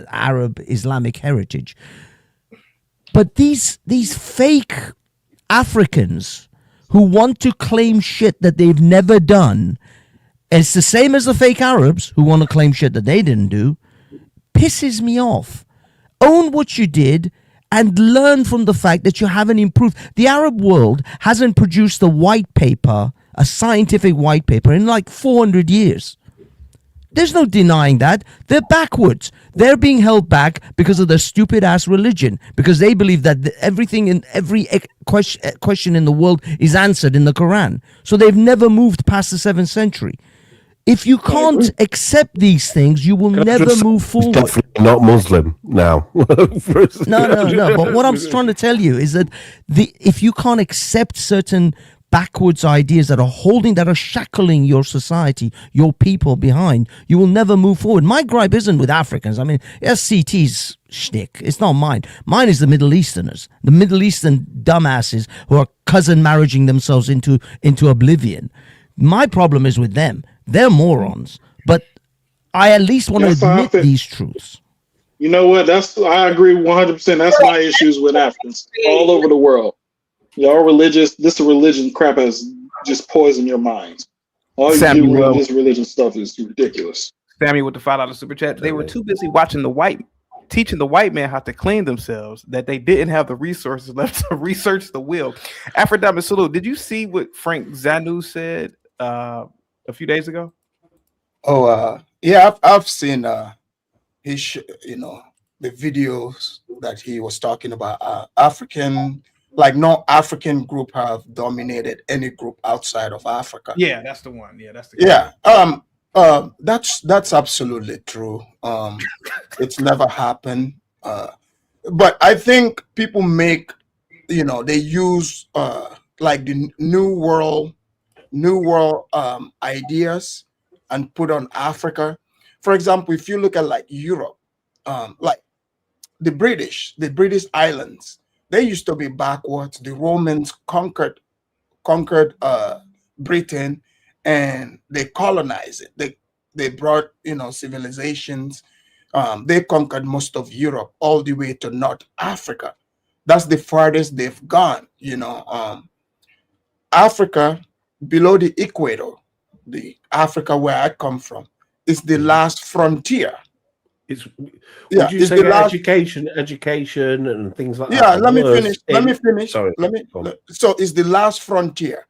Arab Islamic heritage. But these fake Africans who want to claim shit that they've never done, it's the same as the fake Arabs who want to claim shit that they didn't do, pisses me off. Own what you did and learn from the fact that you haven't improved. The Arab world hasn't produced a white paper, a scientific white paper, in like 400 years. There's no denying that. They're backwards. They're being held back because of their stupid ass religion, because they believe that everything in every question in the world is answered in the Quran. So they've never moved past the 7th century. If you can't accept these things, you will never move forward. Definitely not Muslim now. No. But what I'm trying to tell you is that if you can't accept certain backwards ideas that are shackling your society, your people behind, you will never move forward. My gripe isn't with Africans. I mean, SCT's shtick. It's not mine. Mine is the Middle Easterners, the Middle Eastern dumbasses who are cousin marrying themselves into oblivion. My problem is with them. They're morons, but I at least want to admit these truths. You know what? I agree 100%. That's my issues with Africans all over the world. Y'all religious. This religion crap has just poisoned your minds. All you do with this religion stuff is ridiculous. Sammy with the $5 super chat. They were too busy teaching the white man how to clean themselves that they didn't have the resources left to research the will. Aphrodite Salute, did you see what Frank Zanou said a few days ago? Yeah, I've seen his the videos that he was talking about. African, like no African group have dominated any group outside of Africa. Yeah, that's the one. Yeah, that's the yeah. That's absolutely true. It's never happened. But I think people make, they use like the new world ideas and put on Africa. For example, if you look at like Europe, like the British islands, they used to be backwards. The Romans conquered Britain and they colonized it. They brought civilizations. They conquered most of Europe all the way to North Africa. That's the farthest they've gone. Africa below the equator, the Africa where I come from, is the last frontier. Would you say the last education and things like that? Yeah, let me finish. Sorry. So it's the last frontier.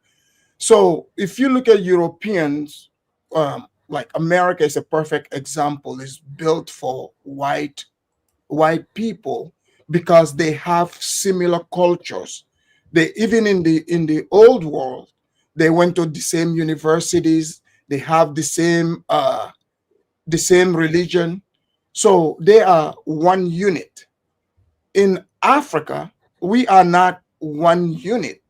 So if you look at Europeans, like America is a perfect example. It's built for white people because they have similar cultures. They even in the old world, they went to the same universities. They have the same religion. So they are one unit. In Africa, we are not one unit.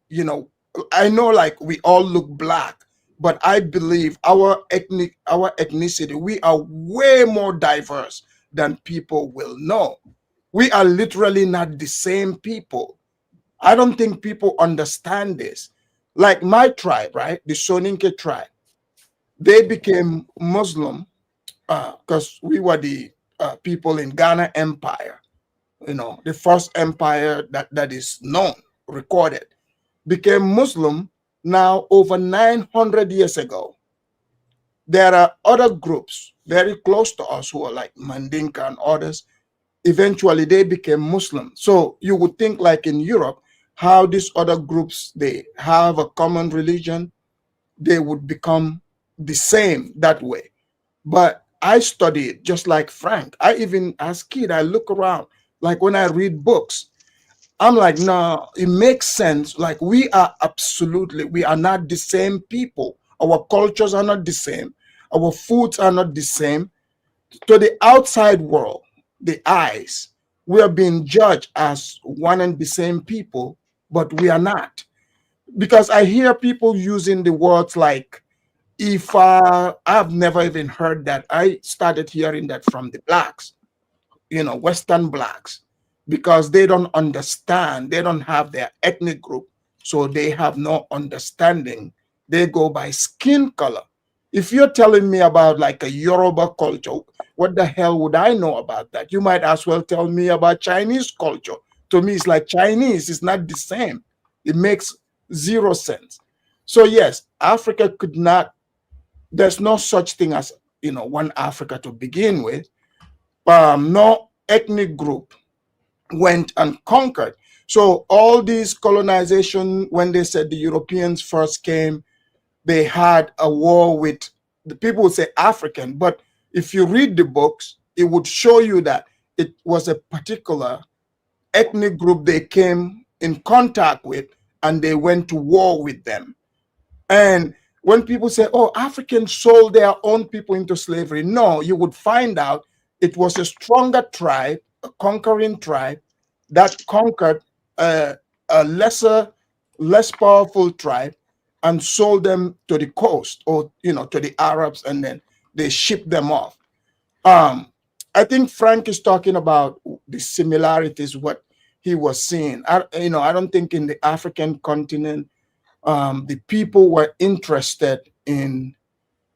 I know like we all look black, but I believe our ethnicity, we are way more diverse than people will know. We are literally not the same people. I don't think people understand this. Like my tribe, right? The Soninke tribe, they became Muslim because we were the people in Ghana Empire, the first empire that is known, recorded, became Muslim now over 900 years ago. There are other groups very close to us who are like Mandinka and others. Eventually, they became Muslim. So you would think like in Europe, how these other groups, they have a common religion, they would become the same that way. But I studied just like Frank. I even, as a kid, I look around, like when I read books, I'm like, no, it makes sense. Like we are not the same people. Our cultures are not the same. Our foods are not the same. To the outside world, the eyes, we are being judged as one and the same people, but we are not. Because I hear people using the words like, I've never even heard that. I started hearing that from the blacks, Western blacks, because they don't understand. They don't have their ethnic group, so they have no understanding. They go by skin color. If you're telling me about like a Yoruba culture, what the hell would I know about that? You might as well tell me about Chinese culture. To me, it's like Chinese. It's not the same. It makes zero sense. So yes, Africa could not. There's no such thing as one Africa to begin with. No ethnic group went and conquered. So all these colonization, when they said the Europeans first came, they had a war with the people would say African, but if you read the books, it would show you that it was a particular ethnic group they came in contact with, and they went to war with them. And when people say, oh, Africans sold their own people into slavery, no, you would find out it was a stronger tribe, a conquering tribe, that conquered a less powerful tribe and sold them to the coast, or to the Arabs, and then they shipped them off. I think Frank is talking about the similarities, what he was seeing. I don't think in the African continent the people were interested in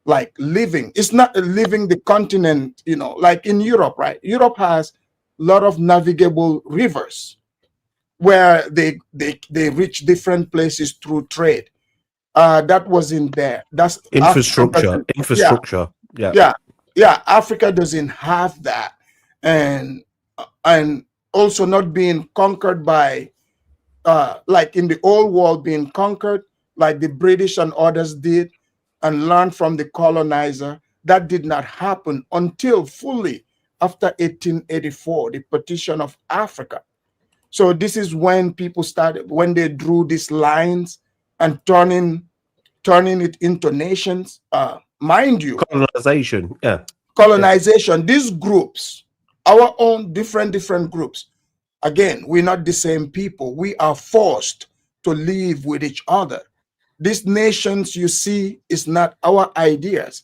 like living. It's not living the continent, like in Europe, right? Europe has a lot of navigable rivers where they reach different places through trade. That wasn't there. That's infrastructure. Yeah. Africa doesn't have that, and also not being conquered by, like in the old world, being conquered like the British and others did, and learn from the colonizer. That did not happen until fully after 1884, the partition of Africa. So this is when people started, when they drew these lines and turning it into nations. Mind you, colonization. These groups, our own different groups. Again, we're not the same people. We are forced to live with each other. These nations you see is not our ideas.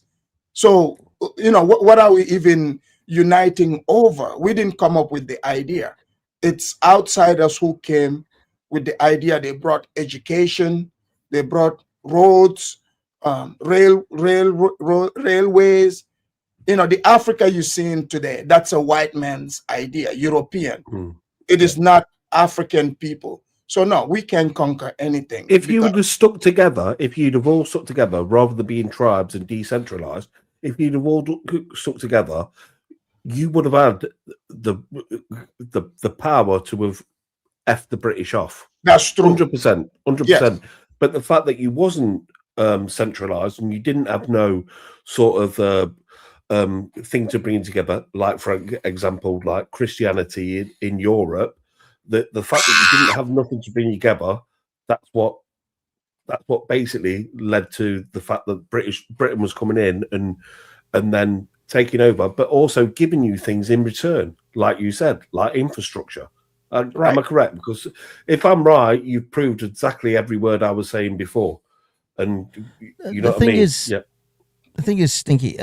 So, what are we even uniting over? We didn't come up with the idea. It's outsiders who came with the idea. They brought education, they brought roads, railways. The Africa you're seeing today, that's a white man's idea, European. It is not African people. So no, we can't conquer anything. If you would have stuck together, if you'd have all stuck together rather than being tribes and decentralized, if you'd have all stuck together, you would have had the power to have effed the British off. That's true. 100%. Yes. But the fact that you wasn't centralized and you didn't have no sort of thing to bring together, like for example, like Christianity in Europe, the fact that you didn't have nothing to bring together, that's what basically led to the fact that Britain was coming in and then taking over, but also giving you things in return, like you said, like infrastructure. Right. Am I correct? Because if I'm right, you've proved exactly every word I was saying before. And you know what I mean? The thing is, Stinky,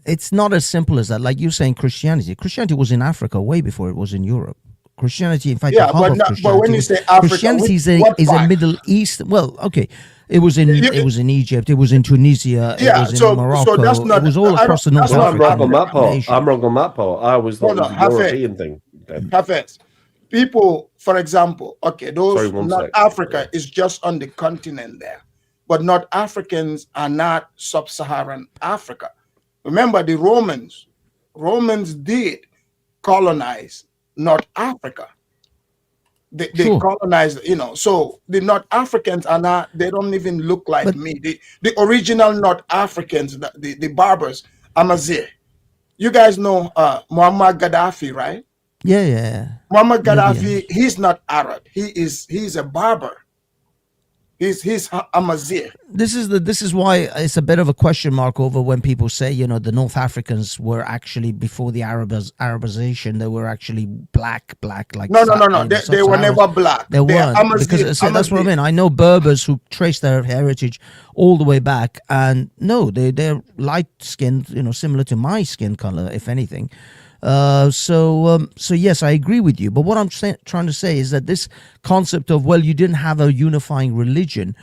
it's not as simple as that. Like you're saying, Christianity was in Africa way before it was in Europe. Christianity, in fact, but when you say Africa, Christianity is a Middle East. Well, okay, it was in Egypt, it was in Tunisia, it was in Morocco. So that's not, it was all across the North Africa. I'm wrong on that part. I was thought it was a European thing. Hafez, people, for example, those North Africa is just on the continent there, but North Africans are not sub-Saharan Africa. Remember, the Romans did colonize North Africa. They colonized, so the North Africans are not, they don't even look like me. The original North Africans, the Berbers, Amazigh. You guys know Muammar Gaddafi, right? Yeah. Muammar Gaddafi, he's not Arab. He's a Berber. He's Amazigh. This is why it's a bit of a question mark over when people say, the North Africans were actually, before the Arabization, they were actually black like no. They were never black. They weren't, because that's what I mean. I know Berbers who trace their heritage all the way back, and no, they're light skinned, similar to my skin color, if anything. So yes, I agree with you. But what I'm trying to say is that this concept of, well, you didn't have a unifying religion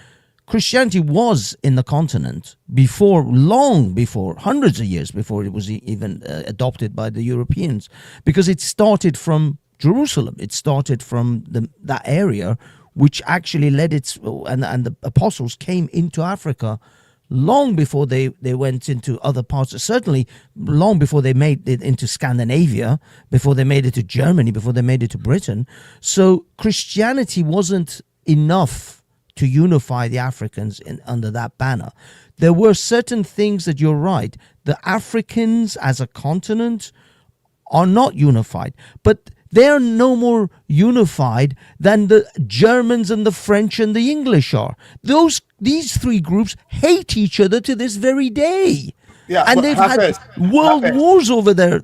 Christianity was in the continent before, long before, hundreds of years before it was even adopted by the Europeans, because it started from Jerusalem. It started from that area, which actually led and the apostles came into Africa long before they went into other parts. Certainly long before they made it into Scandinavia, before they made it to Germany, before they made it to Britain. So Christianity wasn't enough to unify the Africans under that banner. There were certain things that you're right. The Africans as a continent are not unified, but they're no more unified than the Germans and the French and the English are. These three groups hate each other to this very day. Yeah, and they've had world wars over their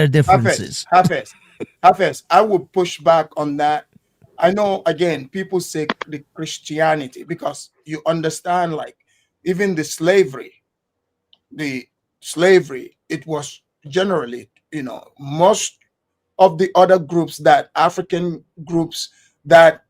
differences. Hafez, I would push back on that. I know, again, people say the Christianity, because you understand, like, even the slavery, it was generally, most of the other groups, that African groups that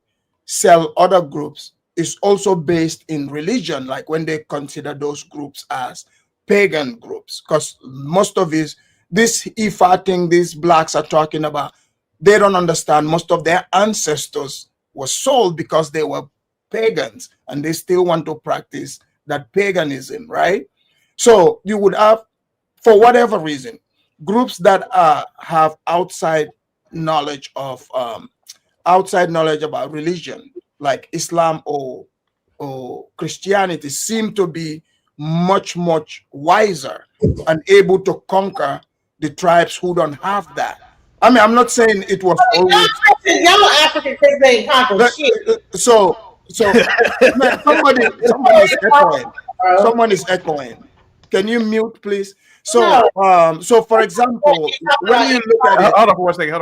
sell other groups, is also based in religion, like when they consider those groups as pagan groups, because most of this Ifa thing these blacks are talking about, they don't understand. Most of their ancestors were sold because they were pagans, and they still want to practice that paganism, right? So you would have, for whatever reason, groups that have outside knowledge about religion, like Islam or Christianity, seem to be much wiser and able to conquer the tribes who don't have that. I mean, I'm not saying it was always. Y'all African kids ain't conquer shit. So man, someone is echoing. Can you mute, please? So, so for example, when you look at it, hold on for a second.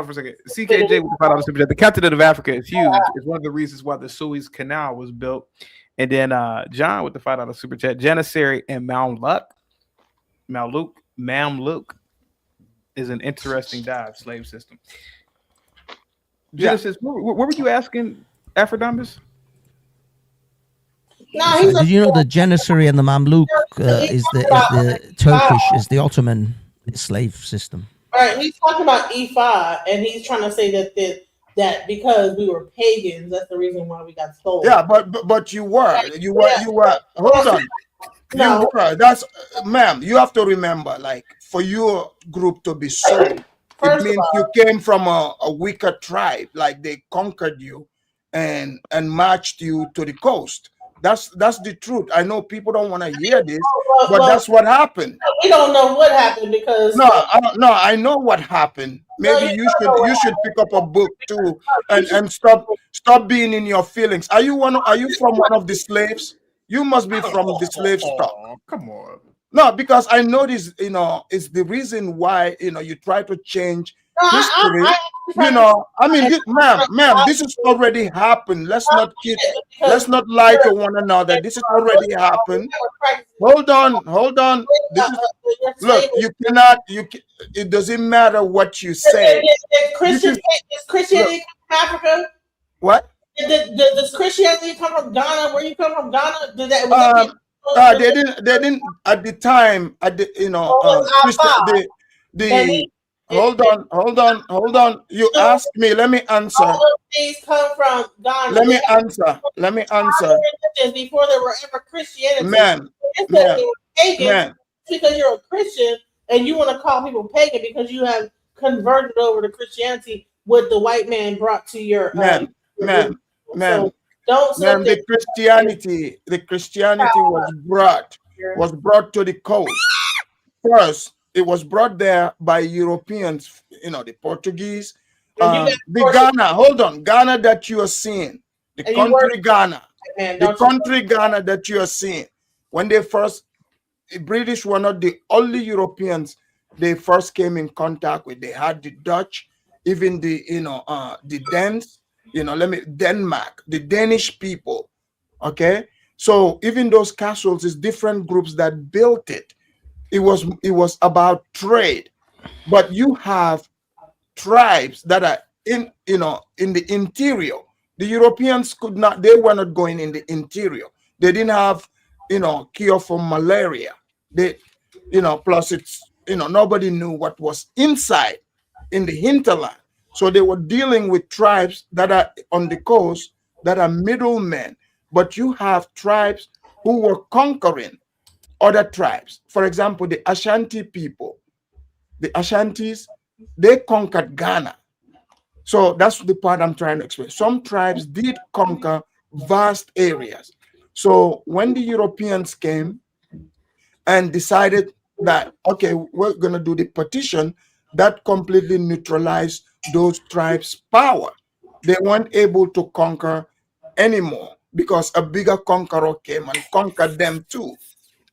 CKJ with the $5 super chat. The continent of Africa is huge. It's one of the reasons why the Suez Canal was built. And then John with the $5 super chat. Janissary and Mamluk is an interesting dive slave system. Genesis, what were you asking, Aphrodite? No, did you know the Janissary and the Mamluk is the Turkish, is the Ottoman slave system? All right, he's talking about E5, and he's trying to say that because we were pagans, that's the reason why we got sold. Yeah, but you were. Hold on. No. That's, ma'am, you have to remember, like, for your group to be sold, it means you came from a weaker tribe, like they conquered you and marched you to the coast. That's the truth. I know people don't want to hear this, but that's what happened. We don't know what happened because I know what happened. Maybe you should pick up a book too and stop being in your feelings. Are you from one of the slaves? You must be from the slave stock. Come on. No, because I know this, it's the reason why, you try to change history. Ma'am, this has already happened. Let's not lie to one another. This has already happened. Hold on. Look, it doesn't matter what you say. Is Christianity from Africa? What? Does Christianity come from Ghana? Where you come from, Ghana? They didn't at the time. Hold on. You asked me. Let me answer. All of these come from Ghana. Let me answer. Before there were ever Christianity, ma'am. Because you're a Christian and you want to call people pagan because you have converted over to Christianity, what the white man brought to your ma'am. So don't say the Christianity was brought to the coast. First, it was brought there by Europeans, the Portuguese, the Ghana that you are seeing, the country Ghana that you are seeing. When the British were not the only Europeans they first came in contact with. They had the Dutch, even the Danes. Denmark, the Danish people. Okay, so even those castles is different groups that built it. It was about trade, but you have tribes that are in the interior. The Europeans they were not going in the interior. They didn't have, cure for malaria. They, plus it's, nobody knew what was inside in the hinterland. So they were dealing with tribes that are on the coast that are middlemen. But you have tribes who were conquering other tribes. For example, the Ashanti people, the Ashantis, they conquered Ghana. So that's the part I'm trying to explain. Some tribes did conquer vast areas. So when the Europeans came and decided that, okay, we're going to do the partition, that completely neutralized those tribes' power. They weren't able to conquer anymore because a bigger conqueror came and conquered them too.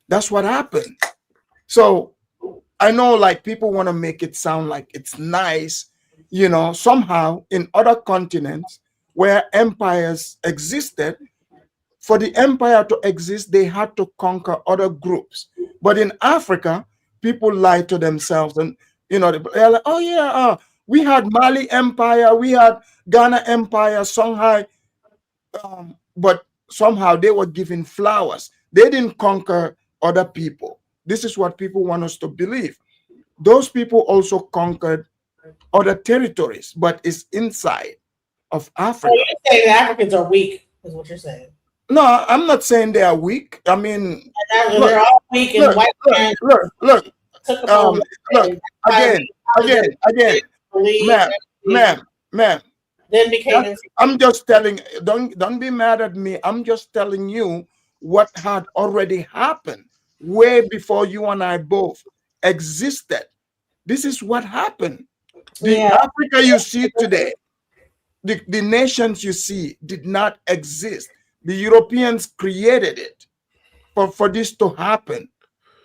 That's what happened. So I know like people want to make it sound like it's nice, somehow in other continents where empires existed, for the empire to exist, they had to conquer other groups. But in Africa, people lie to themselves and, they're like, oh yeah, we had Mali Empire, we had Ghana Empire, Songhai, but somehow they were given flowers. They didn't conquer other people. This is what people want us to believe. Those people also conquered other territories, but it's inside of Africa. So you're saying the Africans are weak, is what you're saying. No, I'm not saying they are weak. I mean, they're all weak and white men. Look. Took them over. Look, again, ma'am. Then became. I'm just telling. Don't be mad at me. I'm just telling you what had already happened way before you and I both existed. This is what happened. The Africa you see today, the nations you see did not exist. The Europeans created it for this to happen.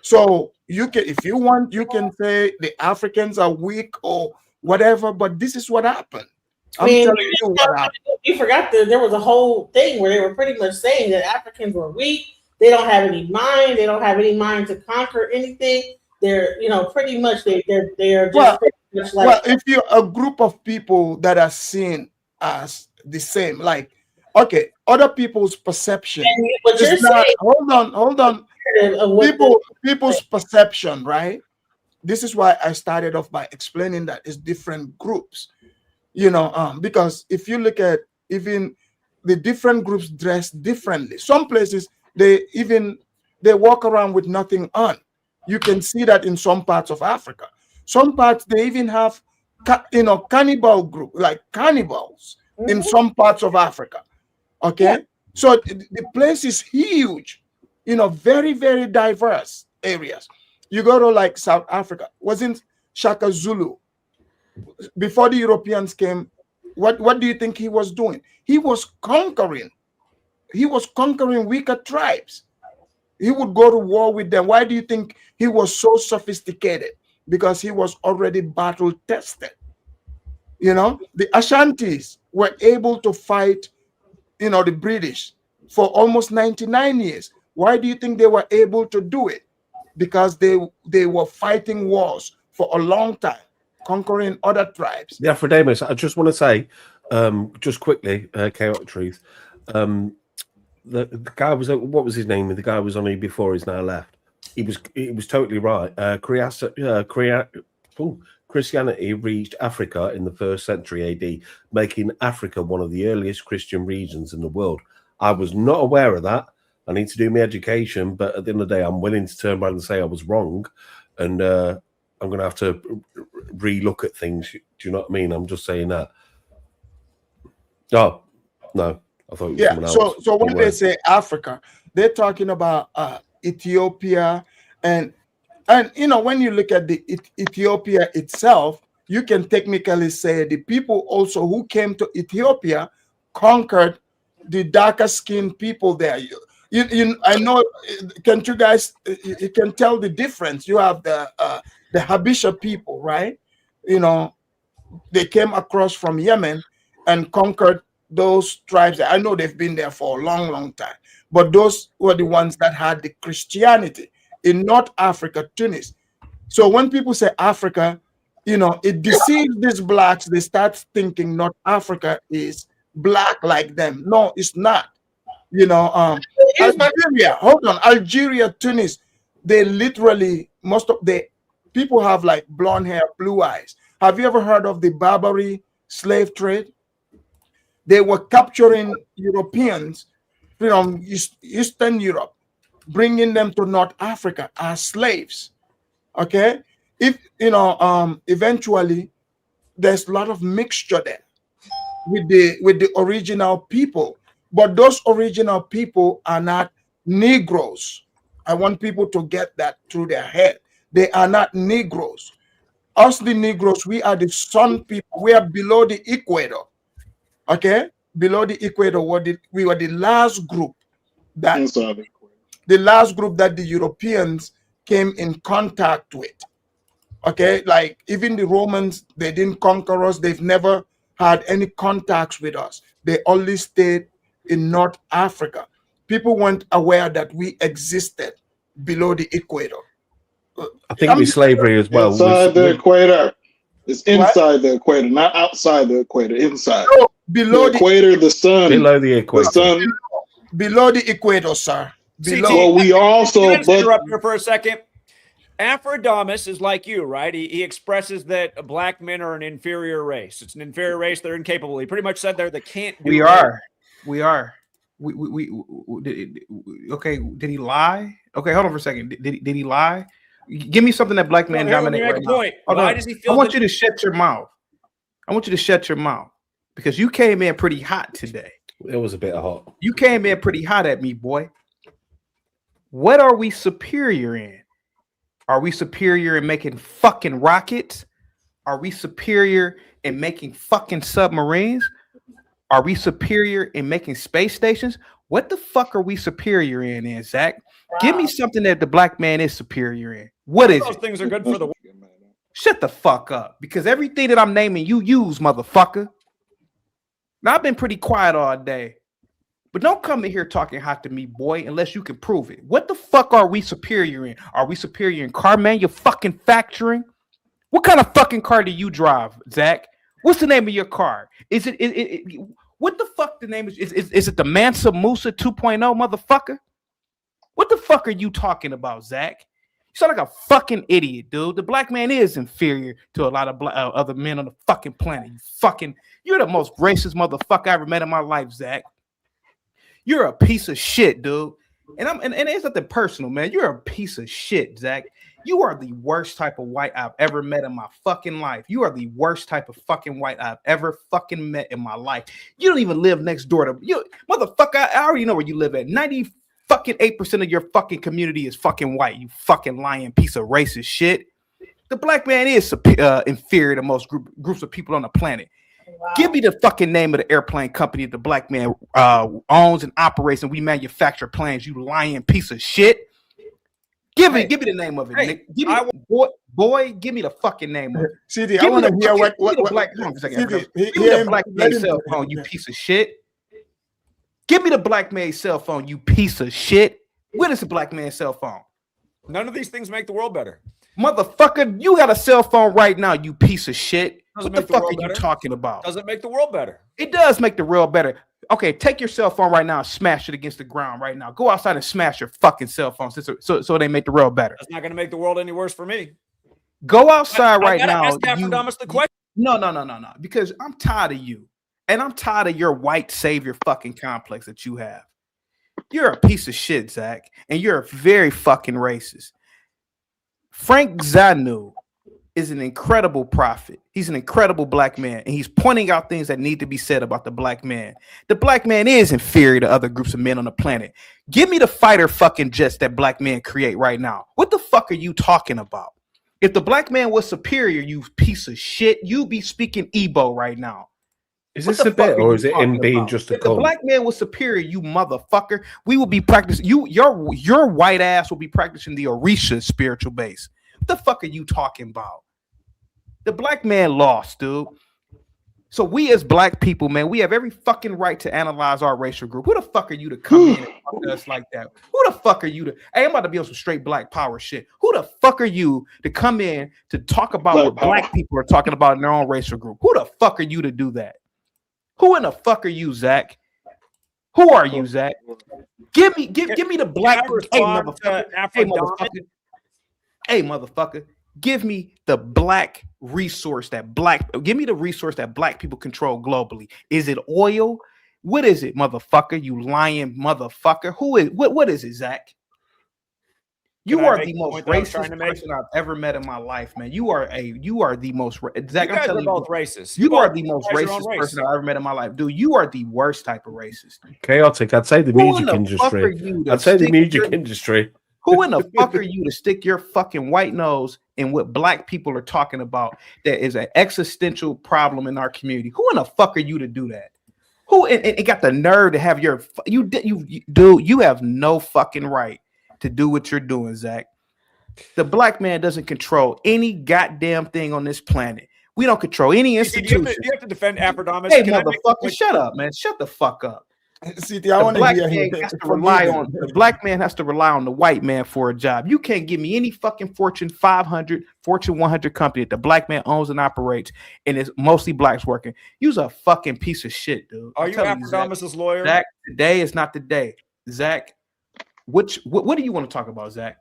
So you can, if you want, you can say the Africans are weak or whatever, but this is what happened. I'm telling you what happened. You forgot that there was a whole thing where they were pretty much saying that Africans were weak. They don't have any mind. They don't have any mind to conquer anything. They're, pretty much they are just pretty much like. Well, if you're a group of people that are seen as the same, like, okay, other people's perception is not. Hold on. People's perception, right? This is why I started off by explaining that it's different groups, because if you look at even the different groups dress differently. Some places they walk around with nothing on. You can see that in some parts of Africa. Some parts they even have, cannibal group, like cannibals in some parts of Africa. Okay, so the place is huge, very, very diverse areas. You go to like South Africa, wasn't Shaka Zulu before the Europeans came? What do you think he was doing? He was conquering weaker tribes. He would go to war with them. Why do you think he was so sophisticated? Because he was already battle tested. The Ashantis were able to fight, the British for almost 99 years. Why do you think they were able to do it? Because they were fighting wars for a long time, conquering other tribes. Yeah, Fredamus, I just want to say, just quickly, Chaotic Truth, the guy was, what was his name? The guy was on here before, he's now left. He was totally right. Christianity reached Africa in the 1st century AD, making Africa one of the earliest Christian regions in the world. I was not aware of that. I need to do my education, but at the end of the day, I'm willing to turn around and say I was wrong, and I'm going to have to re-look at things. Do you know what I mean? I'm just saying that. Oh, no. I thought it was someone else. So when they say Africa, they're talking about Ethiopia, and when you look at the Ethiopia itself, you can technically say the people also who came to Ethiopia conquered the darker skinned people there. I know. Can't you guys? You can tell the difference. You have the Habesha people, right? They came across from Yemen and conquered those tribes. I know they've been there for a long, long time, but those were the ones that had the Christianity in North Africa, Tunis. So when people say Africa, it deceives these blacks. They start thinking North Africa is black like them. No, it's not. You know, Algeria, hold on, Algeria, Tunis, they literally, most of the people have like blonde hair, blue eyes. Have you ever heard of the Barbary slave trade? They were capturing Europeans from Eastern Europe, bringing them to North Africa as slaves. Okay, if you know, eventually there's a lot of mixture there with the original people, but those original people are not Negroes. I want people to get that through their head. They are not Negroes. Us, the Negroes, we are the sun people. We are below the equator. Okay, below the equator, we were the last group that the Europeans came in contact with. Okay, like even the Romans, they didn't conquer us. They've never had any contacts with us. They only stayed in North Africa. People weren't aware that we existed below the equator. I think with slavery as well. Inside the equator. It's inside the equator, not outside the equator. Inside. No, below the equator, the sun. Below the equator. The sun. Below the equator, sir. Below. Well, we also. Can I interrupt here for a second? Afrodamus is like you, right? He expresses that black men are an inferior race. It's an inferior race. They're incapable. He pretty much said there they can't do We it. are. Okay, did he lie? Okay, hold on for a second. Did he lie? Give me something that black men dominate right now. Why does he feel I want you to shut your mouth. I want you to shut your mouth because you came in pretty hot today. It was a bit hot. You came in pretty hot at me, boy. What are we superior in? Are we superior in making fucking rockets? Are we superior in making fucking submarines? Are we superior in making space stations? What the fuck are we superior in, Zach? Wow. Give me something that the black man is superior in. What is those it? Things are good for the. Shut the fuck up, because everything that I'm naming you use, motherfucker. Now I've been pretty quiet all day, but don't come in here talking hot to me, boy, unless you can prove it. What the fuck are we superior in? Are we superior in car manufacturing? What kind of fucking car do you drive, Zach? What's the name of your car? Is it what the fuck the name is? Is it the Mansa Musa 2.0, motherfucker? What the fuck are you talking about, Zach? You sound like a fucking idiot, dude. The black man is inferior to a lot of other men on the fucking planet. You're the most racist motherfucker I ever met in my life, Zach. You're a piece of shit, dude. And it's nothing personal, man. You're a piece of shit, Zach. You are the worst type of white I've ever met in my fucking life. You are the worst type of fucking white I've ever fucking met in my life. You don't even live next door to you, motherfucker. I already know where you live at. 98% of your fucking community is fucking white. You fucking lying piece of racist shit. The black man is inferior to most groups of people on the planet. Wow. Give me the fucking name of the airplane company that the black man owns and operates, and we manufacture planes. You lying piece of shit. Give me the name of it. Hey, give me the fucking name of it. CD, I want to hear what black man cell phone, you piece of shit. Give me the black man cell phone, you piece of shit. What is a black man cell phone? None of these things make the world better. Motherfucker, you got a cell phone right now, you piece of shit. What the fuck are you talking about? Does it make the world better? It does make the world better. Okay, take your cell phone right now and smash it against the ground right now. Go outside and smash your fucking cell phone so they make the world better. That's not going to make the world any worse for me. Go outside right now. Ask Afrodamus the question. No. Because I'm tired of you. And I'm tired of your white savior fucking complex that you have. You're a piece of shit, Zach. And you're a very fucking racist. Frank Zanu is an incredible prophet. He's an incredible black man, and he's pointing out things that need to be said about the black man. The black man is inferior to other groups of men on the planet. Give me the fighter fucking jets that black men create right now. What the fuck are you talking about? If the black man was superior, you piece of shit, you'd be speaking Igbo right now. Is this a bit, or is it him being just a If the black man was superior, you motherfucker, we will be practicing. Your white ass will be practicing the Orisha spiritual base. What the fuck are you talking about? The black man lost, dude. So we as black people, man, we have every fucking right to analyze our racial group. Who the fuck are you to come in and talk to us like that? Who the fuck are you to? Hey, I'm about to be on some straight black power shit. Who the fuck are you to come in to talk about what black people are talking about in their own racial group? Who the fuck are you to do that? Who in the fuck are you, Zach? Who are you, Zach? Give me the black. Hey, motherfucker. Hey, motherfucker. Give me the black resource give me the resource that black people control globally. Is it oil? What is it, motherfucker? You lying motherfucker. What is it, Zach? You are the most racist person I've ever met in my life, man. You are the most Zach. I'm telling you, both racist. You are the most racist person I've ever met in my life, dude. You are the worst type of racist. Chaotic. I'd say the music industry. I'd say the music industry. Who in the fuck are you to stick your fucking white nose in what black people are talking about? That is an existential problem in our community. Who in the fuck are you to do that? Who and got the nerve to have you have no fucking right to do what you're doing, Zach. The black man doesn't control any goddamn thing on this planet. We don't control any institution. You have to defend Afrodamus. Hey, motherfucker, shut up, man. Shut the fuck up. See, I want to hear him. The black man has to rely on the white man for a job. You can't give me any fucking Fortune 500, Fortune 100 company that the black man owns and operates, and it's mostly blacks working. You's a fucking piece of shit, dude. Are you Afrodamus' lawyer? Zach, today is not the day. Zach, what do you want to talk about, Zach?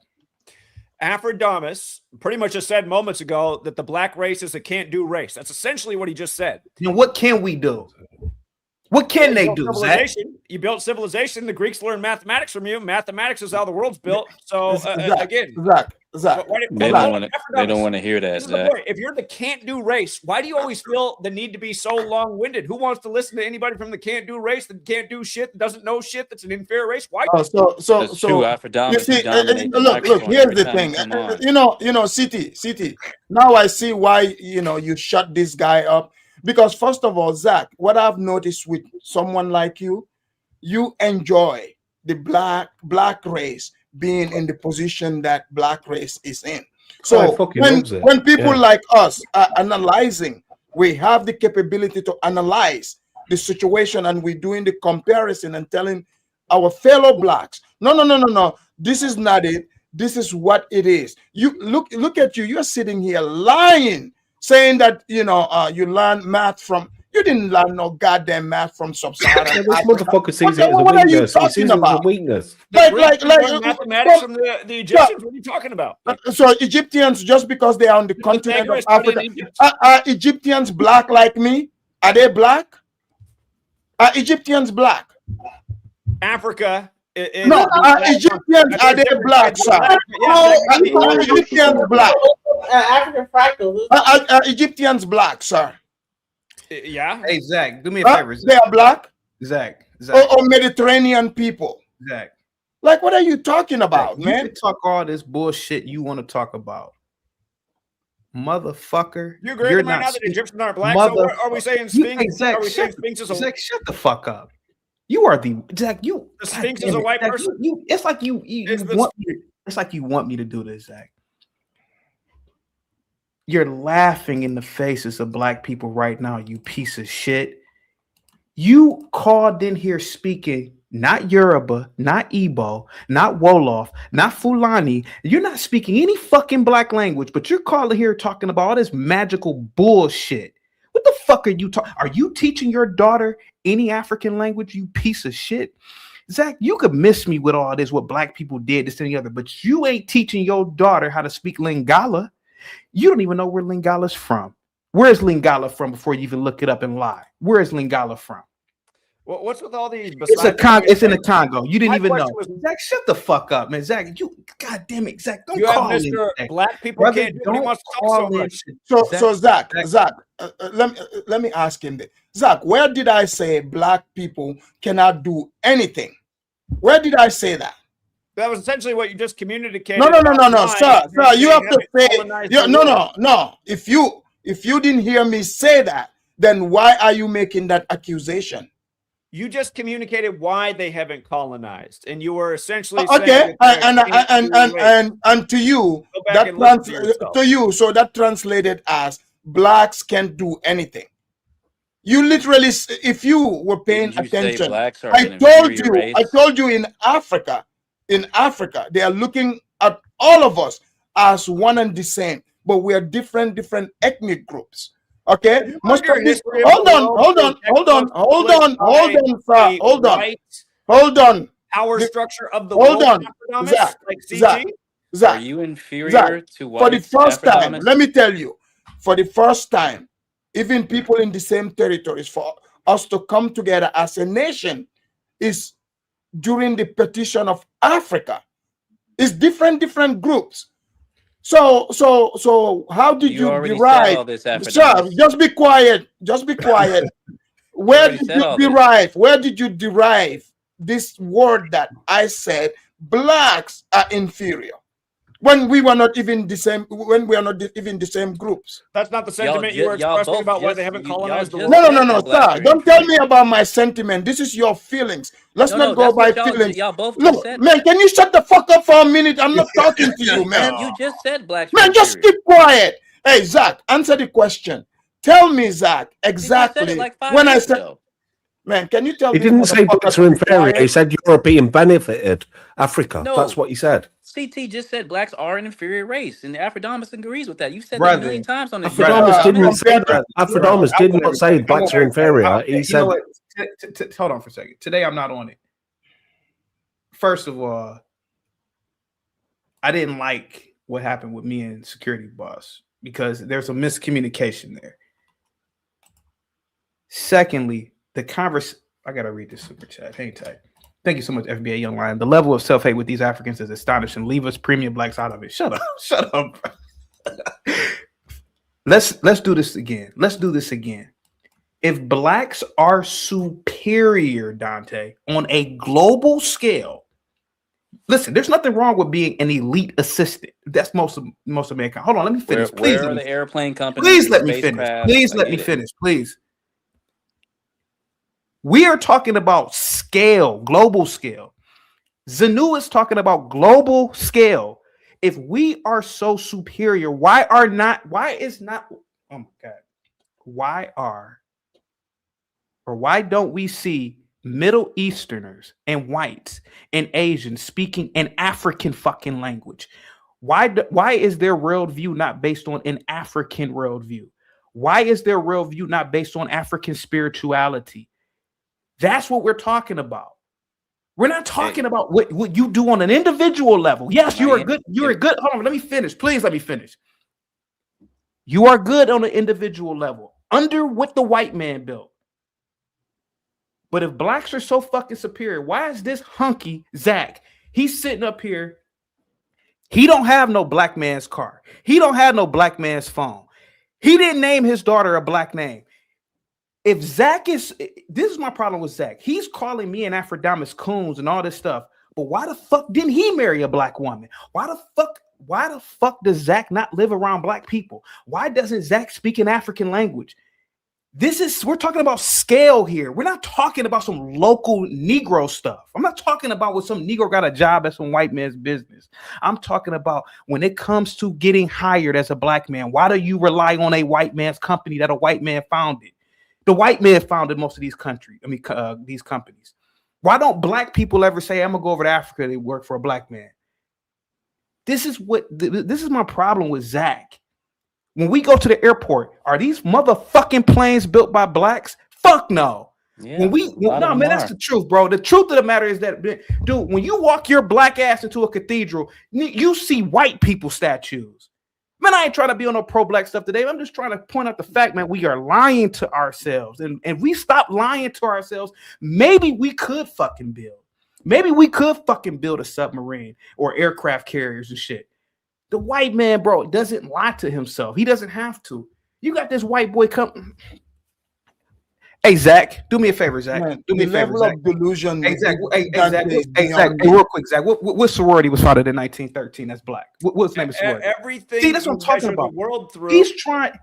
Afrodamus pretty much just said moments ago that the black race is a can't-do race. That's essentially what he just said. You know, what can we do? What can they do, Zach? You built civilization. The Greeks learned mathematics from you. Mathematics is how the world's built. So again, Zach. They don't want to hear that, Zach. If you're the can't-do race, why do you always feel the need to be so long-winded? Who wants to listen to anybody from the can't-do race that can't do shit, that doesn't know shit, that's an inferior race? Why? So you see, look. Here's the thing. You know, City. Now I see why you shut this guy up. Because first of all, Zach, what I've noticed with someone like you enjoy the black race being in the position that black race is in. So when people like us are analyzing, we have the capability to analyze the situation, and we're doing the comparison and telling our fellow blacks, no, this is not it. This is what it is. You look at you. You're sitting here lying, saying that you learned math from. You didn't learn no goddamn math from sub-Saharan Africa. This motherfucker sees it as a weakness. He sees it as a weakness. Like mathematics from the Egyptians. What are you talking about? So Egyptians, just because they are on the continent of Africa, are Egyptians black like me? Are they black? Are Egyptians black? Africa. No, Egyptians, are they black, sir? Are Egyptians black? African fractals. Are Egyptians black, sir? Yeah. Hey, Zach, do me a favor. They are black? Zach. Or Mediterranean people? Zach. Like, what are you talking about, Zach, man? You can talk all this bullshit you want to talk about. Motherfucker. You agree with me now that Egyptians aren't black? So are we saying Sphinx? Are we saying Sphinx is a... Zach, shut the fuck up. You are the... Zach, you... The Sphinx is a white person? It's like you want me to do this, Zach. You're laughing in the faces of black people right now, you piece of shit. You called in here speaking not Yoruba, not Igbo, not Wolof, not Fulani. You're not speaking any fucking black language, but you're calling here talking about all this magical bullshit. What the fuck are you talking? Are you teaching your daughter any African language, you piece of shit? Zach, you could miss me with all this, what black people did, this and the other, but you ain't teaching your daughter how to speak Lingala. You don't even know where Lingala's from. Where is Lingala from before you even look it up and lie? Where is Lingala from? Well, what's with all these? It's in the Congo. You didn't even know. Zach, shut the fuck up, man. Zach, God damn it, Zach, don't call him. Black people can't do what he wants to talk so much. So Zach, let me ask him this. Zach, where did I say black people cannot do anything? Where did I say that? That was essentially what you just communicated. No, sir. You have to say no. If you didn't hear me say that, then why are you making that accusation? You just communicated why they haven't colonized, and you were essentially saying and to you that translated as blacks can't do anything. You literally, if you were paying attention, I told you in Africa, they are looking at all of us as one and the same, but we are different ethnic groups. Okay, most of this. Hold on, sir. Hold on. Hold on. Power structure of the Hold world. on. Zach, Like CG? Zach, Are Zach, you inferior Zach, to white for the first time, Afrodamus? let me tell you, for the first time, even people in the same territories, for us to come together as a nation is during the partition of Africa. It's different groups. So how did you already said derive? all this, Sir, Afrodamus. just be quiet. Just be quiet. Where already did said you all this. derive? Where did you derive this word that I said blacks are inferior? When we were not even the same, when we are not even the same groups. That's not the sentiment you were y'all expressing both about why just- they haven't y'all colonized the just world. No, that blacks sir. are Don't tell me inferior. about my sentiment. This is your feelings. Let's not go that's by what feelings. y'all both just Look, said. man, that. can you shut the fuck up for a minute? I'm not talking to you, man. You just said blacks were Man, just inferior. keep quiet. Hey, Zach, answer the question. Tell me, Zach, You just said exactly it like 5 when I minutes said, ago. man, can you tell He me? didn't say blacks are inferior. He said Europe being benefited Africa. No. That's what he said. CT just said blacks are an inferior race, and the Afrodamus agrees with that. You've said that Brother. a million times on this. Afrodamus Brother, didn't say compared that. to- Afrodamus did not say blacks are inferior. He You know said what? Hold on for a second. Today I'm not on it. First of all, I didn't like what happened with me and security boss because there's a miscommunication there. Secondly, the I gotta read this super chat. Hang tight. Thank you so much, FBA Young Lion. The level of self-hate with these Africans is astonishing. Leave us premium blacks out of it. Shut up. Shut up. Let's do this again. Let's do this again. If blacks are superior, Dante, on a global scale, listen, there's nothing wrong with being an elite assistant. That's most of mankind. Hold on, let me finish. Where are the airplane companies? Please let me finish. Please let me finish. Please. We are talking about scale, global scale. Zanu is talking about global scale. If we are so superior, why don't we see Middle Easterners and whites and Asians speaking an African fucking language? Why is their worldview not based on an African worldview? Why is their worldview not based on African spirituality? That's what we're talking about. We're not talking about what you do on an individual level. Yes, you are good. You are good. Hold on, let me finish. Please let me finish. You are good on an individual level, under what the white man built. But if blacks are so fucking superior, why is this hunky Zach? He's sitting up here. He don't have no black man's car. He don't have no black man's phone. He didn't name his daughter a black name. If Zach is, this is my problem with Zach. He's calling me and Afrodamus coons and all this stuff. But why the fuck didn't he marry a black woman? Why the fuck does Zach not live around black people? Why doesn't Zach speak an African language? We're talking about scale here. We're not talking about some local Negro stuff. I'm not talking about when some Negro got a job at some white man's business. I'm talking about when it comes to getting hired as a black man. Why do you rely on a white man's company that a white man founded? The white man founded most of these these companies. Why don't black people ever say, I'm gonna go over to Africa to work for a black man? This is my problem with Zach. When we go to the airport, are these motherfucking planes built by blacks? Fuck no. Yeah, No, man, that's the truth, bro. The truth of the matter is that, dude, when you walk your black ass into a cathedral, you see white people statues. Man, I ain't trying to be on no pro-black stuff today. I'm just trying to point out the fact, man, we are lying to ourselves. And if we stop lying to ourselves, maybe we could fucking build. Maybe we could fucking build a submarine or aircraft carriers and shit. The white man, bro, doesn't lie to himself. He doesn't have to. You got this white boy come. Hey, Zach, do me a favor, Zach. Man, do me a favor, Zach. Delusion. Hey, Zach. Hey, real quick, Zach. What sorority was founded in 1913? That's black. What's the name of sorority? Everything. See, that's what I'm talking about. The world through.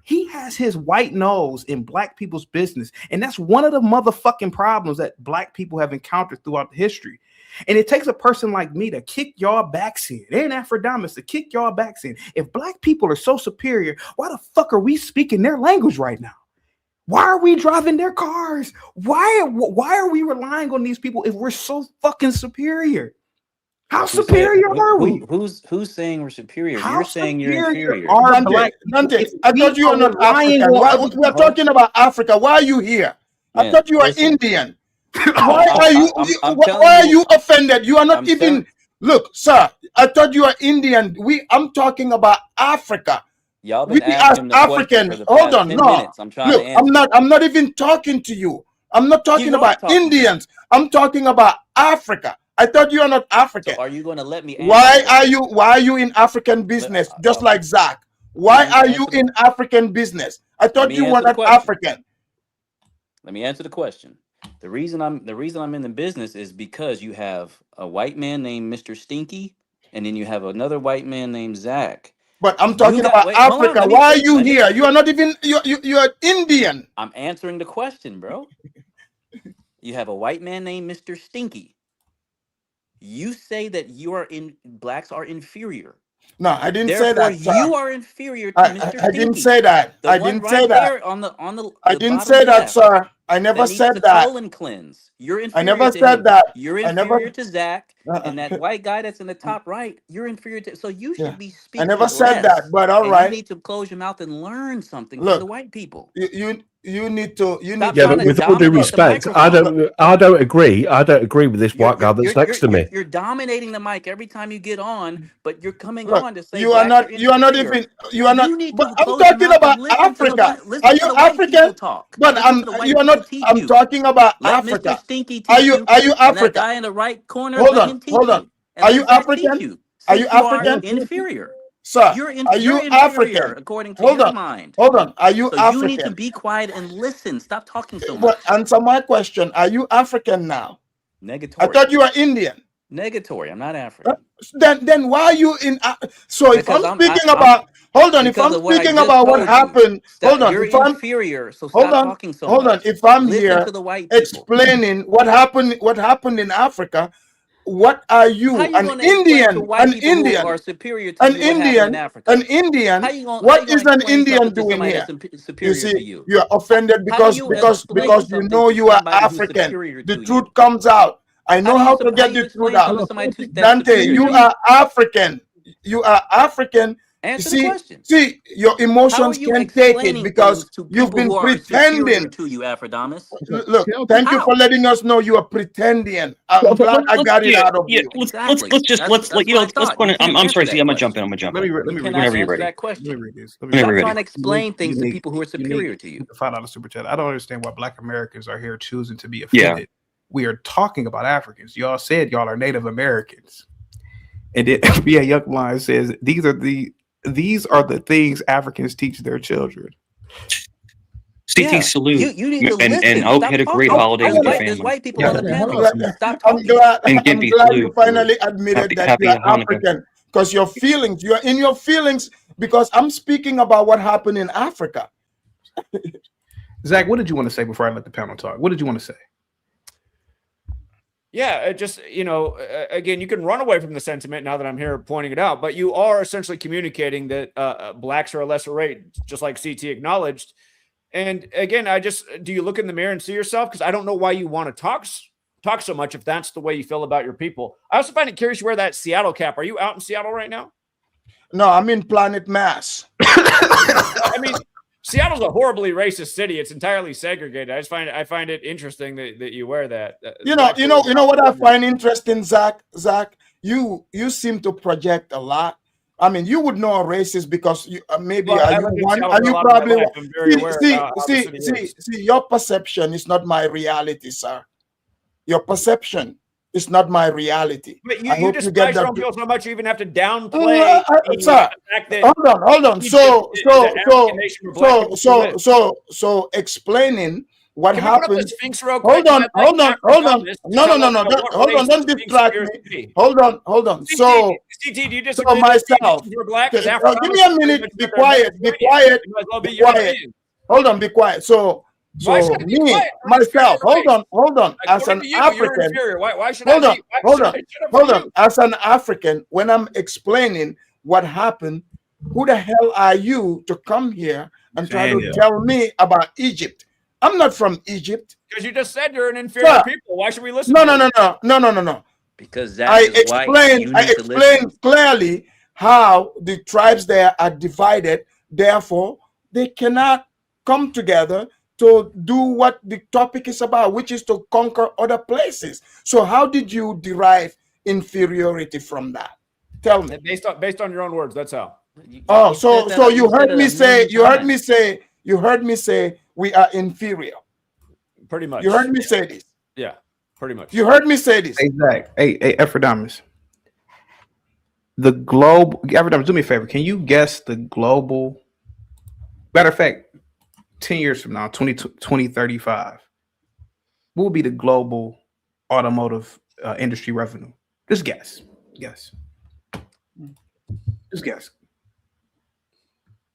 He has his white nose in black people's business, and that's one of the motherfucking problems that black people have encountered throughout the history. And it takes a person like me to kick y'all backs in, and Afrodamus to kick y'all backs in. If black people are so superior, why the fuck are we speaking their language right now? Why are we driving their cars? Why are we relying on these people if we're so fucking superior? How superior are we? Who's saying we're superior? How You're saying you're inferior. Dante, I thought you were not African. We're talking about Africa. Why are you here? I thought you were Indian. Why are you? I'm Why telling are you- you offended? You are not I'm even. telling- Look, sir. I thought you are Indian. I'm talking about Africa. Y'all We been as asking the question African. for the Hold past on, 10 no. minutes. I'm trying Look, to answer. I'm not even talking to you. I'm not talking You are about talking. Indians. I'm talking about Africa. I thought you are not African. So are you going to let me answer? Why are you in African business just like Zach? Why me are you answer the- in African business? I thought me you were answer the not question. African. Let me answer the question. The reason I'm in the business is because you have a white man named Mr. Stinky, and then you have another white man named Zach. But I'm talking about wait, hold on, Africa. let me Why are finish, you let me here? finish. You are not even you're Indian. I'm answering the question, bro. You have a white man named Mr. Stinky. You say that blacks are inferior. No, I didn't say Therefore, that. Sir. you are inferior to Mr. Stinky. I didn't say that. The I one didn't right say that. there on the I the didn't bottom say that, left sir. I never that needs said to that. colon cleanse. You're I inferior never to said him. that. You're I never. inferior to Zach, and that white guy that's in the top right. You're inferior to. So you Yeah. should be I never speaking said that. less, But all and you right. need to close your mouth and learn something from the Look, white people. you need to Stop Yeah, trying but to with all due dominate the respect, I microphone. don't agree. I don't agree with this white guy that's next to me. You're dominating the mic every time you get on, but you're coming Look, on to say you are blacks are not. You are not inferior. even. You Well, are not. you need But to I'm close your talking mouth and about listen to the Africa. listen Are to you the white people African? talk. But Listen to the white you are people not. teach I'm you. talking about Let Mr. Africa. Stinky Are teach you? you. Are you And that Africa? guy in the right corner, Hold let on. him teach Hold on. you. And Are let you Zach teach African? you. Are you Since you are African? inferior. Sir, You're are you inferior African? according to Hold your on. mind. Hold on. Are you So you need to African? be quiet and listen. Stop talking so But much. answer my question. Are you African now? I Negatory. thought you were Indian. Negatory. I'm not African. Then why are you in? So if Because I'm speaking about, hold on. If because I'm of what I speaking just about what told you. happened, hold on. You're If I'm inferior, so hold stop on, talking so hold on. much. If I'm Listen here to the white people. explaining what happened in Africa, what are How you? you An going to explain to Indian? white An people who Indian? are superior to An you what happened in Indian? Africa? An Indian? How you What going is to an explain Indian something to doing somebody here? that's You superior see, to you? you are offended How do because you explain you something know to you are somebody who's African. superior The to truth you? comes out. I know how to get the truth explain something out. to somebody that's Dante, superior you to are African. You are African. Answer the question. See, your How are emotions you can't take it explaining because things to you've people been who are superior pretending. to you, Afrodamus? Look, thank you How? for letting us know you are pretending. I'm glad I got it out of you. Exactly. Let's just That's what I let's thought. go You on. can't I'm answer sorry, that Z. I'm gonna jump in. question. Let me You read cannot this. Whenever you're answer ready. that Let me question. read this. Whenever Stop you're trying ready. to explain things to people who are superior to you. $5 super chat. I don't understand why Black Americans are here choosing to be Yeah. offended. We are talking about Africans. Y'all said y'all are Native Americans, and then yeah, Young Lion says these are the things Africans teach their children. CT Yeah. salute. You need to and listen. I hope you Stop had a great talking. holiday with your There's family. white people Yeah, on the I'm panel. glad, Stop I'm talking. glad, And I'm Gimpy glad you salute. finally admitted that Happy you're Hanukkah. African, because your feelings, you're in your feelings, because I'm speaking about what happened in Africa. Zach, what did you want to say before I let the panel talk? What did you want to say? Yeah, just, again, you can run away from the sentiment now that I'm here pointing it out, but you are essentially communicating that blacks are a lesser rate, just like CT acknowledged. And again, do you look in the mirror and see yourself? Because I don't know why you want to talk so much if that's the way you feel about your people. I also find it curious you wear that Seattle cap. Are you out in Seattle right now? No, I'm in Planet Mass. I mean, Seattle's a horribly racist city. It's entirely segregated. I find it interesting that you wear that. You know what I find interesting, Zach. You seem to project a lot. I mean, you would know a racist because maybe Well, are I you lived in one? Seattle Are for a you lot of my probably life. I'm very aware about how the city is. see? Your perception is not my reality, sir. Your perception is not my reality. But I you hope you get despise your that. own people so much you even have to downplay the Sir, fact that hold on. So explaining what Can we put up happened. the Sphinx real quick? Hold on. No. Don't distract me. Hold on. CT, So do you disagree myself. that we're black? Give me a minute. Be quiet. Hold on. Be quiet. So me, myself. Hold on. As an African. Why should I be? Hold on. As an African, when I'm explaining what happened, who the hell are you to come here and try to tell me about Egypt? I'm not from Egypt. Because you just said you're an inferior people. Why should we listen? No. Because that I is white. explained clearly how the tribes there are divided. Therefore, they cannot come together to do what the topic is about, which is to conquer other places. So how did you derive inferiority from that? Tell me. Based on your own words, that's how. Oh, so you heard me say, you heard me say we are inferior. Pretty much. You heard me say this. Yeah, pretty much. You heard me say this. Exactly. Hey, Ephraim, the globe. Ephraim, do me a favor. Can you guess the global? Matter of fact, 10 years from now, 2035, what will be the global automotive industry revenue? Just guess. Just guess.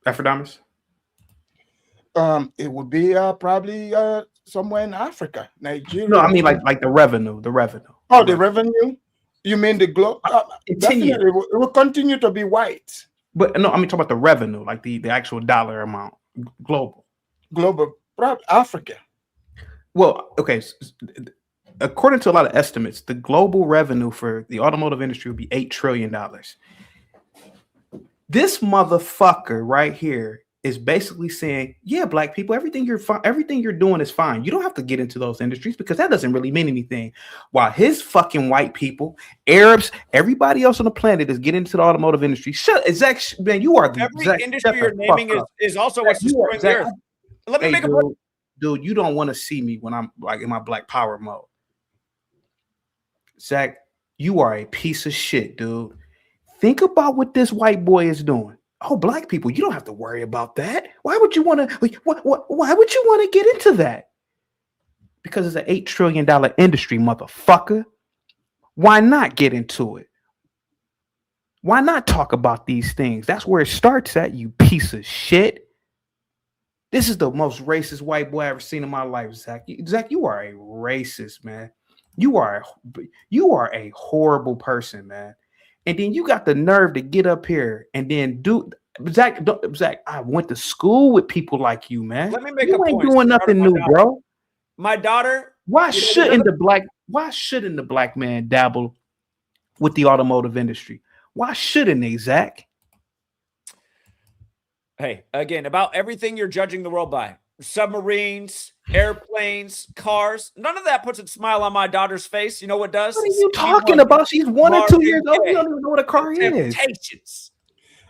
Ephraim? It would be probably somewhere in Africa, Nigeria. No, I mean like the revenue. Oh, the revenue? You mean the globe? Definitely, it will continue to be white. But no, I mean talking about the revenue, like the actual dollar amount, global, Africa. Well, okay. According to a lot of estimates, the global revenue for the automotive industry would be $8 trillion. This motherfucker right here is basically saying, yeah, black people, everything you're doing is fine. You don't have to get into those industries because that doesn't really mean anything. While his fucking white people, Arabs, everybody else on the planet is getting into the automotive industry. Zach, man, you are the every industry you're naming is also what's destroying the earth. Let me make a point. Dude, you don't want to see me when I'm like in my black power mode. Zach, you are a piece of shit, dude. Think about what this white boy is doing. Oh, black people, you don't have to worry about that. Why would you want to? Why would you want to get into that? Because it's an $8 trillion industry, motherfucker. Why not get into it? Why not talk about these things? That's where it starts at, you piece of shit. This is the most racist white boy I've ever seen in my life, Zach. Zach, you are a racist, man. You are a horrible person, man. And then you got the nerve to get up here and then Zach, I went to school with people like you, man. Let me make you a ain't point. doing nothing new, bro. My daughter. Why shouldn't the black man dabble with the automotive industry? Why shouldn't they, Zach? Hey, again, about everything you're judging the world by. Submarines, airplanes, cars. None of that puts a smile on my daughter's face. You know what does? What are you talking about? She's 1 or 2 years old. You don't even know what a car is. Temptations.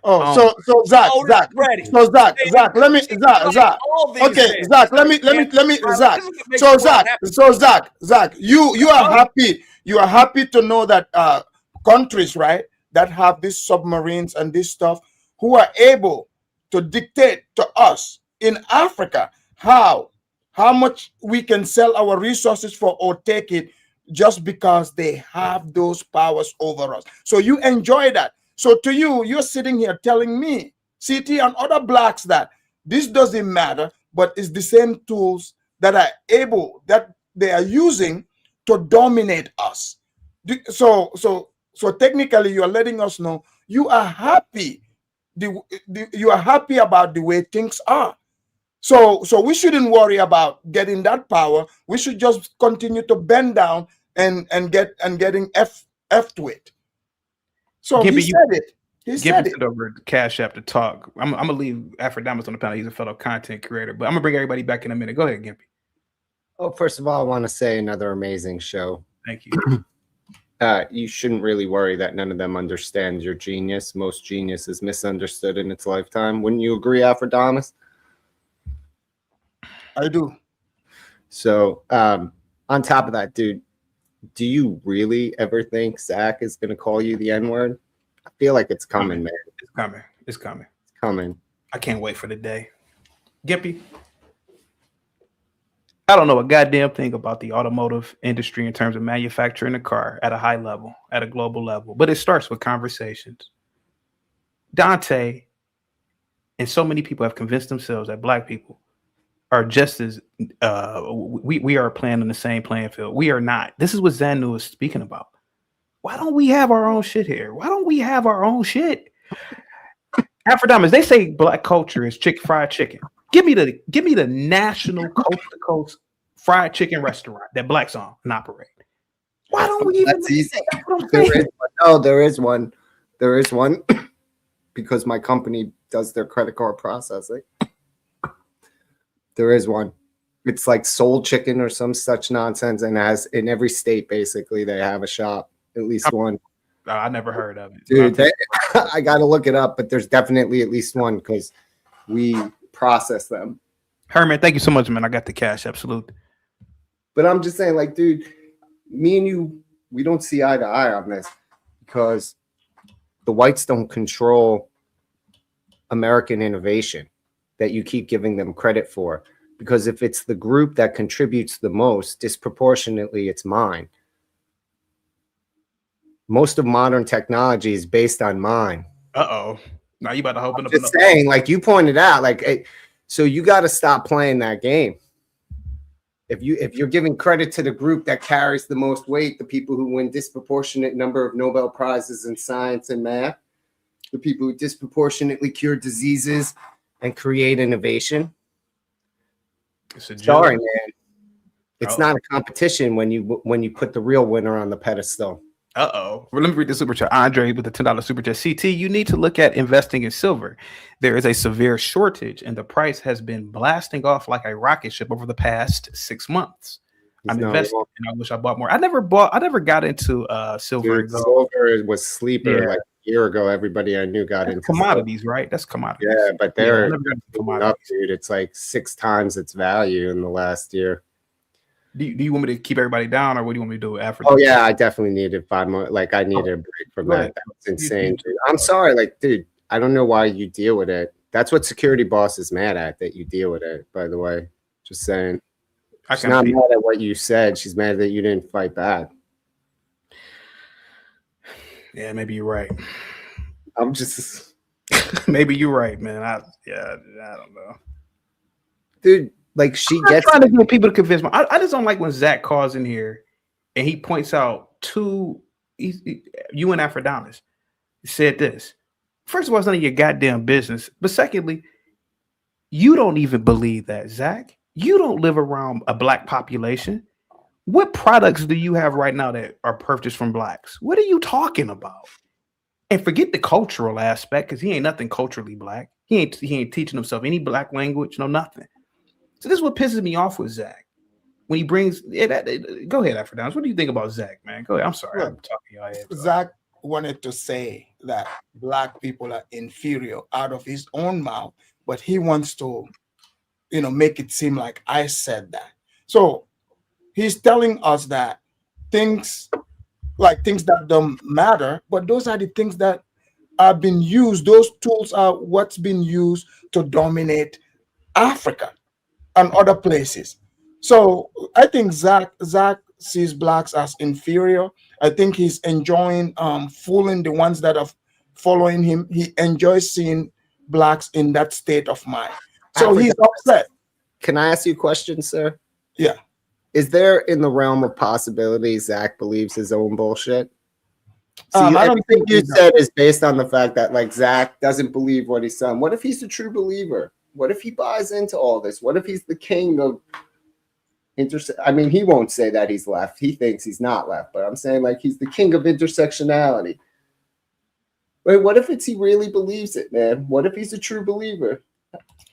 Oh, so Zach, ready. So Zach, let me, Zach. Okay, Zach, let me, Zach. So Zach, you are happy. You are happy to know that countries, right, that have these submarines and this stuff, who are able to dictate to us in Africa how much we can sell our resources for or take it just because they have those powers over us. So you enjoy that. So to you, you're sitting here telling me, CT and other blacks, that this doesn't matter, but it's the same tools that they are using to dominate us. So technically, you are letting us know you are happy. You are happy about the way things are. So we shouldn't worry about getting that power. We should just continue to bend down and getting F to it. So he said it. He said it. Over to Cash App to talk. I'm gonna leave Aphrodite on the panel. He's a fellow content creator, but I'm gonna bring everybody back in a minute. Go ahead, Gimpy. Oh, first of all, I want to say another amazing show. Thank you. You shouldn't really worry that none of them understand your genius. Most genius is misunderstood in its lifetime. Wouldn't you agree, Aphrodite? I do. So on top of that, dude, do you really ever think Zach is going to call you the N-word? I feel like it's coming, man. It's coming. I can't wait for the day. Gimpy, I don't know a goddamn thing about the automotive industry in terms of manufacturing a car at a high level, at a global level, but it starts with conversations. Dante and so many people have convinced themselves that black people are just as we are playing on the same playing field. We are not. This is what Zanu is speaking about. Why don't we have our own shit here? Why don't we have our own shit? Aphrodite, they say black culture is fried chicken. Give me the national coast to coast fried chicken restaurant that blacks own and operate. Why don't we even? That's easy. There is one. There is one because my company does their credit card processing. There is one. It's like Soul Chicken or some such nonsense, and has in every state basically they have a shop, at least one. I never heard of it, dude. I got to look it up, but there's definitely at least one because we process them. Herman, thank you so much, man. I got the cash, absolutely. But I'm just saying, like, dude, me and you, we don't see eye to eye on this because the whites don't control American innovation that you keep giving them credit for. Because if it's the group that contributes the most, disproportionately, it's mine. Most of modern technology is based on mine. Uh-oh. Now you about to open up. Just saying, like you pointed out, like, so you got to stop playing that game. If you're giving credit to the group that carries the most weight, the people who win disproportionate number of Nobel Prizes in science and math, the people who disproportionately cure diseases and create innovation. Sorry, man. It's not a competition when you put the real winner on the pedestal. Uh-oh. Well, let me read the super chat. Andre with the $10 super chat. CT, you need to look at investing in silver. There is a severe shortage, and the price has been blasting off like a rocket ship over the past 6 months. I'm investing, and I wish I bought more. I never got into silver. Dude, silver was sleeper like a year ago. Everybody I knew got into commodities, silver. right? That's commodities. Yeah, but they're up, dude. It's like 6 times its value in the last year. Do you want me to keep everybody down, or what do you want me to do after? Oh yeah, I definitely needed 5 more. Like I needed a break from that. That was insane, dude. I'm sorry, like, dude. I don't know why you deal with it. That's what security boss is mad at, that you deal with it. By the way, just saying. She's not mad at what you said. She's mad that you didn't fight back. Yeah, maybe you're right. I'm just maybe you're right, man. I don't know, dude. Like I'm gets trying to get people to convince me. I just don't like when Zach calls in here and he points out you and Aphrodite said this. First of all, it's none of your goddamn business. But secondly, you don't even believe that, Zach. You don't live around a black population. What products do you have right now that are purchased from blacks? What are you talking about? And forget the cultural aspect, because he ain't nothing culturally black. He ain't teaching himself any black language, no nothing. So this is what pisses me off with Zach. When he brings go ahead, Aphrodite. What do you think about Zach, man? Go ahead. I'm sorry. I'm talking y'all head. Zach wanted to say that black people are inferior out of his own mouth, but he wants to, make it seem like I said that. So he's telling us that things that don't matter, but those are the things that are being used. Those tools are what's been used to dominate Africa and other places. So I think Zach sees blacks as inferior. I think he's enjoying fooling the ones that are following him. He enjoys seeing blacks in that state of mind. So he's upset. Can I ask you a question, sir? Yeah. Is there in the realm of possibility Zach believes his own bullshit? Everything you said is based on the fact that like Zach doesn't believe what he's saying. What if he's a true believer? What if he buys into all this? What if he's the king of I mean, he won't say that he's left. He thinks he's not left, but I'm saying like he's the king of intersectionality. Wait, what if he really believes it, man? What if he's a true believer?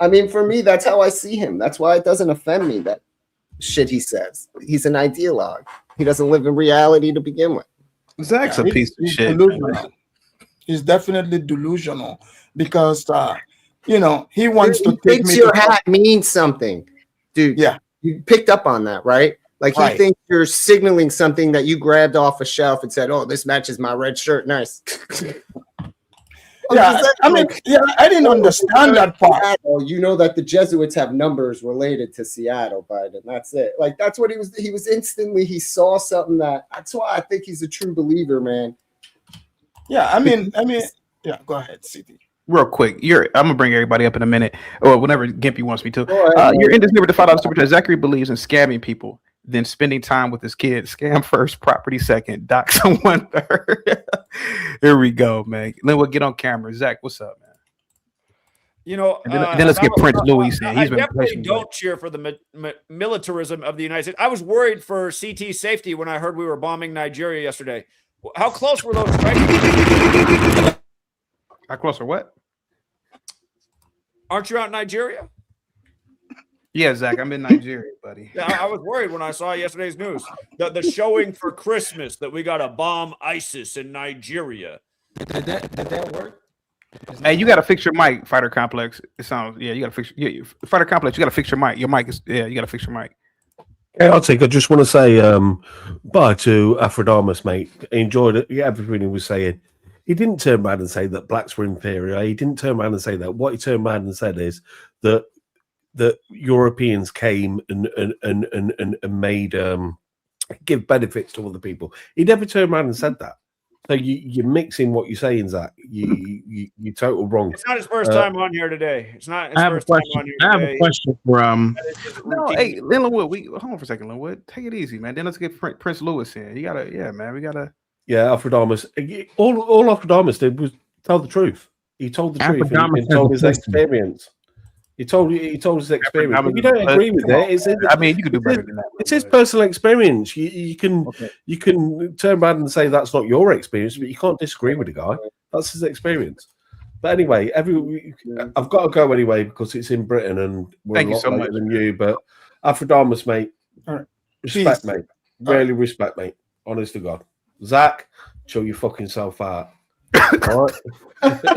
I mean, for me, that's how I see him. That's why it doesn't offend me, that shit he says. He's an ideologue. He doesn't live in reality to begin with. Zach's a piece of shit. Delusional. He's definitely delusional because he wants to take me. Your hat means something, dude. Yeah, you picked up on that, right? Like he thinks you're signaling something that you grabbed off a shelf and said, "Oh, this matches my red shirt. Nice." Yeah, I didn't understand that part. You know that the Jesuits have numbers related to Seattle, Biden. That's it. Like that's what he was instantly. He saw something that's why I think he's a true believer, man. Yeah, I mean, yeah. Go ahead, CD. Real quick, I'm gonna bring everybody up in a minute, or whenever Gimpy wants me to. You're in this neighborhood to $5 super chat. Zachary believes in scamming people, then spending time with his kids. Scam first, property second, dox someone third. Here we go, man. Then we'll get on camera. Zach, what's up, man? Then let's get Prince Louis in. I definitely don't cheer for the militarism of the United States. I was worried for CT safety when I heard we were bombing Nigeria yesterday. How close were those strikes? How close or what? Aren't you out in Nigeria? Yeah, Zach, I'm in Nigeria, buddy. Yeah, I was worried when I saw yesterday's news. The showing for Christmas that we got to bomb ISIS in Nigeria. Did that work? Hey, you got to fix your mic, Fighter Complex. It sounds, you got to fix, Fighter Complex, you got to fix your mic. Your mic is, you got to fix your mic. Hey, I just want to say bye to Aphrodite, mate. I enjoyed it. Yeah, everything he was saying. He didn't turn around and say that blacks were inferior. He didn't turn around and say that. What he turned around and said is that Europeans came and made give benefits to other people. He never turned around and said that. So you're mixing what you're saying, Zach. You're total wrong. It's not his first time on here today. It's not his I have a first time question. on here I today. have a question for No, hey, Linwood, hold on for a second, Linwood. Take it easy, man. Then let's get Prince Louis in. You gotta, yeah, man. We gotta. Yeah, Aphrodite. All Aphrodite did was tell the truth. He told the truth. He told his experience. He told his experience. If you don't agree with it, I mean, you could do better than that. It's his personal experience. You can turn around and say that's not your experience, but you can't disagree with the guy. That's his experience. But anyway, I've got to go anyway because it's in Britain and we're a lot later than you. But Aphrodite, mate, respect, mate. Really respect, mate. Honest to God. Zach, chill your fucking self out. All right?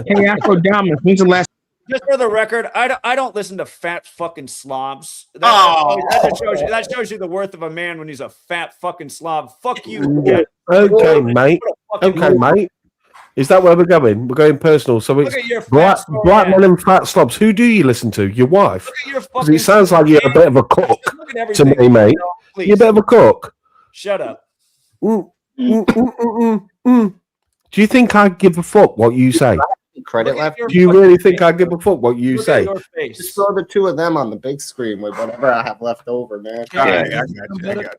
Hey, Aphrodite, when's the last? Just for the record, I don't listen to fat fucking slobs. That shows you the worth of a man when he's a fat fucking slob. Fuck you. Yeah. Okay, mate. Okay, mate. Is that where we're going? We're going personal. So it's black men and fat slobs. Who do you listen to? Your wife? Because it sounds like you're a bit of a cook to me, mate. You're a bit of a cook. Shut up. Do you think I give a fuck what you say? Credit left. Do you really think I give a fuck what you say? Just throw the two of them on the big screen with whatever I have left over, man. All right, I got you.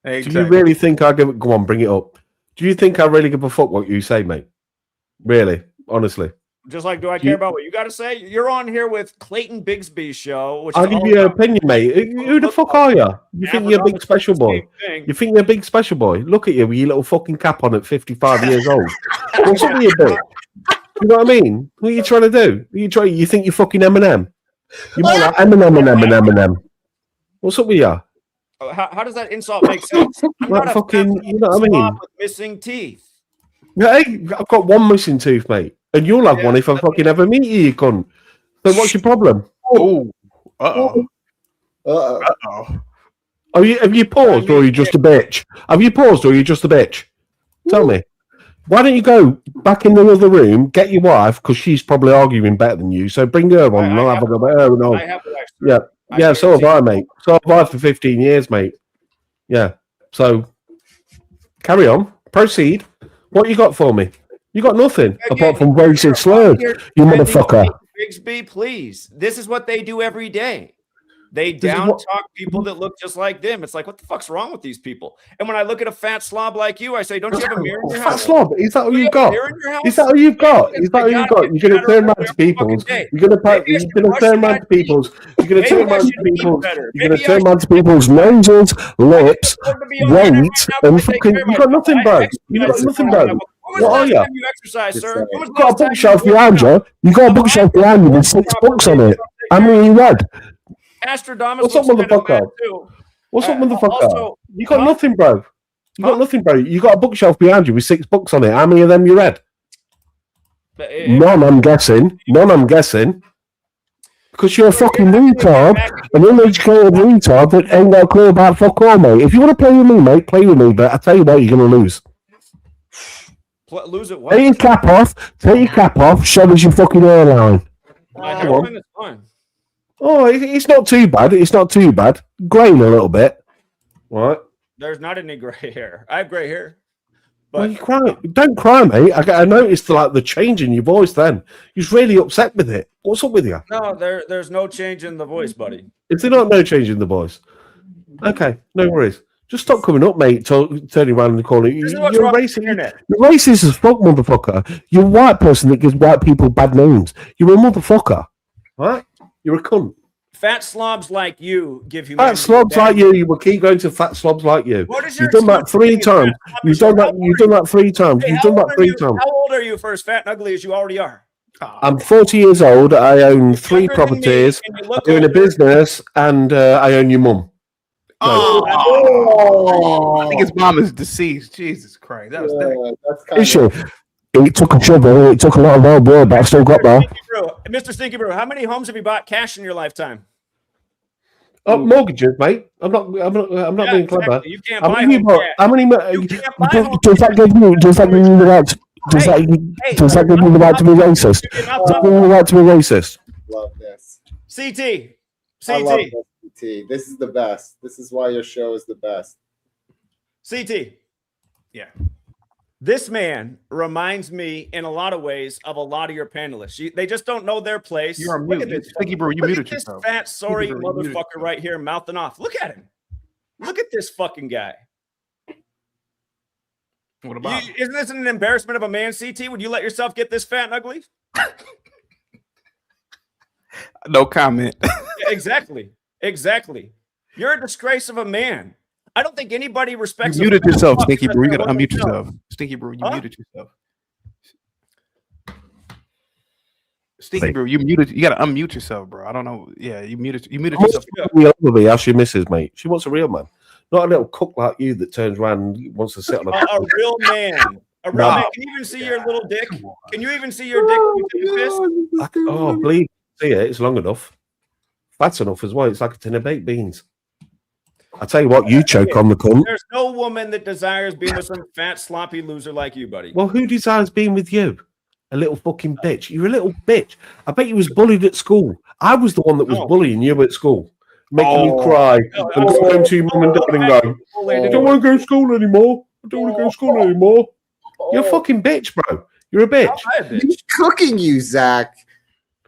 Hey, Do you really think I give? Go on, bring it up. Do you think I really give a fuck what you say, mate? Really, honestly. Just like, do I care about what you got to say? You're on here with Clayton Bigsby's show. Which I'll give you an opinion, mate. Who the fuck are you? You think you're a big special boy? You think you're a big special boy? Look at you with your little fucking cap on at 55 years old. What's up with you, bitch? You know what I mean? What are you trying to do? You think you're fucking Eminem? You're more like Eminem. What's up with you? How does that insult make sense? I'm like not fucking, you know what I mean? With missing teeth. Hey, I've got one missing tooth, mate. And you'll have one if I fucking ever meet you, you cunt. So what's your problem? Oh. Have you paused or are you just a bitch? Have you paused or are you just a bitch? Tell me. Why don't you go back in the other room, get your wife, because she's probably arguing better than you. So bring her on and I'll have a go at her and all. Yeah, so have I, mate. So have I for 15 years, mate. Yeah. So carry on. Proceed. What you got for me? You got nothing apart from racist slurs, you motherfucker. Bigsby, please. This is what they do every day. They down talk people that look just like them. It's like, what the fuck's wrong with these people? And when I look at a fat slob like you, I say, don't you have a mirror in your house? Fat slob? Is that all you've got? Is that all you've got? Is that all you've got? You're going to turn around to people's. You're going to turn around to people's. You're going to turn around to people's. You're going to turn around to people's noses, lips, weight, and fucking. You got nothing, bro. You got nothing, bro. What are you? You exercise, sir. You've got a bookshelf behind you. You got a bookshelf behind you with 6 books on it. How many you read? Astrodamus. What's up, motherfucker? What's up, motherfucker? You got nothing, bro. You got nothing, bro. You got a bookshelf behind you with 6 books on it. How many of them you read? None, I'm guessing. Because you're a fucking retard, an uneducated retard that ain't got a clue about fuck all, mate. If you want to play with me, mate, play with me. But I tell you what, you're going to lose. Lose it what? Take your cap off. Show us your fucking hairline. Come on. Fine. Oh, it's not too bad. Graying a little bit. Right. There's not any gray hair. I have gray hair. But well, you cry. Don't cry, mate. I noticed the change in your voice then. You're really upset with it. What's up with you? No, there's no change in the voice, buddy. Is there not no change in the voice? Okay, no worries. Just stop coming up, mate. Turning around in the corner. You're racist. You're racist as fuck, motherfucker. You're a white person that gives white people bad names. You're a motherfucker. Right? You're a cunt. Fat slobs like you give humanity. Fat slobs like you will keep going to fat slobs like you. You've done that 3 times. You've done that 3 times. You've done that 3 times. How old are you for as fat and ugly as you already are? I'm 40 years old. I own 3 Younger than me, properties. and you I look own a older. business, and I own your mum. I think his mom is deceased. Jesus Christ. That was that's kind Issue. of It took a shovel. It took a lot of hard work, but I've still got there. Mr. Stinky Brew, how many homes have you bought cash in your lifetime? Mortgages, mate. I'm not being clever. Exactly. You can't How buy many? home cash. How many? You can't buy home Does that give you? Does that give you the right? Does that give you the right to be racist? Does that give you the right to be racist? love this. CT. I love this, CT. This is the best. This is why your show is the best. CT. Yeah. This man reminds me in a lot of ways of a lot of your panelists. They just don't know their place. You're on Look mute. at this. Stinky Brew, you Look muted at this yourself. fat, sorry Stinky Brew, you muted motherfucker right here mouthing off. Look at him. Look at this fucking guy. What about him? Isn't this an embarrassment of a man, CT? Would you let yourself get this fat and ugly? No comment. Exactly. You're a disgrace of a man. I don't think anybody respects. You muted yourself, Stinky Brew. Brew. You gotta unmute yourself. Stinky Brew, you muted yourself. Stinky Brew, you muted. You gotta unmute yourself, bro. I don't know. Yeah, you muted yourself. Ask your missus, mate. She wants a real man, not a little cook like you that turns around and wants to sit on a real man. A real man. Can you even see your little dick? Can you even see your dick when you take a piss? Believe see it. It's long enough. Fat enough as well. It's like a tin of baked beans. I tell you what, you choke on the cunt. There's no woman that desires being with some fat, sloppy loser like you, buddy. Well, who desires being with you? A little fucking bitch. You're a little bitch. I bet you was bullied at school. I was the one that was bullying you at school, making you cry and go home to your mum and dad and go, I don't want to go to school anymore. I don't want to go to school anymore. You're a fucking bitch, bro. You're a bitch. He's cooking you, Zach.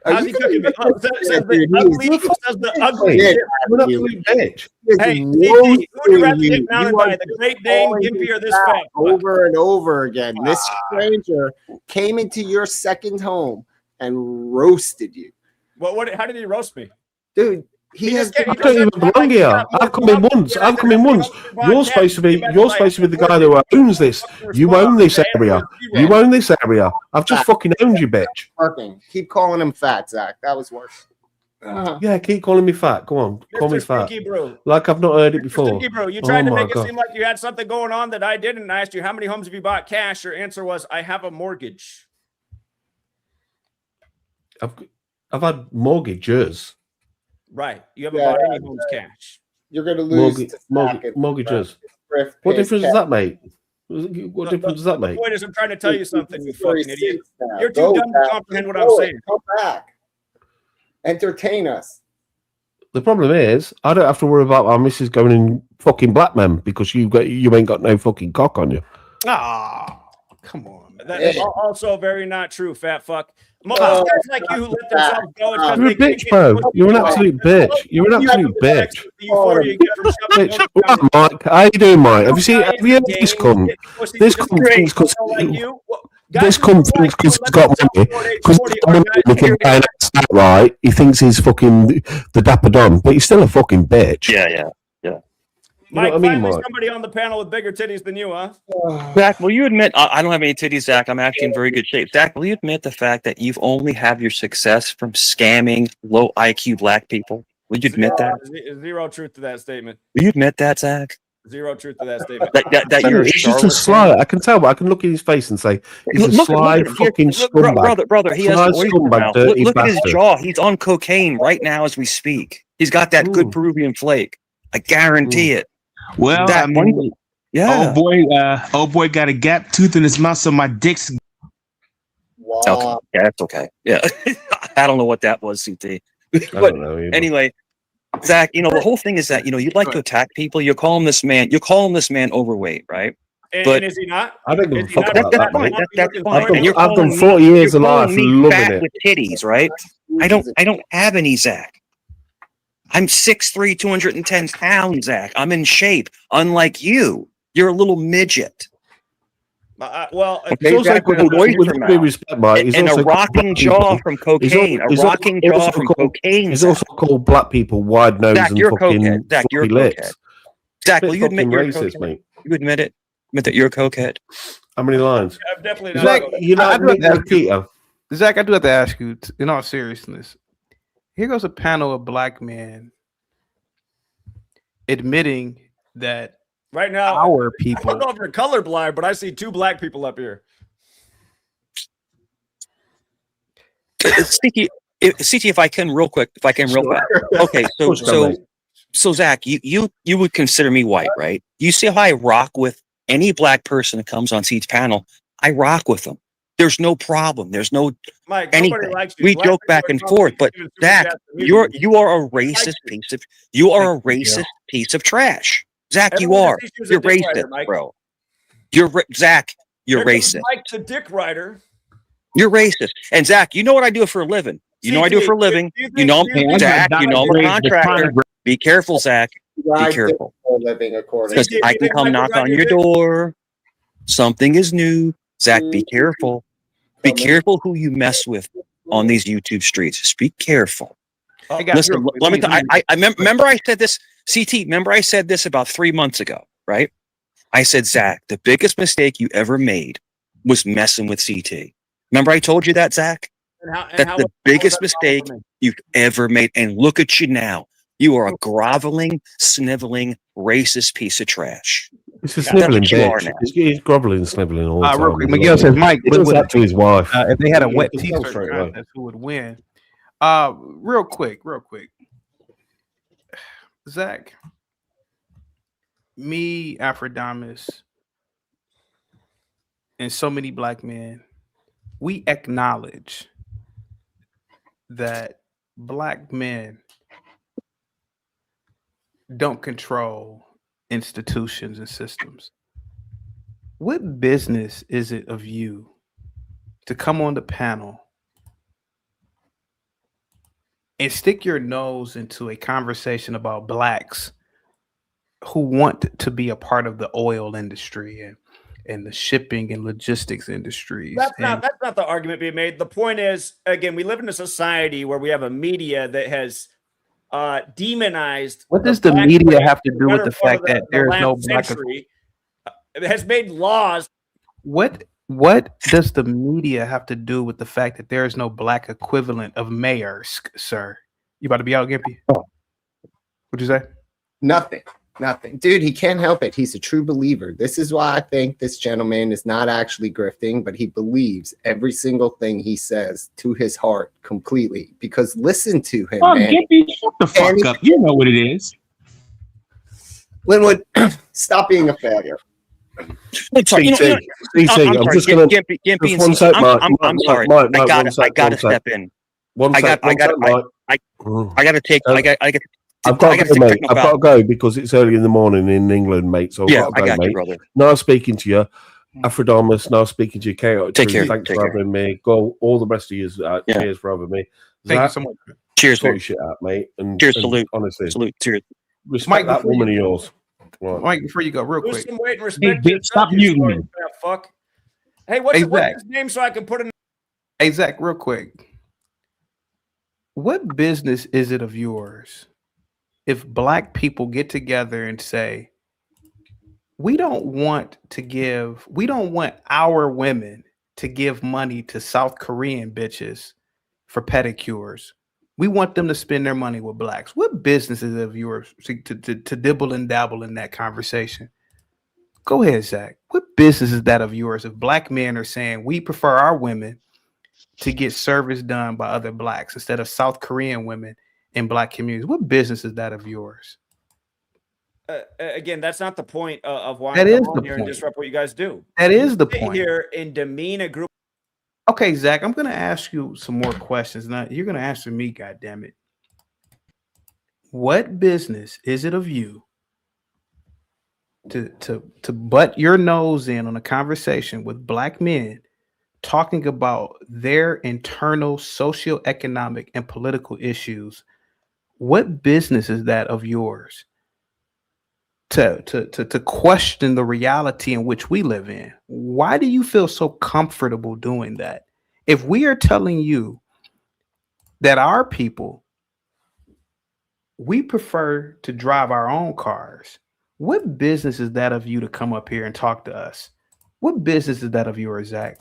How's he cooking me? Says the ugly. You're an absolute bitch. Hey, who would you rather get mounted by, the Great Dane, Gimpy, or this fat? Over and over again. This stranger came into your second home and roasted you. How did he roast me? Dude, he has. I don't even belong here. I've come in once. You're supposed to be the guy who owns this. You own this area. You own this area. I've just fucking owned you, bitch. Working. Keep calling him fat, Zach. That was worse. Yeah, keep calling me fat. Go on, call me fat. Brew. Like I've not heard it before. Stinky Brew, you tried to make it seem like you had something going on that I didn't. And I asked you, how many homes have you bought cash? Your answer was, I have a mortgage. I've had mortgages. Right. You haven't bought any homes cash. You're going to lose mortgages. What difference does that make? What difference does that make? The point is, I'm trying to tell you something, you fucking idiot. You're too dumb to comprehend what I'm saying. Come back. Entertain us. The problem is, I don't have to worry about our missus going in fucking black men because you ain't got no fucking cock on you. Come on. That is also very not true, fat fuck. Most guys like you who let themselves go. You're a bitch, bro. You're an absolute bitch. You're an absolute bitch. Bitch. What, Mike? How you doing, Mike? Have you heard this cunt? This cunt thinks because he's got money, because he's got money, he can buy an ass right. He thinks he's fucking the dapper don, but he's still a fucking bitch. Yeah. Mike, finally somebody on the panel with bigger titties than you, huh? Zach, will you admit, I don't have any titties, Zach. I'm actually in very good shape. Zach, will you admit the fact that you've only have your success from scamming low IQ black people? Will you admit that? Zero truth to that statement. Will you admit that, Zach? Zero truth to that statement. That you're he's just a sly. I can tell, but I can look in his face and say he's a sly fucking scumbag. Brother, he has a scumbag, look at his jaw. He's on cocaine right now as we speak. He's got that good Peruvian flake. I guarantee it. Well, that money. Yeah. Old boy got a gap tooth in his mouth, so my dick's. Wow. Okay. Yeah, that's okay. Yeah. I don't know what that was, CT. But anyway, Zach, the whole thing is that, you'd like to attack people. You're calling this man overweight, right? And is he not? I don't give a fuck about that, mate. That's fine. I've done 40 years of life loving it. With titties, right? I don't have any, Zach. I'm 6'3", 210 pounds, Zach. I'm in shape. Unlike you, you're a little midget. It's also with respect, Mike. And a rocking jaw from cocaine. He's also called black people wide nose and fucking floppy lips. Zach, will you admit you're racist, mate? You admit it? Admit that you're a cokehead? How many lines? Yeah, I'm definitely not. You like Nikita? Zach, I do have to ask you, in all seriousness, here goes a panel of black men admitting that right now our I people. don't know if you're colorblind, but I see 2 black people up here. CT, if I can real quick, Okay, so Zach, you would consider me white, right? You see how I rock with any black person that comes on C's panel. I rock with them. There's no problem. There's no Mike, anything. likes you. We Black joke back and forth, but Zach, you are a racist piece of trash. Zach, Everyone you're racist, bro. Zach, you're racist. Mike's a dick rider. You're racist. And Zach, you know what I do for a living. You know what I do for a living. You know, Zach, you know I'm a contractor. Be careful, Zach. Be careful. Because I can come knock on your door. Something is new. Zach, be careful. Be careful who you mess with on these YouTube streets. Just be careful. Listen, let me. I remember I said this. CT. Remember I said this about 3 months ago, right? I said, Zach, the biggest mistake you ever made was messing with CT. Remember I told you that, Zach? That's the biggest mistake you've ever made. And look at you now. You are a groveling, sniveling, racist piece of trash. It's a sniveling bitch. He's groveling, sniveling all the time. Real quick, Miguel says, Mike, he does that to his wife. If they had a wet t-shirt contest, who would win? Real quick. Zach, me, Afrodamus, and so many black men, we acknowledge that black men don't control institutions and systems. What business is it of you to come on the panel and stick your nose into a conversation about blacks who want to be a part of the oil industry and the shipping and logistics industries? That's not the argument being made. The point is, again, we live in a society where we have a media that has demonized. What does the media have to do with the fact that there's no black? It has made laws. What does the media have to do with the fact that there is no black equivalent of mayors, sir? You about to be out, Gimpy? What'd you say? Nothing. Dude, he can't help it. He's a true believer. This is why I think this gentleman is not actually grifting, but he believes every single thing he says to his heart completely. Because listen to him, man. Gimpy, shut the fuck up. You know what it is. Linwood, stop being a failure. I'm sorry. I'm just going to Gimpy. I'm sorry. I got to step in. I got to take. I've got to go, mate. I've got to go because it's early in the morning in England, mate. So yeah, I've got to go, mate. You, brother. Now speaking to you, Afrodamus. Now speaking to you, Chaotic. Take care. Thanks for having me. Go all the rest of you. Cheers for having me. Thank you so much. Cheers, sort your shit out, mate. And cheers, and salute. Honestly, salute. Cheers. Respect Mike, that woman of yours. Right. Mike, before you go, real quick. Hey, bitch, stop muting me. Fuck. Hey, what's his name so I can put in? Hey, Zach, real quick. What business is it of yours if black people get together and say, we don't want our women to give money to South Korean bitches for pedicures. We want them to spend their money with blacks. What business is it of yours to dibble and dabble in that conversation? Go ahead, Zach. What business is that of yours if black men are saying we prefer our women to get service done by other blacks instead of South Korean women in black communities? What business is that of yours? Again, that's not the point of why that I is come the on here point. And disrupt what you guys do. That is the Sit point. Here and demean a group. Okay, Zach, I'm going to ask you some more questions. Now you're going to answer me, goddammit. What business is it of you to butt your nose in on a conversation with black men talking about their internal socioeconomic and political issues? What business is that of yours to question the reality in which we live in? Why do you feel so comfortable doing that? If we are telling you that our people, we prefer to drive our own cars, what business is that of you to come up here and talk to us? What business is that of yours, Zach?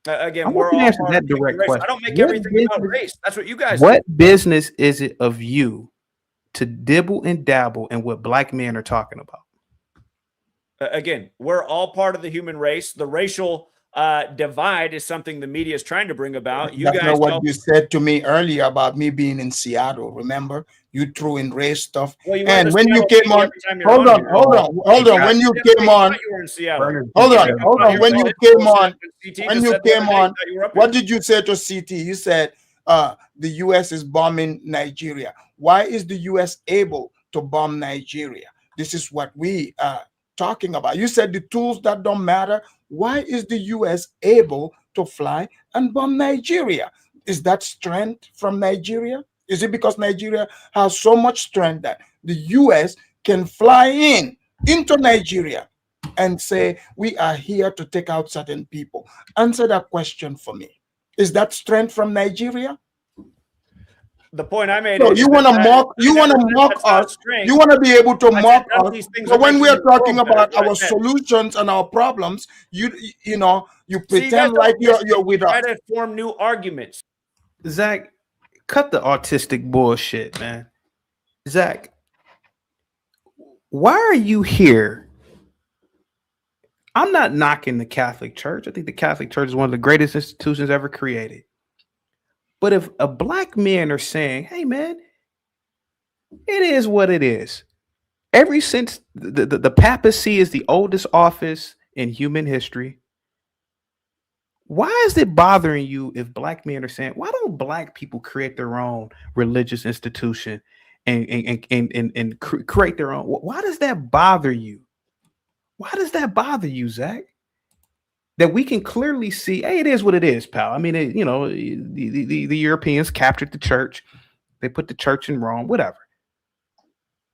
Again, I we're want you to all answer part that of the human direct race. question. I don't make What everything about business- race. That's what you guys What do. business is it of you to dibble and dabble in what black men are talking about? Again, we're all part of the human race. The racial divide is something the media is trying to bring about. You That's guys not what don't. you said to me earlier about me being in Seattle. Remember, you threw in race stuff. Well, you wear And the when you Seattle came thing on, every time you're hold on on, here. hold on, hold on. When you came on, You were in Seattle. hold on, hold on. When you came on, CT when just you said the other came day on, that you were up what here. did you say to CT? You said the U.S. is bombing Nigeria. Why is the U.S. able to bomb Nigeria? This is what we are talking about. You said the tools that don't matter. Why is the U.S. able to fly and bomb Nigeria? Is that strength from Nigeria? Is it because Nigeria has so much strength that the U.S. can fly into Nigeria and say, we are here to take out certain people? Answer that question for me. Is that strength from Nigeria? The point I made. So is you want to mock? You want to mock that's not us? strength. You want to be able to I said mock none of us? these things But are when we making are the talking world better, about is what I our said. solutions and our problems, you See, you guys pretend don't like listen. you're You with try us. to form new arguments. Zach, cut the autistic bullshit, man. Zach, why are you here? I'm not knocking the Catholic Church. I think the Catholic Church is one of the greatest institutions ever created. But if a black men are saying, hey, man, it is what it is. Ever since the papacy is the oldest office in human history, why is it bothering you if black men are saying, why don't black people create their own religious institution and create their own? Why does that bother you? Why does that bother you, Zach? That we can clearly see, hey, it is what it is, pal. I mean, the Europeans captured the church. They put the church in Rome, whatever.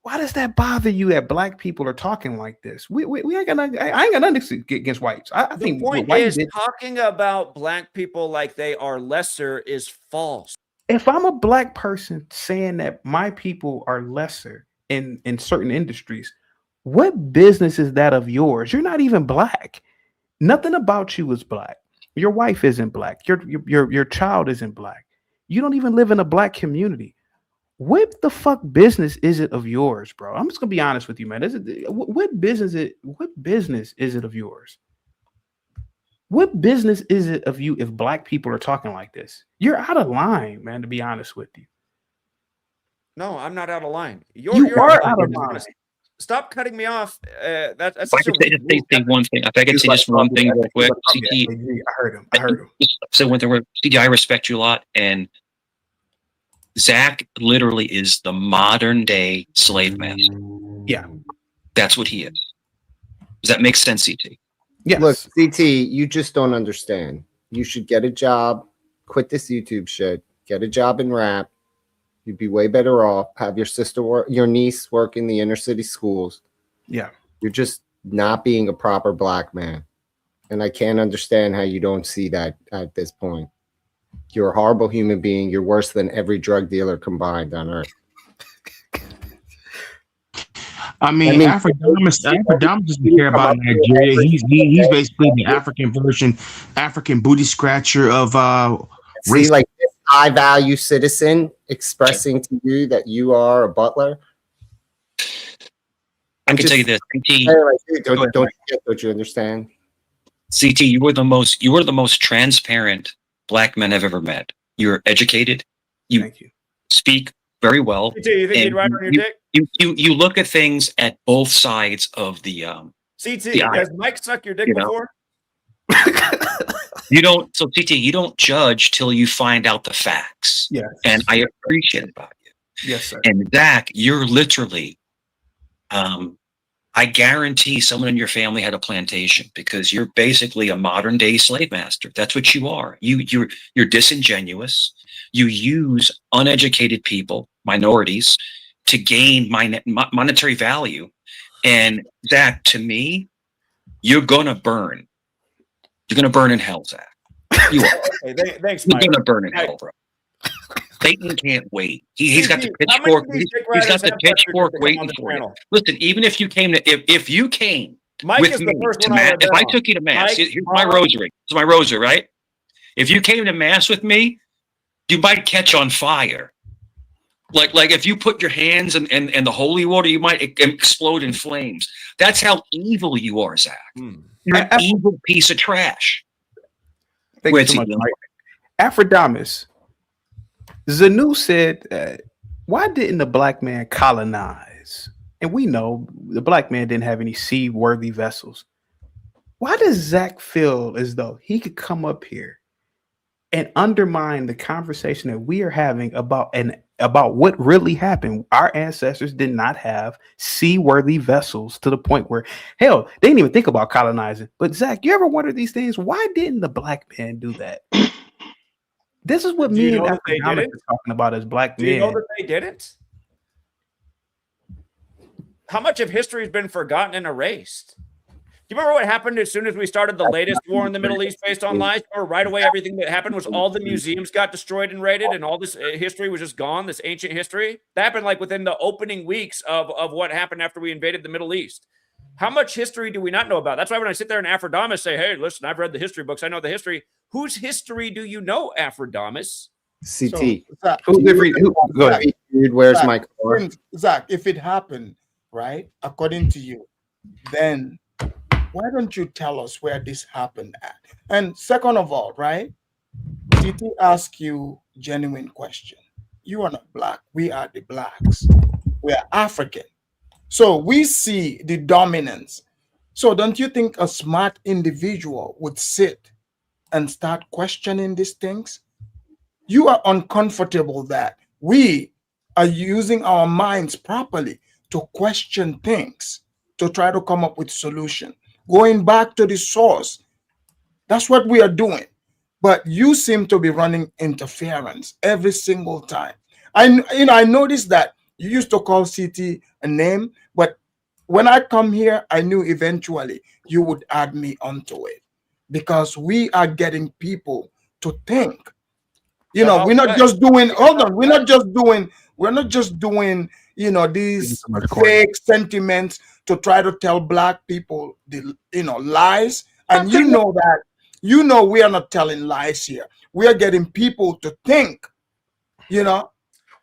Why does that bother you that black people are talking like this? We ain't got nothing, I ain't got nothing against whites. I think The point is talking about black people like they are lesser is false. If I'm a black person saying that my people are lesser in certain industries, what business is that of yours? You're not even black. Nothing about you is black. Your wife isn't black. Your child isn't black. You don't even live in a black community. What the fuck business is it of yours, bro? I'm just gonna be honest with you, man. What business is it of yours? What business is it of you if black people are talking like this? You're out of line, man, to be honest with you. No, I'm not out of line. You are out of line. Stop cutting me off. That's if I could say one thing, if I could say just one thing real quick, CT, I heard him. So one thing, CT, I respect you a lot, and Zach literally is the modern day slave master. Yeah, that's what he is. Does that make sense, CT? Yes. Look, CT, you just don't understand. You should get a job, quit this YouTube shit, get a job in rap. You'd be way better off. Have your sister work, your niece work in the inner city schools. Yeah. You're just not being a proper black man. And I can't understand how you don't see that at this point. You're a horrible human being. You're worse than every drug dealer combined on earth. I mean Africa doesn't care about Nigeria. He's basically the African version, African booty scratcher of See, like this high value citizen expressing to you that you are a butler. I can tell you this, CT. Don't you understand? CT, you were the most transparent black men I've ever met. You're educated. Thank you. Speak very well. CT, you think you'd ride on your dick? You look at things at both sides of the CT, has Mike sucked your dick before? You don't. So CT, you don't judge till you find out the facts. Yes. And I appreciate it about you. Yes, sir. And Zach, you're literally, I guarantee someone in your family had a plantation because you're basically a modern day slave master. That's what you are. You're disingenuous. You use uneducated people, minorities, to gain monetary value. And Zach, to me, you're gonna burn. You're gonna burn in hell, Zach. You are. Okay, thanks, You're Mike. gonna burn in hell, bro. Satan can't wait. He's got the pitchfork. He's got the pitchfork waiting for you. Listen, even if you came to, if you came Mike with is me the first to one mass, I if I took you to mass, here's my rosary. It's my rosary, right? If you came to mass with me, you might catch on fire. Like if you put your hands in the holy water, you might explode in flames. That's how evil you are, Zach. You're an evil piece of trash. Thank you so much, Mike. Afrodamus. Zanu said, why didn't the black man colonize? And we know the black man didn't have any seaworthy vessels. Why does Zach feel as though he could come up here and undermine the conversation that we are having about what really happened? Our ancestors did not have seaworthy vessels to the point where, hell, they didn't even think about colonizing. But Zach, you ever wonder these things? Why didn't the black man do that? This is what me and Africa are talking about as black men. Do you know that they didn't? How much of history has been forgotten and erased? Do you remember what happened as soon as we started the latest war in the Middle East based on lies? Or right away, everything that happened was all the museums got destroyed and raided, and all this history was just gone, this ancient history? That happened like within the opening weeks of what happened after we invaded the Middle East. How much history do we not know about? That's why when I sit there and Afrodamus say, hey, listen, I've read the history books. I know the history. Whose history do you know, Afrodamus? CT. So, Go ahead. Dude, where's my car? Zach, if it happened, right, according to you, then why don't you tell us where this happened at? And second of all, right, CT ask you genuine question. You are not black. We are the blacks. We are African. So we see the dominance. So don't you think a smart individual would sit and start questioning these things? You are uncomfortable that we are using our minds properly to question things, to try to come up with solution, going back to the source. That's what we are doing. But you seem to be running interference every single time. I noticed that you used to call CT a name, but when I come here, I knew eventually you would add me onto it, because we are getting people to think. You know, we're not just doing, we're not just doing, you know, these fake sentiments to try to tell black people the, you know, lies. And you know we are not telling lies here. We are getting people to think, you know.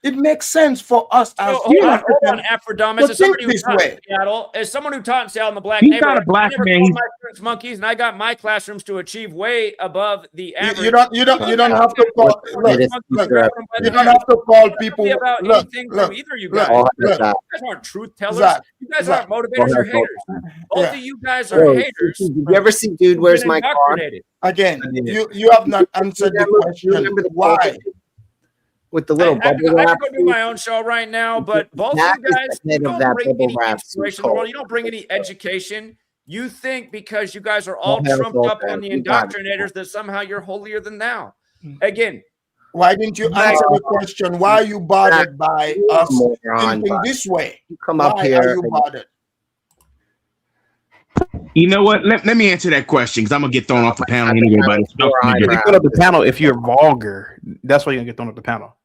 It makes sense for us as hold on, Afrodamus. As somebody who taught in Seattle, as someone who taught in Seattle in the black neighborhood, not a black man. My students monkeys, and I got my classrooms to achieve way above the average. You don't have to call. You don't have to call people about anything from either of you guys. You guys aren't truth tellers. You guys aren't motivators or haters. Both of you guys are haters. Did you ever see Dude, Where's My Car? Again, you have not answered the question. Why? With the little bubble wrap. I wrap. could go do my own show right now, but both of you guys, you don't bring any inspiration in the world. You don't bring any education. You think because you guys are all trumped up on the indoctrinators that somehow you're holier than thou. Again, why didn't you answer the question? Why are you bothered by us thinking this way? Come up here. Why are you bothered? You know what? Let me answer that question, because I'm gonna get thrown off the panel anyway. But you get thrown off the panel if you're vulgar. That's why you're gonna get thrown off the panel.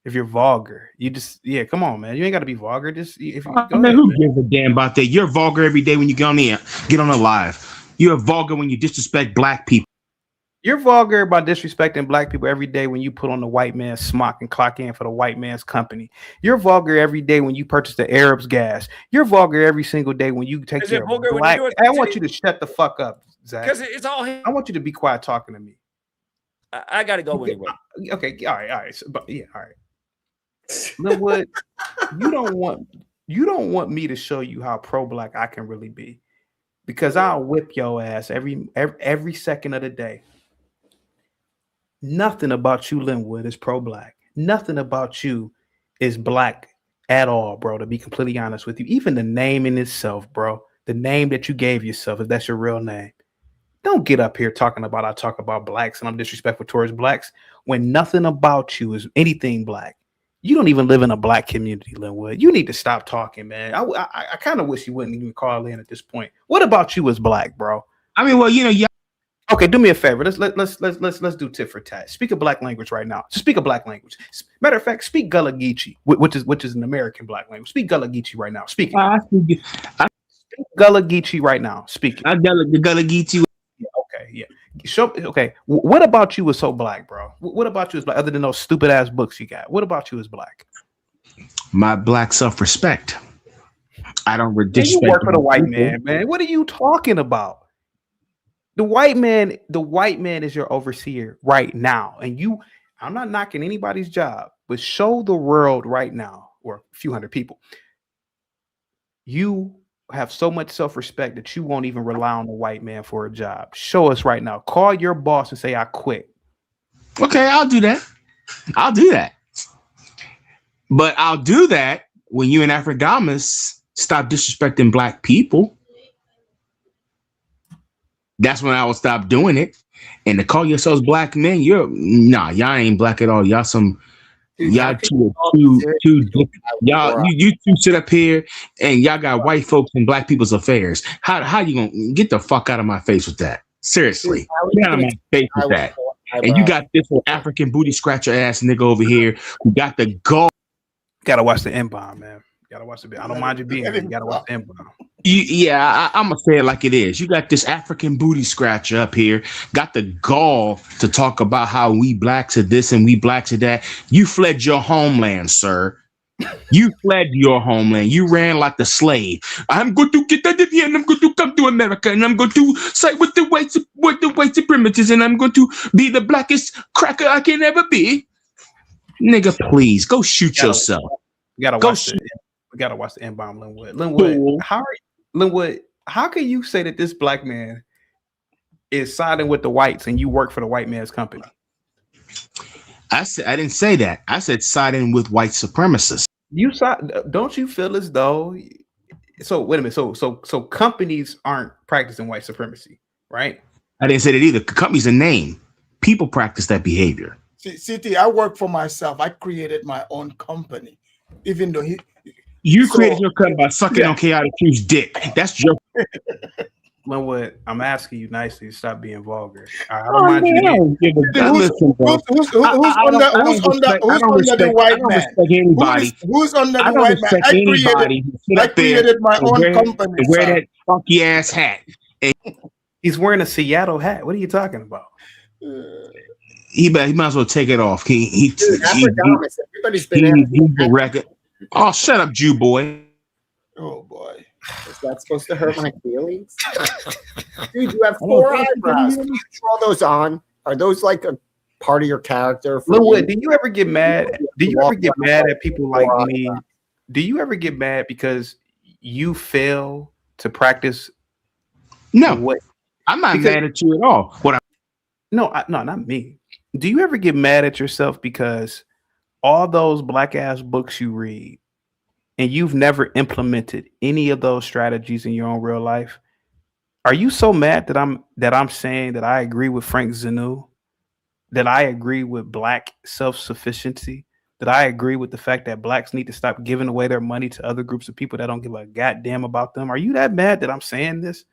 If you're vulgar, you just come on, man. You ain't got to be vulgar. Just if you who gives a damn about that? You're vulgar every day when you get on the live. You're vulgar when you disrespect black people. You're vulgar about disrespecting black people every day when you put on the white man's smock and clock in for the white man's company. You're vulgar every day when you purchase the Arabs gas. You're vulgar every single day when you take care of black. I want you to shut the fuck up, Zach. Because it's all. I want you to be quiet talking to me. I got to go anyway. Okay, all right. So, all right. Linwood, you don't want me to show you how pro-black I can really be, because I'll whip your ass every second of the day. Nothing about you, Linwood, is pro-black. Nothing about you is black at all, bro, to be completely honest with you. Even the name in itself, bro, the name that you gave yourself, if that's your real name. Don't get up here talking about I talk about blacks and I'm disrespectful towards blacks when nothing about you is anything black. You don't even live in a black community, Linwood. You need to stop talking, man. I kind of wish you wouldn't even call in at this point. What about you as black, bro? I mean, well, yeah. Okay, do me a favor. Let's do tit for tat. Speak a black language right now. Speak a black language. Matter of fact, speak Gullah Geechee, which is an American black language. Speak Gullah Geechee right now. Speak it. Speak Gullah Geechee right now. Speak it. Gullah Geechee. Okay, yeah. Okay. What about you is so black, bro? What about you is black? Other than those stupid ass books you got, what about you is black? My black self-respect. I don't disrespect. You work for the white man, man. What are you talking about? The white man is your overseer right now, and you. I'm not knocking anybody's job, but show the world right now, or a few hundred people. You have so much self-respect that you won't even rely on the white man for a job. Show us right now. Call your boss and say, I quit. Okay, I'll do that. But I'll do that when you and Afridamus stop disrespecting black people. That's when I will stop doing it. And to call yourselves black men, y'all ain't black at all. Y'all you two sit up here and y'all got white folks and black people's affairs. How you gonna get the fuck out of my face with that? Seriously, get out of my face with that. And you got this little African booty scratcher ass nigga over here who got the gall. Gotta watch the M-bomb, man. Gotta watch the. I don't mind you being here. You gotta watch the M-bomb. I'm gonna say it like it is. You got this African booty scratcher up here, got the gall to talk about how we black to this and we black to that. You fled your homeland, sir. You fled your homeland. You ran like the slave. I'm going to get out of here and I'm going to come to America and I'm going to side with the white supremacists and I'm going to be the blackest cracker I can ever be. Nigga, please go shoot yourself. We gotta watch the M-bomb, Linwood. Linwood, how can you say that this black man is siding with the whites and you work for the white man's company? I didn't say that. I said siding with white supremacists. Don't you feel as though? So wait a minute. So companies aren't practicing white supremacy, right? I didn't say that either. Company's a name. People practice that behavior. See, CT, I work for myself. I created my own company, even though you created your company by sucking on Chaotic Q's dick. That's your. Linwood, I'm asking you nicely to stop being vulgar. I don't mind you. Who's under the white man? Who's under the white man? I created my own company. Wear that funky ass hat. He's wearing a Seattle hat. What are you talking about? He might as well take it off. Everybody's been the record. Oh, shut up, Jew boy. Oh boy. Is that supposed to hurt my feelings? Dude, you have 4 eyebrows. Can you draw those on? Are those like a part of your character? Linwood, do you ever get mad? Do you ever get mad at people like me? Do you ever get mad because you fail to practice? No, I'm not mad at you at all. No, not me. Do you ever get mad at yourself because all those black ass books you read and you've never implemented any of those strategies in your own real life? Are you so mad that I'm saying that I agree with Frank Zanou, that I agree with black self-sufficiency, that I agree with the fact that blacks need to stop giving away their money to other groups of people that don't give a goddamn about them? Are you that mad that I'm saying this?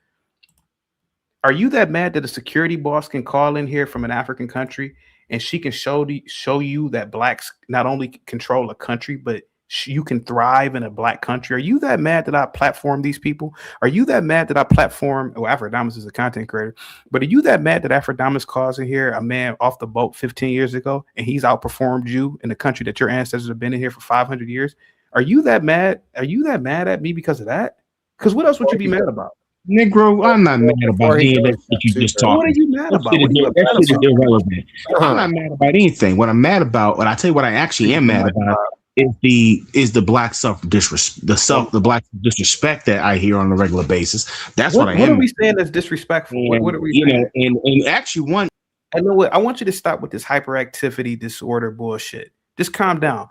Are you that mad that a security boss can call in here from an African country and she can show you that blacks not only control a country, but you can thrive in a black country? Are you that mad that I platform these people? Are you that mad that I platform? Oh, Afridamus is a content creator, but are you that mad that Afridamus calls in here a man off the boat 15 years ago and he's outperformed you in the country that your ancestors have been in here for 500 years? Are you that mad? Are you that mad at me because of that? Because what else would you be mad about? Negro, I'm not mad about any of that you just talked. What are you mad about? That shit is irrelevant. I'm not mad about anything. What I'm mad about, and I tell you what I actually am mad about, is the black the black disrespect that I hear on a regular basis. That's what I am. What are we saying that's disrespectful? What are we saying? And actually one. I know what I want you to stop with this hyperactivity disorder bullshit. Just calm down.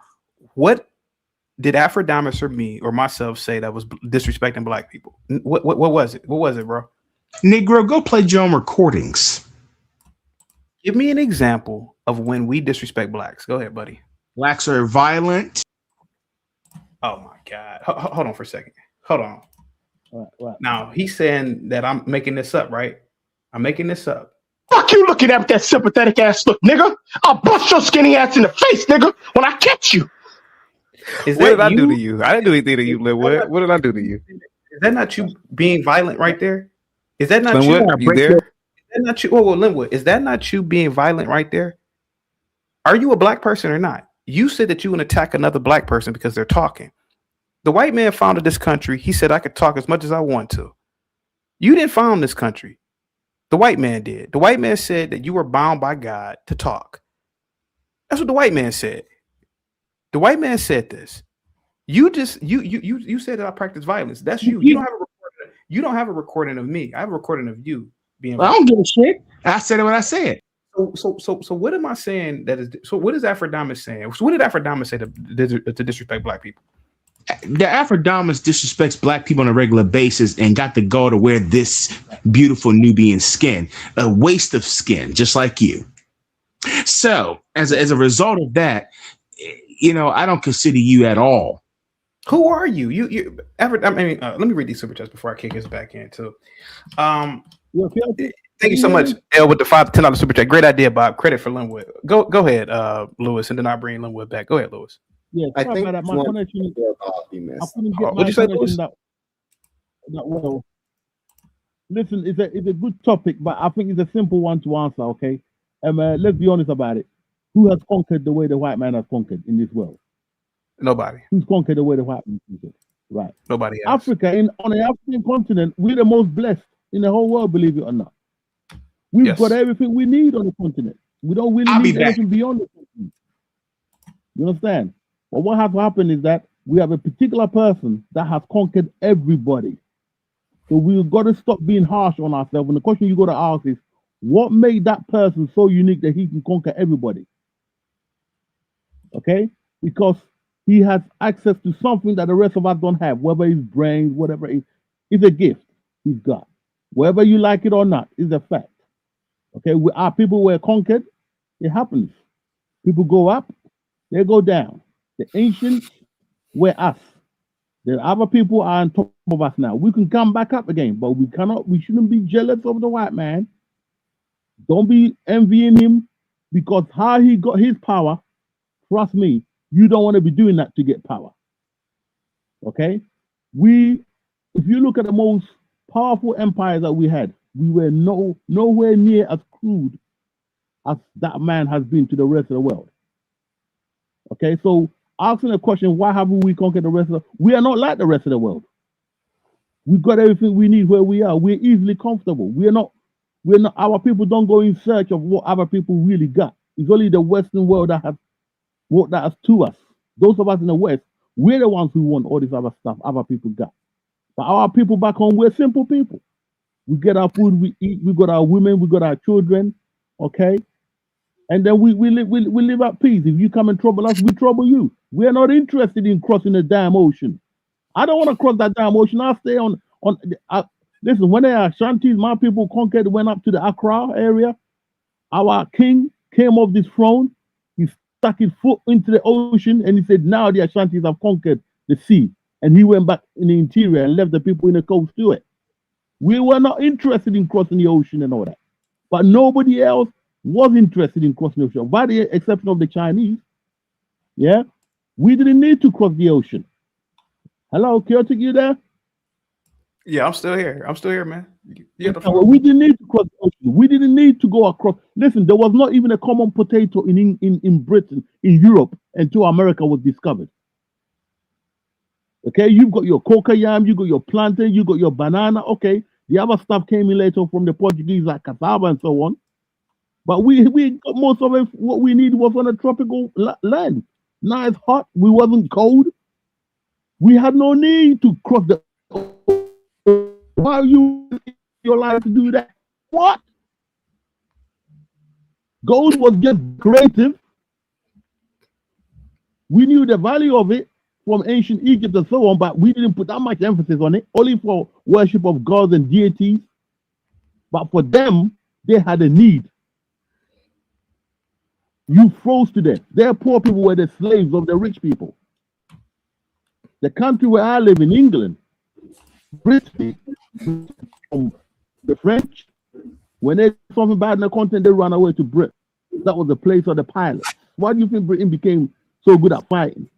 What did Afridamus or me or myself say that was disrespecting black people? What was it? What was it, bro? Negro, go play your own recordings. Give me an example of when we disrespect blacks. Go ahead, buddy. Blacks are violent. Oh my God. Hold on for a second. Hold on. What? Now he's saying that I'm making this up, right? I'm making this up. Fuck you looking at that sympathetic ass look, nigga. I'll bust your skinny ass in the face, nigga, when I catch you. What did I do to you? I didn't do anything to you, Linwood. What did I do to you? Is that not you being violent right there? Is that not you? You there? that not you? Oh, Linwood, is that not you being violent right there? Are you a black person or not? You said that you would attack another black person because they're talking. The white man founded this country. He said I could talk as much as I want to. You didn't found this country. The white man did. The white man said that you were bound by God to talk. That's what the white man said. The white man said this. You said that I practice violence. That's you. You don't have a recording of me. I have a recording of you being. Well, I don't give a shit. I said it what I said. So what am I saying? That is. So what is Aphrodite saying? So what did Aphrodite say to disrespect black people? The Aphrodite disrespects black people on a regular basis and got the gall to wear this beautiful Nubian skin, a waste of skin, just like you. So as a result of that, I don't consider you at all. Who are you? Let me read these super chats before I kick us back in too. Thank you so much, L, with the $10 super chat. Great idea, Bob. Credit for Linwood. Go ahead, Lewis, and then I'll bring Linwood back. Go ahead, Lewis. Yeah, I think that. My connection. What'd you say, Lewis? That well. Listen, it's a good topic, but I think it's a simple one to answer. Okay, let's be honest about it. Who has conquered the way the white man has conquered in this world? Nobody. Who's conquered the way the white man has conquered? Right. Nobody else. Africa, on the African continent, we're the most blessed in the whole world, believe it or not. We've got everything we need on the continent. We don't really need anything beyond the continent. You understand? But what has happened is that we have a particular person that has conquered everybody. So we've got to stop being harsh on ourselves. And the question you got to ask is, what made that person so unique that he can conquer everybody? Okay? Because he has access to something that the rest of us don't have, whether it's brains, whatever it is. It's a gift he's got. Whether you like it or not, it's a fact. Okay? Our people were conquered. It happens. People go up, they go down. The ancients were us. The other people are on top of us now. We can come back up again, but we shouldn't be jealous of the white man. Don't be envying him, because how he got his power, trust me, you don't want to be doing that to get power. Okay? If you look at the most powerful empires that we had, we were nowhere near as crude as that man has been to the rest of the world. Okay, so asking the question, why haven't we conquered the rest of we are not like the rest of the world. We've got everything we need where we are. We're easily comfortable. We're not, our people don't go in search of what other people really got. It's only the Western world that has brought that to us. Those of us in the West, we're the ones who want all this other stuff other people got. But our people back home, we're simple people. We get our food, we eat, we got our women, we got our children, okay? And then we live at peace. If you come and trouble us, we trouble you. We're not interested in crossing the damn ocean. I don't want to cross that damn ocean. I'll stay on. Listen, when the Ashantis, my people conquered, went up to the Accra area, our king came off this throne. He stuck his foot into the ocean and he said, now the Ashantis have conquered the sea. And he went back in the interior and left the people in the coast to it. We were not interested in crossing the ocean and all that. But nobody else was interested in crossing the ocean, by the exception of the Chinese. Yeah, we didn't need to cross the ocean. Hello, Chaotic, you there? Yeah, I'm still here. I'm still here, man. We didn't need to cross the ocean. We didn't need to go across. Listen, there was not even a common potato in Britain, in Europe, until America was discovered. Okay, you've got your coca yam, you got your plantain, you got your banana. Okay, the other stuff came in later from the Portuguese, like cassava and so on. But we got most of it. What we need was on a tropical land. Now it's hot. We wasn't cold. We had no need to cross the. Why you your life to do that? What? Gold was just creative. We knew the value of it from ancient Egypt and so on, but we didn't put that much emphasis on it. Only for worship of gods and deities. But for them, they had a need. You froze to death. Their poor people were the slaves of the rich people. The country where I live in England, Britain, from the French, when they saw something bad in the continent, they ran away to Britain. That was the place of the pilots. Why do you think Britain became so good at fighting?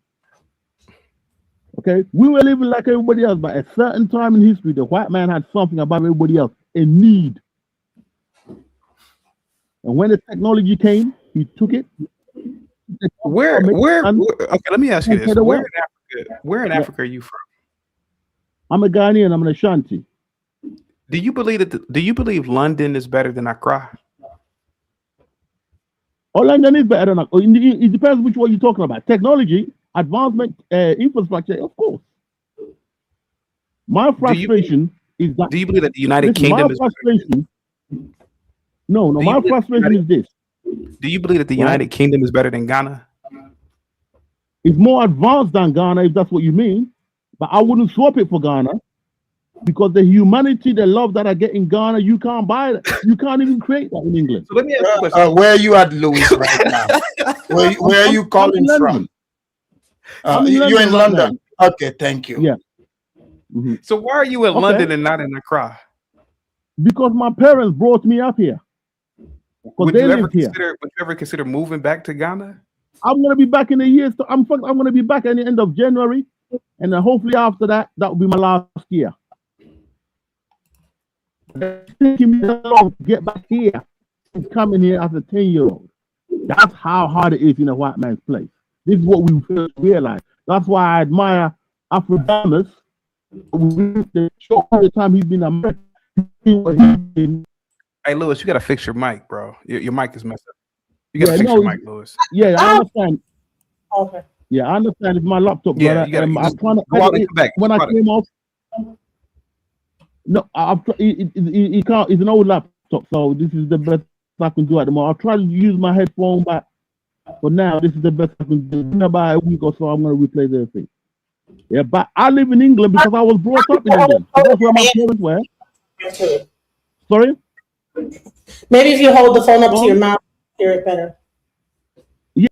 Okay, we were living like everybody else, but at a certain time in history, the white man had something above everybody else, a need. And when the technology came, he took it. Where? Okay, let me ask you this: Where in Africa are you from? I'm a Ghanaian. I'm an Ashanti. Do you believe London is better than Accra? Oh, London is better than Accra. It depends which one you're talking about. Technology, advancement, infrastructure, of course. My frustration is that. Do you believe that the United Kingdom is frustration? No. My frustration is this. Do you believe that the United Kingdom is better than Ghana? It's more advanced than Ghana, if that's what you mean. But I wouldn't swap it for Ghana because the humanity, the love that I get in Ghana, you can't buy that. You can't even create that in England. So let me ask you a question. Where are you at, Louis, right now? Where are you calling from? You're in London. Okay, thank you. Yeah. Mm-hmm. So why are you in London and not in Accra? Because my parents brought me up here. Would you ever consider moving back to Ghana? I'm gonna be back in a year. I'm gonna be back at the end of January, and then hopefully after that will be my last year. It's taking me that long to get back here and coming here as a 10-year-old. That's how hard it is in a white man's place. This is what we first realize. That's why I admire Africanus. The short period of time he's been American. Hey, Lewis, you gotta fix your mic, bro. Your mic is messed up. You gotta fix your mic, Lewis. Yeah, I understand. Okay. Yeah, I understand. It's my laptop, brother. You gotta I'm trying to go out and come back. When I came off. No, it can't. It's an old laptop, so this is the best I can do at the moment. I'll try to use my headphone, but for now, this is the best I can do. In about a week or so, I'm gonna replace everything. Yeah, but I live in England because I was brought up in England. So that's where my parents were. Sorry? Maybe if you hold the phone up to your mouth, hear it better. Yeah,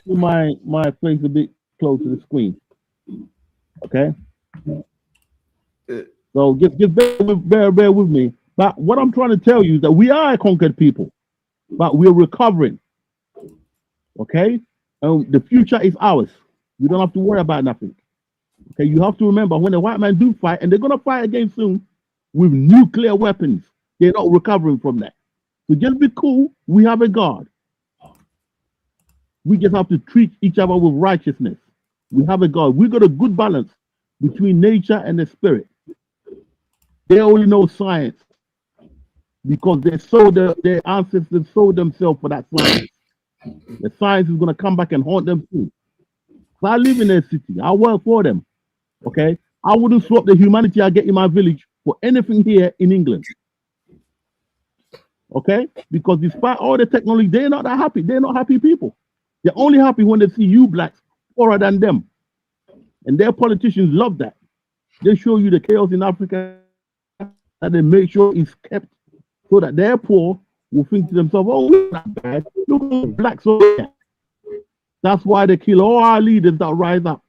my face a bit close to the screen. Okay. So just bear with me. But what I'm trying to tell you is that we are a conquered people, but we're recovering. Okay, and the future is ours. We don't have to worry about nothing. Okay, you have to remember when the white men do fight, and they're gonna fight again soon with nuclear weapons. They're not recovering from that. So just be cool. We have a God. We just have to treat each other with righteousness. We have a God. We got a good balance between nature and the spirit. They only know science because their ancestors sold themselves for that science. The science is going to come back and haunt them too. So I live in a city. I work for them. Okay? I wouldn't swap the humanity I get in my village for anything here in England. Okay? Because despite all the technology, they're not that happy. They're not happy people. They're only happy when they see you blacks poorer than them. And their politicians love that. They show you the chaos in Africa and they make sure it's kept so that their poor will think to themselves, oh, we're not bad. Look at blacks over there. That's why they kill all our leaders that rise up.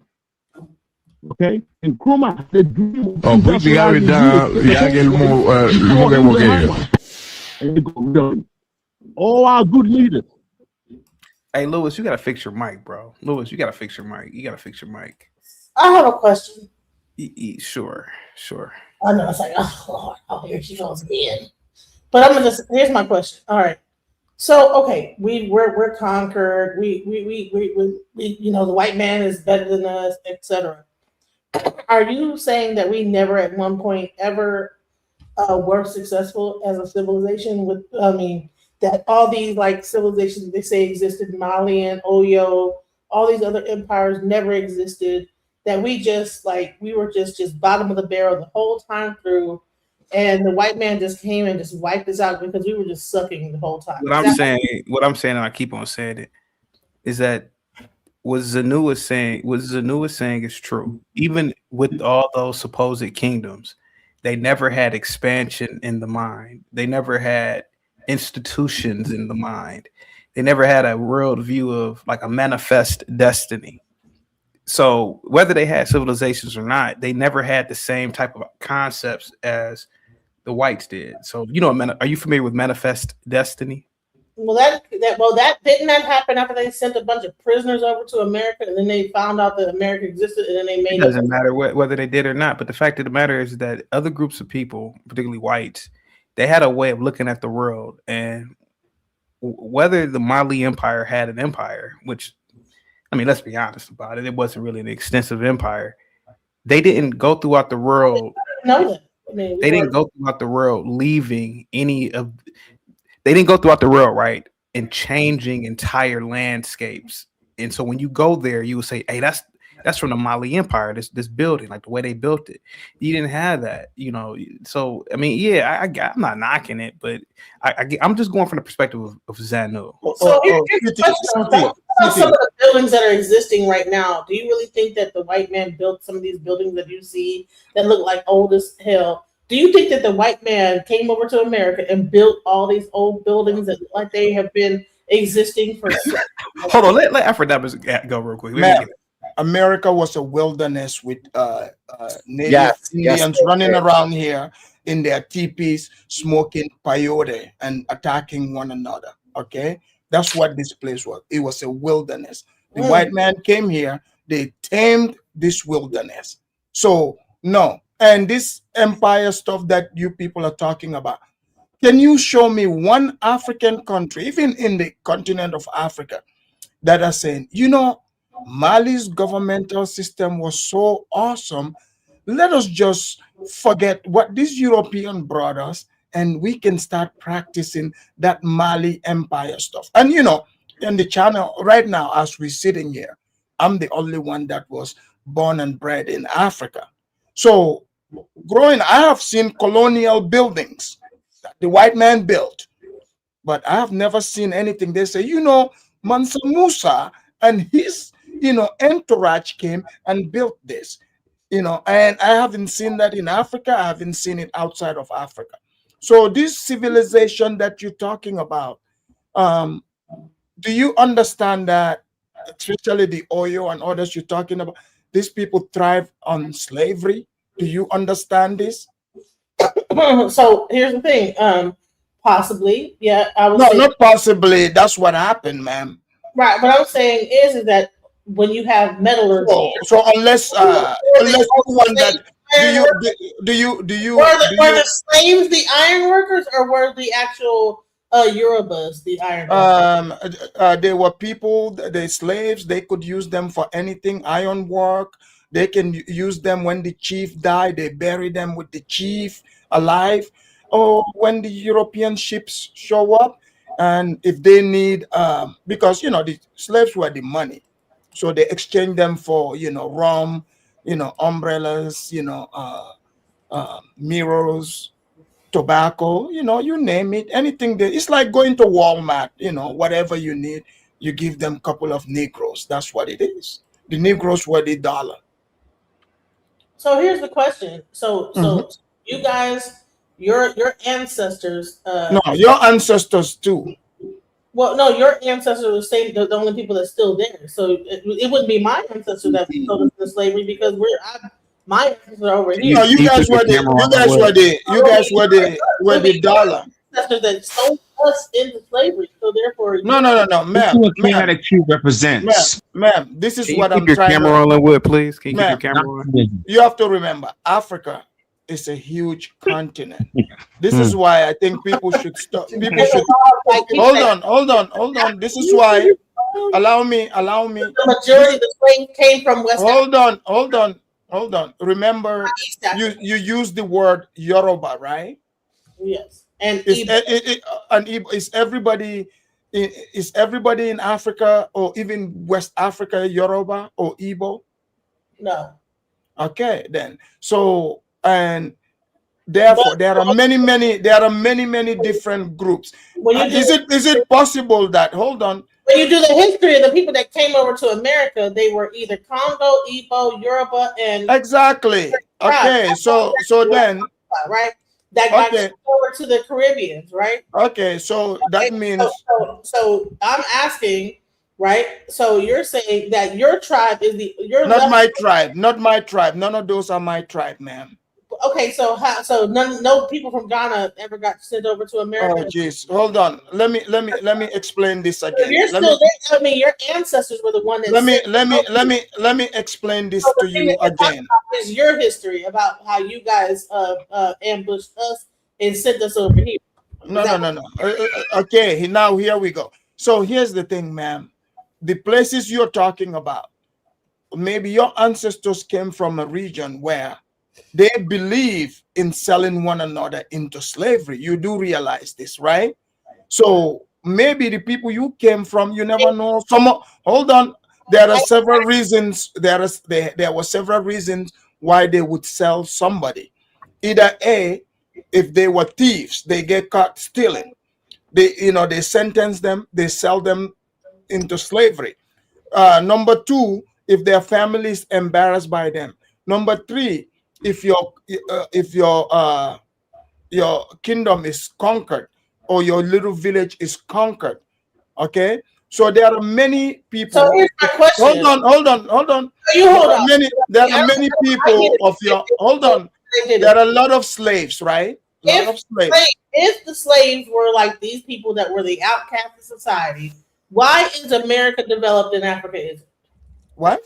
Okay? And Nkrumah, the dream of all our good leaders. Hey, Lewis, you gotta fix your mic, bro. Lewis, you gotta fix your mic. You gotta fix your mic. I have a question. Sure. I know it's like, oh Lord, oh here she goes again. But here's my question. All right. So okay, we're conquered. We you know the white man is better than us, etc. Are you saying that we never at one point ever were successful as a civilization? That all these like civilizations they say existed, Malian, Oyo, all these other empires never existed. That we were just bottom of the barrel the whole time through, and the white man just came and just wiped us out because we were just sucking the whole time. What I'm saying, and I keep on saying it, is that what Zanu is saying is true. Even with all those supposed kingdoms, they never had expansion in the mind. They never had institutions in the mind. They never had a world view of like a manifest destiny. So whether they had civilizations or not, they never had the same type of concepts as the whites did. So are you familiar with manifest destiny? Well, that didn't happen after they sent a bunch of prisoners over to America, and then they found out that America existed, and then they made it. Doesn't matter whether they did or not, but the fact of the matter is that other groups of people, particularly whites, they had a way of looking at the world, and whether the Mali Empire had an empire, which, I mean, let's be honest about it, it wasn't really an extensive empire. They didn't go throughout the world. No, I mean, They didn't go throughout the world leaving any of. They didn't go throughout the world, right, and changing entire landscapes. And so when you go there, you would say, "Hey, that's from the Mali Empire. This building, like the way they built it." You didn't have that, you know. So I mean, yeah, I'm not knocking it, but I'm just going from the perspective of Zanu. So here's the question: about some of the buildings that are existing right now, do you really think that the white man built some of these buildings that you see that look like old as hell? Do you think that the white man came over to America and built all these old buildings that look like they have been existing for? Hold on, let Aphrodite go real quick. Man, America was a wilderness with native Indians running around here in their teepees, smoking peyote and attacking one another. Okay, that's what this place was. It was a wilderness. The white man came here. They tamed this wilderness. So no, and this empire stuff that you people are talking about. Can you show me one African country, even in the continent of Africa, that are saying, you know, Mali's governmental system was so awesome, let us just forget what these European brought us and we can start practicing that Mali empire stuff. And you know, in the channel right now, as we're sitting here, I'm the only one that was born and bred in Africa. So growing, I have seen colonial buildings that the white man built, but I have never seen anything. They say, you know, Mansa Musa and his, you know, entourage came and built this, you know, and I haven't seen that in Africa. I haven't seen it outside of Africa. So this civilization that you're talking about, do you understand that, especially the Oyo and others you're talking about, these people thrive on slavery? Do you understand this? So here's the thing. Possibly, yeah. I would no, say, not possibly. That's what happened, ma'am. right. What I'm saying is that when you have metallurgy, so unless one that do you were the slaves the iron workers, or were the actual Yorubas the iron workers? They were people, the slaves. They could use them for anything, iron work. They can use them when the chief died. They bury them with the chief alive. Or when the European ships show up, and if they need, because you know the slaves were the money, so they exchange them for, you know, rum, you know, umbrellas, you know, mirrors, tobacco, you know, you name it, anything. It's like going to Walmart, you know, whatever you need, you give them a couple of Negroes. That's what it is. The Negroes were the dollar. So here's the question. So you guys. Your ancestors. No, your ancestors too. Well, no, your ancestors are the same. The only people that's still there. So it wouldn't be my ancestors that sold us into slavery, because my ancestors are over here. No, you guys were the dollar. Ancestors that sold us into slavery. So therefore, no, ma'am. This is what Canada Q represents. Ma'am, this is what I'm trying to. Keep your camera on, Linwood, please. Can you keep your camera on? You have to remember, Africa is a huge continent. This is why I think people should stop. People should hold on. This is why. Allow me. The majority of the slaves came from West Africa. Hold on. Remember, you use the word Yoruba, right? Yes. And is everybody in Africa, or even West Africa, Yoruba or Igbo? No. Okay, then. So, and therefore there are many different groups. Is it possible that, hold on, when you do the history of the people that came over to America, they were either Congo, Igbo, Yoruba, and exactly. Okay, so then right, that got over to the Caribbeans, right? Okay, so that means so I'm asking, right? So you're saying that your tribe is not my tribe. None of those are my tribe, ma'am. Okay, so no people from Ghana ever got sent over to America. Oh, jeez, hold on. Let me explain this again. You're still there. I mean, your ancestors were the one that. Let me explain this to you again. Is your history about how you guys ambushed us and sent us over here? No. Okay, now here we go. So here's the thing, ma'am. The places you're talking about, maybe your ancestors came from a region where they believe in selling one another into slavery. You do realize this, right? So maybe the people you came from, you never know. Hold on. There are several reasons. There were several reasons why they would sell somebody. Either A, if they were thieves, they get caught stealing. They sentence them, they sell them into slavery. Number two, if their family is embarrassed by them. Number three, if your kingdom is conquered or your little village is conquered. Okay, so there are many people. So here's my question. Hold on. You hold on. There are many people of your. Hold on. There are a lot of slaves, right? If the slaves were like these people that were the outcasts of society, why is America developed and Africa isn't? What?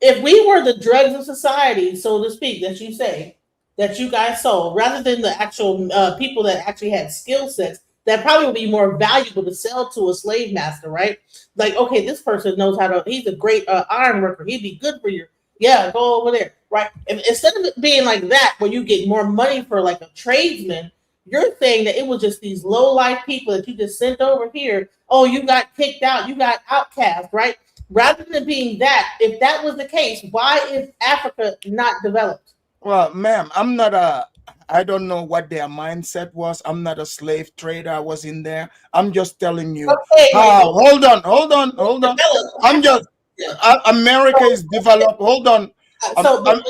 If we were the drugs of society, so to speak, that you say, that you guys sold, rather than the actual people that actually had skill sets, that probably would be more valuable to sell to a slave master, right? Like, okay, this person knows how to, he's a great iron worker. He'd be good for you. Yeah, go over there, right? And instead of it being like that, where you get more money for like a tradesman, you're saying that it was just these low-life people that you just sent over here. Oh, you got kicked out. You got outcast, right? Rather than being that, if that was the case, why is Africa not developed? Well, ma'am, I don't know what their mindset was. I'm not a slave trader. I was in there. I'm just telling you. Okay, hold on. America is developed. Hold on.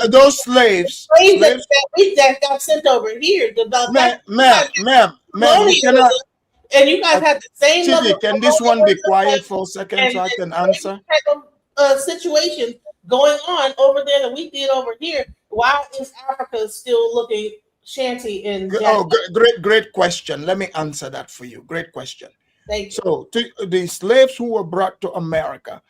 Those slaves that got sent over here, ma'am, you cannot. And you guys had the same level. Can this one be quiet for a second so I can answer? Situations going on over there that we did over here. Why is Africa still looking shanty and great question. Let me answer that for you. Great question. Thank you. So the slaves who were brought to America,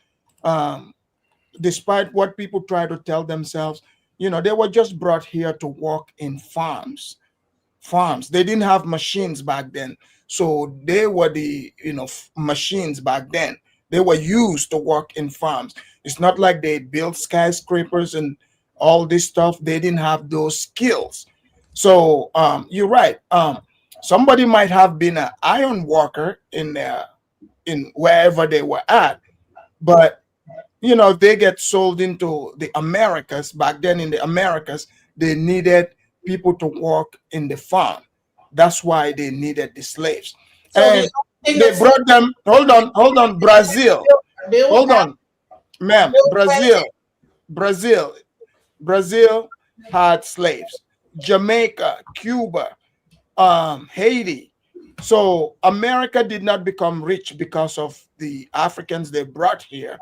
despite what people try to tell themselves, they were just brought here to work in farms. They didn't have machines back then. So they were the machines back then. They were used to work in farms. It's not like they built skyscrapers and all this stuff. They didn't have those skills. So you're right. Somebody might have been an iron worker in wherever they were at, but if they get sold into the Americas, back then in the Americas, they needed people to work in the farm. That's why they needed the slaves. And they brought them, hold on, Brazil. Hold on, ma'am, Brazil had slaves. Jamaica, Cuba, Haiti. So America did not become rich because of the Africans they brought here.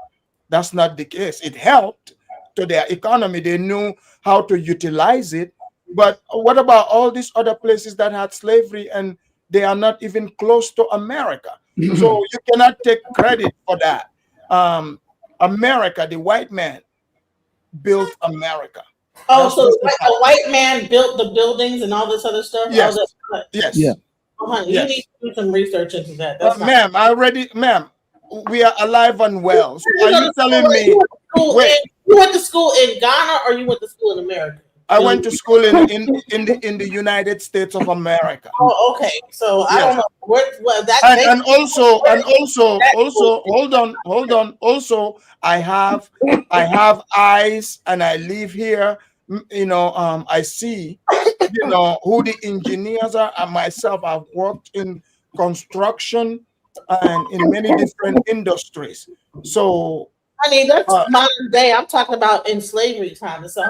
That's not the case. It helped to their economy. They knew how to utilize it. But what about all these other places that had slavery and they are not even close to America? So you cannot take credit for that. America, the white man, built America. Oh, so a white man built the buildings and all this other stuff? Yes. Yes. Yeah. Oh, honey, you need to do some research into that. Ma'am, we are alive and well. So are you telling me? You went to school in Ghana or you went to school in America? I went to school in the United States of America. Oh, okay. So I don't know and also hold on. Also, I have eyes and I live here. I see, who the engineers are. And myself, I've worked in construction and in many different industries. So. I mean, that's modern day. I'm talking about in slavery time. So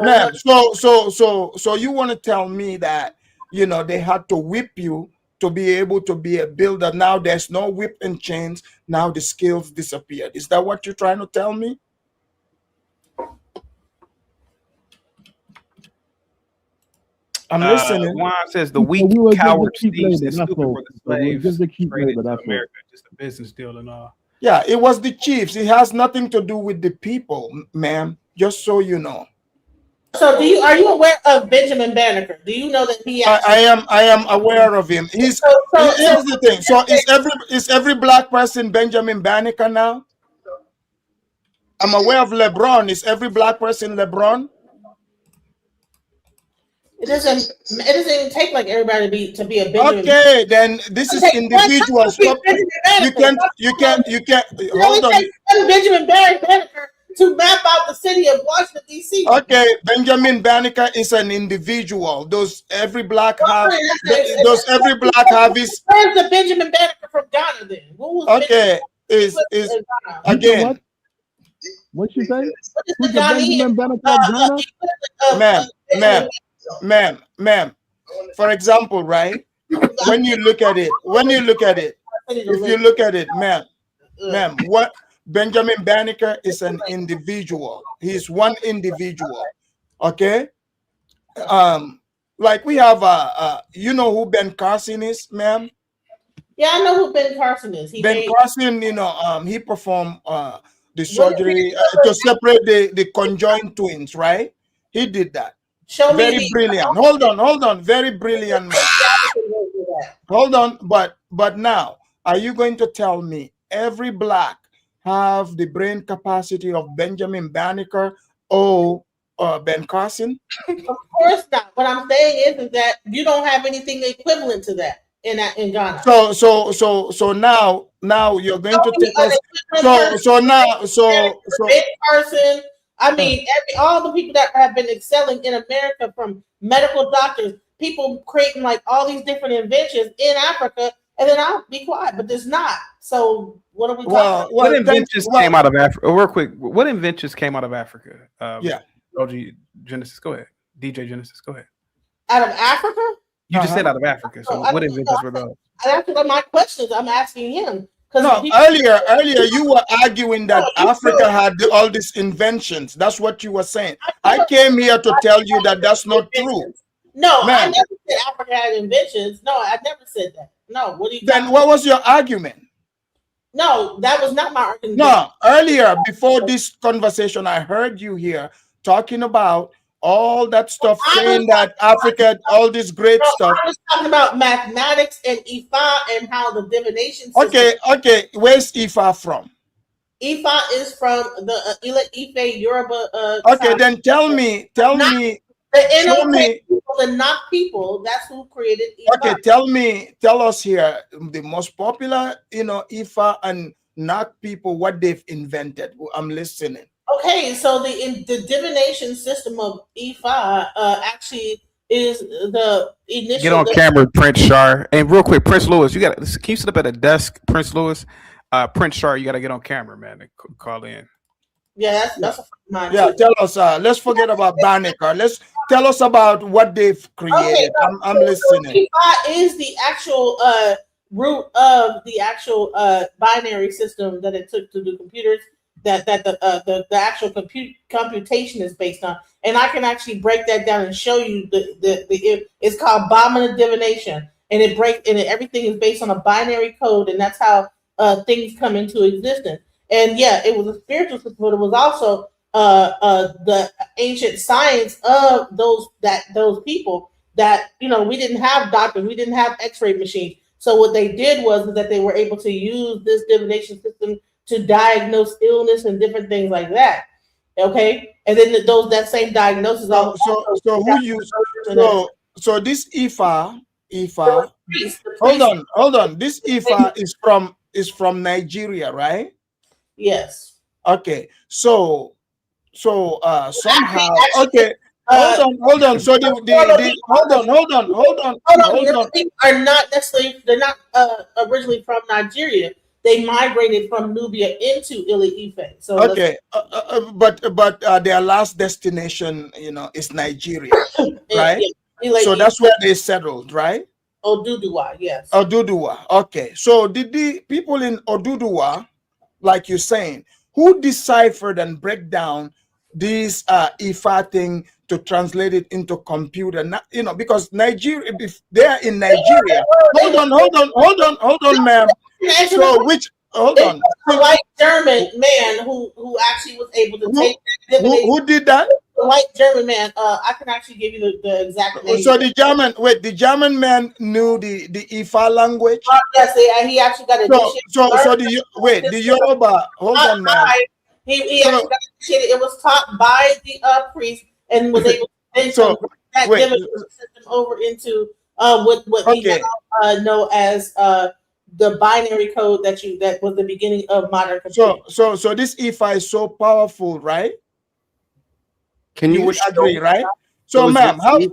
you want to tell me that they had to whip you to be able to be a builder? Now there's no whip and chains. Now the skills disappeared. Is that what you're trying to tell me? I'm listening. Juan says the weak coward thieves that stupid for the slaves traded to America, just a business deal and all. Yeah, it was the chiefs. It has nothing to do with the people, ma'am, just so you know. So are you aware of Benjamin Banneker? Do you know that he I am aware of him. Here's the thing. So is every black person Benjamin Banneker now? I'm aware of LeBron. Is every black person LeBron? It doesn't even take like everybody to be a Benjamin. Okay, then this is individual. Stop. You can't hold on. Benjamin Banneker to map out the city of Washington, D.C. Okay, Benjamin Banneker is an individual. Does every black have his? Where's the Benjamin Banneker from Ghana then? Okay, is again. What she say? Who's the Benjamin Banneker of Ghana? Ma'am. For example, right? When you look at it, ma'am, what Benjamin Banneker is an individual. He's one individual. Okay. Like we have you know who Ben Carson is, ma'am? Yeah, I know who Ben Carson is. Carson, he performed the surgery to separate the conjoined twins, right? He did that. Very brilliant. Hold on. Very brilliant man. Hold on, but now, are you going to tell me every black have the brain capacity of Benjamin Banneker or Ben Carson? Of course not. What I'm saying is that you don't have anything equivalent to that in Ghana. So now you're going to take us. Ben Carson. I mean, all the people that have been excelling in America, from medical doctors, people creating like all these different inventions in Africa, and then I'll be quiet, but there's not. So what are we talking about? What inventions came out of Africa? Real quick, what inventions came out of Africa? OG Genesis, go ahead. DJ Genesis, go ahead. Out of Africa? You just said out of Africa. So what inventions were those? That's what my questions. I'm asking him. No, earlier you were arguing that Africa had all these inventions. That's what you were saying. I came here to tell you that that's not true. No, I never said Africa had inventions. No, I never said that. No, what do you? Then what was your argument? No, that was not my argument. No, earlier before this conversation, I heard you here talking about all that stuff, saying that Africa, all this great stuff. I was talking about mathematics and Ifa and how the divination system. Okay. Where's Ifa from? Ifa is from the Ife Yoruba. Okay, side. Then tell me. The people, the Nok people. That's who created Ifa. Okay, tell us here the most popular, Ifa and Nok people, what they've invented. I'm listening. Okay, so the divination system of Ifa actually is the initial. Get on camera, Prince Shar, and real quick, Prince Louis. Can you sit up at a desk, Prince Louis? Prince Shar, you got to get on camera, man, and call in. Yeah, that's tell us. Let's forget about Banneker. Let's tell us about what they've created. Okay, I'm listening. Ifa is the actual root of the actual binary system that it took to do computers. That the actual computation is based on, and I can actually break that down and show you it's called Bamana divination, and everything is based on a binary code, and that's how things come into existence. And yeah, it was a spiritual system, but it was also the ancient science of those people that we didn't have doctors, we didn't have X-ray machines. So what they did was that they were able to use this divination system to diagnose illness and different things like that. Okay, and then that same diagnosis. So this Ifa. Hold on. This Ifa is from Nigeria, right? Yes. Okay. So somehow. Okay. Hold on. So hold on. Are not necessarily. They're not originally from Nigeria. They migrated from Nubia into Ile-Ife. So okay, but their last destination, is Nigeria, right? So that's where they settled, right? Oduduwa, yes. Oduduwa. Okay. So did the people in Oduduwa, like you're saying, who deciphered and break down this Ifa thing to translate it into computer? Because Nigeria, if they're in Nigeria. Hold on, ma'am. So hold on. A white German man who actually was able to take who did that? The white German man. I can actually give you the exact name. So the German man knew the Ifa language. Yes, he actually got initiated. The Yoruba. Hold on, man. He actually got initiated. It was taught by the priest and was able to give it system over into what we now know as the binary code that was the beginning of modern computing. So this Ifa is so powerful, right? You would agree, right? So, ma'am, name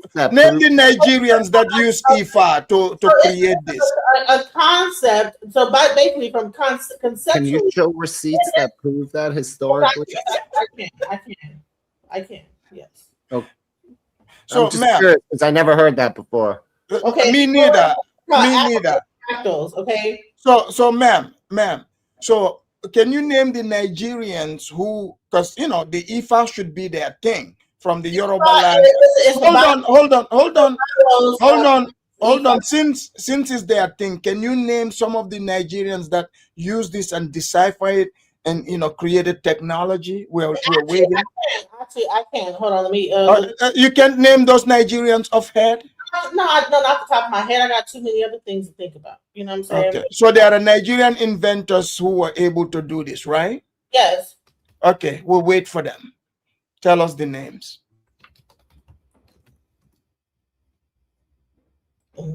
the Nigerians that use Ifa to create this. A concept. So, basically, from conceptual. Can you show receipts that prove that historically? I can. Yes. Okay. So, ma'am, because I never heard that before. Okay. Me neither. Fractals, okay. So, ma'am. So, can you name the Nigerians who? Because the Ifa should be their thing. From the Yoruba land. Hold on. Since it's their thing, can you name some of the Nigerians that use this and decipher it and created technology? We're waiting. Actually, I can. Hold on, let me. You can't name those Nigerians off head. No, not off the top of my head. I got too many other things to think about. You know what I'm saying? Okay. So there are Nigerian inventors who were able to do this, right? Yes. Okay, we'll wait for them. Tell us the names.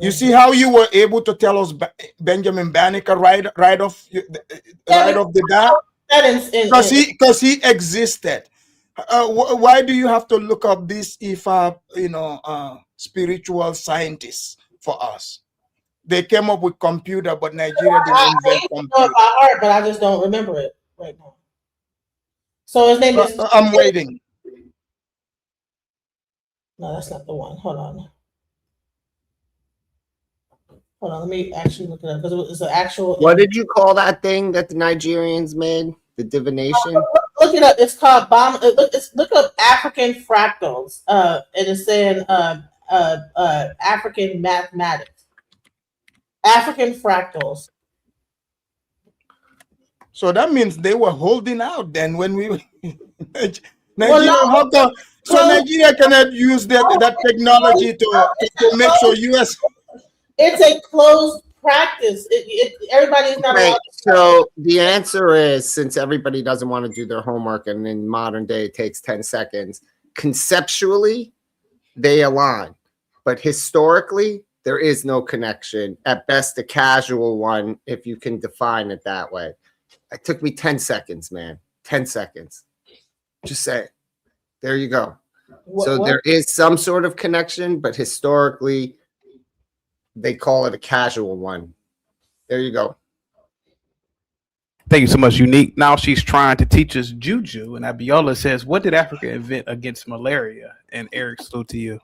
You see how you were able to tell us Benjamin Banneker right off the bat? Because he existed. Why do you have to look up these Ifa, spiritual scientists for us? They came up with computer, but Nigeria didn't invent computer. I know it by heart, but I just don't remember it right now. So his name is. I'm waiting. No, that's not the one. Hold on, let me actually look it up because it's an actual. What did you call that thing that the Nigerians made? The divination? Look it up. It's called bomb. Look up African fractals. It is saying African mathematics. African fractals. So that means they were holding out then when we Nigeria. Nigeria cannot use that technology to make sure US. It's a closed practice. Everybody's not right. So the answer is, since everybody doesn't want to do their homework and in modern day it takes 10 seconds, conceptually they align, but historically there is no connection. At best, a casual one, if you can define it that way. It took me 10 seconds, man. 10 seconds. Just say it. There you go. So there is some sort of connection, but historically they call it a casual one. There you go. Thank you so much, Unique. Now she's trying to teach us juju, and Abiola says, "What did Africa invent against malaria?" And Eric, salute to you.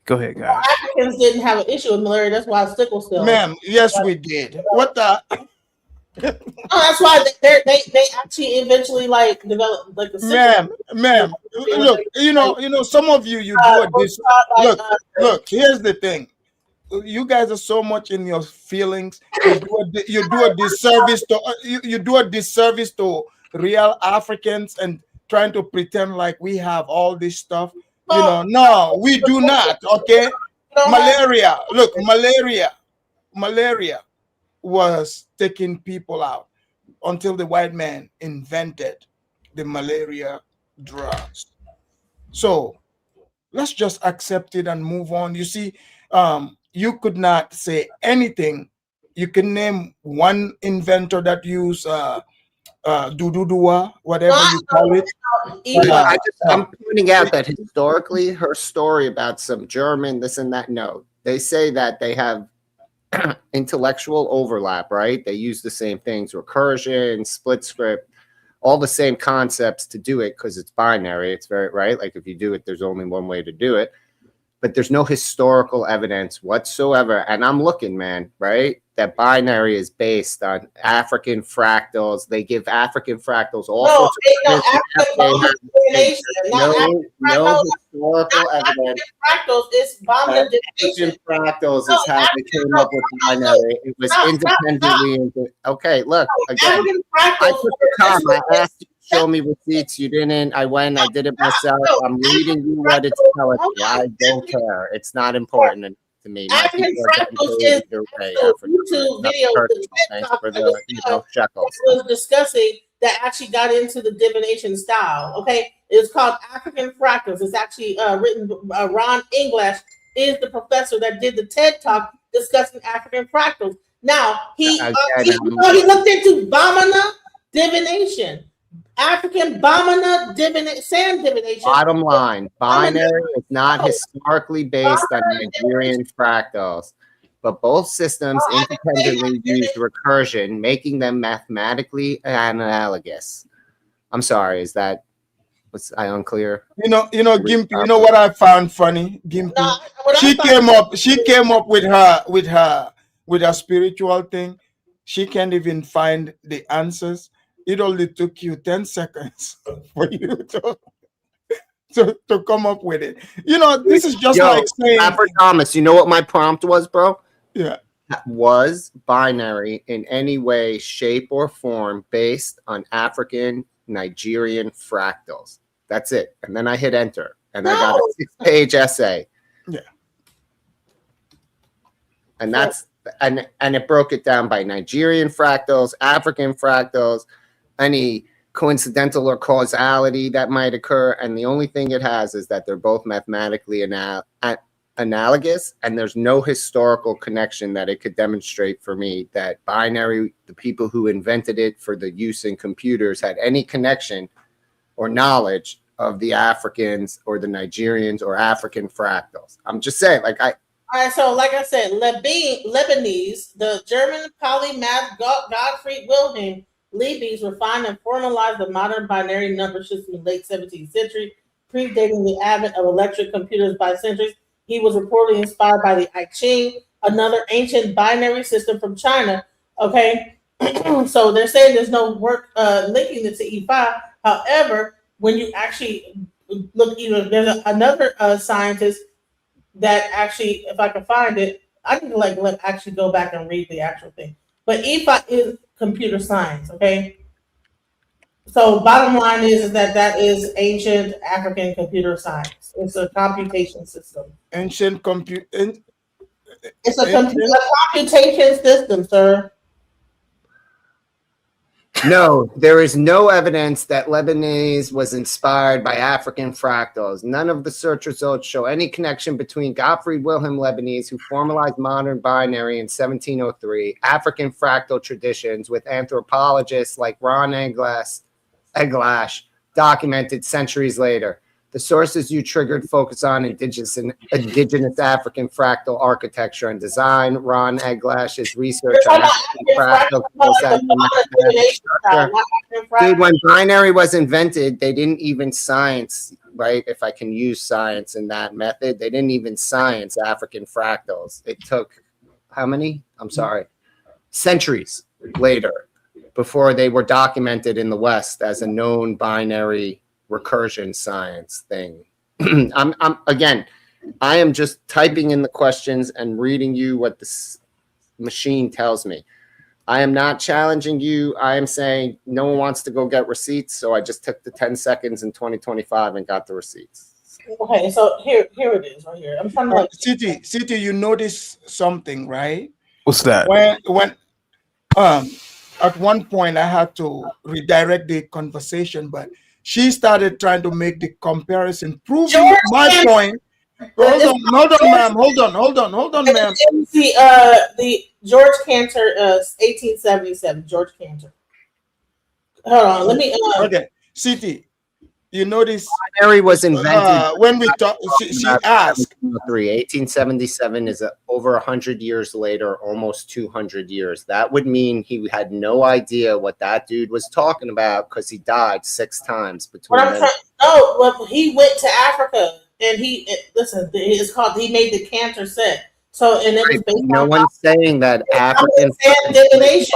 Go ahead, guys. Africans didn't have an issue with malaria. That's why sickle cell. Ma'am, yes, we did. What the? That's why they actually eventually developed the ma'am. Look, some of you do this. Look. Here's the thing. You guys are so much in your feelings. You do a disservice to real Africans and trying to pretend like we have all this stuff. No, we do not. Okay, malaria. Look, malaria was taking people out until the white man invented the malaria drugs. So let's just accept it and move on. You see, you could not say anything. You can name one inventor that used dududua, whatever you call it. I'm pointing out that historically, her story about some German, this and that, no. They say that they have intellectual overlap, right? They use the same things, recursion, split script, all the same concepts to do it because it's binary. It's very, right? Like if you do it, there's only one way to do it. But there's no historical evidence whatsoever. And I'm looking, man, right? That binary is based on African fractals. They give African fractals all sorts of no historical evidence. Fractals is African fractals is how they came up with binary. It was independently. Okay, look again. I took the time. I asked you show me receipts. You didn't. I went. I did it myself. I'm reading you what it's telling me. I don't care. It's not important to me. My African people are getting fractals paid is either way. YouTube video. Thanks for the shekels. Was discussing that actually got into the divination style. Okay, it's called African fractals. It's actually written. Ron English is the professor that did the TED Talk discussing African fractals. Now he looked into Bamana divination, African Bamana sand divination. Bottom line, binary is not historically based on Nigerian fractals, but both systems independently used recursion, making them mathematically analogous. I'm sorry, was I unclear? Gimpy, you know what I found funny? Gimpy. She came up with her spiritual thing. She can't even find the answers. It only took you 10 seconds for you to come up with it. This is just like saying Robert Thomas, you know what my prompt was, bro? Yeah. Was binary in any way, shape, or form based on African Nigerian fractals? That's it. And then I hit enter. And I got a 6-page essay. Yeah. And and it broke it down by Nigerian fractals, African fractals, any coincidental or causality that might occur. And the only thing it has is that they're both mathematically analogous, and there's no historical connection that it could demonstrate for me that binary, the people who invented it for the use in computers, had any connection or knowledge of the Africans or the Nigerians or African fractals. I'm just saying, all right, so like I said, Lebanese, the German polymath Gottfried Wilhelm Leibniz refined and formalized the modern binary number system in the late 17th century, predating the advent of electric computers by centuries. He was reportedly inspired by the I Ching, another ancient binary system from China. Okay, so they're saying there's no work linking it to E5. However, when you actually look, there's another scientist that actually, if I can find it, I can actually go back and read the actual thing. But E5 is computer science. Okay. So bottom line is that is ancient African computer science. It's a computation system. It's a computation system, sir. No, there is no evidence that Lebanese was inspired by African fractals. None of the search results show any connection between Gottfried Wilhelm Lebanese, who formalized modern binary in 1703, African fractal traditions with anthropologists like Ron Eglash documented centuries later. The sources you triggered focus on indigenous African fractal architecture and design. Ron Eglash's research on African fractal. Dude, when binary was invented, they didn't even science, right? If I can use science in that method, they didn't even science African fractals. It took how many? I'm sorry, centuries later before they were documented in the West as a known binary recursion science thing. I am just typing in the questions and reading you what this machine tells me. I am not challenging you. I am saying no one wants to go get receipts, so I just took the 10 seconds in 2025 and got the receipts. Okay, so here it is right here. I'm trying to City, you notice something, right? What's that? When at one point I had to redirect the conversation, but she started trying to make the comparison, proving my point. Hold on, ma'am. The George Cantor, 1877. George Cantor. Hold on, let me. Okay, City. You notice binary was invented when we talk. She asked. 1877 is over 100 years later, almost 200 years. That would mean he had no idea what that dude was talking about because he died 6 times between. He went to Africa and it's called. He made the Cantor set. So, and it was based no on one's saying that African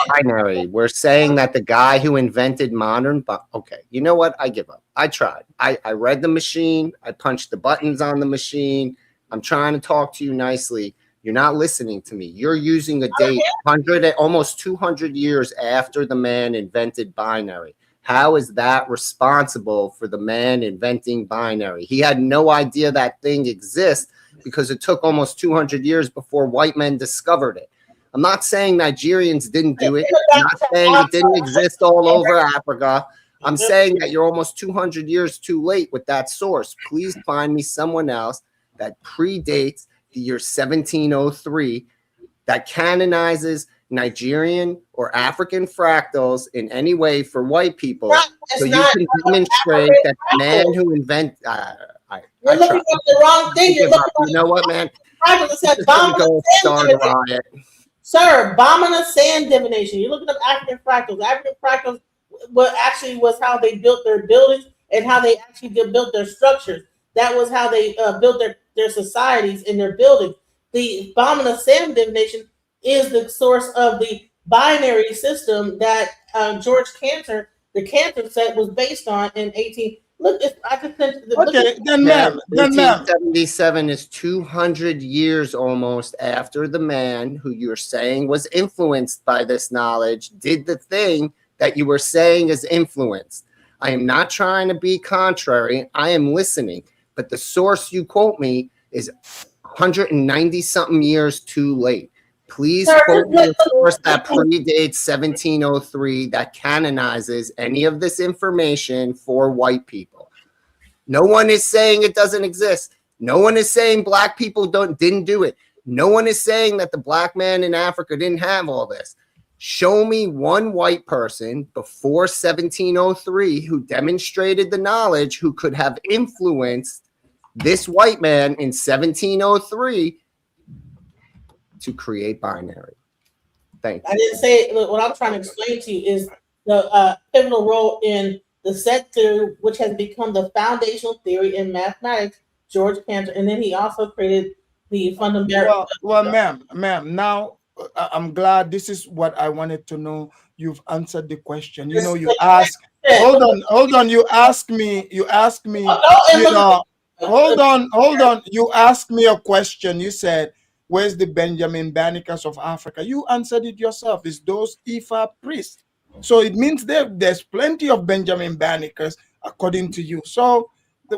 binary. We're saying that the guy who invented modern. Okay, you know what? I give up. I tried. I read the machine. I punched the buttons on the machine. I'm trying to talk to you nicely. You're not listening to me. You're using a date almost 200 years after the man invented binary. How is that responsible for the man inventing binary? He had no idea that thing exists because it took almost 200 years before white men discovered it. I'm not saying Nigerians didn't do it. I'm not saying it didn't exist all over Africa. I'm saying that you're almost 200 years too late with that source. Please find me someone else that predates the year 1703 that canonizes Nigerian or African fractals in any way for white people, so you can demonstrate that the man who invented. You're looking at the wrong thing. You know what, man? Sir, Bomina sand divination. You're looking up African fractals. African fractals was how they built their buildings and how they actually built their structures. That was how they built their societies and their buildings. The Bomina sand divination is the source of the binary system that George Cantor, the Cantor set, was based on in 18. Look, I just sent the. Okay, then, ma'am. 1877 is 200 years almost after the man who you're saying was influenced by this knowledge did the thing that you were saying is influenced. I am not trying to be contrary. I am listening. But the source you quote me is 190 something years too late. Please quote me a source that predates 1703 that canonizes any of this information for white people. No one is saying it doesn't exist. No one is saying black people didn't do it. No one is saying that the black man in Africa didn't have all this. Show me one white person before 1703 who demonstrated the knowledge who could have influenced this white man in 1703 to create binary. Thank you. I didn't say. Look, what I'm trying to explain to you is the pivotal role in the set theory, which has become the foundational theory in mathematics, George Cantor, and then he also created the fundamental. Well, ma'am, now I'm glad this is what I wanted to know. You've answered the question. You know, you ask. Hold on. You ask me. You know. Hold on. You asked me a question. You said, "Where's the Benjamin Banneker's of Africa?" You answered it yourself. It's those Ifa priests. So it means there's plenty of Benjamin Banneker's, according to you. So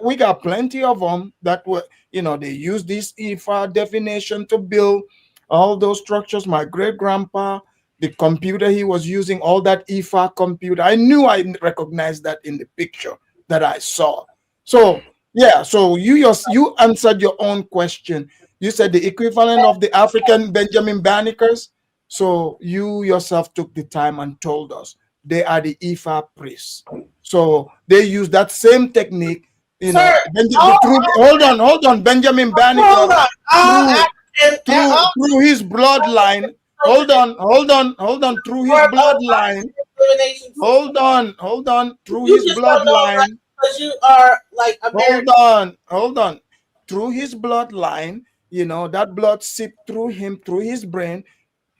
we got plenty of them that were, they use this Ifa definition to build all those structures. My great grandpa, the computer he was using, all that Ifa computer, I knew I recognized that in the picture that I saw. So yeah, so you answered your own question. You said the equivalent of the African Benjamin Banneker's. So you yourself took the time and told us they are the Ifa priests. So they use that same technique. Sir, hold on. Benjamin Banneker through his bloodline. Hold on. Through his bloodline. Hold on. Through his bloodline. Because you are like American. Hold on. Through his bloodline, that blood seeped through him, through his brain.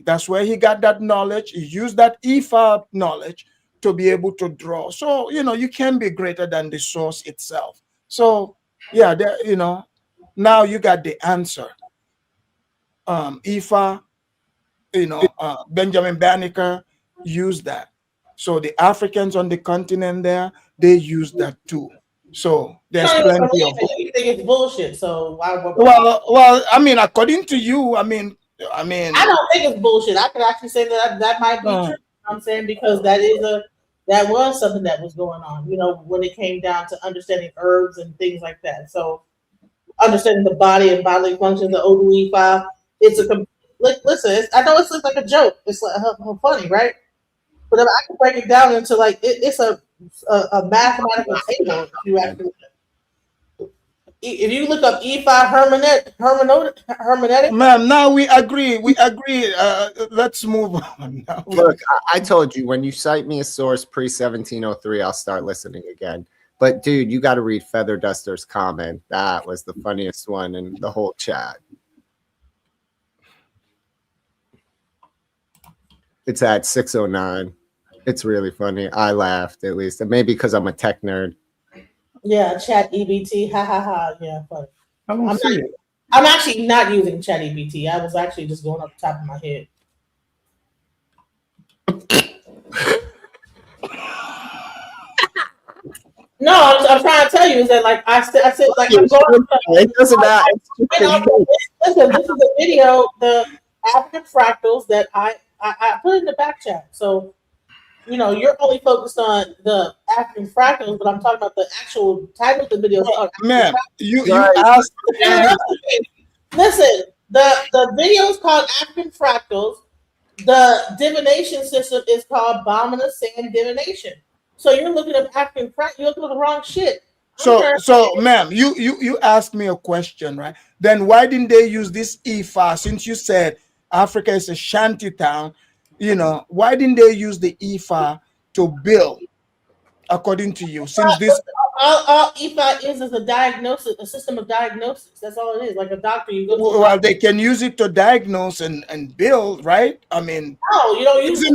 That's where he got that knowledge. He used that Ifa knowledge to be able to draw. So, you can be greater than the source itself. So, yeah, now you got the answer. Ifa, Benjamin Banneker used that. So the Africans on the continent there, they use that too. So there's plenty of. You think it's bullshit? So why? Well, I mean, according to you, I mean, I don't think it's bullshit. I could actually say that might be true. I'm saying because that was something that was going on. When it came down to understanding herbs and things like that. So understanding the body and bodily functions, the Odu Ifa. Listen. I know it looks like a joke. It's like funny, right? But I can break it down into it's a mathematical table. If you look up Ifa hermeneutic, ma'am, now we agree. Let's move on. Now. Look, I told you when you cite me a source pre-1703, I'll start listening again. But dude, you got to read Feather Duster's comment. That was the funniest one in the whole chat. It's at 609. It's really funny. I laughed at least, and maybe because I'm a tech nerd. Yeah, Chat EBT. Ha ha ha. Yeah, funny. I'm actually not using Chat EBT. I was actually just going up the top of my head. No, I'm trying to tell you is that like I said like I'm going. It doesn't matter. Listen, this is a video, the African fractals that I put in the back chat. So you're only focused on the African fractals, but I'm talking about the actual title of the video. Ma'am, you asked. Listen, the video is called African fractals. The divination system is called Bomina Sand divination. So you're looking at African fractals. You're looking at the wrong shit. So, ma'am, you asked me a question, right? Then why didn't they use this Ifa? Since you said Africa is a shanty town, why didn't they use the Ifa to build? According to you, since this all Ifa is a diagnosis, a system of diagnosis. That's all it is. Like a doctor, you go to. Well, they can use it to diagnose and build, right? I mean, no, you don't use. Isn't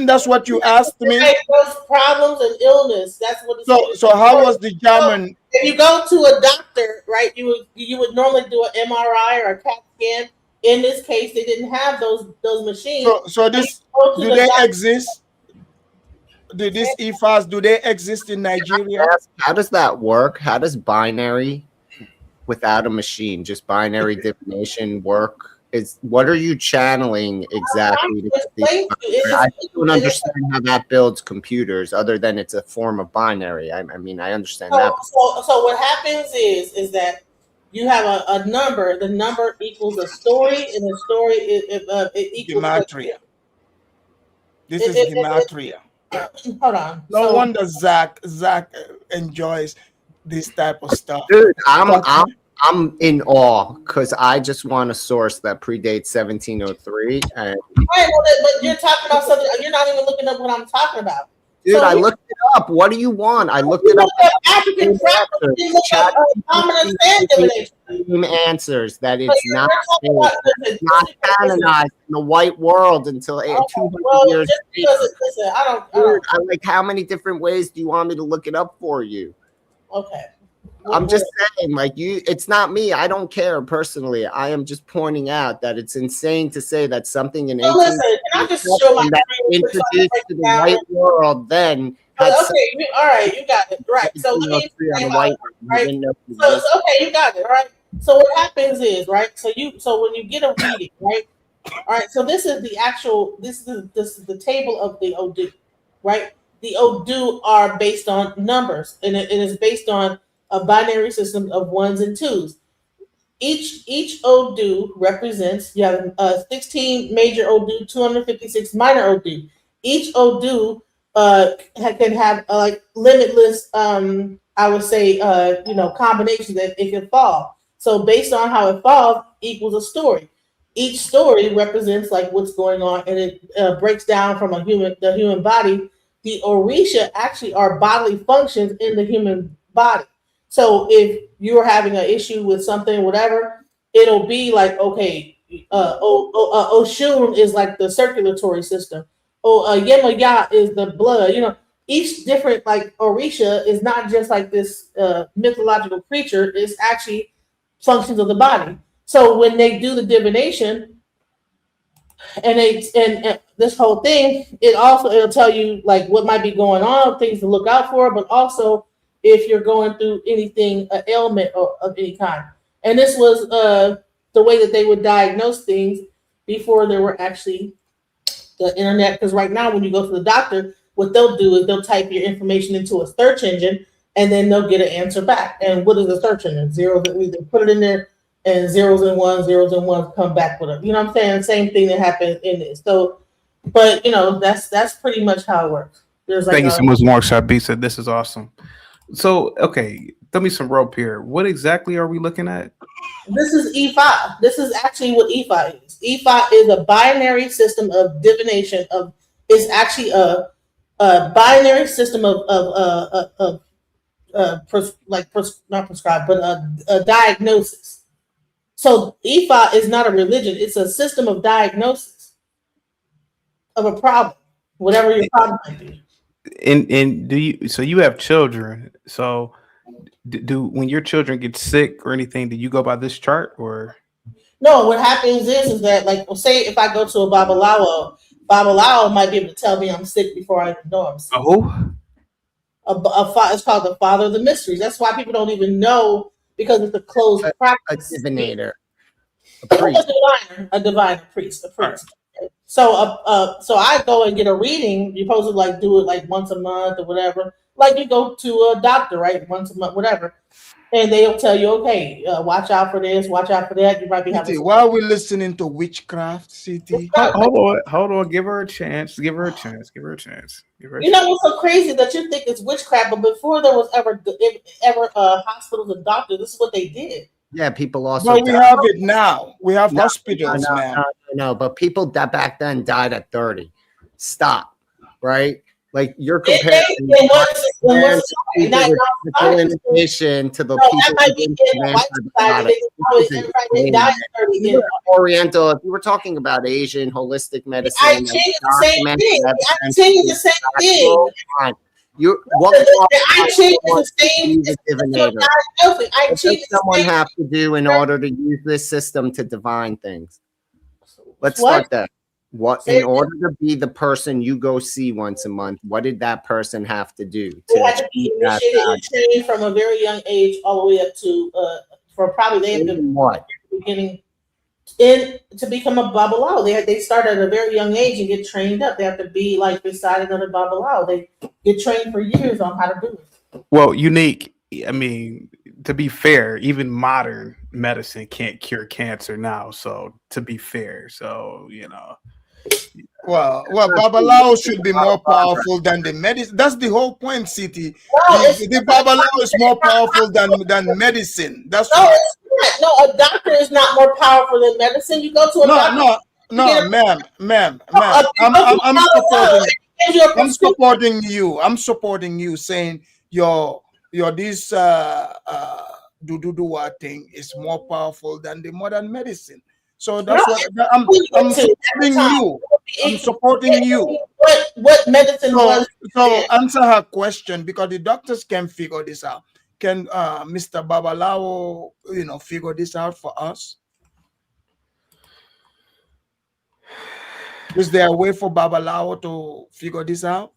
that what you asked me? Diagnose problems and illness. That's what. So how was the German? If you go to a doctor, right, you would normally do an MRI or a CAT scan. In this case, they didn't have those machines. So this do they exist? These IFAs, do they exist in Nigeria? How does that work? How does binary without a machine, just binary divination work? What are you channeling exactly? I don't understand how that builds computers other than it's a form of binary. I mean, I understand that. So what happens is that you have a number. The number equals a story, and the story it equals gematria. This is gematria. Hold on. No wonder Zach enjoys this type of stuff. Dude, I'm in awe because I just want a source that predates 1703. And but you're talking about something. You're not even looking up what I'm talking about. Dude, I looked it up. What do you want? I looked it up. African answers that it's not canonized in the white world until 200 years. Listen, I don't. I'm like, how many different ways do you want me to look it up for you? Okay. I'm just saying, like, it's not me. I don't care personally. I am just pointing out that it's insane to say that something in 18 listen, can I just show my introduced to the white world then. All right, you got it. Right. So let me right? So okay, you got it, right? So what happens is, right? So when you get a reading, right? All right, so this is the table of the Odu, right? The Odu are based on numbers, and it is based on a binary system of ones and twos. Each Odu represents, you have 16 major Odu, 256 minor Odu. Each Odu can have like limitless, I would say, combinations that it can fall. So based on how it falls equals a story. Each story represents like what's going on, and it breaks down from the human body. The Orisha actually are bodily functions in the human body. So if you're having an issue with something, whatever, it'll be like, okay, Oshun is like the circulatory system. Yemaya is the blood. Each different like Orisha is not just like this mythological creature. It's actually functions of the body. So when they do the divination, and this whole thing, it'll tell you like what might be going on, things to look out for, but also if you're going through anything, an ailment of any kind. And this was the way that they would diagnose things before there were actually the internet. Because right now, when you go to the doctor, what they'll do is they'll type your information into a search engine, and then they'll get an answer back. And what is the search engine? Zeros. They put it in there, and zeros and ones come back with it. You know what I'm saying? Same thing that happened in this. So, but that's pretty much how it works. Thank you so much, Mark Sharp. Said this is awesome. So, okay, throw me some rope here. What exactly are we looking at? This is E5. This is actually what E5 is. E5 is a binary system of divination. It's actually a binary system not prescribed, but a diagnosis. So E5 is not a religion. It's a system of diagnosis of a problem, whatever your problem might be. And do you have children? So do when your children get sick or anything, do you go by this chart or? No, what happens is that like, say if I go to a Babalawo might be able to tell me I'm sick before I even know I'm sick. Oh, It's called the father of the mysteries. That's why people don't even know, because it's a closed practice. A divinator. A diviner, a priest. So, so I go and get a reading. You're supposed to like do it like once a month or whatever. Like you go to a doctor, right? Once a month, whatever. And they'll tell you, okay, watch out for this, watch out for that. You might be having. While we're listening to witchcraft, CT. Hold on. Give her a chance. Give her a chance. You know what's so crazy that you think it's witchcraft, but before there was ever hospitals and doctors, this is what they did. Yeah, people also. But we have it now. We have hospitals, man. No, but people that back then died at 30. Stop, right? Like you're comparing innovation to the people Oriental. If you were talking about Asian holistic medicine, I changed the same thing. I changed someone have to do in order to use this system to divine things? Let's start there. What in order to be the person you go see once a month, what did that person have to do? They had to be initiated and trained from a very young age all the way up to for probably they have to beginning to become a Babalao. They start at a very young age and get trained up. They have to be like beside another Babalao. They get trained for years on how to do it. Well, unique. I mean, to be fair, even modern medicine can't cure cancer now. So to be fair, so you know. Well, Babalao should be more powerful than the medicine. That's the whole point, City. The Babalao is more powerful than medicine. That's it's not. No, a doctor is not more powerful than medicine. You go to a doctor. No, ma'am. I'm supporting you, saying your this Duduwa thing is more powerful than the modern medicine. So that's I'm supporting you. I'm supporting you. What medicine was? So answer her question, because the doctors can figure this out. Can Mr. Babalao, figure this out for us? Is there a way for Babalao to figure this out?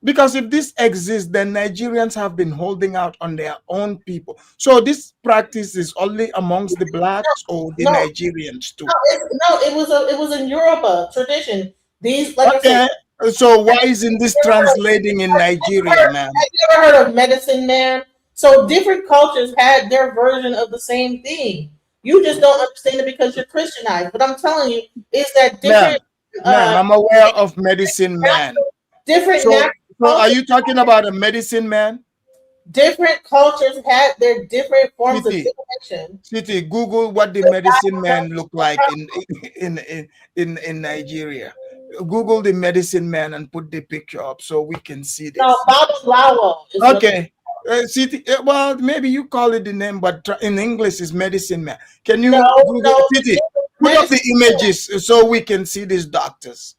Because if this exists, then Nigerians have been holding out on their own people. So this practice is only amongst the blacks or the Nigerians too? It was in Europe, a tradition. So why isn't this translating in Nigeria, man? Have you ever heard of medicine man? So different cultures had their version of the same thing. You just don't understand it because you're Christianized. But I'm telling you, is that different? I'm aware of medicine man. So are you talking about a medicine man? Different cultures had their different forms of divination. City, Google what the medicine man look like in Nigeria. Google the medicine man and put the picture up so we can see this. No, Babalawo. Okay. City, well, maybe you call it the name, but in English it's medicine man. Can you City, put up the images so we can see these doctors?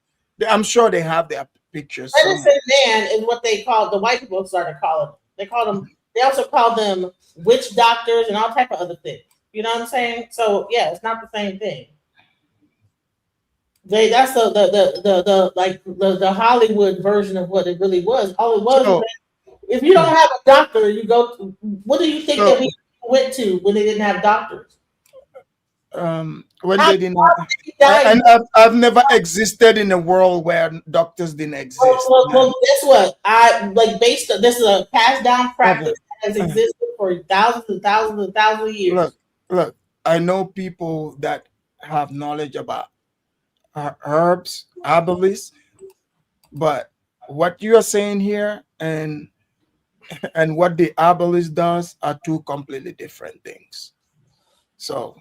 I'm sure they have their pictures. Medicine man is what they call, the white people started calling them. They also call them witch doctors and all type of other things. You know what I'm saying? So yeah, it's not the same thing. That's the Hollywood version of what it really was. All it was that if you don't have a doctor, you go to, what do you think that we went to when they didn't have doctors? When they didn't and I've never existed in a world where doctors didn't exist. Well, guess what? This is a passed down practice that has existed for thousands and thousands and thousands of years. Look, I know people that have knowledge about herbs, herbalists, but what you are saying here and what the herbalist does are two completely different things. So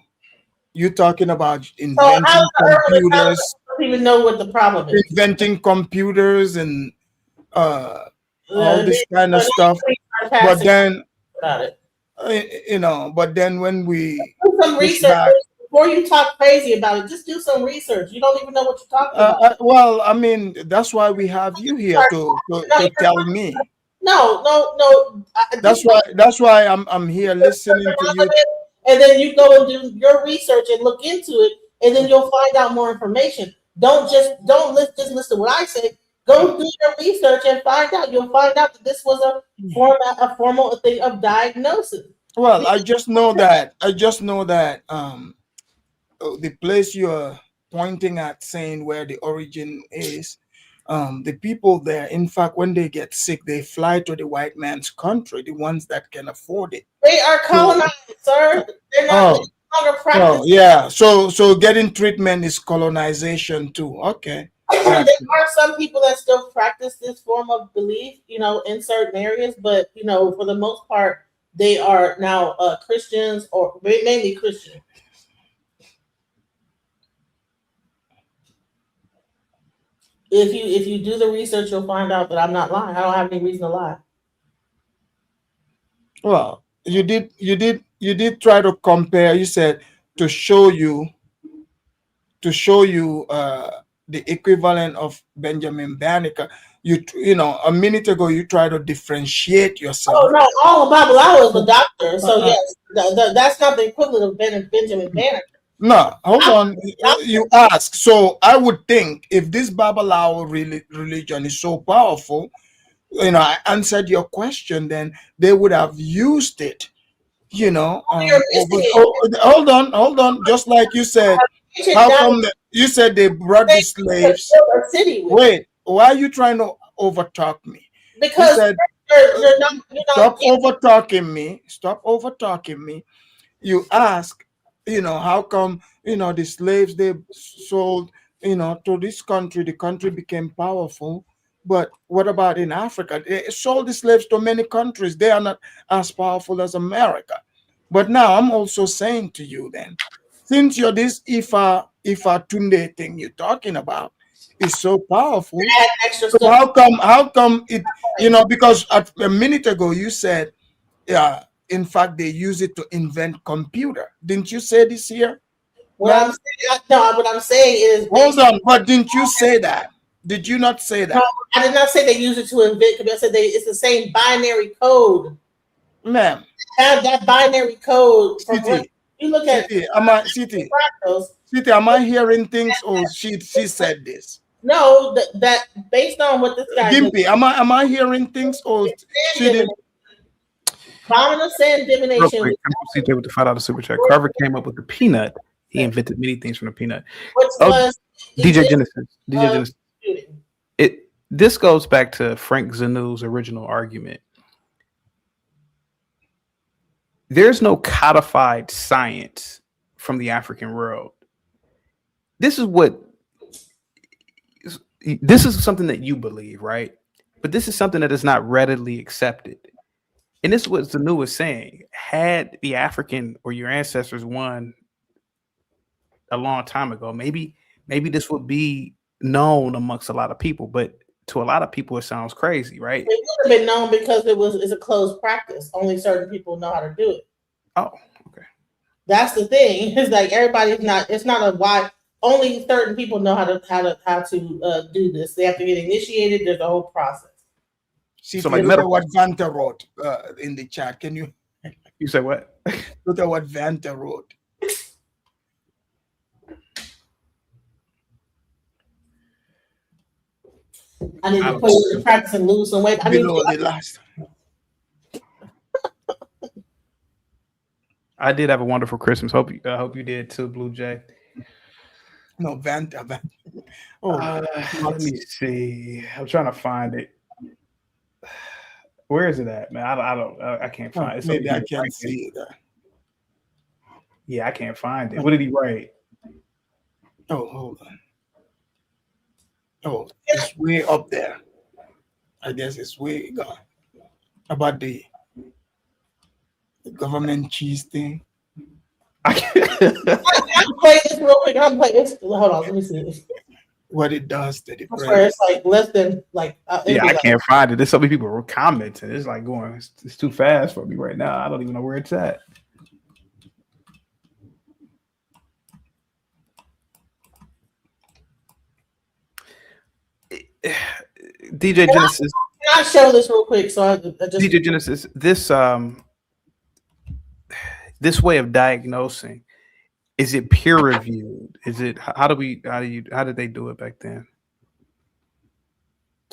you're talking about inventing computers. I don't even know what the problem is. Inventing computers and all this kind of stuff. But then, but then when we do some research before you talk crazy about it, just do some research. You don't even know what you're talking about. Well, I mean, that's why we have you here to tell me. No. That's why I'm here listening to you. And then you go and do your research and look into it, and then you'll find out more information. Don't just listen to what I say. Go do your research and find out. You'll find out that this was a formal thing of diagnosis. Well, I just know that the place you're pointing at, saying where the origin is, the people there, in fact, when they get sick, they fly to the white man's country, the ones that can afford it. They are colonized, sir. They're not longer practicing. Oh, yeah. So getting treatment is colonization too. Okay. There are some people that still practice this form of belief, in certain areas, but for the most part, they are now Christians, or mainly Christian. If you do the research, you'll find out that I'm not lying. I don't have any reason to lie. Well, you did try to compare. You said to show you the equivalent of Benjamin Banneker. A minute ago you tried to differentiate yourself. Oh no, all Babalawo is the doctor. So yes, that's not the equivalent of Benjamin Banneker. No, hold on. You ask. So I would think if this Babalawo religion is so powerful, I answered your question, then they would have used it. Hold on. Just like you said, how come you said they brought the slaves? Wait, why are you trying to overtalk me? Because you're not. Stop overtalking me. Stop overtalking me. You ask, how come, the slaves they sold, to this country, the country became powerful. But what about in Africa? They sold the slaves to many countries. They are not as powerful as America. But now I'm also saying to you then, since you're this Ifa Tunde thing you're talking about is so powerful, so how come it, because a minute ago you said, yeah, in fact, they use it to invent computer. Didn't you say this here? What I'm saying is... Hold on, but didn't you say that? Did you not say that? No, I did not say they use it to invent computer. I said it's the same binary code. Ma'am. Have that binary code. You look at... Am I hearing things, or she said this? No, that based on what this guy... Gimpy, am I hearing things, or she did... Common sense divination. Real quick, CJ with the $5 super chat. Carver came up with the peanut. He invented many things from the peanut. DJ Genesis. This goes back to Frank Zanu's original argument. There's no codified science from the African world. This is something that you believe, right? But this is something that is not readily accepted. And this is what Zanu was saying. Had the African or your ancestors won a long time ago, maybe this would be known amongst a lot of people. But to a lot of people, it sounds crazy, right? It would have been known because it's a closed practice. Only certain people know how to do it. Oh, okay. That's the thing. It's like everybody's not. It's not a wide. Only certain people know how to do this. They have to get initiated. There's a whole process. See, so look at what Vanta wrote in the chat. Can you? You say what? Look at what Vanta wrote. I need to put it in practice and lose some weight. I did have a wonderful Christmas. I hope you did too, Blue Jay. No, Vanta. Oh, let me see. I'm trying to find it. Where is it at, man? I can't find it. Maybe I can't see it. Yeah, I can't find it. What did he write? Oh, hold on. Oh, it's way up there. I guess it's way gone. About the government cheese thing. I can play this real quick. Hold on, let me see. What it does to the brain. It's like less than like. I can't find it. There's so many people were commenting. It's like going. It's too fast for me right now. I don't even know where it's at. DJ Genesis. Can I show this real quick? So I just DJ Genesis. This way of diagnosing, is it peer reviewed? Is it how did they do it back then?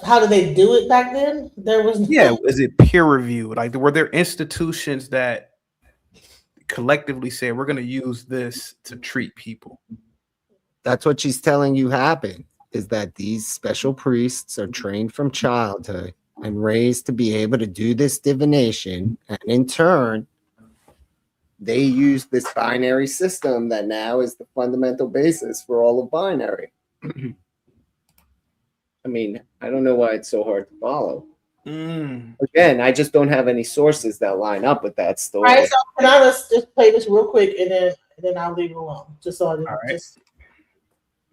how did they do it back then? There was is it peer reviewed? Like, were there institutions that collectively said we're going to use this to treat people? That's what she's telling you happened, is that these special priests are trained from childhood and raised to be able to do this divination, and in turn they use this binary system that now is the fundamental basis for all of binary. I mean, I don't know why it's so hard to follow. Again, I just don't have any sources that line up with that story. All right, so can I just play this real quick and then I'll leave it alone. Just so I didn't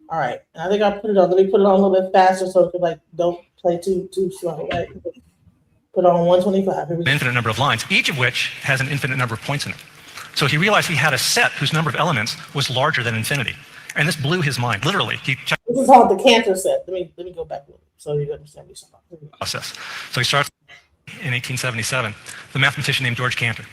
all right. And I think I'll put it on. Let me put it on a little bit faster so it could, like, don't play too slow, right? Put it on 125. An infinite number of lines, each of which has an infinite number of points in it. So he realized he had a set whose number of elements was larger than infinity. And this blew his mind, literally. He checked this is called the Cantor set. Let me go back a little so you understand me something. Process. So he starts in 1877, the mathematician named George Cantor.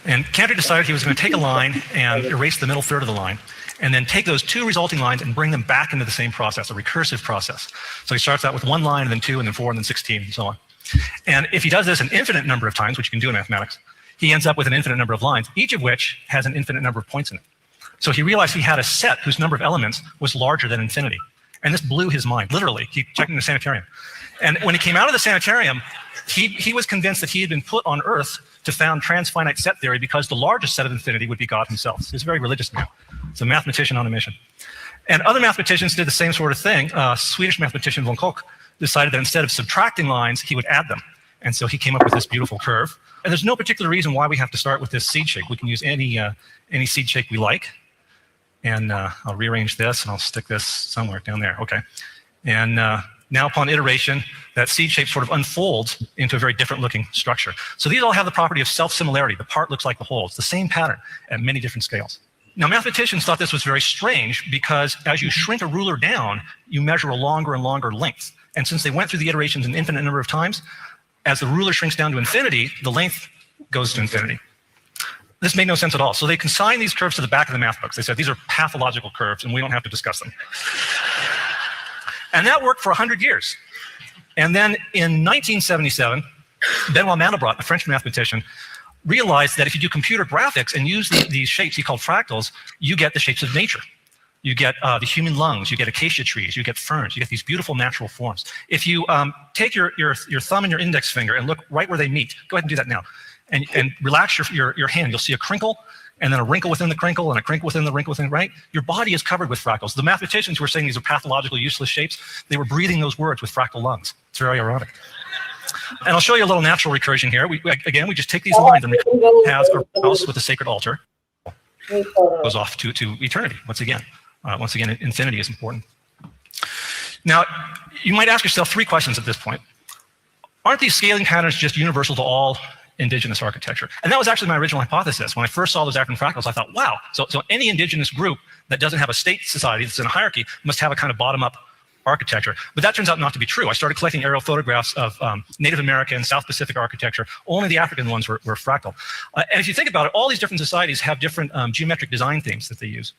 And Cantor decided he was going to take a line and erase the middle third of the line, and then take those two resulting lines and bring them back into the same process, a recursive process. So he starts out with one line, and then two, and then four, and then 16, and so on. And if he does this an infinite number of times, which you can do in mathematics, he ends up with an infinite number of lines, each of which has an infinite number of points in it. So he realized he had a set whose number of elements was larger than infinity. And this blew his mind, literally. He checked in the sanitarium. And when he came out of the sanitarium, he was convinced that he had been put on Earth to found transfinite set theory because the largest set of infinity would be God himself. He's a very religious man. He's a mathematician on a mission. And other mathematicians did the same sort of thing. Swedish mathematician von Koch decided that instead of subtracting lines, he would add them. And so he came up with this beautiful curve. And there's no particular reason why we have to start with this seed shape. We can use any seed shape we like. And I'll rearrange this, and I'll stick this somewhere down there. Okay. And now upon iteration, that seed shape sort of unfolds into a very different looking structure. So these all have the property of self-similarity. The part looks like the whole. It's the same pattern at many different scales. Now, mathematicians thought this was very strange because as you shrink a ruler down, you measure a longer and longer length. And since they went through the iterations an infinite number of times, as the ruler shrinks down to infinity, the length goes to infinity. This made no sense at all. So they consigned these curves to the back of the math books. They said, these are pathological curves, and we don't have to discuss them. And that worked for 100 years. And then in 1977, Benoit Mandelbrot, a French mathematician, realized that if you do computer graphics and use these shapes he called fractals, you get the shapes of nature. You get the human lungs, you get acacia trees, you get ferns, you get these beautiful natural forms. If you take your thumb and your index finger and look right where they meet, go ahead and do that now, and relax your hand, you'll see a crinkle, and then a wrinkle within the crinkle, and a crinkle within the wrinkle within, right? Your body is covered with fractals. The mathematicians who were saying these are pathologically useless shapes, they were breathing those words with fractal lungs. It's very ironic. And I'll show you a little natural recursion here. We just take these lines and we have a house with a sacred altar. Goes off to eternity, once again. Infinity is important. Now, you might ask yourself three questions at this point. Aren't these scaling patterns just universal to all indigenous architecture? And that was actually my original hypothesis. When I first saw those African fractals, I thought, wow, so any indigenous group that doesn't have a state society that's in a hierarchy must have a kind of bottom-up architecture. But that turns out not to be true. I started collecting aerial photographs of Native American, South Pacific architecture. Only the African ones were fractal. And if you think about it, all these different societies have different geometric design themes that they use.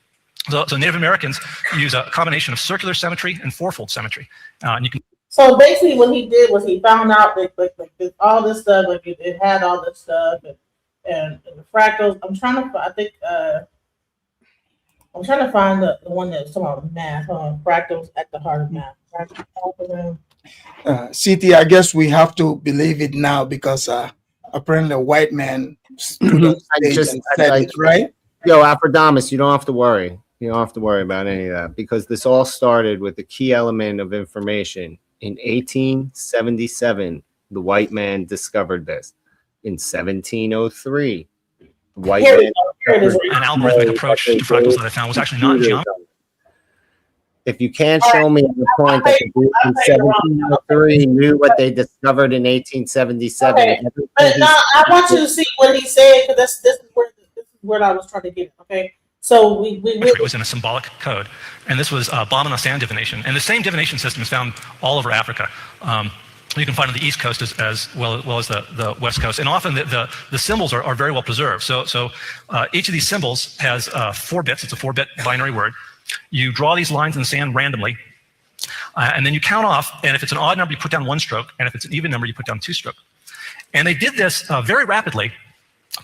So Native Americans use a combination of circular symmetry and fourfold symmetry. And you can. So basically, what he did was he found out that all this stuff, like it had all this stuff, and the fractals. I'm trying to find the one that's talking about math. Fractals at the heart of math. CT, I guess we have to believe it now because apparently a white man stood on stage and said it, right? Yo, Aphrodite, you don't have to worry. You don't have to worry about any of that because this all started with the key element of information. In 1877, the white man discovered this. In 1703, the white man an algorithmic approach to fractals that I found was actually not in geometry. If you can't show me the point that the group in 1703 knew what they discovered in 1877. Okay. But now I want you to see what he said because this is where I was trying to get. Okay. So it was in a symbolic code, and this was Bamana sand divination, and the same divination system is found all over Africa. You can find on the East Coast as well as the West Coast, and often the symbols are very well preserved. So each of these symbols has 4 bits. It's a 4-bit binary word. You draw these lines in the sand randomly. And then you count off, and if it's an odd number, you put down 1 stroke, and if it's an even number, you put down 2 stroke. And they did this very rapidly,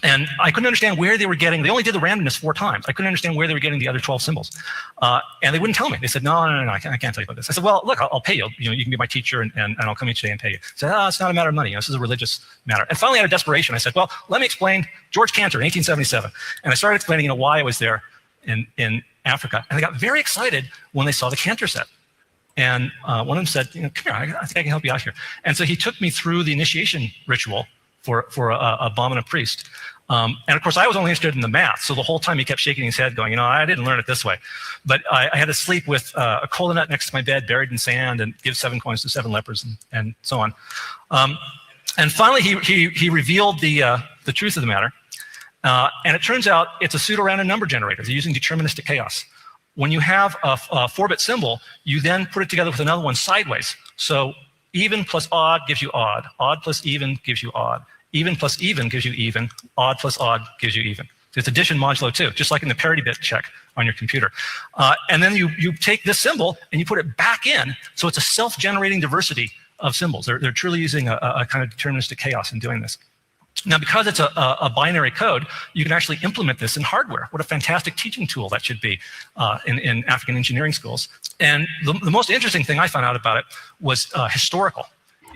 and I couldn't understand where they were getting, they only did the randomness 4 times. I couldn't understand where they were getting the other 12 symbols. And they wouldn't tell me. They said, no, I can't tell you about this. I said, well, look, I'll pay you. You know, you can be my teacher, and I'll come each day and pay you. I said, it's not a matter of money. You know, this is a religious matter. And finally, out of desperation, I said, well, let me explain George Cantor in 1877. And I started explaining, why I was there in Africa. And they got very excited when they saw the Cantor set. And one of them said, come here, I think I can help you out here. And so he took me through the initiation ritual for a Bamana priest. And of course, I was only interested in the math. So the whole time he kept shaking his head going, I didn't learn it this way. But I had to sleep with a kola nut next to my bed, buried in sand, and give 7 coins to 7 lepers, and so on. And finally, he revealed the truth of the matter. And it turns out it's a pseudo-random number generator. They're using deterministic chaos. When you have a 4-bit symbol, you then put it together with another one sideways. So even plus odd gives you odd. Odd plus even gives you odd. Even plus even gives you even. Odd plus odd gives you even. It's addition modulo 2, just like in the parity bit check on your computer. And then you take this symbol and you put it back in, so it's a self-generating diversity of symbols. They're truly using a kind of deterministic chaos in doing this. Now, because it's a binary code, you can actually implement this in hardware. What a fantastic teaching tool that should be in African engineering schools. And the most interesting thing I found out about it was historical.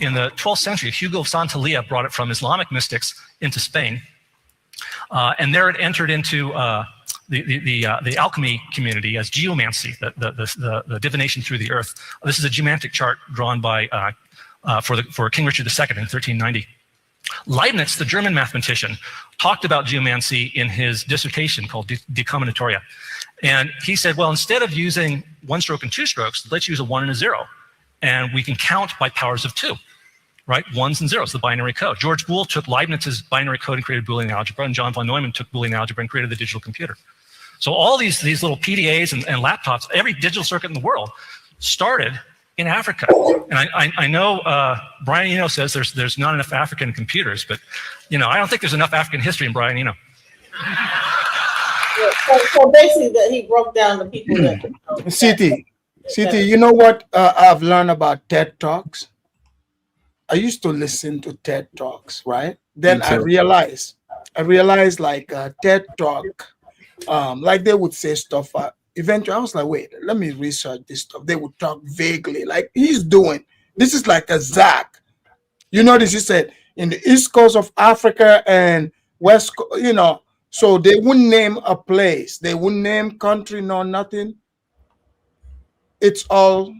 In the 12th century, Hugo of Santalia brought it from Islamic mystics into Spain. And there it entered into the alchemy community as geomancy, the divination through the earth. This is a geomantic chart drawn by for King Richard II in 1390. Leibniz, the German mathematician, talked about geomancy in his dissertation called De Combinatoria. And he said, well, instead of using 1 stroke and 2 strokes, let's use a 1 and a 0. And we can count by powers of 2, right? 1s and 0s, the binary code. George Boole took Leibniz's binary code and created Boolean algebra, and John von Neumann took Boolean algebra and created the digital computer. So all these little PDAs and laptops, every digital circuit in the world started in Africa. And I know Brian Eno says there's not enough African computers, but I don't think there's enough African history in Brian Eno. So basically, that he broke down the people that. CT, you know what I've learned about TED Talks? I used to listen to TED Talks, right? Then I realized like TED Talk, like they would say stuff. Eventually, I was like, wait, let me research this stuff. They would talk vaguely, like he's doing. This is like a Zach. You notice he said in the east coast of Africa and west, so they wouldn't name a place. They wouldn't name country, no nothing. It's all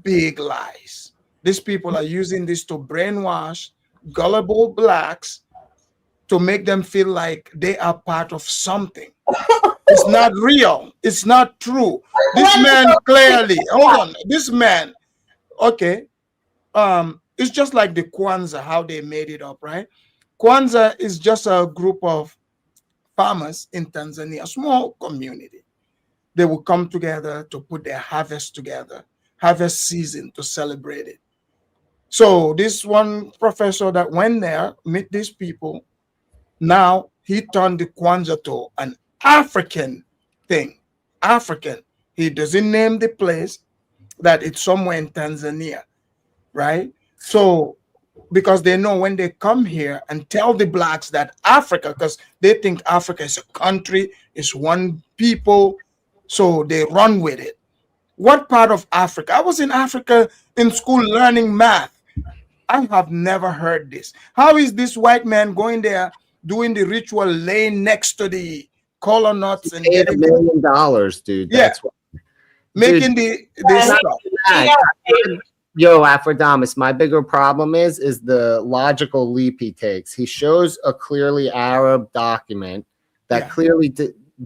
big lies. These people are using this to brainwash gullible blacks to make them feel like they are part of something. It's not real. It's not true. This man clearly, hold on, this man, okay, it's just like the Kwanzaa, how they made it up, right? Kwanzaa is just a group of farmers in Tanzania, a small community. They will come together to put their harvest together, harvest season to celebrate it. So this one professor that went there, meet these people, now he turned the Kwanzaa to an African thing. African. He doesn't name the place, that it's somewhere in Tanzania, right? So because they know when they come here and tell the blacks that Africa, because they think Africa is a country, is one people, so they run with it. What part of Africa? I was in Africa in school learning math. I have never heard this. How is this white man going there doing the ritual, laying next to the cola nuts and getting $1 million, dude? Yeah, that's what, making dude, this stuff. Yo, Aphrodamus, my bigger problem is the logical leap he takes. He shows a clearly Arab document that clearly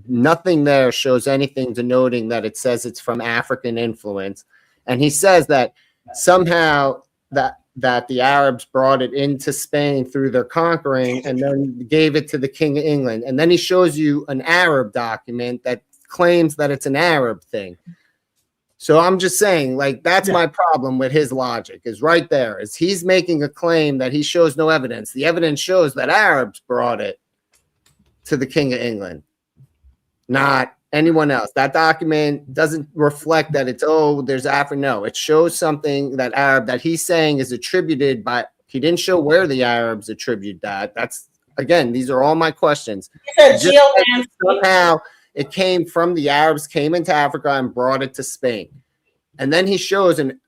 nothing there shows anything denoting that it says it's from African influence. And he says that somehow that the Arabs brought it into Spain through their conquering and then gave it to the King of England. And then he shows you an Arab document that claims that it's an Arab thing. So I'm just saying, like, that's my problem with his logic, is right there, is he's making a claim that he shows no evidence. The evidence shows that Arabs brought it to the King of England, not anyone else. That document doesn't reflect that it's, oh, there's African. No, it shows something that Arab that he's saying is attributed by, he didn't show where the Arabs attribute that. That's, again, these are all my questions. Somehow it came from the Arabs, came into Africa and brought it to Spain. And then he shows an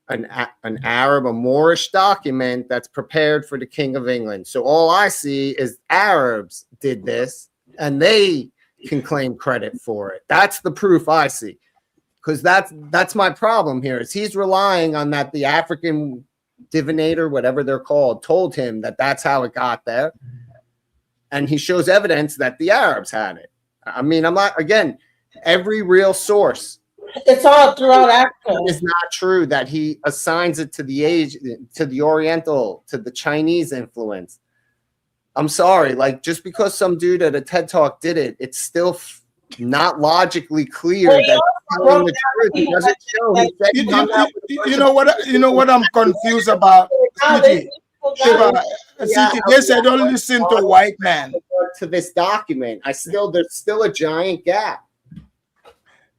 Arab, a Moorish document that's prepared for the King of England. So all I see is Arabs did this and they can claim credit for it. That's the proof I see. Because that's my problem here, is he's relying on that the African divinator, whatever they're called, told him that that's how it got there. And he shows evidence that the Arabs had it. I mean, I'm not, again, every real source. It's all throughout Africa. It's not true that he assigns it to the Asian, to the Oriental, to the Chinese influence. I'm sorry, like, just because some dude at a TED Talk did it, it's still not logically clear that he's telling the truth. He doesn't show. He said he hung out with You know what I'm confused about? CT, they said don't listen to white man. To this document, there's still a giant gap.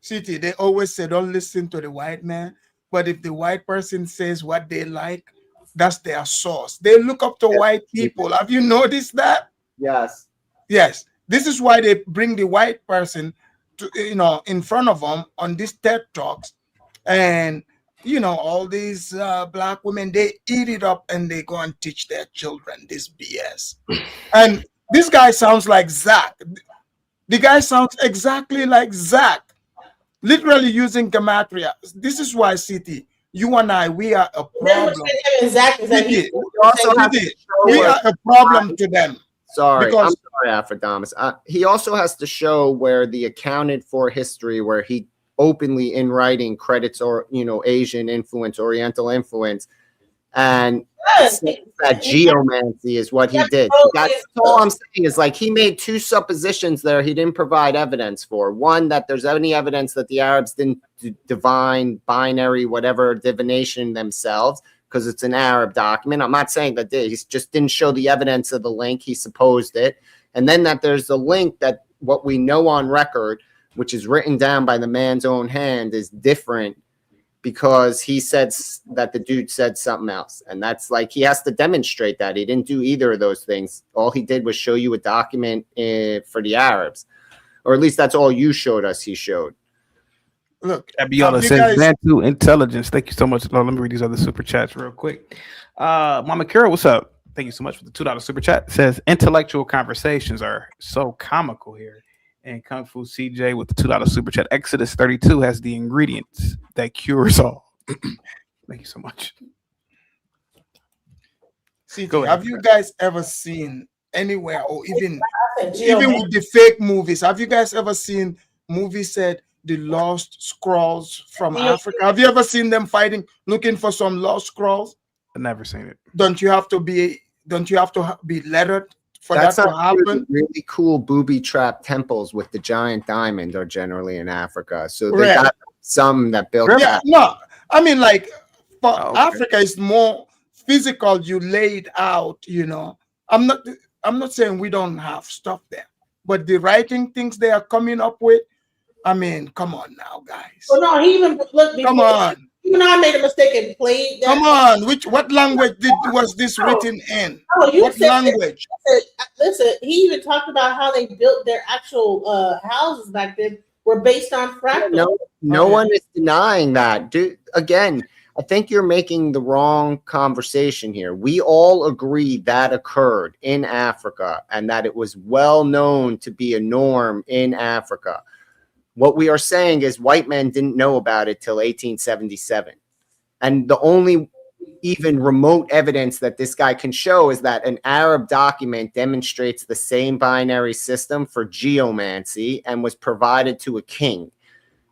CT, they always say don't listen to the white man, but if the white person says what they like, that's their source. They look up to white people. Have you noticed that? Yes. Yes. This is why they bring the white person to, in front of them on these TED Talks, and all these black women, they eat it up and they go and teach their children this BS. And this guy sounds like Zach. The guy sounds exactly like Zach, literally using gematria. This is why, CT, you and I, we are a problem. We are a problem to them. Sorry, I'm sorry, Afrodamus. He also has to show where the accounted for history, where he openly in writing credits or Asian influence, Oriental influence, and that geomancy is what he did. That's all I'm saying is, like, he made two suppositions there he didn't provide evidence for. One, that there's any evidence that the Arabs didn't divine binary whatever divination themselves, because it's an Arab document. I'm not saying that he just didn't show the evidence of the link. He supposed it. And then that there's a link that what we know on record, which is written down by the man's own hand, is different because he said that the dude said something else. And that's like, he has to demonstrate that. He didn't do either of those things. All he did was show you a document for the Arabs. Or at least that's all you showed us he showed. Look, Abiola says Bantu intelligence. Thank you so much. Let me read these other super chats real quick. Mama Kira, what's up? Thank you so much for the $2 super chat. Says intellectual conversations are so comical here. And Kung Fu CJ with the $2 super chat. Exodus 32 has the ingredients that cures all. Thank you so much. CJ, have you guys ever seen anywhere, or even with the fake movies, have you guys ever seen movies said the lost scrolls from Africa? Have you ever seen them fighting, looking for some lost scrolls? I've never seen it. Don't you have to be lettered for that to happen? Really cool booby trap temples with the giant diamond are generally in Africa. So they got some that built that. No, I mean, like, for Africa is more physical. You laid out, I'm not saying we don't have stuff there, but the writing things they are coming up with, I mean, come on now, guys. Well, no, he even look. Come on. Even I made a mistake and played that. Come on. What language was this written in? Oh, what language? Listen, he even talked about how they built their actual houses back then were based on fractals. No one is denying that. Dude, again, I think you're making the wrong conversation here. We all agree that occurred in Africa and that it was well known to be a norm in Africa. What we are saying is white men didn't know about it till 1877. And the only even remote evidence that this guy can show is that an Arab document demonstrates the same binary system for geomancy and was provided to a king.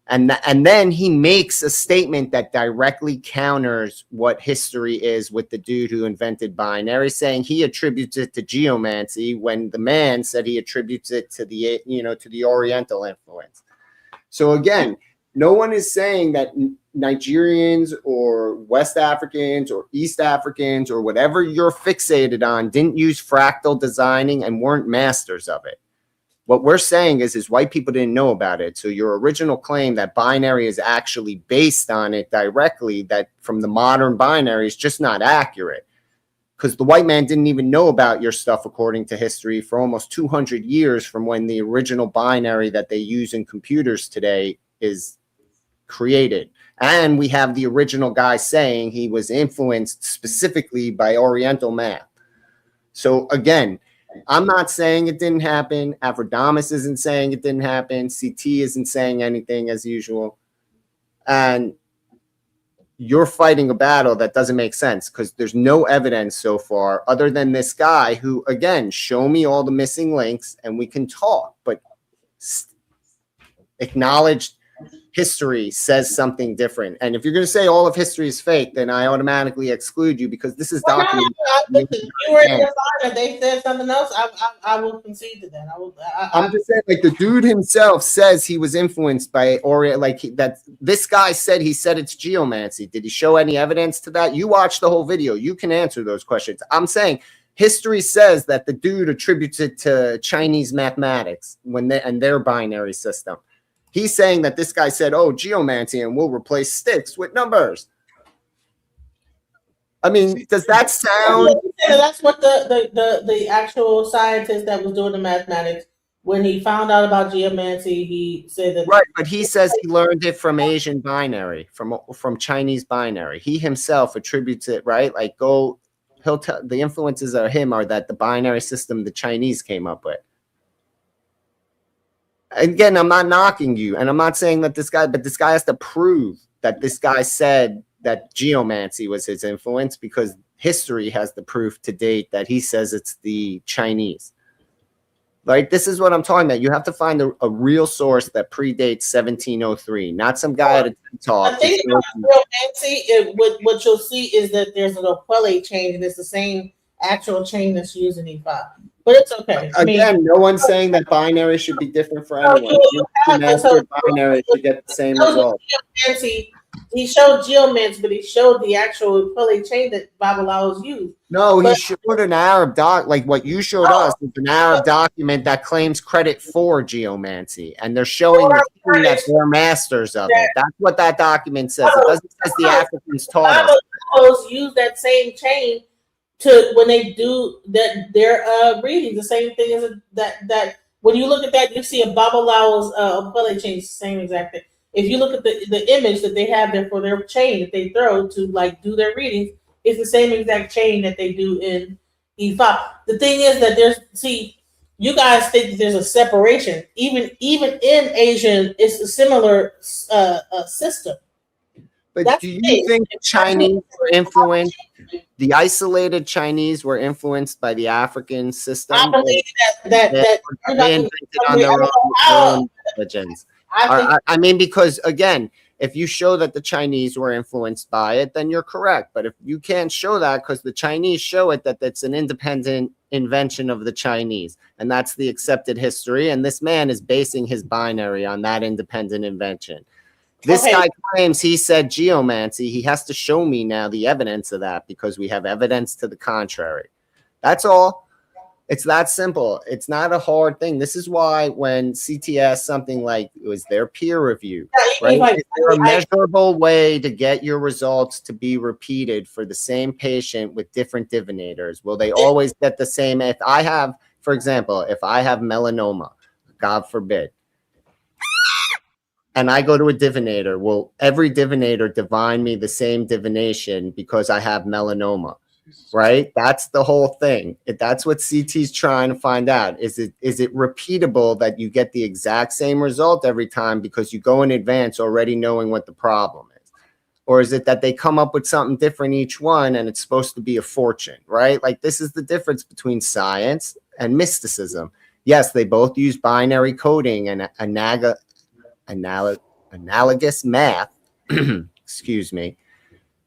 And then he makes a statement that directly counters what history is with the dude who invented binary, saying he attributes it to geomancy when the man said he attributes it to the, to the Oriental influence. So again, no one is saying that Nigerians or West Africans or East Africans or whatever you're fixated on didn't use fractal designing and weren't masters of it. What we're saying is white people didn't know about it. So your original claim that binary is actually based on it directly, that from the modern binary, is just not accurate. Because the white man didn't even know about your stuff, according to history, for almost 200 years from when the original binary that they use in computers today is created. And we have the original guy saying he was influenced specifically by Oriental math. So again, I'm not saying it didn't happen. Afrodamus isn't saying it didn't happen. CT isn't saying anything as usual. And you're fighting a battle that doesn't make sense because there's no evidence so far other than this guy who, again, show me all the missing links and we can talk, but acknowledged history says something different. And if you're going to say all of history is fake, then I automatically exclude you because this is documented. You were in the side and they said something else. I will concede to that. I'm just saying, like, the dude himself says he was influenced by Orient, that this guy said he said it's geomancy. Did he show any evidence to that? You watch the whole video. You can answer those questions. I'm saying history says that the dude attributes it to Chinese mathematics and their binary system. He's saying that this guy said, oh, geomancy, and we'll replace sticks with numbers. I mean, does that sound... That's what the actual scientist that was doing the mathematics, when he found out about geomancy, he said that... Right, but he says he learned it from Asian binary, from Chinese binary. He himself attributes it, right? Like, he'll tell the influences of him are that the binary system the Chinese came up with. Again, I'm not knocking you, and I'm not saying that this guy, but this guy has to prove that this guy said that geomancy was his influence because history has the proof to date that he says it's the Chinese. Like, this is what I'm talking about. You have to find a real source that predates 1703, not some guy at a talk. I think geomancy, what you'll see is that there's an Okwele chain, and it's the same actual chain that's used in E5. But it's okay. Again, no one's saying that binary should be different for anyone. Binary should get the same result. He showed geomancy, but he showed the actual Okwele chain that Babalawo's used. No, he showed an Arab like what you showed us is an Arab document that claims credit for geomancy, and they're showing that they're masters of it. That's what that document says. It doesn't say the Africans taught us. Babalawo's use that same chain to when they do their readings, the same thing as that when you look at that, you see a Babalawo's Okwele chain, the same exact thing. If you look at the image that they have there for their chain that they throw to like do their readings, it's the same exact chain that they do in E5. The thing is that you guys think that there's a separation. Even in Asian, it's a similar system. But do you think Chinese were influenced? The isolated Chinese were influenced by the African system. I believe that they invented on their own intelligence. I mean, because again, if you show that the Chinese were influenced by it, then you're correct. But if you can't show that because the Chinese show it that it's an independent invention of the Chinese, and that's the accepted history, and this man is basing his binary on that independent invention. This guy claims he said geomancy. He has to show me now the evidence of that because we have evidence to the contrary. That's all. It's that simple. It's not a hard thing. This is why when CTS something like it was their peer review, right? Is there a measurable way to get your results to be repeated for the same patient with different divinators? Will they always get the same? If I have, for example, if I have melanoma, God forbid, and I go to a divinator, will every divinator divine me the same divination because I have melanoma? Right? That's the whole thing. That's what CT's trying to find out. Is it repeatable that you get the exact same result every time because you go in advance already knowing what the problem is? Or is it that they come up with something different each one and it's supposed to be a fortune, right? Like, this is the difference between science and mysticism. Yes, they both use binary coding and analogous math, excuse me.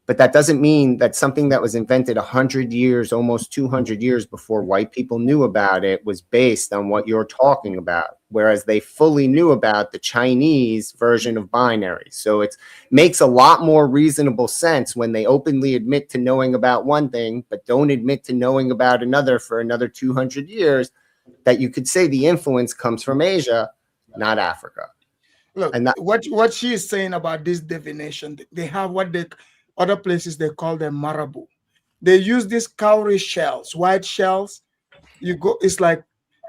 But that doesn't mean that something that was invented 100 years, almost 200 years before white people knew about it was based on what you're talking about, whereas they fully knew about the Chinese version of binary. So it makes a lot more reasonable sense when they openly admit to knowing about one thing, but don't admit to knowing about another for another 200 years, that you could say the influence comes from Asia, not Africa. Look, and that, what she is saying about this divination, they have what they other places they call them marabu. They use these cowrie shells, white shells. You go, it's like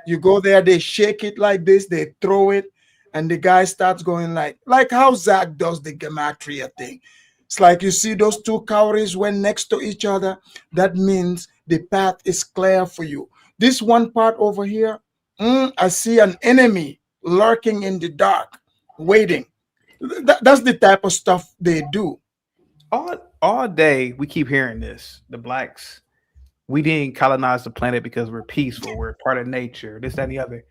you go there, they shake it like this, they throw it, and the guy starts going like how Zach does the gematria thing. It's like you see those two cowries when next to each other. That means the path is clear for you. This one part over here, I see an enemy lurking in the dark, waiting. That's the type of stuff they do. All day we keep hearing this. The blacks, we didn't colonize the planet because we're peaceful. We're part of nature. This, that, and the other.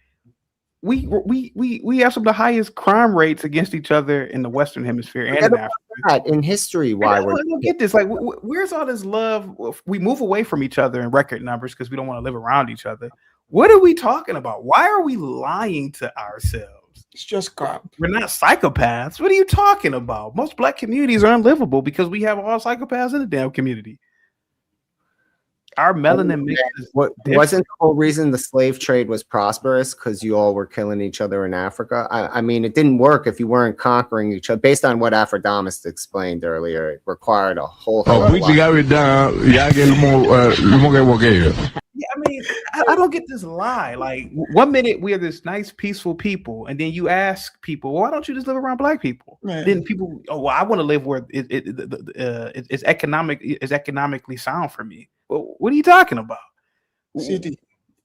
We have some of the highest crime rates against each other in the Western Hemisphere and in Africa. In history, why I don't get this. Like, where's all this love? We move away from each other in record numbers because we don't want to live around each other. What are we talking about? Why are we lying to ourselves? It's just crap. We're not psychopaths. What are you talking about? Most black communities are unlivable because we have all psychopaths in the damn community. Our melanin makes wasn't the whole reason the slave trade was prosperous because you all were killing each other in Africa? I mean, it didn't work if you weren't conquering each other. Based on what Afrodamus explained earlier, it required a whole. Yeah, I mean, I don't get this lie. Like, 1 minute we are this nice, peaceful people, and then you ask people, why don't you just live around black people? Man. Then people, well, I want to live where it's economically sound for me. Well, what are you talking about? CD.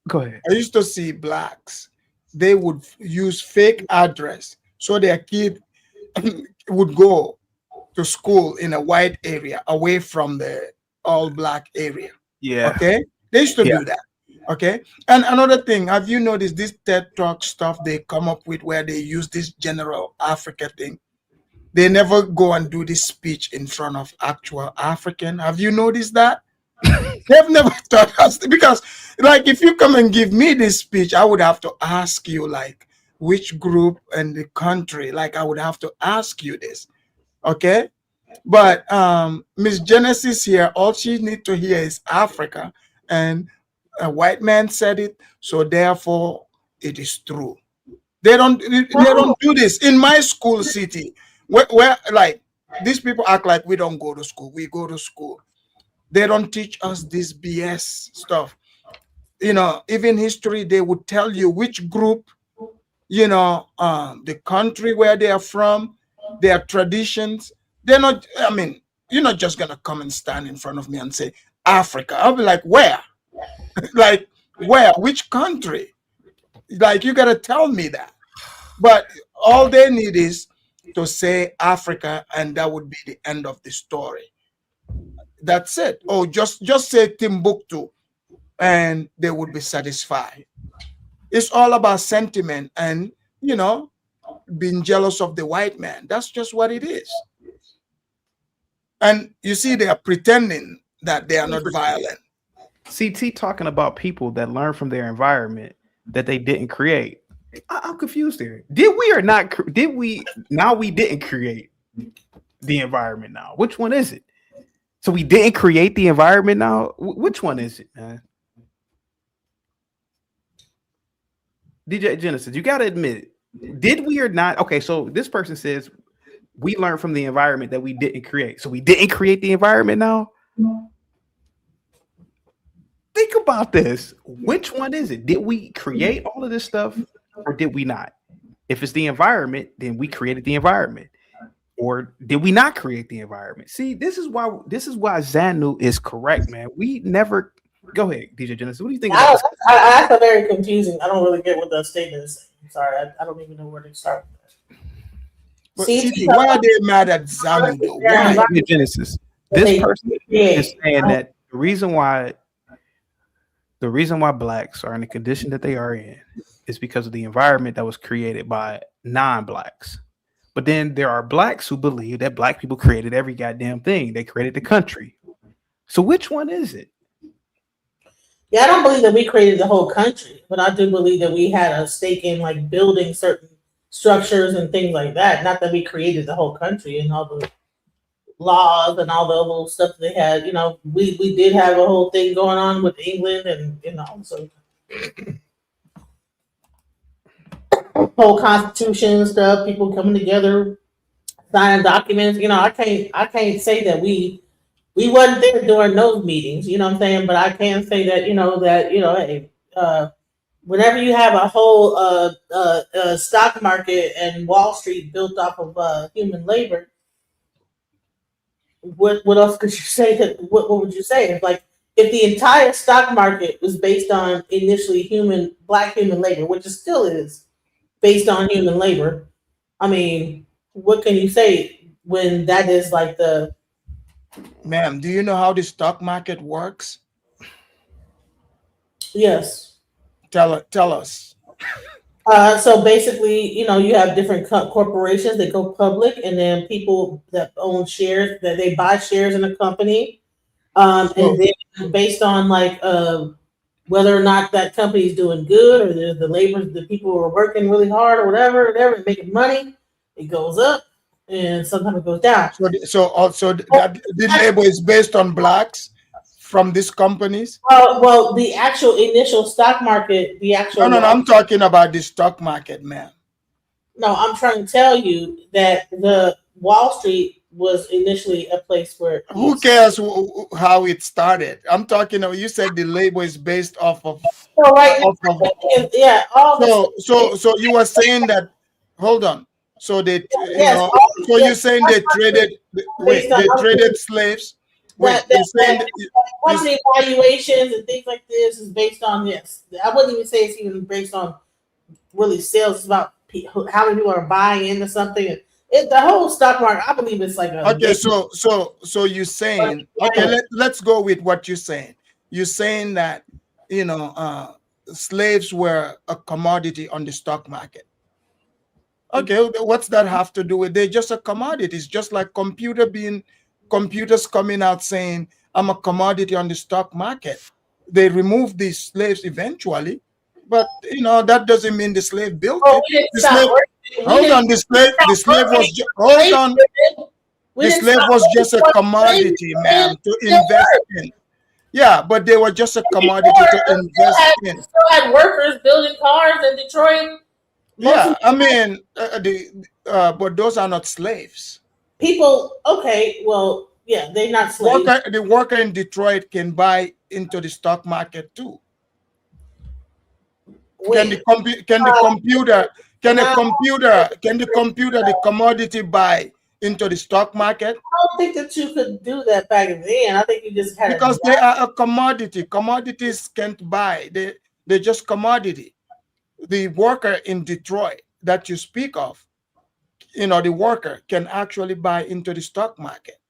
Go ahead. I used to see blacks. They would use fake address so their kid would go to school in a white area away from the all black area. Yeah. Okay. They used to do that. Okay. And another thing, have you noticed this TED Talk stuff they come up with where they use this general Africa thing? They never go and do this speech in front of actual African. Have you noticed that? They've never taught us, because like if you come and give me this speech, I would have to ask you like which group and the country. Like I would have to ask you this. Okay. But Miss Genesis here, all she needs to hear is Africa, and a white man said it, so therefore it is true. They don't do this in my school city where like these people act like we don't go to school. We go to school. They don't teach us this BS stuff. You know, even history, they would tell you which group, you know, the country where they are from, their traditions. They're not, I mean, you're not just going to come and stand in front of me and say, Africa. I'll be like, where? Like, where? Which country? Like, you got to tell me that. But all they need is to say Africa, and that would be the end of the story. That's it. Oh, just say Timbuktu, and they would be satisfied. It's all about sentiment and, you know, being jealous of the white man. That's just what it is. And you see, they are pretending that they are not violent. CT talking about people that learn from their environment that they didn't create. I'm confused here. Did we or not? Did we? Now we didn't create the environment now. Which one is it? So we didn't create the environment now? Which one is it, man? DJ Genesis, you got to admit it. Did we or not? Okay, so this person says we learned from the environment that we didn't create. So we didn't create the environment now? Think about this. Which one is it? Did we create all of this stuff or did we not? If it's the environment, then we created the environment. Or did we not create the environment? See, this is why Zanu is correct, man. We never go ahead, DJ Genesis. What do you think? I that's very confusing. I don't really get what the statement is saying. Sorry, I don't even know where to start with that. But see, why are they mad at Zanu though? Why? DJ Genesis. This person is saying that the reason why blacks are in the condition that they are in is because of the environment that was created by non-blacks. But then there are blacks who believe that black people created every goddamn thing. They created the country. So which one is it? Yeah, I don't believe that we created the whole country, but I do believe that we had a stake in like building certain structures and things like that. Not that we created the whole country and all the laws and all the little stuff they had. You know, we did have a whole thing going on with England and you know. So whole constitution and stuff, people coming together, signing documents. I can't say that we wasn't there during those meetings. You know what I'm saying? But I can say that hey, whenever you have a whole stock market and Wall Street built off of human labor, what else could you say? What would you say? If the entire stock market was based on initially black human labor, which it still is based on human labor, I mean, what can you say when that is like the... Ma'am, do you know how the stock market works? Yes. Tell us. So basically, you have different corporations that go public, and then people that own shares, that they buy shares in a company, and then based on whether or not that company is doing good, or the people who are working really hard, or whatever, making money, it goes up, and sometimes it goes down. So also that the labor is based on blacks from these companies? Well, the actual initial stock market, No, I'm talking about the stock market, ma'am. No, I'm trying to tell you that the Wall Street was initially a place where... Who cares how it started? I'm talking about, you said the labor is based off of... So right yeah. So you were saying that, hold on. So they, you're saying they traded, they traded slaves? Company valuations and things like this is based on this. I wouldn't even say it's even based on really sales. It's about how many people are buying into something. The whole stock market, I believe it's like a... Okay, so you're saying, okay, let's go with what you're saying. You're saying that, slaves were a commodity on the stock market. Okay, what's that have to do with? They're just a commodity. It's just like computers coming out saying, I'm a commodity on the stock market. They removed these slaves eventually, but that doesn't mean the slave built it. The slave was just a commodity, man, to invest in. Yeah, but they were just a commodity to invest in. Still had workers building cars in Detroit. Yeah, I mean, but those are not slaves. People, okay, well, yeah, they're not slaves. The worker in Detroit can buy into the stock market too. Can the commodity buy into the stock market? I don't think that you could do that back then. I think you just had because they are a commodity. Commodities can't buy. They're just commodity. The worker in Detroit that you speak of, the worker can actually buy into the stock market.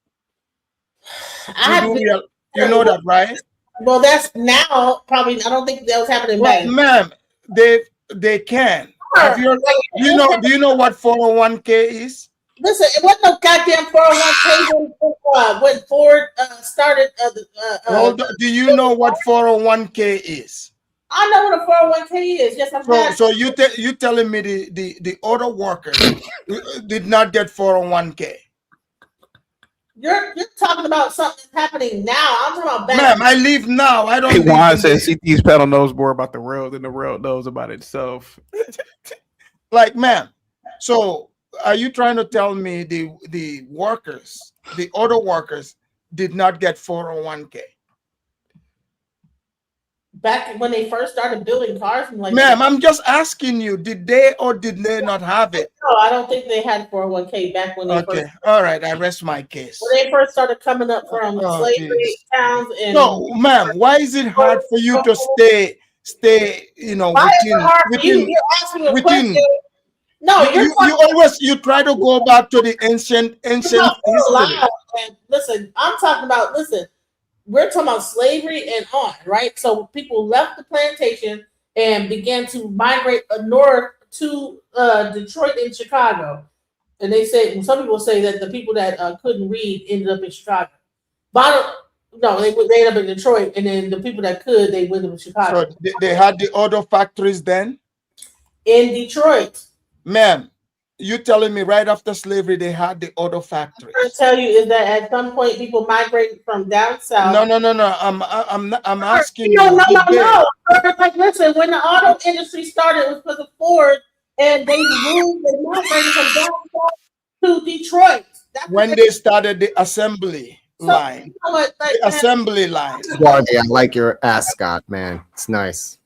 You know that, right? Well, that's now probably. I don't think that was happening back. Ma'am, they can. Do you know what 401k is? Listen, it wasn't no goddamn 401k when Ford started. Do you know what 401k is? I know what a 401k is. Yes, so you telling me the auto workers did not get 401k? You're talking about something that's happening now. I'm talking about back. Ma'am, I leave now. I don't. Hey, Juan says CT's pedal knows more about the world than the world knows about itself. Like, ma'am, so are you trying to tell me the workers, the auto workers, did not get 401k? Back when they first started building cars, ma'am, I'm just asking you, did they or did they not have it? No, I don't think they had 401k back when they first. All right, I rest my case. When they first started coming up from slavery towns and... No, ma'am, why is it hard for you to stay within? No, you try to go back to the ancient history. Listen, I'm talking about, we're talking about slavery and on, right? So people left the plantation and began to migrate north to Detroit and Chicago. And they say, some people say that the people that couldn't read ended up in Chicago. No, they ended up in Detroit, and then the people that could, they went to Chicago. So they had the auto factories then? In Detroit. Ma'am, you telling me right after slavery they had the auto factories? What I'm trying to tell you is that at some point people migrated from down south. No. I'm asking you. No. Like, listen, when the auto industry started, it was because of Ford and they moved. They migrated from down south to Detroit. When they started the assembly line, you know what, the assembly line. Swarthy, I like your ascot, man. It's nice.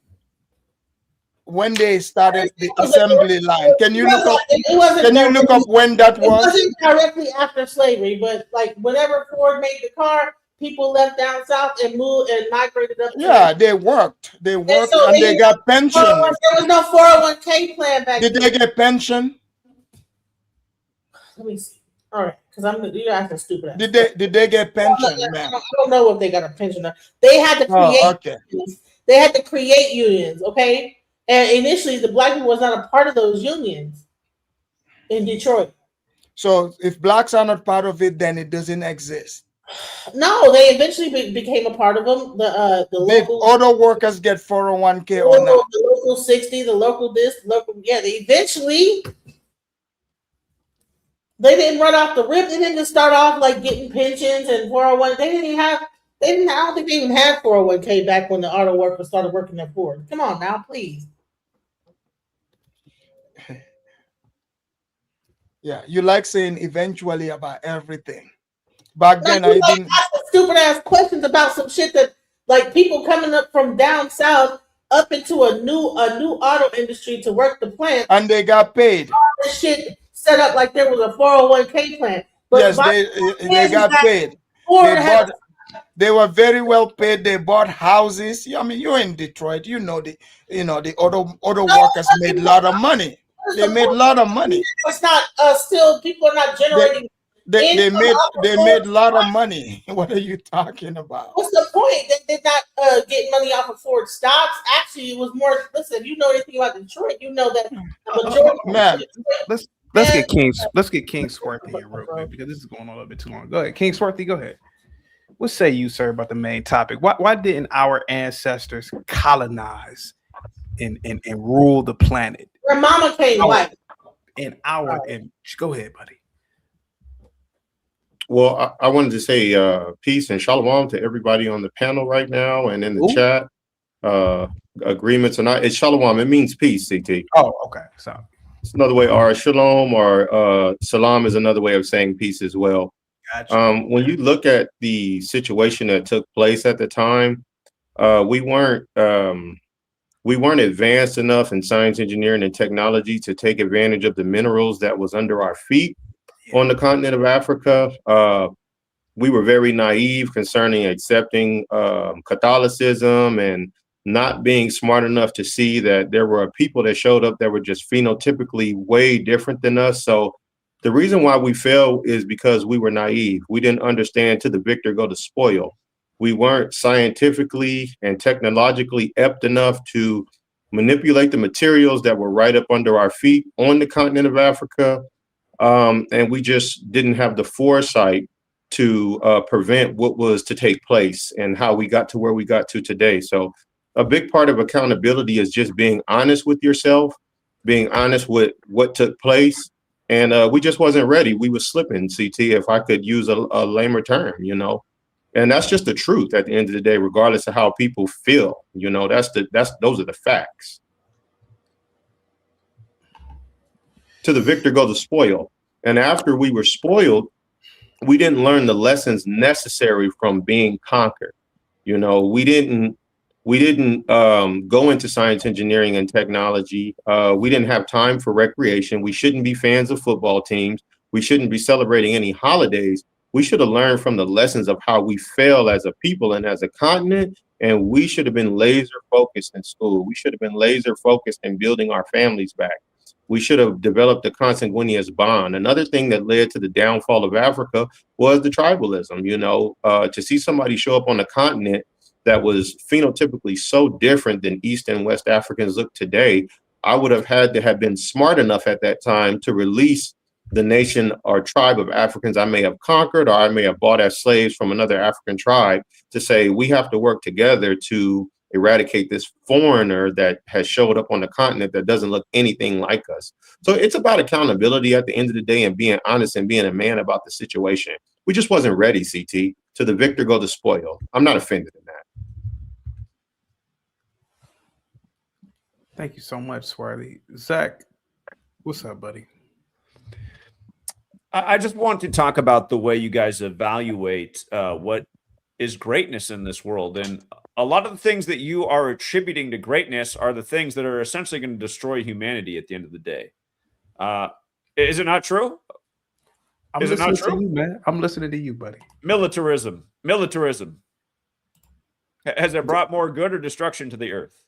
When they started the assembly line, can you look up? Can you look up when that was? It wasn't directly after slavery, but like whenever Ford made the car, people left down south and moved and migrated up. Yeah, they worked. They worked and they got pension. There was no 401k plan back then. Did they get pension? Let me see. All right, because you're asking stupid. Did they get pension, man? I don't know if they got a pension. They had to create. Unions. They had to create unions, okay? And initially, the black people was not a part of those unions in Detroit. So if blacks are not part of it, then it doesn't exist. No, they eventually became a part of them. The local auto workers get 401k or not? The local 60, the local this, local They eventually. They didn't run off the rip. They didn't just start off like getting pensions and 401. They didn't have. They didn't. I don't think they even had 401k back when the auto workers started working at Ford. Come on now, please. Yeah, you like saying eventually about everything. Back then, I didn't stupid ass questions about some shit that like people coming up from down south up into a new auto industry to work the plant, and they got paid. All this shit set up like there was a 401k plan. But yes, they got paid. They were very well paid. They bought houses. I mean, you're in Detroit. You know the auto workers made a lot of money. They made a lot of money. It's not still people are not generating. They made a lot of money. What are you talking about? What's the point? They did not get money off of Ford stocks. Actually, it was more. Listen, if you know anything about Detroit, you know that the majority. Man, let's get King Swarthy here real quick because this is going on a little bit too long. Go ahead, King Swarthy. Go ahead. What say you, sir, about the main topic? Why didn't our ancestors colonize and rule the planet? Their mama came white. Go ahead, buddy. Well, I wanted to say peace and shalom to everybody on the panel right now and in the chat. Agreements or not, it's shalom. It means peace, CT. Oh, okay. So it's another way, or shalom or salam is another way of saying peace as well. Gotcha. When you look at the situation that took place at the time, we weren't advanced enough in science, engineering, and technology to take advantage of the minerals that was under our feet on the continent of Africa. We were very naive concerning accepting Catholicism and not being smart enough to see that there were people that showed up that were just phenotypically way different than us. So the reason why we failed is because we were naive. We didn't understand to the victor go the spoil. We weren't scientifically and technologically apt enough to manipulate the materials that were right up under our feet on the continent of Africa. And we just didn't have the foresight to prevent what was to take place and how we got to where we got to today. So a big part of accountability is just being honest with yourself, being honest with what took place. And we just wasn't ready. We were slipping, CT, if I could use a lamer term, and that's just the truth at the end of the day, regardless of how people feel, those are the facts. To the victor go the spoil. And after we were spoiled, we didn't learn the lessons necessary from being conquered. We didn't go into science, engineering, and technology. We didn't have time for recreation. We shouldn't be fans of football teams. We shouldn't be celebrating any holidays. We should have learned from the lessons of how we fail as a people and as a continent. And we should have been laser focused in school. We should have been laser focused in building our families back. We should have developed the consanguineous bond. Another thing that led to the downfall of Africa was the tribalism. To see somebody show up on the continent that was phenotypically so different than East and West Africans look today, I would have had to have been smart enough at that time to release the nation or tribe of Africans I may have conquered or I may have bought as slaves from another African tribe to say, we have to work together to eradicate this foreigner that has showed up on the continent that doesn't look anything like us. So it's about accountability at the end of the day and being honest and being a man about the situation. We just wasn't ready, CT. To the victor go the spoil. I'm not offended in that. Thank you so much, Swarthy. Zach, What's up, buddy? I just want to talk about the way you guys evaluate what is greatness in this world. And a lot of the things that you are attributing to greatness are the things that are essentially going to destroy humanity at the end of the day. Is it not true? Is it not true? To you, man. I'm listening to you, buddy. Militarism. Has it brought more good or destruction to the earth?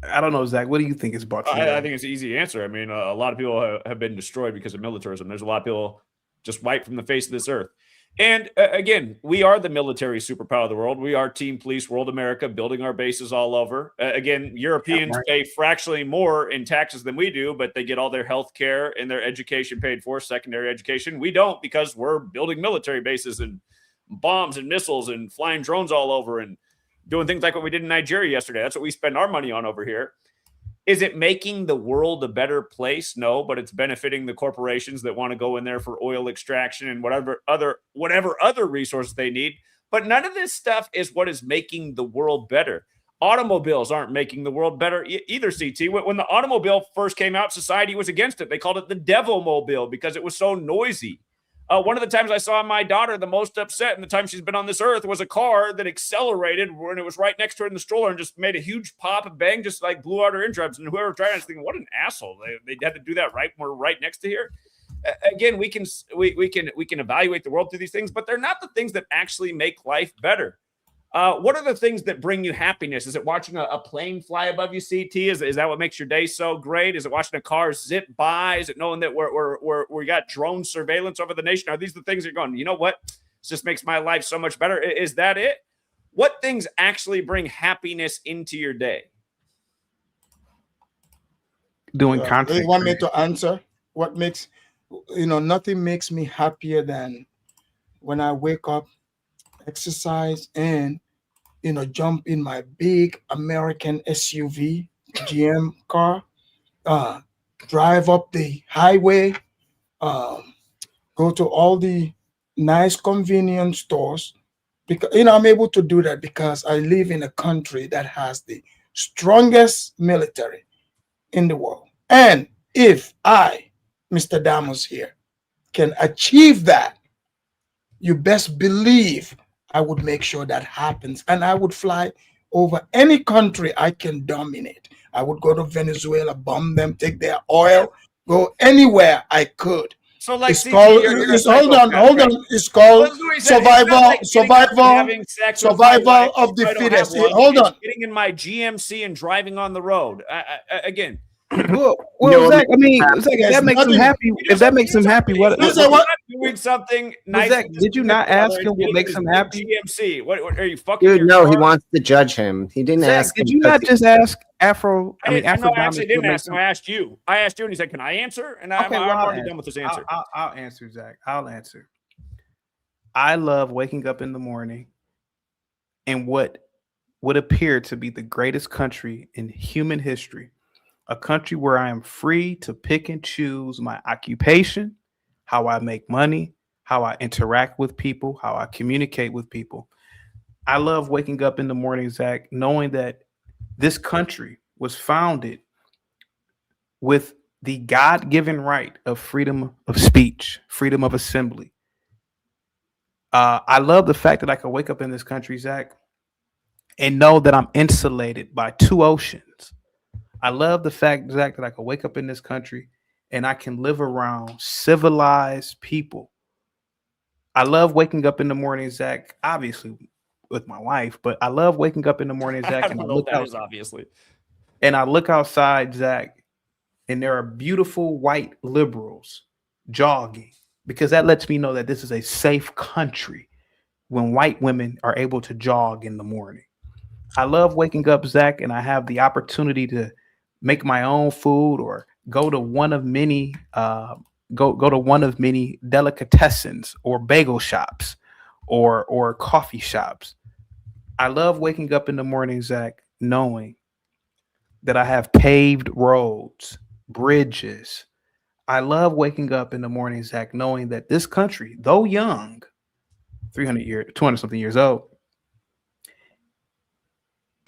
I don't know, Zach. What do you think it's brought to? I think it's an easy answer. I mean, a lot of people have been destroyed because of militarism. There's a lot of people just wiped from the face of this earth. And again, we are the military superpower of the world. We are Team Police World America, building our bases all over. Again, Europeans pay fractionally more in taxes than we do, but they get all their health care and their education paid for, secondary education. We don't, because we're building military bases and bombs and missiles and flying drones all over and doing things like what we did in Nigeria yesterday. That's what we spend our money on over here. Is it making the world a better place? No, but it's benefiting the corporations that want to go in there for oil extraction and whatever other resources they need. But none of this stuff is what is making the world better. Automobiles aren't making the world better either, CT. When the automobile first came out, society was against it. They called it the devil mobile because it was so noisy. One of the times I saw my daughter the most upset in the time she's been on this earth was a car that accelerated when it was right next to her in the stroller and just made a huge pop and bang, just like blew out her eardrums. And whoever tried it was thinking, what an asshole. They had to do that right when we're right next to here. Again, we can evaluate the world through these things, but they're not the things that actually make life better. What are the things that bring you happiness? Is it watching a plane fly above you, CT? Is that what makes your day so great? Is it watching a car zip by? Is it knowing that we got drone surveillance over the nation? Are these the things you're going, you know what? This just makes my life so much better. Is that it? What things actually bring happiness into your day? Doing content. You want me to answer? What makes, nothing makes me happier than when I wake up, exercise, and jump in my big American SUV GM car, drive up the highway, go to all the nice convenience stores, because I'm able to do that because I live in a country that has the strongest military in the world. And if I, Mr. Damos here, can achieve that, you best believe I would make sure that happens. And I would fly over any country I can dominate. I would go to Venezuela, bomb them, take their oil, go anywhere I could. So like it's called, hold on. It's called survival of the fittest. Hold on. Getting in my GMC and driving on the road. Again. Well, Zach, I mean, Zach, if that makes him happy, what? Doing something nice. Zach, did you not ask him what makes him happy? GMC. What are you fucking? Dude, no, he wants to judge him. He didn't ask. Did you not just ask Afro? I actually didn't ask him. I asked you. And he said, "Can I answer?" And I'm already done with this answer. I'll answer, Zach. I'll answer. I love waking up in the morning in what would appear to be the greatest country in human history. A country where I am free to pick and choose my occupation, how I make money, how I interact with people, how I communicate with people. I love waking up in the morning, Zach, knowing that this country was founded with the God-given right of freedom of speech, freedom of assembly. I love the fact that I can wake up in this country, Zach, and know that I'm insulated by two oceans. I love the fact, Zach, that I can wake up in this country and I can live around civilized people. I love waking up in the morning, Zach, obviously with my wife, but I love waking up in the morning, Zach, and I look out, obviously. And I look outside, Zach, and there are beautiful white liberals jogging, because that lets me know that this is a safe country when white women are able to jog in the morning. I love waking up, Zach, and I have the opportunity to make my own food or go to one of many delicatessens or bagel shops or coffee shops. I love waking up in the morning, Zach, knowing that I have paved roads, bridges. I love waking up in the morning, Zach, knowing that this country, though young, 200 something years old,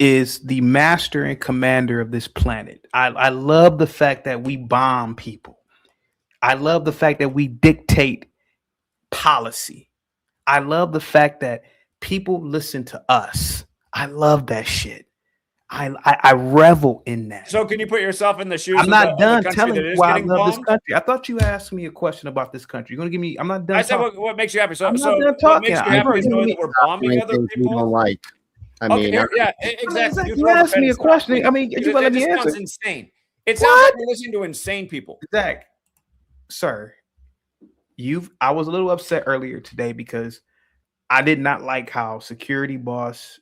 is the master and commander of this planet. I love the fact that we bomb people. I love the fact that we dictate policy. I love the fact that people listen to us. I love that shit. I revel in that. So can you put yourself in the shoes? I'm not done of telling that you is why I getting love this bombed? country. I thought you asked me a question about this country. You're gonna give me. I'm not done. I said talking. what makes you happy. So, I'm so not done what talking. makes you happy is knowing that we're bombing other We people. don't like. I mean, Exactly. You asked me a question. I mean, you gotta let me sounds answer. insane. It sounds like you're listening to insane people. Zach, sir, I was a little upset earlier today because I did not like how security boss.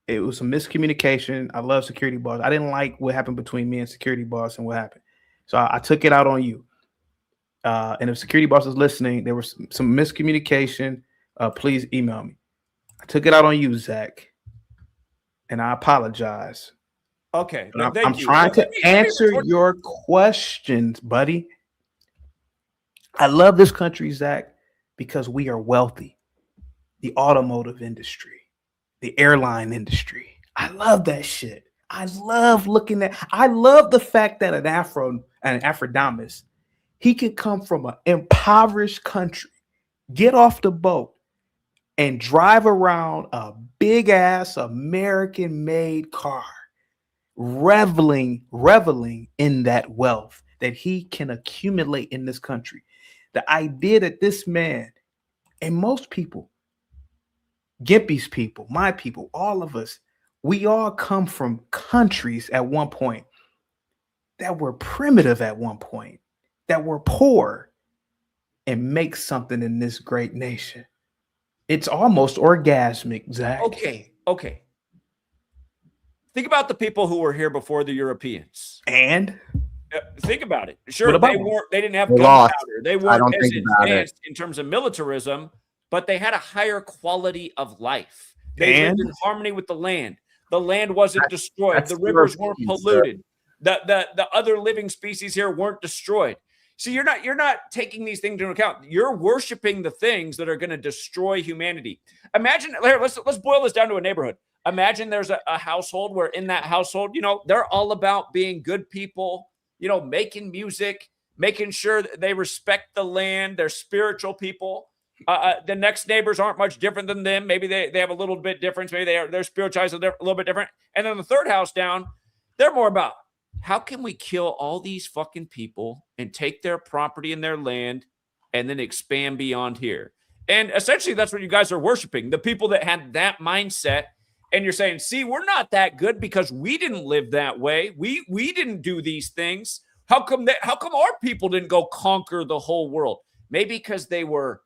It was a miscommunication. I love security boss. I didn't like what happened between me and security boss and what happened. So I took it out on you. And if security boss is listening, there was some miscommunication. Please email me. I took it out on you, Zach. And I apologize. Okay. I'm trying to answer your questions, buddy. I love this country, Zach, because we are wealthy. The automotive industry, the airline industry. I love that shit. I love the fact that an Afrodamus, he could come from an impoverished country, get off the boat, and drive around a big ass American made car, reveling in that wealth that he can accumulate in this country. The idea that this man and most people, Gimpy's people, my people, all of us, we all come from countries at one point that were primitive at one point, that were poor, and make something in this great nation. It's almost orgasmic, Zach. Okay. Think about the people who were here before the Europeans. And think about it. Sure, they didn't have gunpowder. They weren't as advanced in terms of militarism, but they had a higher quality of life. They lived in harmony with the land. The land wasn't destroyed. The rivers weren't polluted. The other living species here weren't destroyed. See, you're not taking these things into account. You're worshiping the things that are going to destroy humanity. Imagine, let's boil this down to a neighborhood. Imagine there's a household where in that household, they're all about being good people, making music, making sure that they respect the land. They're spiritual people. The next neighbors aren't much different than them. Maybe they have a little bit difference. Maybe they're spiritualized a little bit different. And then the third house down, they're more about how can we kill all these fucking people and take their property and their land and then expand beyond here. And essentially that's what you guys are worshiping, the people that had that mindset. And you're saying, see, we're not that good because we didn't live that way. We didn't do these things. How come our people didn't go conquer the whole world? Maybe because they were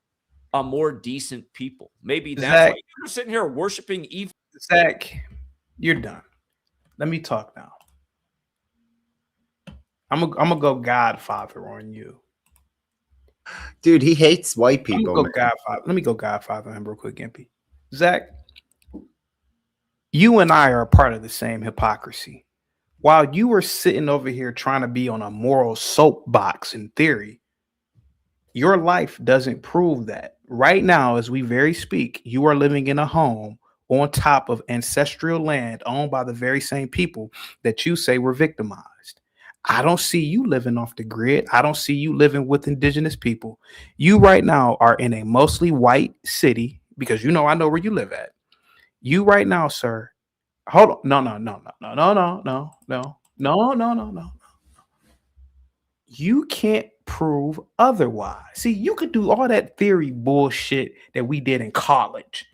a more decent people. Maybe that's why you're sitting here worshiping evil. Zach, you're done. Let me talk now. I'm gonna go Godfather on you. Dude, he hates white people. Let me go Godfather on him real quick, Gimpy. Zach, you and I are a part of the same hypocrisy. While you were sitting over here trying to be on a moral soapbox in theory, your life doesn't prove that. Right now, as we very speak, you are living in a home on top of ancestral land owned by the very same people that you say were victimized. I don't see you living off the grid. I don't see you living with indigenous people. You right now are in a mostly white city because I know where you live at. You right now, sir. Hold on. No. You can't prove otherwise. See, you could do all that theory bullshit that we did in college,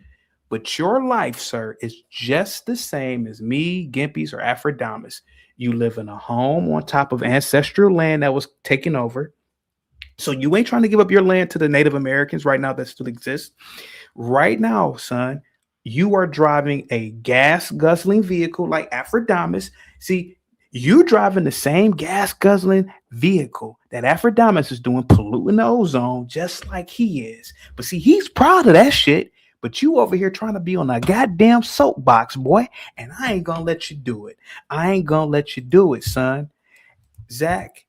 but your life, sir, is just the same as me, Gimpy's, or Afrodamus. You live in a home on top of ancestral land that was taken over. So you ain't trying to give up your land to the Native Americans right now that still exist. Right now, son, you are driving a gas guzzling vehicle like Afrodamus. See, you driving the same gas guzzling vehicle that Afrodamus is doing, polluting the ozone just like he is. But see, he's proud of that shit. But you over here trying to be on a goddamn soapbox, boy, and I ain't gonna let you do it. I ain't gonna let you do it, son. Zach,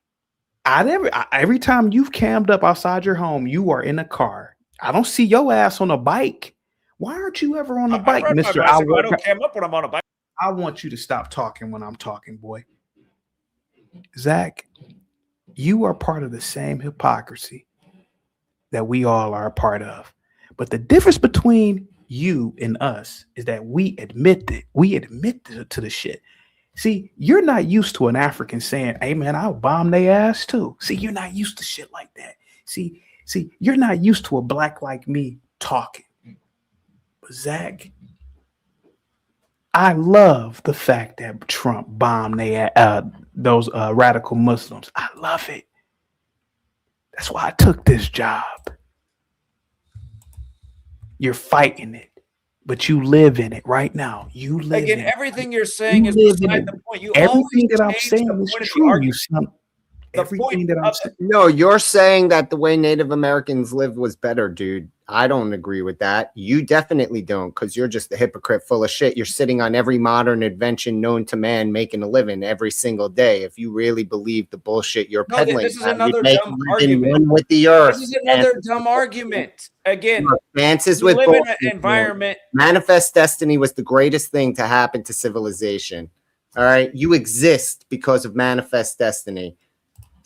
every time you've cammed up outside your home, you are in a car. I don't see your ass on a bike. Why aren't you ever on a bike, Mr. I don't cam up when I'm on a bike. I want you to stop talking when I'm talking, boy. Zach, you are part of the same hypocrisy that we all are a part of. But the difference between you and us is that we admit it. We admit to the shit. See, you're not used to an African saying, hey man, I'll bomb their ass too. See, you're not used to shit like that. See, you're not used to a black like me talking. But Zach, I love the fact that Trump bombed those radical Muslims. I love it. That's why I took this job. You're fighting it, but you live in it right now. You live in everything you're saying is beside the point. You everything that I'm saying is true. You son. Everything that I'm saying. No, you're saying that the way Native Americans lived was better, dude. I don't agree with that. You definitely don't, because you're just a hypocrite full of shit. You're sitting on every modern invention known to man making a living every single day. If you really believe the bullshit you're peddling, this is another dumb argument. With the earth. This is another dumb argument. Again, advances we with live bullshit, in an environment. Manifest destiny was the greatest thing to happen to civilization. All right, you exist because of manifest destiny.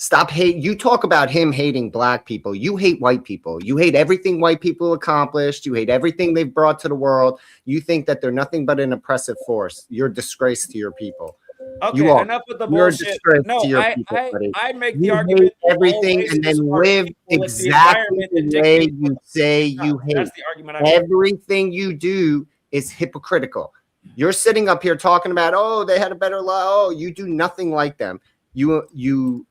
Stop hate. You talk about him hating black people. You hate white people. You hate everything white people accomplished. You hate everything they've brought to the world. You think that they're nothing but an oppressive force. You're a disgrace to your people. Okay, you are. enough with the You're bullshit. A disgrace No, to your people, buddy. I make you the argument hate everything and then live exactly the way you say you hate. That's the argument I make. Everything you do is hypocritical. You're sitting up here talking about, oh, they had a better life. Oh, you do nothing like them. You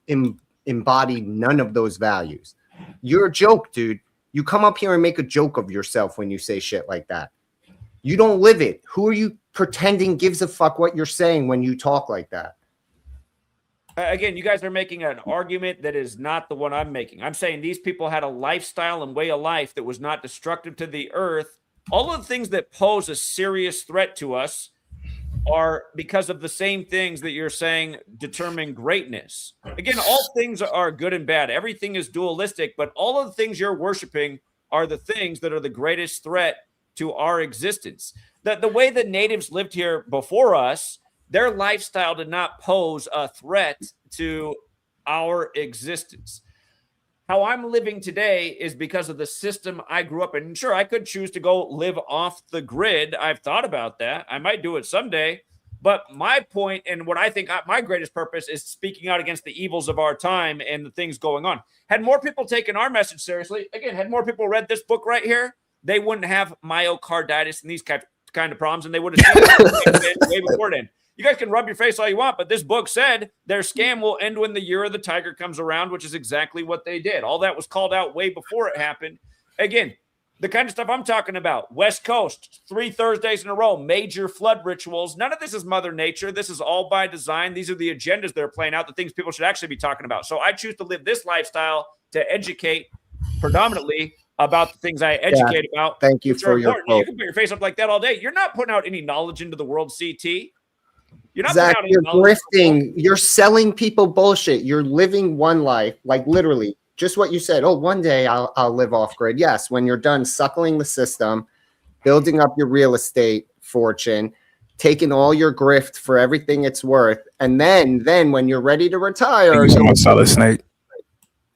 embody none of those values. You're a joke, dude. You come up here and make a joke of yourself when you say shit like that. You don't live it. Who are you pretending gives a fuck what you're saying when you talk like that? Again, you guys are making an argument that is not the one I'm making. I'm saying these people had a lifestyle and way of life that was not destructive to the earth. All of the things that pose a serious threat to us are because of the same things that you're saying determine greatness. Again, all things are good and bad. Everything is dualistic, but all of the things you're worshiping are the things that are the greatest threat to our existence. The way the natives lived here before us, their lifestyle did not pose a threat to our existence. How I'm living today is because of the system I grew up in. And sure, I could choose to go live off the grid. I've thought about that. I might do it someday. But my point and what I think my greatest purpose is speaking out against the evils of our time and the things going on. Had more people taken our message seriously, again, had more people read this book right here, they wouldn't have myocarditis and these kind of problems, and they would have seen it way before then. You guys can rub your face all you want, but this book said their scam will end when the year of the tiger comes around, which is exactly what they did. All that was called out way before it happened. Again, the kind of stuff I'm talking about, West Coast, 3 Thursdays in a row, major flood rituals. None of this is Mother Nature. This is all by design. These are the agendas they're playing out, the things people should actually be talking about. So I choose to live this lifestyle to educate predominantly about the things I educate about. Thank you for your quote. You can put your face up like that all day. You're not putting out any knowledge into the world, CT. You're not Zach, you're grifting. You're selling people bullshit. You're living one life, like literally, just what you said. Oh, one day I'll live off grid. Yes, when you're done suckling the system, building up your real estate fortune, taking all your grift for everything it's worth, and then when you're ready to retire, thank you so much, Solid Snake.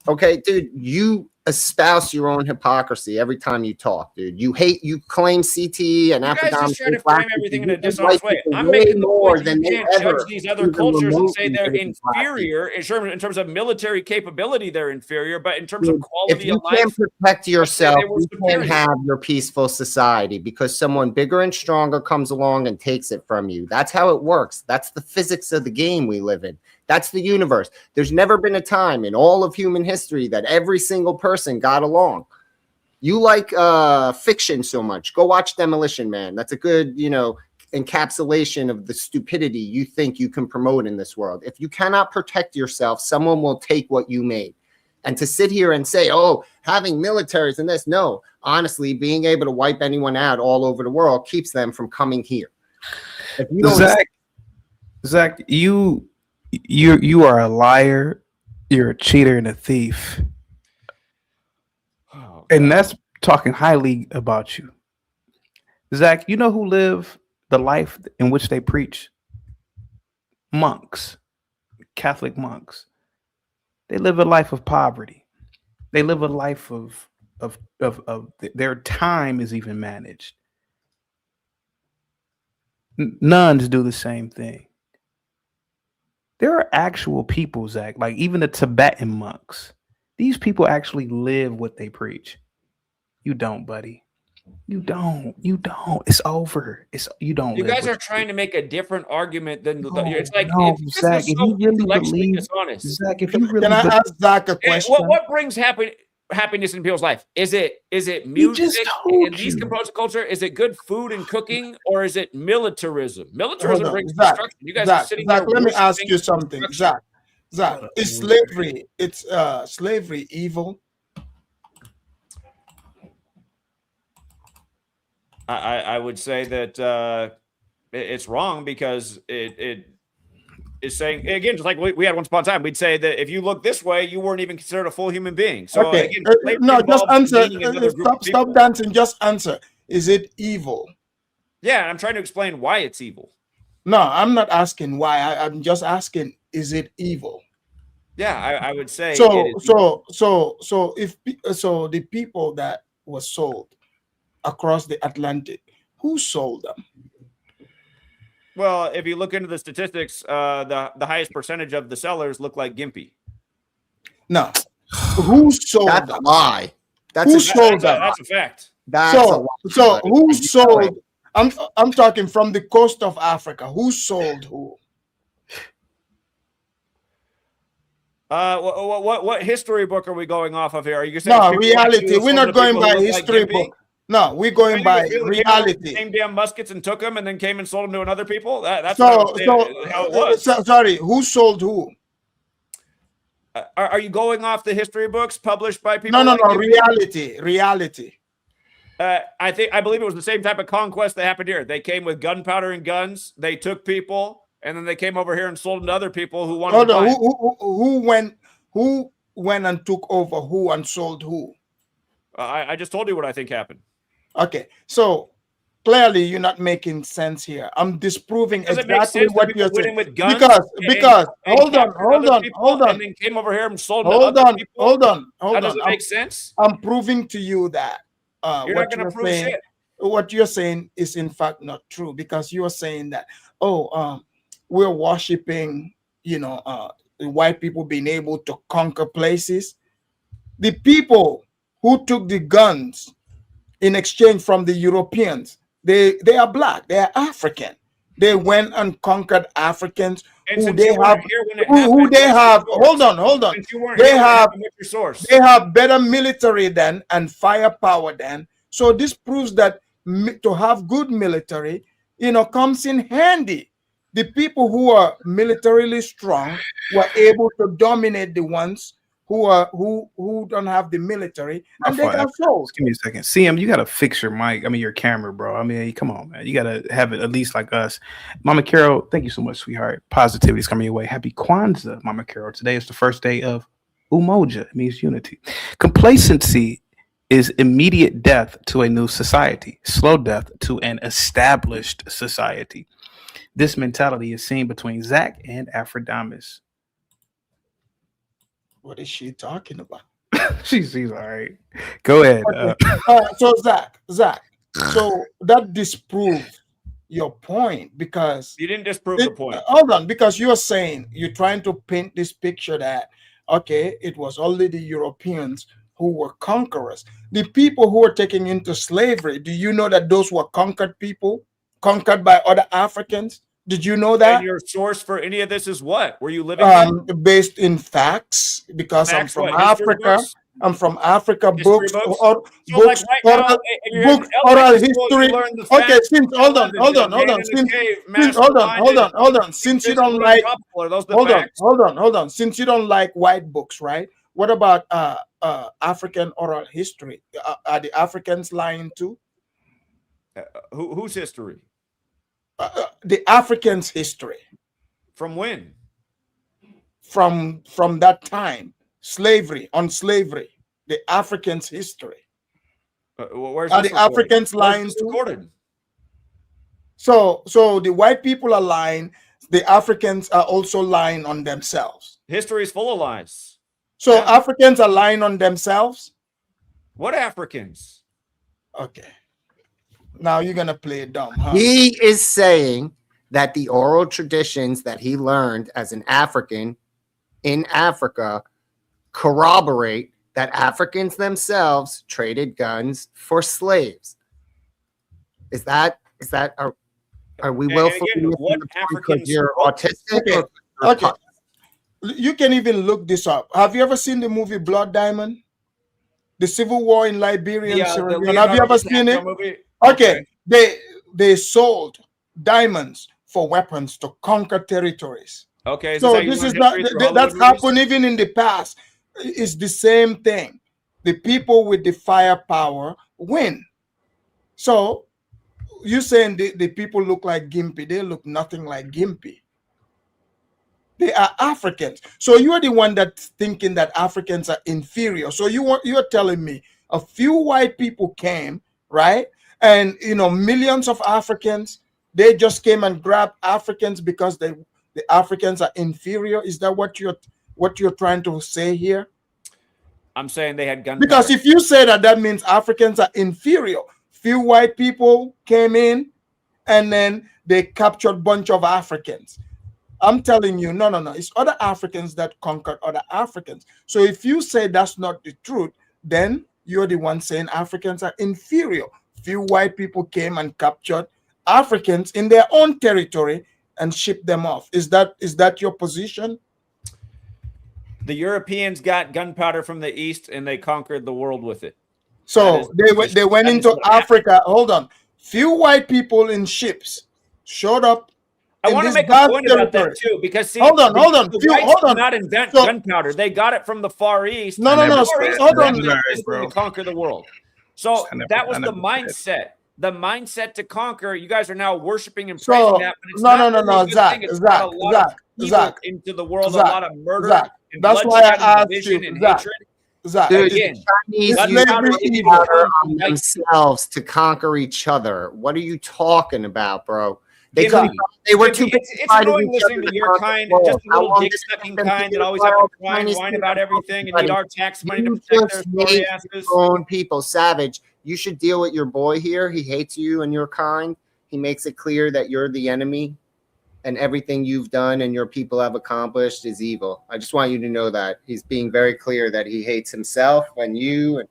Okay, dude, you espouse your own hypocrisy every time you talk, dude. You claim CTE and you guys just try to frame everything in a dishonest way. I'm making the point that you can't judge these other cultures and say they're inferior in terms of military capability. They're inferior, but in terms of quality of life, if you can't protect yourself, you can't have your peaceful society because someone bigger and stronger comes along and takes it from you. That's how it works. That's the physics of the game we live in. That's the universe. There's never been a time in all of human history that every single person got along. You like fiction so much. Go watch Demolition Man. That's a good, encapsulation of the stupidity you think you can promote in this world. If you cannot protect yourself, someone will take what you made. And to sit here and say, oh, having militaries and this, no. Honestly, being able to wipe anyone out all over the world keeps them from coming here. If you don't Zach, you are a liar, you're a cheater and a thief. And that's talking highly about you. Zach, you know who live the life in which they preach. Monks, Catholic monks, they live a life of poverty. They live a life of their time is even managed. Nuns do the same thing. There are actual people, Zach, like even the Tibetan monks. These people actually live what they preach. You don't, buddy. You don't. It's over. You don't. You guys are trying to make a different argument than it's like Zach. If you really believe, dishonest. Zach, if you really can I ask Zach a question? What brings happiness in people's life? Is it music? In these composite culture, is it good food and cooking, or is it militarism? Militarism brings destruction. You guys are sitting there. Let me ask you something, Zach. Is slavery slavery evil? I would say that it's wrong because it is saying, again, just like we had once upon a time, we'd say that if you look this way, you weren't even considered a full human being. So okay. Again, no, just answer. Stop dancing. Just answer. Is it evil? Yeah, I'm trying to explain why it's evil. No, I'm not asking why. I'm just asking, is it evil? Yeah, I would say so. If the people that were sold across the Atlantic, who sold them? Well, if you look into the statistics, the highest percentage of the sellers look like Gimpy. No, who sold them? That's a lie. Who sold them? That's a fact. So who sold? I'm talking from the coast of Africa. Who sold who? What history book are we going off of here? Are you saying no reality? We're not going by history book. No, we're going by reality. Same damn muskets and took them, and then came and sold them to another people. That's how it was. Sorry, who sold who? Are you going off the history books published by people? No. Reality. I believe it was the same type of conquest that happened here. They came with gunpowder and guns. They took people, and then they came over here and sold them to other people who wanted to buy them. Who went and took over who and sold who? I just told you what I think happened. Okay, so clearly you're not making sense here. I'm disproving exactly what you're saying. Because hold on. And then came over here and sold them hold to other people. Hold on. That doesn't make sense. I'm proving to you that you're not going to prove shit. What you're saying is in fact not true, because you're saying that we're worshiping, white people being able to conquer places. The people who took the guns in exchange from the Europeans, they are black, they are African. They went and conquered Africans who they have. Hold on. They have better military than and firepower than. So this proves that to have good military, comes in handy. The people who are militarily strong were able to dominate the ones who don't have the military, and they got sold. Give me a second. CM, you gotta fix your mic. Your camera, bro. Come on, man. You gotta have it at least like us. Mama Carol, thank you so much, sweetheart. Positivity is coming your way. Happy Kwanzaa, Mama Carol. Today is the first day of Umoja. It means unity. Complacency is immediate death to a new society, slow death to an established society. This mentality is seen between Zach and Aphrodite. What is she talking about? she's all right. Go ahead. So Zach, so that disproves your point, because you didn't disprove the point. Hold on, because you're trying to paint this picture that it was only the Europeans who were conquerors. The people who were taken into slavery, do you know that those were conquered people, conquered by other Africans? Did you know that? And your source for any of this is what? Were you living based in facts? Because facts, I'm from Africa. I'm from Africa. Books, oral history. Okay, since hold on. Since you don't like, hold on. Since you don't like white books, right? What about African oral history? Are the Africans lying too? Whose history? The Africans' history. From when? From that time. Slavery, the Africans' history. Where's are the Africans lying too? Recorded? So the white people are lying. The Africans are also lying on themselves. History is full of lies. So Africans are lying on themselves. What Africans? Okay. Now you're gonna play dumb, huh? He is saying that the oral traditions that he learned as an African in Africa corroborate that Africans themselves traded guns for slaves. Is that are we willfully missing the point because you're autistic? Okay. You can even look this up. Have you ever seen the movie Blood Diamond? The Civil War in Liberia and Sierra Leone. Have you ever seen it? Movie? Okay. They sold diamonds for weapons to conquer territories. Okay. So this is not that's happened even in the past. It's the same thing. The people with the firepower win. So you saying the people look like Gimpy? They look nothing like Gimpy. They are Africans. So you are the one that's thinking that Africans are inferior. So you're telling me a few white people came, right? And millions of Africans, they just came and grabbed Africans because the Africans are inferior. Is that what you're trying to say here? I'm saying they had gunpowder. Because if you say that means Africans are inferior. Few white people came in and then they captured a bunch of Africans. I'm telling you, no. It's other Africans that conquered other Africans. So if you say that's not the truth, then you're the one saying Africans are inferior. Few white people came and captured Africans in their own territory and shipped them off. Is that your position? The Europeans got gunpowder from the east and they conquered the world with it. So they went into Africa. Hold on. Few white people in ships showed up. I want to make a point about that too, because hold on. The whites did not invent gunpowder. They got it from the Far East. No. Hold on, to conquer the world. So that was the mindset. The mindset to conquer. You guys are now worshiping and praising that. But it's no, Zach, into the world, a lot of murder. Zach, and that's why I asked you, and Zach. hatred. Zach, dude, again, the Chinese used powder on themselves to conquer each other. What are you talking about, bro? They were too big. It's annoying listening to your kind, just a little dick-sucking kind that always have to cry and whine about everything and need our tax money to protect their story asses. Own people, Savage. You should deal with your boy here. He hates you and your kind. He makes it clear that you're the enemy, and everything you've done and your people have accomplished is evil. I just want you to know that he's being very clear that he hates himself and you and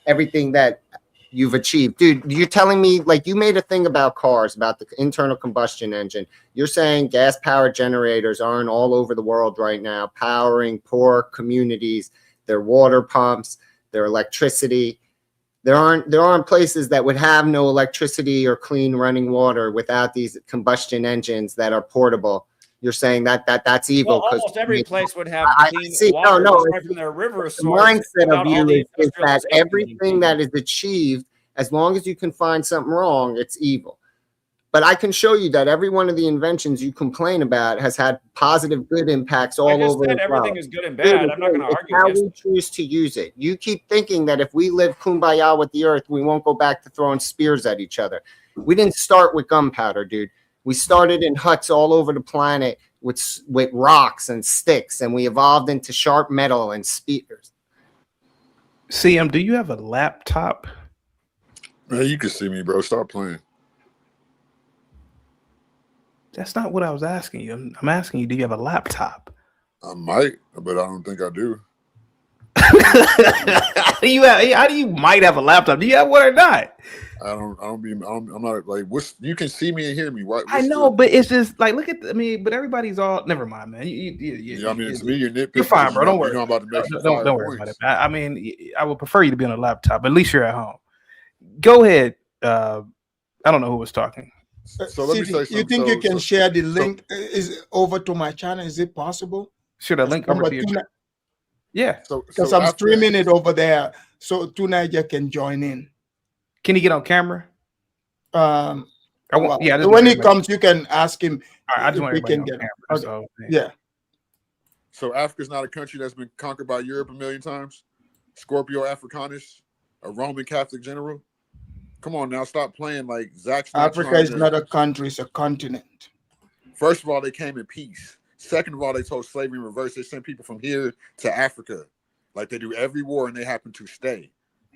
everything that you've achieved. Dude, you're telling me, like, you made a thing about cars, about the internal combustion engine. You're saying gas powered generators aren't all over the world right now, powering poor communities, their water pumps, their electricity. There aren't places that would have no electricity or clean running water without these combustion engines that are portable. You're saying that's evil. Well, almost every place would have clean water right from their river source. The mindset of you is that everything that is achieved, as long as you can find something wrong, it's evil. But I can show you that every one of the inventions you complain about has had positive, good impacts all over the world. Everything is good and bad. I'm not going to argue how we choose to use it. You keep thinking that if we live kumbaya with the earth, we won't go back to throwing spears at each other. We didn't start with gunpowder, dude. We started in huts all over the planet with rocks and sticks, and we evolved into sharp metal and spears. CM, do you have a laptop? Man, you can see me, bro. Stop playing. That's not what I was asking you. I'm asking you, do you have a laptop? I might, but I don't think I do. How do you might have a laptop? Do you have one or not? I'm not like, you can see me and hear me. I know, but it's just like, look at, but everybody's all, never mind, man. Yeah, I mean, it's me, you're nitpicking. You're fine, bro. Don't worry. I'm about to make don't worry about it. I mean, I would prefer you to be on a laptop, but at least you're at home. Go ahead. I don't know who was talking. So let me say something. You think you can share the link is over to my channel? Is it possible? Sure, the link over to your channel. Yeah. Because I'm streaming it over there, so Tunaja can join in. Can he get on camera? When he comes, you can ask him. All right, I just want everybody on camera. Okay. So, yeah. So Africa's not a country that's been conquered by Europe a million times. Scorpio Africanus, a Roman Catholic general. Come on now, stop playing like Zach's not Africa trying is to. not a country; it's a continent. First of all, they came in peace. Second of all, they told slavery in reverse. They sent people from here to Africa, like they do every war, and they happen to stay.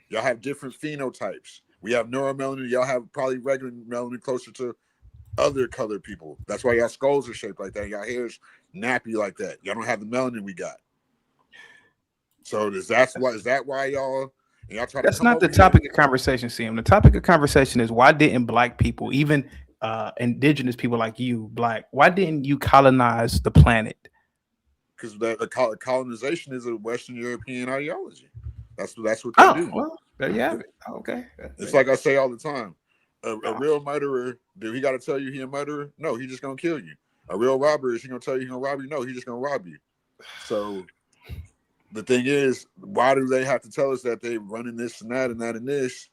Y'all have different phenotypes. We have neuromelanin. Y'all have probably regular melanin closer to other colored people. That's why y'all skulls are shaped like that. Y'all hair's nappy like that. Y'all don't have the melanin we got. So is that why y'all try to? That's not the topic of conversation, CM. The topic of conversation is why didn't black people, even indigenous people like you, black, why didn't you colonize the planet? Because the colonization is a Western European ideology. That's what they do. Well, there you have it. Okay. It's like I say all the time. A real murderer, do he got to tell you he a murderer? No, he just gonna kill you. A real robber, is he gonna tell you he gonna rob you? No, he just gonna rob you. So the thing is, why do they have to tell us that they running this and that and that and this?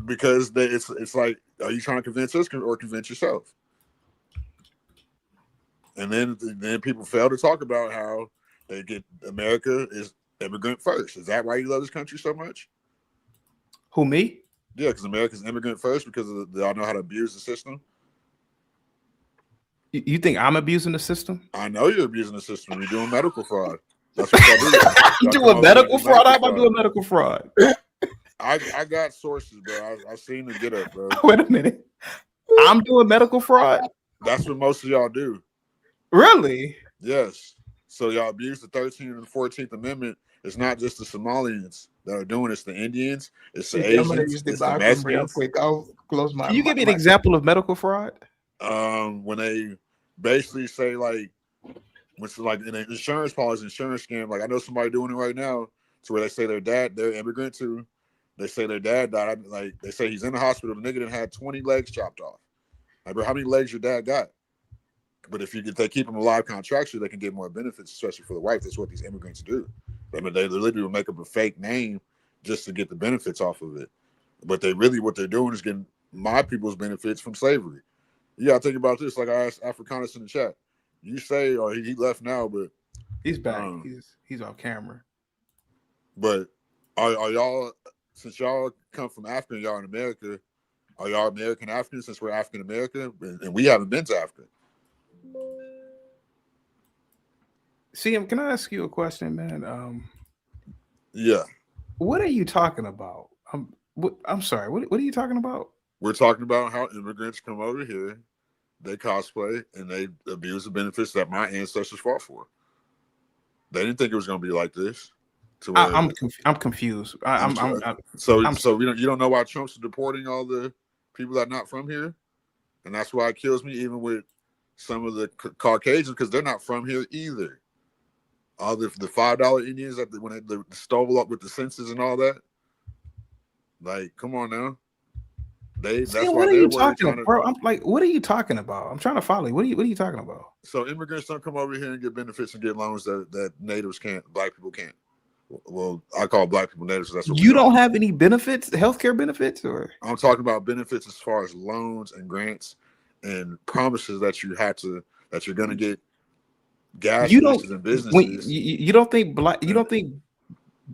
Because it's like, are you trying to convince us or convince yourself? And then people fail to talk about how they get America is immigrant first. Is that why you love this country so much? Who, me? Yeah, because America's immigrant first because they all know how to abuse the system. You think I'm abusing the system? I know you're abusing the system. You're doing medical fraud. That's what y'all do. You doing medical fraud? How am I doing medical fraud? I got sources, bro. I've seen the get up, bro. Wait a minute. I'm doing medical fraud? That's what most of y'all do. Really? Yes. So y'all abuse the 13th and 14th Amendment. It's not just the Somalians that are doing it. It's the Indians. It's the Asians. It's the Mexicans. Quick, I'll close my. Can you give me an example of medical fraud? When they basically say like, which is like in an insurance policy, insurance scam. Like I know somebody doing it right now, to where they say they're immigrant too. They say their dad died. Like they say he's in the hospital. The nigga done had 20 legs chopped off. Like, bro, how many legs your dad got? But if they keep him alive contractually, they can get more benefits, especially for the wife. That's what these immigrants do. I mean, they literally will make up a fake name just to get the benefits off of it. But what they're doing is getting my people's benefits from slavery. You gotta think about this. Like I asked Africanus in the chat. You say, or he left now, but he's back. He's off camera. But are y'all, since y'all come from Africa and y'all in America, are y'all American Africans since we're African American and we haven't been to Africa? CM, can I ask you a question, man? Yeah. What are you talking about? I'm sorry. What are you talking about? We're talking about how immigrants come over here, they cosplay, and they abuse the benefits that my ancestors fought for. They didn't think it was going to be like this. I'm confused. So you don't know why Trump's deporting all the people that are not from here, and that's why it kills me, even with some of the Caucasians, because they're not from here either. All the $5 Indians that when they stole up with the census and all that. Like, come on now. That's why what are you talking about, bro? I'm like, what are you talking about? I'm trying to follow you. What are you talking about? So immigrants don't come over here and get benefits and get loans that natives can't, black people can't. Well, I call black people natives. So that's what you don't have any benefits, healthcare benefits, or I'm talking about benefits as far as loans and grants and promises that you're going to get gas stations and businesses. You don't think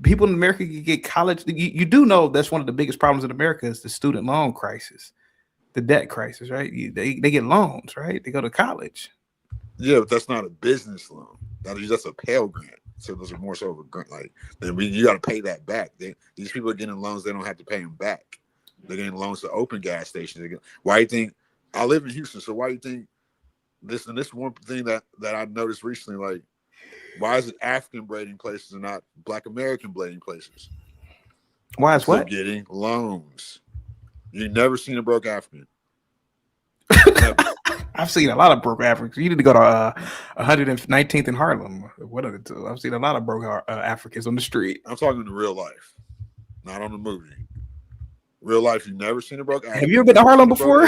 people in America can get college? You do know that's one of the biggest problems in America is the student loan crisis, the debt crisis, right? They get loans, right? They go to college. Yeah, but that's not a business loan. That's a Pell Grant. So those are more so of a grant. Like, you got to pay that back. These people are getting loans; they don't have to pay them back. They're getting loans to open gas stations. Why do you think? I live in Houston, so why do you think this? And this one thing that I noticed recently, like, why is it African blading places and not Black American blading places? Why is what? Getting loans. You've never seen a broke African. I've seen a lot of broke Africans. You need to go to 119th in Harlem. What are the two? I've seen a lot of broke Africans on the street. I'm talking in real life, not on the movie. Real life, you've never seen a broke African. Have you ever been to Harlem before?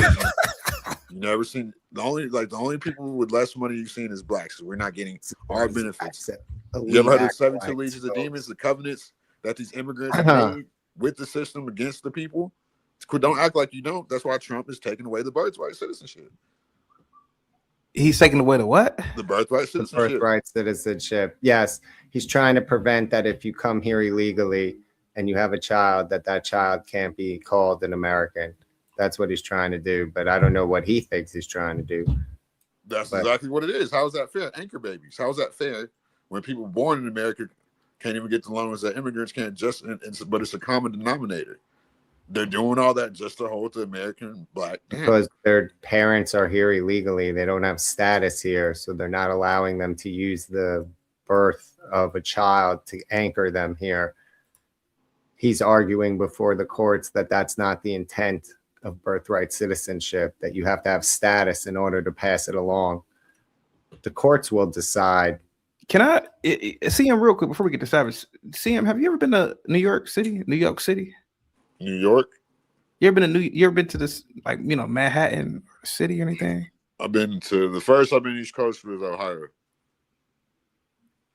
You never seen the only people with less money you've seen is blacks. So we're not getting our benefits. You ever heard of the 72 Legions of Demons, the covenants that these immigrants made with the system against the people? Don't act like you don't. That's why Trump is taking away the birthright citizenship. He's taking away the what? The birthright citizenship. Birthright citizenship. Yes, he's trying to prevent that if you come here illegally and you have a child, that child can't be called an American. That's what he's trying to do. But I don't know what he thinks he's trying to do. That's exactly what it is. How is that fair? Anchor babies. How is that fair when people born in America can't even get the loans that immigrants can't but it's a common denominator. They're doing all that just to hold the American black down. Because their parents are here illegally. They don't have status here, so they're not allowing them to use the birth of a child to anchor them here. He's arguing before the courts that that's not the intent of birthright citizenship, that you have to have status in order to pass it along. The courts will decide. Can I see him real quick before we get to Savage? See him. Have you ever been to New York City? New York City? New York? You ever been to this, like, you know, Manhattan City or anything? I've been to the first. I've been East Coast was Ohio.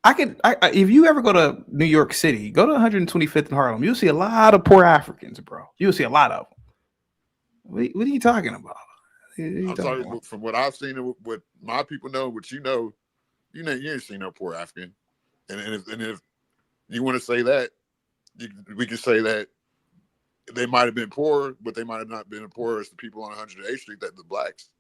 If you ever go to New York City, go to 125th in Harlem. You'll see a lot of poor Africans, bro. You'll see a lot of them. What are you talking about? I'm sorry, from what I've seen, what my people know, what you know, you ain't seen no poor African. And if you want to say that, we can say that they might have been poor, but they might have not been as poor as the people on 108th Street, that the blacks.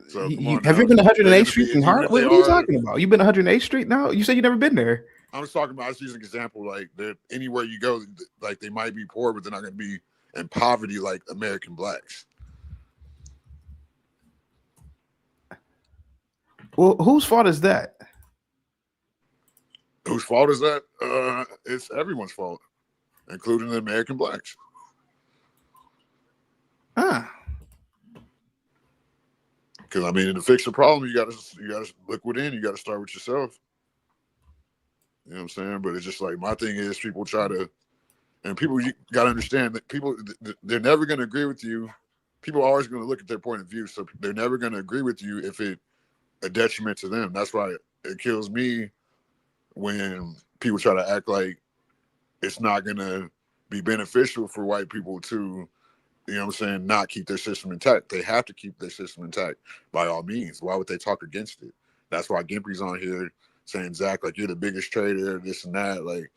So have you been to 108th Street in Harlem? What are you talking about? You've been to 108th Street now? You said you never been there. I was talking about, I was using an example, like that anywhere you go, like they might be poor, but they're not going to be in poverty like American blacks. Well, whose fault is that? Whose fault is that? It's everyone's fault, including the American blacks. Because I mean, to fix the problem, you gotta look within. You gotta start with yourself. You know what I'm saying? But it's just like, my thing is, people try to, and people, you gotta understand that people, they're never gonna agree with you. People are always gonna look at their point of view, so they're never gonna agree with you if it's a detriment to them. That's why it kills me when people try to act like it's not gonna be beneficial for white people to, you know what I'm saying, not keep their system intact. They have to keep their system intact by all means. Why would they talk against it? That's why Gimpy's on here saying, Zach, like, you're the biggest trader, this and that, like,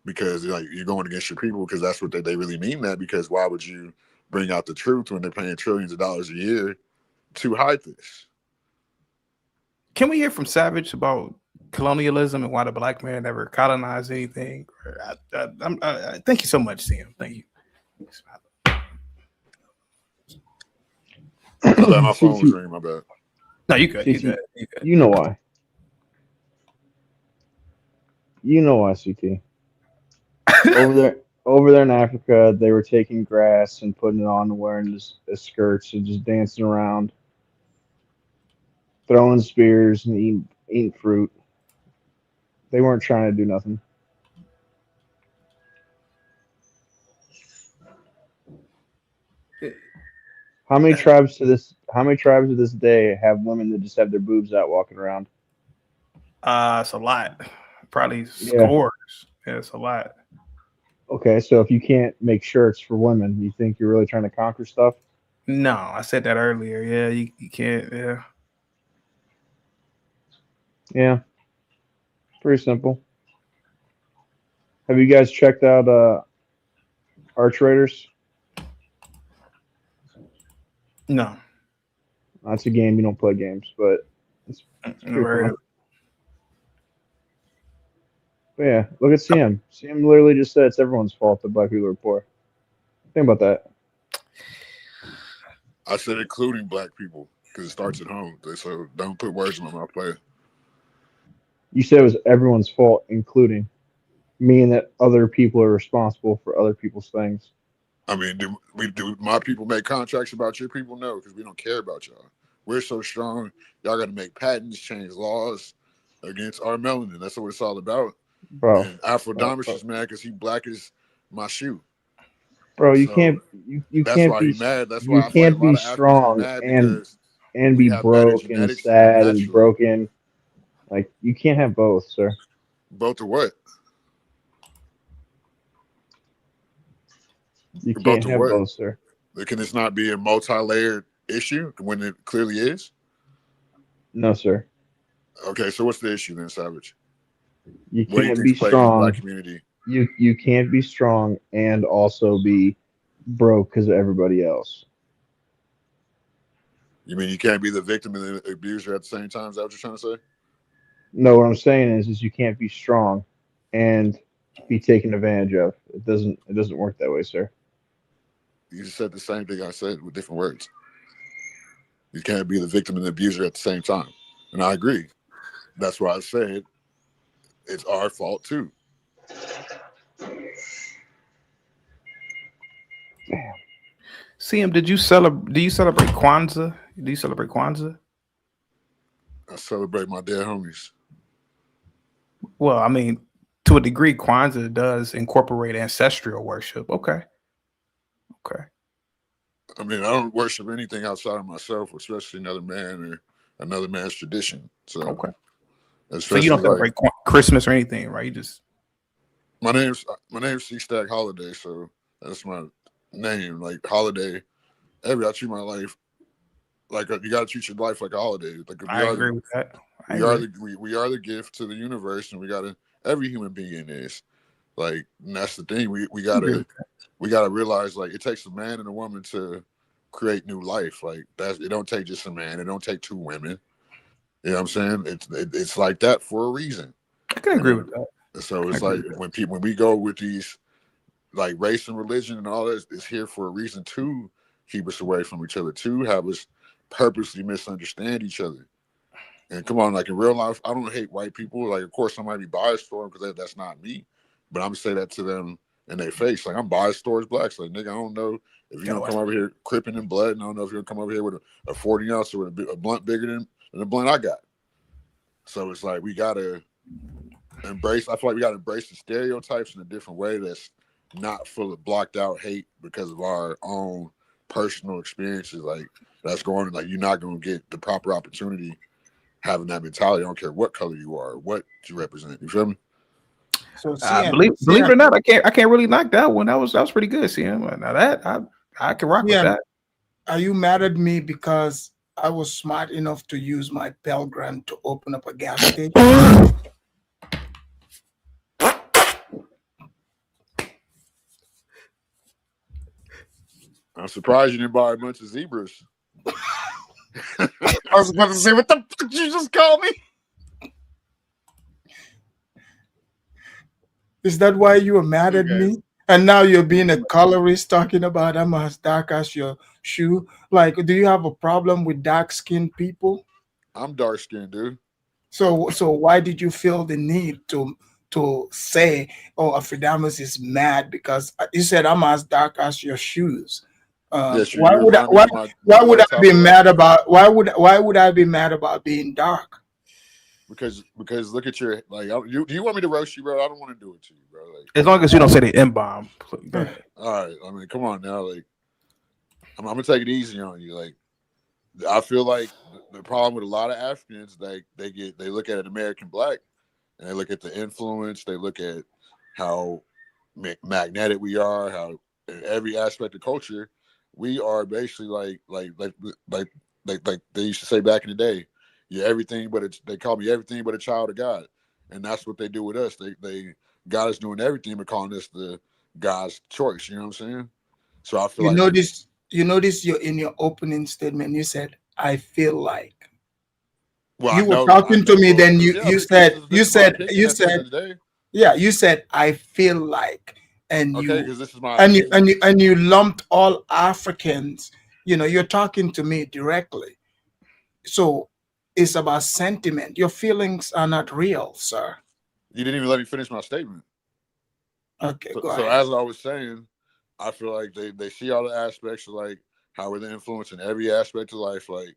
because like you're going against your people, because that's what they really mean that, because why would you bring out the truth when they're paying trillions of dollars a year to hide this? Can we hear from Savage about colonialism and why the black man never colonized anything? Thank you so much, Sam. Thank you. My phone was ringing, my bad. No, you good. You know why. You know why, CT. Over there in Africa, they were taking grass and putting it on and wearing skirts and just dancing around, throwing spears and eating fruit. They weren't trying to do nothing. How many tribes to this day have women that just have their boobs out walking around? It's a lot. Probably scores. Yeah, it's a lot. Okay, so if you can't make shirts for women, you think you're really trying to conquer stuff? No, I said that earlier. Yeah, you can't. Yeah. Yeah. Pretty simple. Have you guys checked out Arch Raiders? No. That's a game. You don't play games, but it's pretty fun. But yeah, look at CM. CM literally just said it's everyone's fault that black people are poor. Think about that. I said including black people, because it starts at home. So don't put words in my mouth, player. You said it was everyone's fault, including, meaning that other people are responsible for other people's things. I mean, do my people make contracts about your people? No, because we don't care about y'all. We're so strong. Y'all got to make patents, change laws against our melanin. That's what it's all about. Bro, and Afrodamus is mad because he black as my shoe. Bro, you can't. You that's can't why be. He's mad. That's you why I can't be strong and be broke and sad and broken. Like, you can't have both, sir. Both of what? You can't have both, sir. Can this not be a multi-layered issue when it clearly is? No, sir. Okay, so what's the issue then, Savage? You What do you can't be think's plaguing the strong. black community? You can't be strong and also be broke because of everybody else. You mean you can't be the victim and the abuser at the same time? Is that what you're trying to say? No, what I'm saying is you can't be strong and be taken advantage of. It doesn't work that way, sir. You just said the same thing I said with different words. You can't be the victim and the abuser at the same time. And I agree. That's why I said it's our fault too. CM, do you celebrate Kwanzaa? Do you celebrate Kwanzaa? I celebrate my dead homies. Well, I mean, to a degree, Kwanzaa does incorporate ancestral worship. Okay. I mean, I don't worship anything outside of myself, especially another man or another man's tradition. So, okay. So you don't celebrate Christmas or anything, right? You just my name's C-Stack Holiday, so that's my name. Like holiday, I treat my life like you got to treat your life like a holiday. Like I agree with that. We are the gift to the universe, and we got to. Every human being is like, and that's the thing. We gotta realize like it takes a man and a woman to create new life. Like it don't take just a man. It don't take two women. You know what I'm saying? It's like that for a reason. I can agree with that. So it's like when we go with these like race and religion and all that, it's here for a reason to keep us away from each other, to have us purposely misunderstand each other. And come on, like in real life, I don't hate white people. Like, of course, I might be biased for them because that's not me. But I'm gonna say that to them in their face. Like, I'm biased towards blacks. Like, nigga, I don't know if you're gonna come over here cripping in blood, and I don't know if you're gonna come over here with a 40 ounce or with a blunt bigger than the blunt I got. So it's like we gotta embrace. I feel like we gotta embrace the stereotypes in a different way that's not full of blocked out hate because of our own personal experiences. Like that's going like you're not gonna get the proper opportunity having that mentality. I don't care what color you are, or what you represent. You feel me? So believe it or not, I can't really knock that one. That was pretty good, CM. Now that I can rock with that. Are you mad at me because I was smart enough to use my Pell Grant to open up a gas station? I'm surprised you didn't buy a bunch of zebras. I was about to say, what the fuck did you just call me? Is that why you were mad at me? And now you're being a colorist talking about I'm as dark as your shoe. Like, do you have a problem with dark-skinned people? I'm dark-skinned, dude. So why did you feel the need to say, oh, Afridamus is mad because you said I'm as dark as your shoes? Why would I be mad about being dark? Because look at your like. Do you want me to roast you, bro? I don't want to do it to you, bro. Like, as long as you don't say the M-bomb. All right. I mean, come on now. Like, I'm gonna take it easy on you. Like, I feel like the problem with a lot of Africans, like they look at an American black, and they look at the influence. They look at how magnetic we are. How in every aspect of culture, we are basically like they used to say back in the day. You're everything, but they call me everything but a child of God, and that's what they do with us. They God is doing everything, but calling us the God's choice. You know what I'm saying? So I feel you notice you're in your opening statement. You said, "I feel like." Well, you were talking to me. Then you said, yeah, you said, "I feel like," and you lumped all Africans. You know, you're talking to me directly, so. It's about sentiment. Your feelings are not real, sir. You didn't even let me finish my statement. Okay, go so ahead. As I was saying, I feel like they see all the aspects of like how we're the influence in every aspect of life, like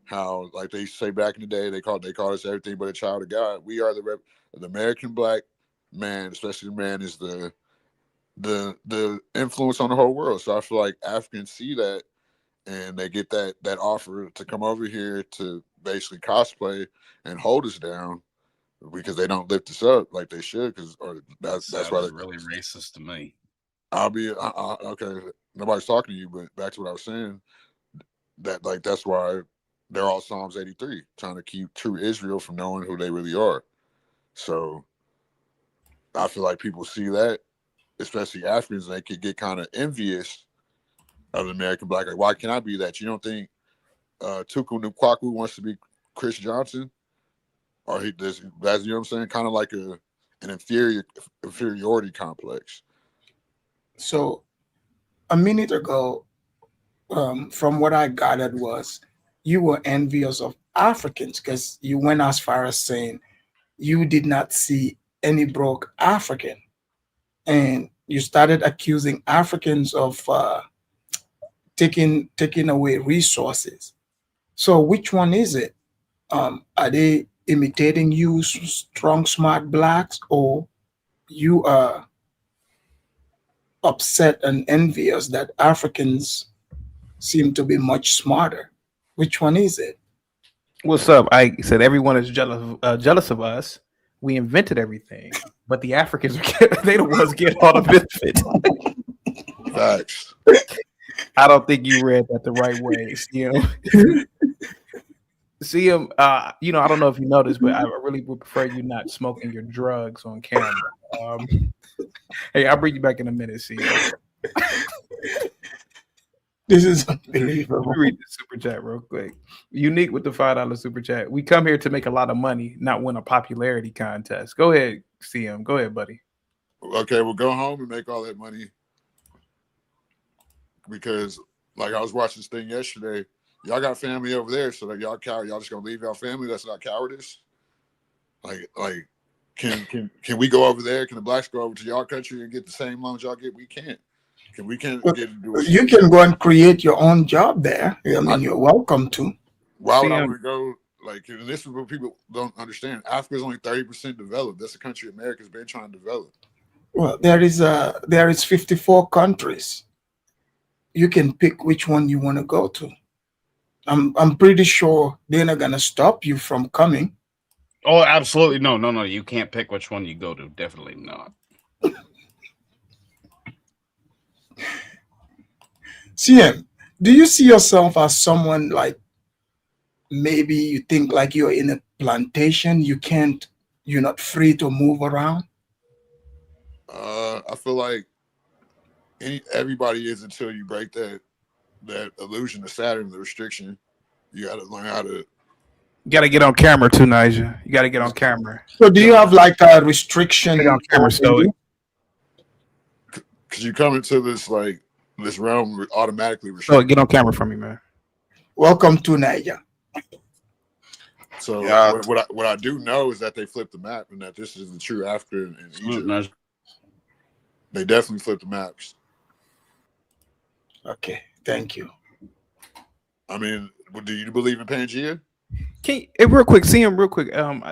how like they say back in the day they called us everything but a child of God. We are the American black man, especially the man, is the influence on the whole world. So I feel like Africans see that and they get that offer to come over here to basically cosplay and hold us down because they don't lift us up like they should. That's why they're really racist to me. I'll be okay. Nobody's talking to you, but back to what I was saying. That's why they're all Psalms 83, trying to keep true Israel from knowing who they really are. So I feel like people see that, especially Africans, and they could get kind of envious of the American black. Like, why can't I be that? You don't think Tuku Nukwaku wants to be Chris Johnson? Or he does, that's, you know what I'm saying? Kind of like an inferiority complex. So a minute ago, from what I gathered was you were envious of Africans because you went as far as saying you did not see any broke African. And you started accusing Africans of taking away resources. So which one is it? Are they imitating you, strong, smart blacks, or you are upset and envious that Africans seem to be much smarter? Which one is it? What's up? I said everyone is jealous of us. We invented everything, but the Africans they the ones get all the benefits. Facts. I don't think you read that the right way, See him. You know, I don't know if you noticed, but I really would prefer you not smoking your drugs on camera. Hey, I'll bring you back in a minute. See you. This is unbelievable. Let me read the super chat real quick. Unique with the $5 super chat. We come here to make a lot of money, not win a popularity contest. Go ahead, CM. Go ahead, buddy. Okay, we'll go home and make all that money. Because, like, I was watching this thing yesterday. Y'all got family over there, so that y'all just gonna leave y'all family? That's not cowardice. Like, can we go over there? Can the blacks go over to y'all country and get the same loans y'all get? We can't. We can't get you can go and create your own job there. I mean, you're welcome to. Why would I want to go? Like, and this is what people don't understand. Africa's only 30% developed. That's a country America's been trying to develop. Well, there is 54 countries. You can pick which one you want to go to. I'm pretty sure they're not gonna stop you from coming. Oh, absolutely no. You can't pick which one you go to. Definitely not. CM, do you see yourself as someone like maybe you think like you're in a plantation, you're not free to move around? I feel like everybody is until you break that illusion of Saturn, the restriction. You got to learn how to. You got to get on camera too, Nigel. You got to get on camera. So do you have like a restriction? Get on camera, Stoic. Because you come into this realm automatically restricted. So get on camera for me, man. Welcome to Niger. So what I do know is that they flipped the map and that this is the true Africa and Egypt. They definitely flipped the maps. Okay, thank you. I mean, do you believe in Pangea? Real quick, see him real quick.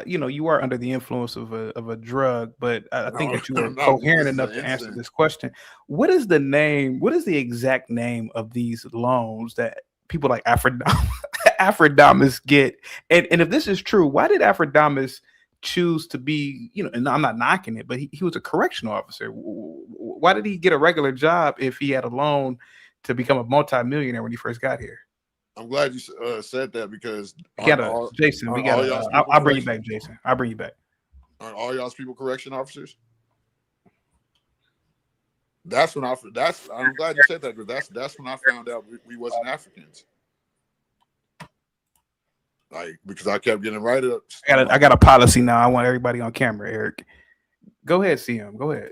You are under the influence of a drug, but I think that you are coherent enough to answer this question. What is the exact name of these loans that people like Afrodamus get? And if this is true, why did Afrodamus choose to be, and I'm not knocking it, but he was a correctional officer. Why did he get a regular job if he had a loan to become a multimillionaire when he first got here? I'm glad you said that because Jason, I'll bring you back, Jason. I'll bring you back. Aren't all y'all's people correction officers? I'm glad you said that because that's when I found out we wasn't Africans. Like, because I kept getting right up. I got a policy now. I want everybody on camera, Eric. Go ahead, CM. Go ahead.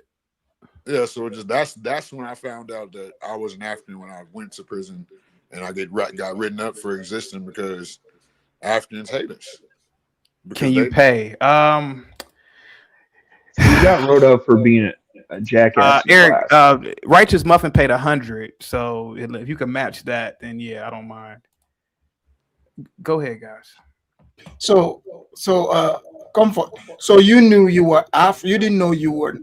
Yeah, so that's when I found out that I was an African when I went to prison and I got written up for existing because Africans hate us. Can you pay? You got wrote up for being a jackass. Eric, Righteous Muffin paid 100. So if you can match that, then yeah, I don't mind. Go ahead, guys. So comfort. So you knew you were you didn't know you were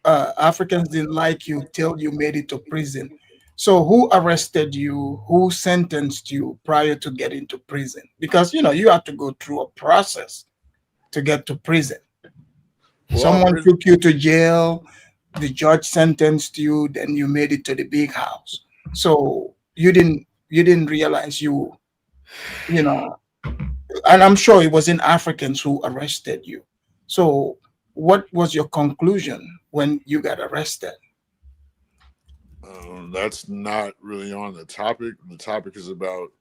Africans didn't like you till you made it to prison. So who arrested you? Who sentenced you prior to getting to prison? Because you have to go through a process to get to prison. Well, someone took you to jail, the judge sentenced you, then you made it to the big house. So you didn't realize and I'm sure it wasn't Africans who arrested you. So what was your conclusion when you got arrested? That's not really on the topic. The topic is about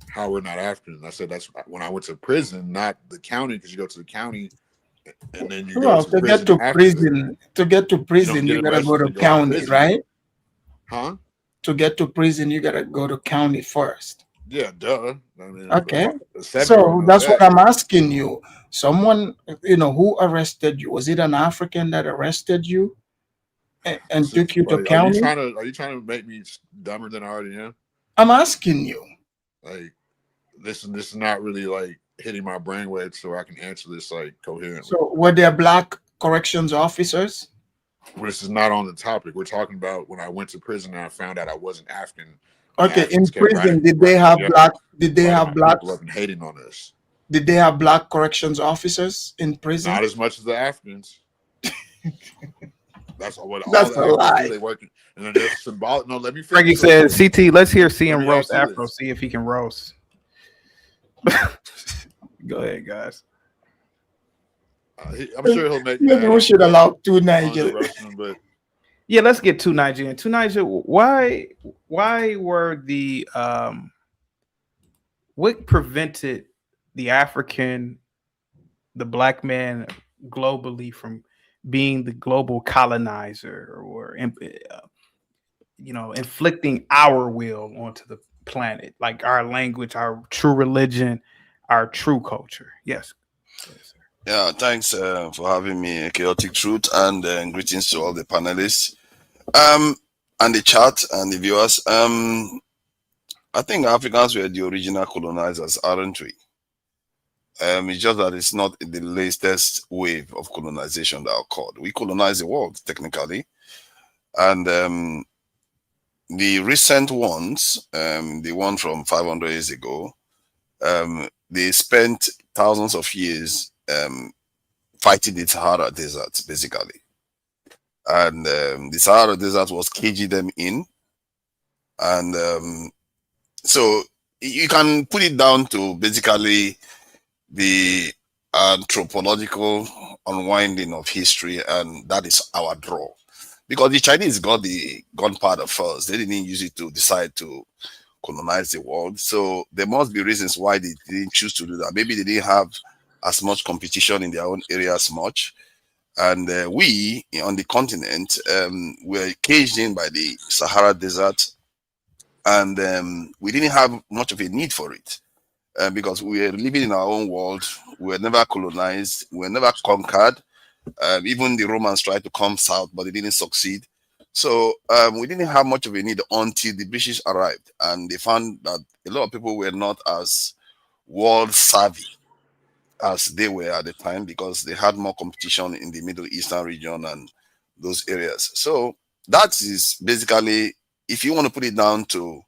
how we're not African. I said that's when I went to prison, not the county, because you go to the county and then you go to get to prison, you gotta go to county, right? Huh? To get to prison, you gotta go to county first. Yeah, duh. I mean, okay, so that's what I'm asking you. Someone, who arrested you? Was it an African that arrested you and took you to county? Are you trying to make me dumber than I already am? I'm asking you. Like, this is not really like hitting my brainwave so I can answer this like coherently. So were there black corrections officers? This is not on the topic. We're talking about when I went to prison and I found out I wasn't African. Okay, in prison, did they have black? Did they have black? People have been hating on us. Did they have black corrections officers in prison? Not as much as the Africans. That's what. That's all a lie. Do. They work, and then there's symbolic. No, let me. Frankie says, "CT, let's hear CM roast Afro. This. See if he can roast." Go ahead, guys. I'm sure he'll make. Maybe we should allow two Nigerians. But yeah, let's get two Nigerian. Two Nigerian. Why were the what prevented the black man globally from being the global colonizer or inflicting our will onto the planet, like our language, our true religion, our true culture? Yes. Yeah, thanks for having me, Chaotic Truth, and greetings to all the panelists, and the chat and the viewers. I think Africans were the original colonizers, aren't we? It's just that it's not the latest wave of colonization that occurred. We colonized the world, technically. And the recent ones, the one from 500 years ago, they spent thousands of years fighting the Sahara Desert, basically. And the Sahara Desert was caging them in. And so you can put it down to basically the anthropological unwinding of history, and that is our draw. Because the Chinese got the gunpowder first. They didn't use it to decide to colonize the world. So there must be reasons why they didn't choose to do that. Maybe they didn't have as much competition in their own area as much. And we on the continent were caged in by the Sahara Desert, and we didn't have much of a need for it because we were living in our own world. We were never colonized. We were never conquered. Even the Romans tried to come south, but they didn't succeed. So we didn't have much of a need until the British arrived, and they found that a lot of people were not as world savvy as they were at the time because they had more competition in the Middle Eastern region and those areas. So that is basically, if you want to put it down to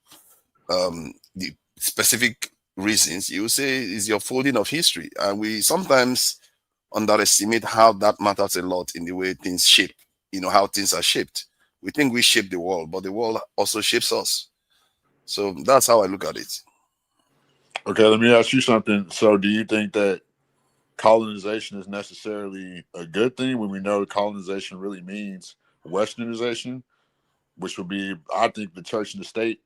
the specific reasons, you say is your folding of history. And we sometimes underestimate how that matters a lot in the way things shape, how things are shaped. We think we shape the world, but the world also shapes us. So that's how I look at it. Okay, let me ask you something. So do you think that colonization is necessarily a good thing when we know colonization really means westernization, which would be, I think, the church and the state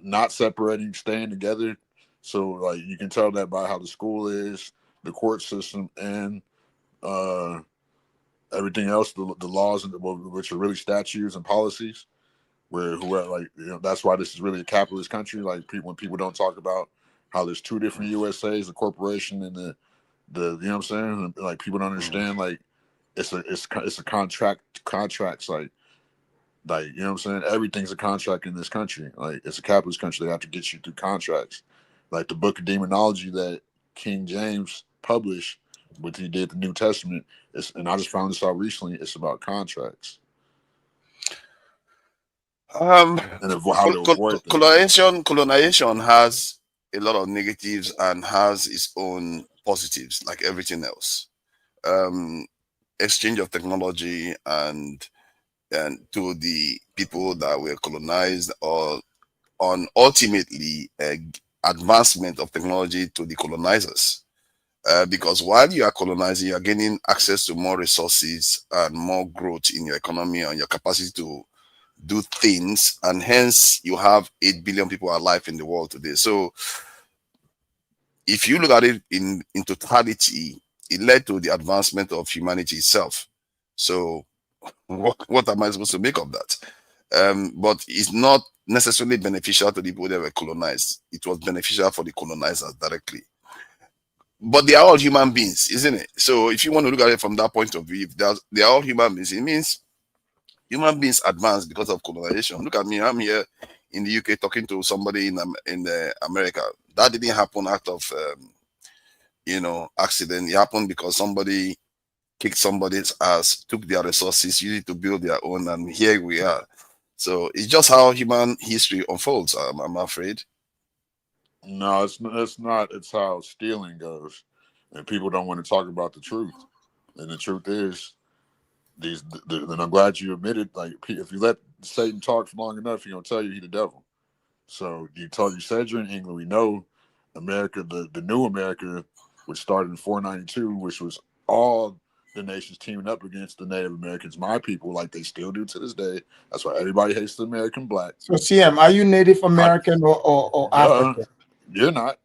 not separating, staying together? So like you can tell that by how the school is, the court system, and everything else, the laws, which are really statutes and policies, that's why this is really a capitalist country. Like when people don't talk about how there's two different USAs, the corporation and the you know what I'm saying? Like people don't understand, like it's a contracts, like you know what I'm saying? Everything's a contract in this country. Like it's a capitalist country. They have to get you through contracts. Like the Book of Demonology that King James published, which he did the New Testament, and I just found this out recently, it's about contracts. Colonization has a lot of negatives and has its own positives, like everything else. Exchange of technology and to the people that were colonized, or on ultimately advancement of technology to the colonizers. because while you are colonizing, you are gaining access to more resources and more growth in your economy and your capacity to do things, and hence you have 8 billion people alive in the world today. So if you look at it in totality, it led to the advancement of humanity itself. So what am I supposed to make of that? But it's not necessarily beneficial to the people that were colonized. It was beneficial for the colonizers directly. But they are all human beings, isn't it? So if you want to look at it from that point of view, if they are all human beings, it means human beings advance because of colonization. Look at me, I'm here in the UK talking to somebody in America. That didn't happen out of accident. It happened because somebody kicked somebody's ass, took their resources, used it to build their own, and here we are. So it's just how human history unfolds, I'm afraid. No, it's not. It's how stealing goes, and people don't want to talk about the truth. And the truth is, and I'm glad you admitted. Like, if you let Satan talk for long enough, he's gonna tell you he's the devil. So you said you're in England. We know America, the new America, which started in 492, which was all the nations teaming up against the Native Americans, my people, like they still do to this day. That's why everybody hates the American black. So, CM, are you Native American or African? You're not.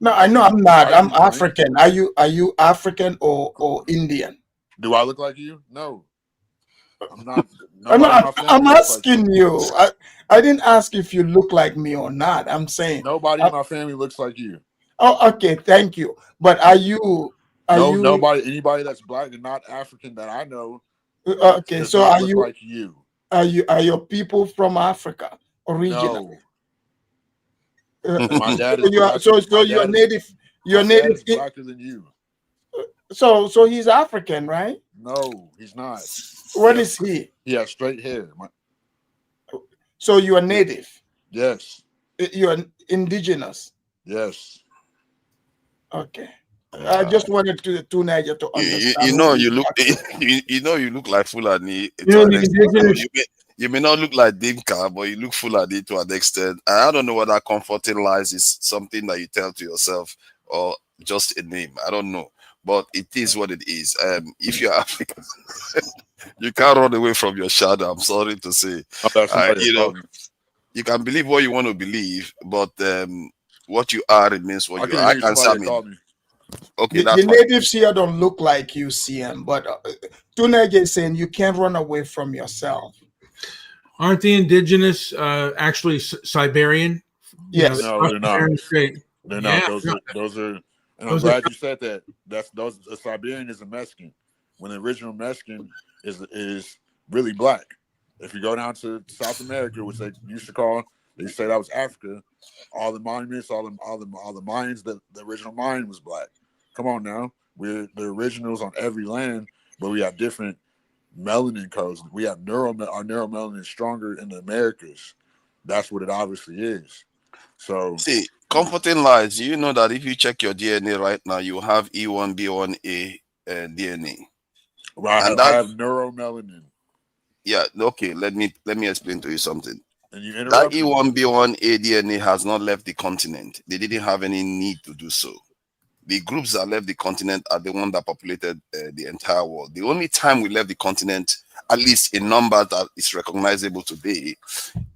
No, I know I'm not. I'm African. Are you African or Indian? Do I look like you? No. I'm not. I'm asking you. I didn't ask if you look like me or not. I'm saying nobody in my family looks like you. Oh, okay, thank you. But anybody that's black and not African that I know? Okay, so are you like you? Are your people from Africa originally? No. My dad is you're native. You're native. Is blacker than you. So he's African, right? No, he's not. What is he? He has straight hair. So you are native? Yes. You are indigenous? Yes. Okay. I just wanted to Niger to understand. You look like Fulani. You may not look like Dinka, but you look Fulani to an extent. And I don't know whether comforting lies is something that you tell to yourself or just a name. I don't know. But it is what it is. If you're African, you can't run away from your shadow. I'm sorry to say. You can believe what you want to believe, but what you are remains what you are. I can say. Okay, the natives here don't look like you, CM, but Tunege is saying you can't run away from yourself. Aren't the indigenous actually Siberian? Yes. No, they're not. They're not. Yeah. Those are. And I'm glad you said that. A Siberian is a Mexican. When the original Mexican is really black. If you go down to South America, which they used to call, they say that was Africa. All the monuments, all the mines, the original mine was black. Come on now, we're the originals on every land, but we have different melanin codes. We have our neuromelanin is stronger in the Americas. That's what it obviously is. So see, comforting lies. You know that if you check your DNA right now, you have E1B1A DNA. Right, and I have neuromelanin. Yeah. Okay. Let me explain to you something. And that E1B1A DNA has not left the continent. They didn't have any need to do so. The groups that left the continent are the ones that populated the entire world. The only time we left the continent, at least in number that is recognizable today,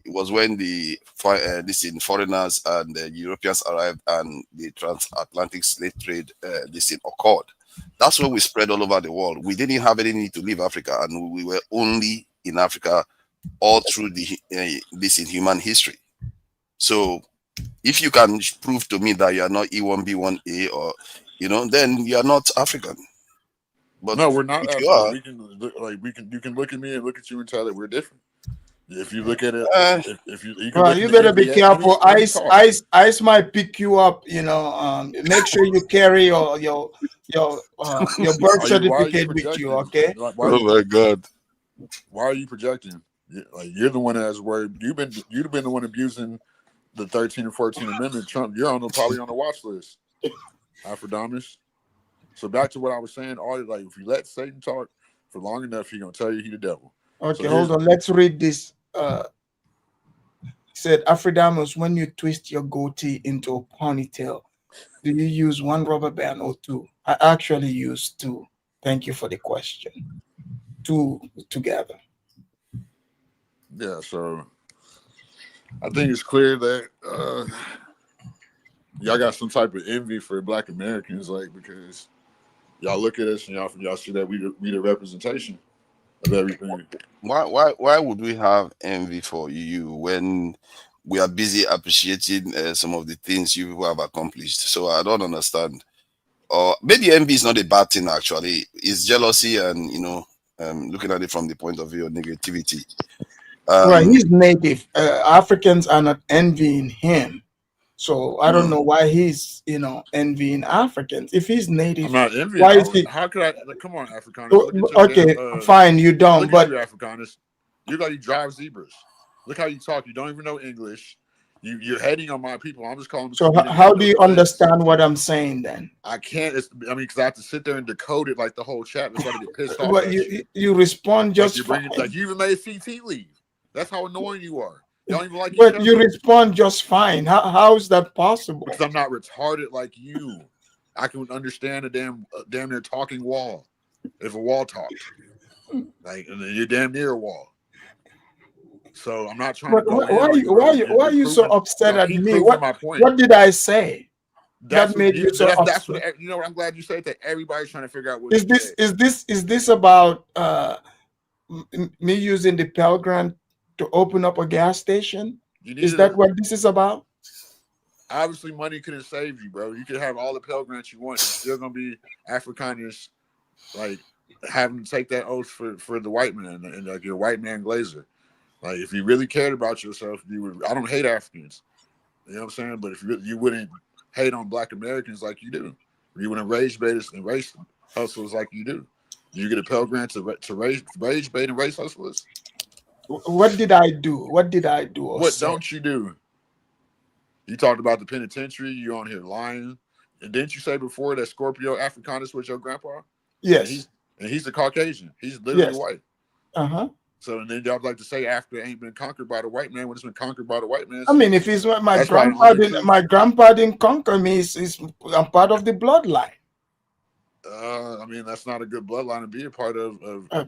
it was when the foreigners and the Europeans arrived and the transatlantic slave trade occurred. That's where we spread all over the world. We didn't have any need to leave Africa, and we were only in Africa all through this in human history. So if you can prove to me that you are not E1B1A or then you are not African. But no, we're not. You are. You can look at me and look at you and tell that we're different. If you look at it, if you better be careful. Ice might pick you up. Make sure you carry your birth certificate with you. Okay. Oh my God. Why are you projecting? Like, you're the one that's worried. You've been the one abusing the 13 and 14 Amendment. Trump, you're probably on the watch list. Afrodamus. So back to what I was saying. If you let Satan talk for long enough, he's gonna tell you he's the devil. Okay, hold on. Let's read this. He said, Afrodamus, when you twist your goatee into a ponytail, Do you use one rubber band or two? I actually use two. Thank you for the question. Two together. Yeah, so I think it's clear that y'all got some type of envy for Black Americans, like, because y'all look at us and y'all see that we the representation of everything. Why would we have envy for you when we are busy appreciating some of the things you people have accomplished? So I don't understand. Or maybe envy is not a bad thing. Actually, it's jealousy, and looking at it from the point of view of negativity. Right, he's native. Africans are not envying him, so I don't know why he's envying Africans. If he's native, I'm not envying. why is he? How could I? Like, come on, Afrikaners. Look at your Okay, damn, fine, you don't. Look But at you, Afrikaners. You like you drive zebras. Look how you talk. You don't even know English. You're hating on my people. I'm just calling them. so how do you understand what I'm saying then? I can't. Because I have to sit there and decode it like the whole chat. That's why I get pissed off. But at you respond just like fine. like you even made CT leave. That's how annoying you are. You don't even like each But other. you respond just fine. How is that possible? Because I'm not retarded like you. I can understand a damn near talking wall. If a wall talked, like, and then you're damn near a wall. So I'm not trying But to go why are you so upset at me? My point. What did I say That made you so upset? That's what I'm glad you said that. Everybody's trying to figure out what Is this about me using the Pell Grant to open up a gas station? Is that what this is about? Obviously, money couldn't save you, bro. You could have all the Pell Grants you want. You're still gonna be Afrikaners, like having to take that oath for the white man and like your white man glazer. Like, if you really cared about yourself, you would. I don't hate Africans, you know what I'm saying? But if you wouldn't hate on Black Americans like you do, you wouldn't rage baiters and race hustlers like you do. You get a Pell Grant to rage bait and race hustlers. What did I do? What did I do? What don't you do? You talked about the penitentiary. You on here lying, and didn't you say before that Scorpio Africanus was your grandpa? Yes. And he's a Caucasian. He's literally white. So and then y'all like to say Africa ain't been conquered by the white man when it's been conquered by the white man. I mean, if he's my grandpa didn't conquer me, I'm part of the bloodline. I mean, that's not a good bloodline to be a part of.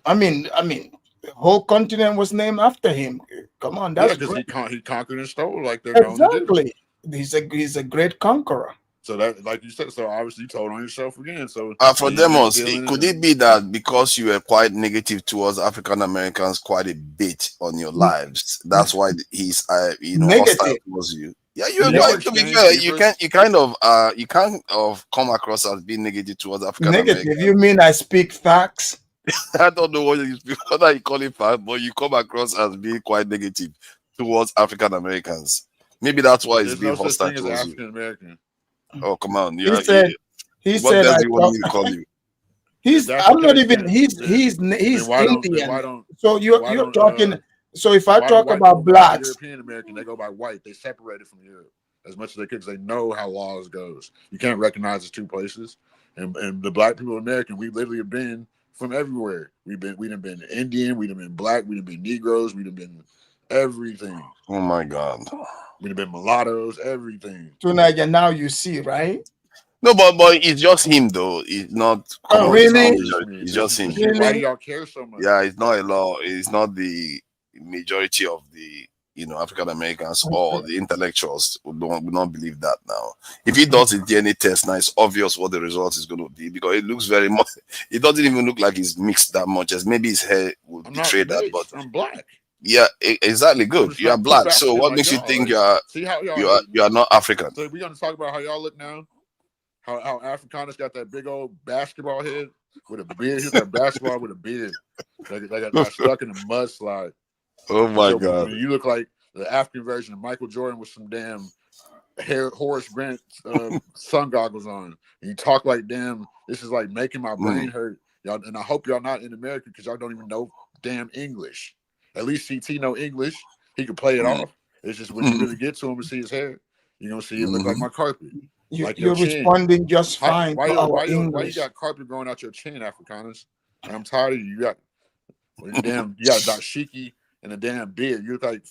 I mean, the whole continent was named after him. Come on, that's because he conquered and stole like they're exactly. He's a great conqueror. So that, like you said, so obviously you told on yourself again. So for Demos, could it be that because you were quite negative towards African Americans quite a bit on your lives, that's why he's hostile towards you? Yeah, you're right. To be fair, you can't come across as being negative towards African Americans. Negative? You mean I speak facts? I don't know whether you call it facts, but you come across as being quite negative towards African Americans. Maybe that's why it's being hostile towards African American. Oh, come on! He said. What does he want me to call you? I'm not even. He's Indian. So you're talking. So if I talk about blacks, European American, they go by white. They separated from Europe as much as they could because they know how laws goes. You can't recognize it's two places. And the black people in America, we literally have been from everywhere. We done been Indian, we done been black, we done been Negroes, we done been everything. Oh my God. We done been mulattoes, everything. So now you see, right? No, but it's just him though. It's not. Oh, really? It's just him. Really? Why do y'all care so much? Yeah, it's not a law. It's not the majority of the African Americans or the intellectuals who don't believe that now. If he does a DNA test, now it's obvious what the result is going to be because it looks very much. It doesn't even look like he's mixed that much. As maybe his hair would betray that. But I'm black. Yeah, exactly. Good. You are black. So what makes you think you are not African? So we're gonna talk about how y'all look now. How Afrikaners got that big old basketball head with a beard. He's got basketball with a beard. They got stuck in a mudslide. Oh my God! You look like the African version of Michael Jordan with some damn Horace Grant sun goggles on. And you talk like damn. This is like making my brain hurt, y'all. And I hope y'all not in America because y'all don't even know damn English. At least CT know English. He could play it off. It's just when you really get to him and see his hair, you're gonna see it look like my carpet. You're responding just fine. Why you got carpet growing out your chin, Afrikaners? And I'm tired of you. You got dashiki and a damn beard. You look like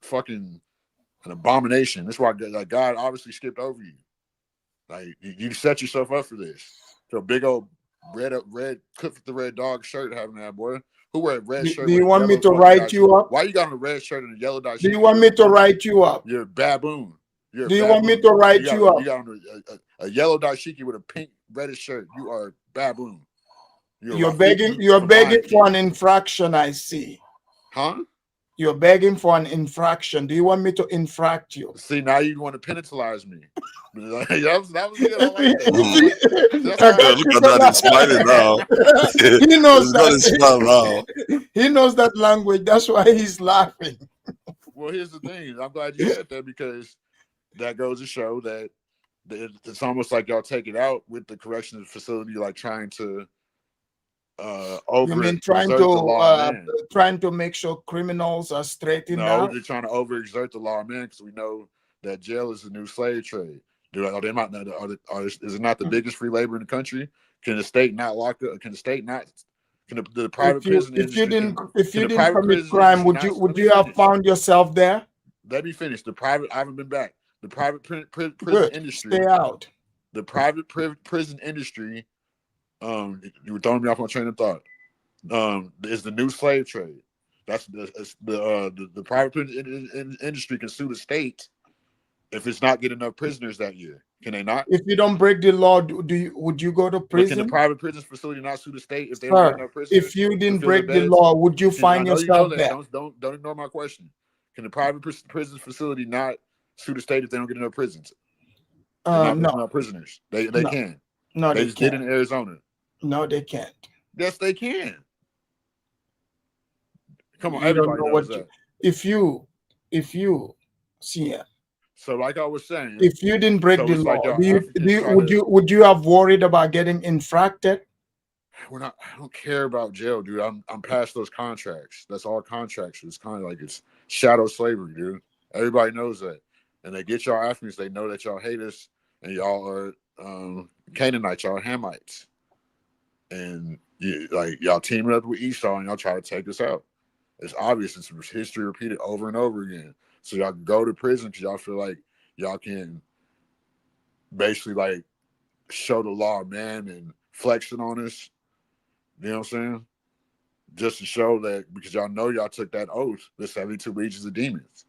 fucking an abomination. That's why God obviously skipped over you. Like you set yourself up for this. So big old red cooked with the red dog shirt having that boy. Who wear a red shirt? Do you want me to write you up? Why you got on a red shirt and a yellow dog? Do you want me to write you up? You're a baboon. Do you want me to write you up? You got on a yellow dashiki with a pink reddish shirt. You are a baboon. You're begging for an infraction, I see. Huh? You're begging for an infraction. Do you want me to infract you? See, now you want to penalize me. that was good. I like that. Look at that, he's smiling now. He knows he's got his smile now. He knows that language. That's why he's laughing. Well, here's the thing. I'm glad you said that because that goes to show that it's almost like y'all take it out with the corrections facility, like trying to you mean trying to make sure criminals are straightened out? No, they're trying to overexert the law, man, because we know that jail is the new slave trade. Are they not? Is it not the biggest free labor in the country? Can the state not lock up? Can the state not? Can the private prison? If you didn't commit crime, would you have found yourself there? Let me finish. I haven't been back. The private prison industry. Stay out. The private prison industry. You were throwing me off my train of thought. Is the new slave trade. That's the private prison industry can sue the state if it's not getting enough prisoners that year. Can they not? If you don't break the law, would you go to prison? Can the private prison facility not sue the state if they don't get enough prisoners? If you didn't break the law, would you find yourself there? Don't ignore my question. Can the private prison facility not sue the state if they don't get enough prisons? No. Enough prisoners. They can. No, they just did in Arizona. No, they can't. Yes, they can. Come on, you everybody don't know knows what that. If you see it. So, like I was saying, if you didn't break the law, like would you have worried about getting infracted? I don't care about jail, dude. I'm past those contracts. That's all contracts. It's kind of like it's shadow slavery, dude. Everybody knows that, and they get y'all Africans. They know that y'all hate us, and y'all are Canaanites, y'all Hamites, and y'all teaming up with Esau, and y'all try to take us out. It's obvious. It's history repeated over and over again. So y'all can go to prison because y'all feel like y'all can basically like show the law of man and flexing on us. You know what I'm saying? Just to show that because y'all know y'all took that oath, the 72 legions of demons.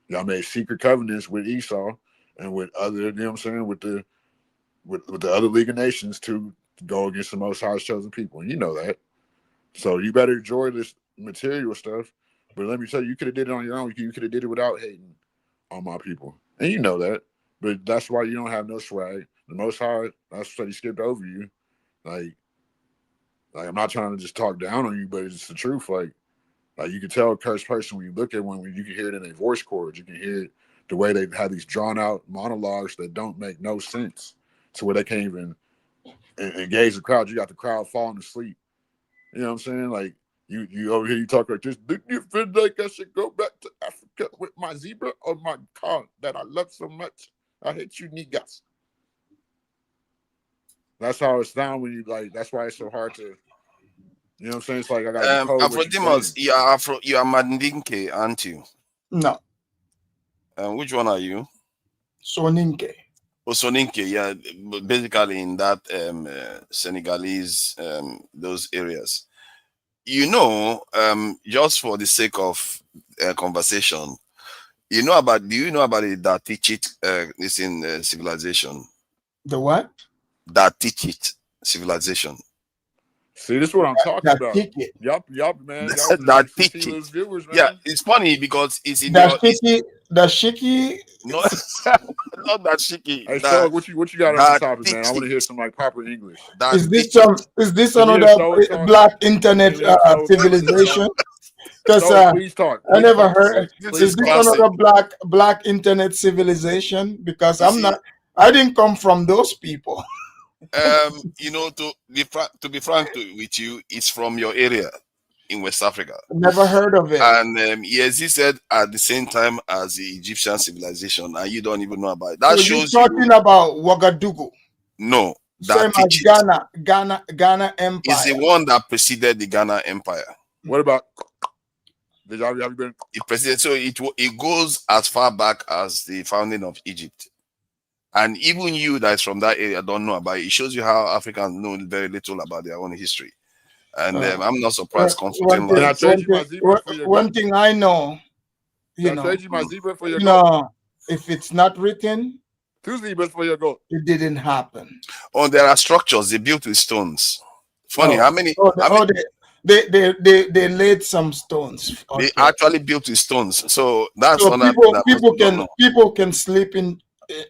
Y'all made secret covenants with Esau and with other, you know what I'm saying, with the other League of Nations to go against the Most High's chosen people. And you know that. So you better enjoy this material stuff. But let me tell you, you could have did it on your own. You could have did it without hating on my people. And you know that. But that's why you don't have no swag. The Most High, that's why he skipped over you. Like I'm not trying to just talk down on you, but it's the truth. Like you can tell a cursed person when you look at one, when you can hear it in their voice chords. You can hear it the way they have these drawn out monologues that don't make no sense to where they can't even engage the crowd. You got the crowd falling asleep. You know what I'm saying? Like, you over here, you talk like this. Do you feel like I should go back to Africa with my zebra or my car that I love so much? I hate you niggas. That's how it sounds when you like. That's why it's so hard to. You know what I'm saying? It's like I got. Afro-Demons, you are Mandinke, aren't you? No. Which one are you? Soninke. Oh, Soninke, yeah. Basically in that Senegalese, those areas. You know, just for the sake of conversation, do you know about the Datichit this in civilization? The what? Datichit civilization. See, this is what I'm talking about. Y'all, man. That viewers, man. Yeah, it's funny because it's in the shiki. No, not that shiki. Hey, so what you got on the topic, man? I want to hear some like proper English. Is this another black internet civilization? Because please talk. I never heard. Is this another black internet civilization? Because I didn't come from those people. You know, to be frank with you, it's from your area in West Africa. Never heard of it. And yes, he said at the same time as the Egyptian civilization, and you don't even know about it. That shows you're talking about Ouagadougou. No, same as Ghana Empire. It's the one that preceded the Ghana Empire. What about? Have you been? It preceded, so it goes as far back as the founding of Egypt. And even you that's from that area don't know about it. It shows you how Africans know very little about their own history. And I'm not surprised. One thing I know, Can I trade you my zebra for your goat? no, if it's not written, 2 zebras for your goat. it didn't happen. Oh, there are structures they built with stones. Funny, how many? They laid some stones. They actually built with stones. So that's So one people can sleep in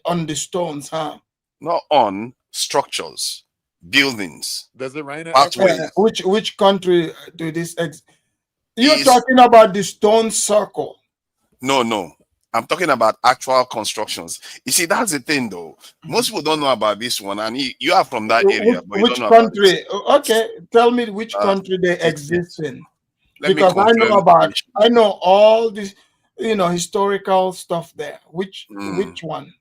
on the stones, huh? Not on structures, buildings. Does it rain? Pathways. Which country do this? You're talking about the stone circle. No. I'm talking about actual constructions. You see, that's the thing, though. Most people don't know about this one, and you are from that area. But Which country? Okay, tell me which country they exist in. Because I know all this, historical stuff there. Which one?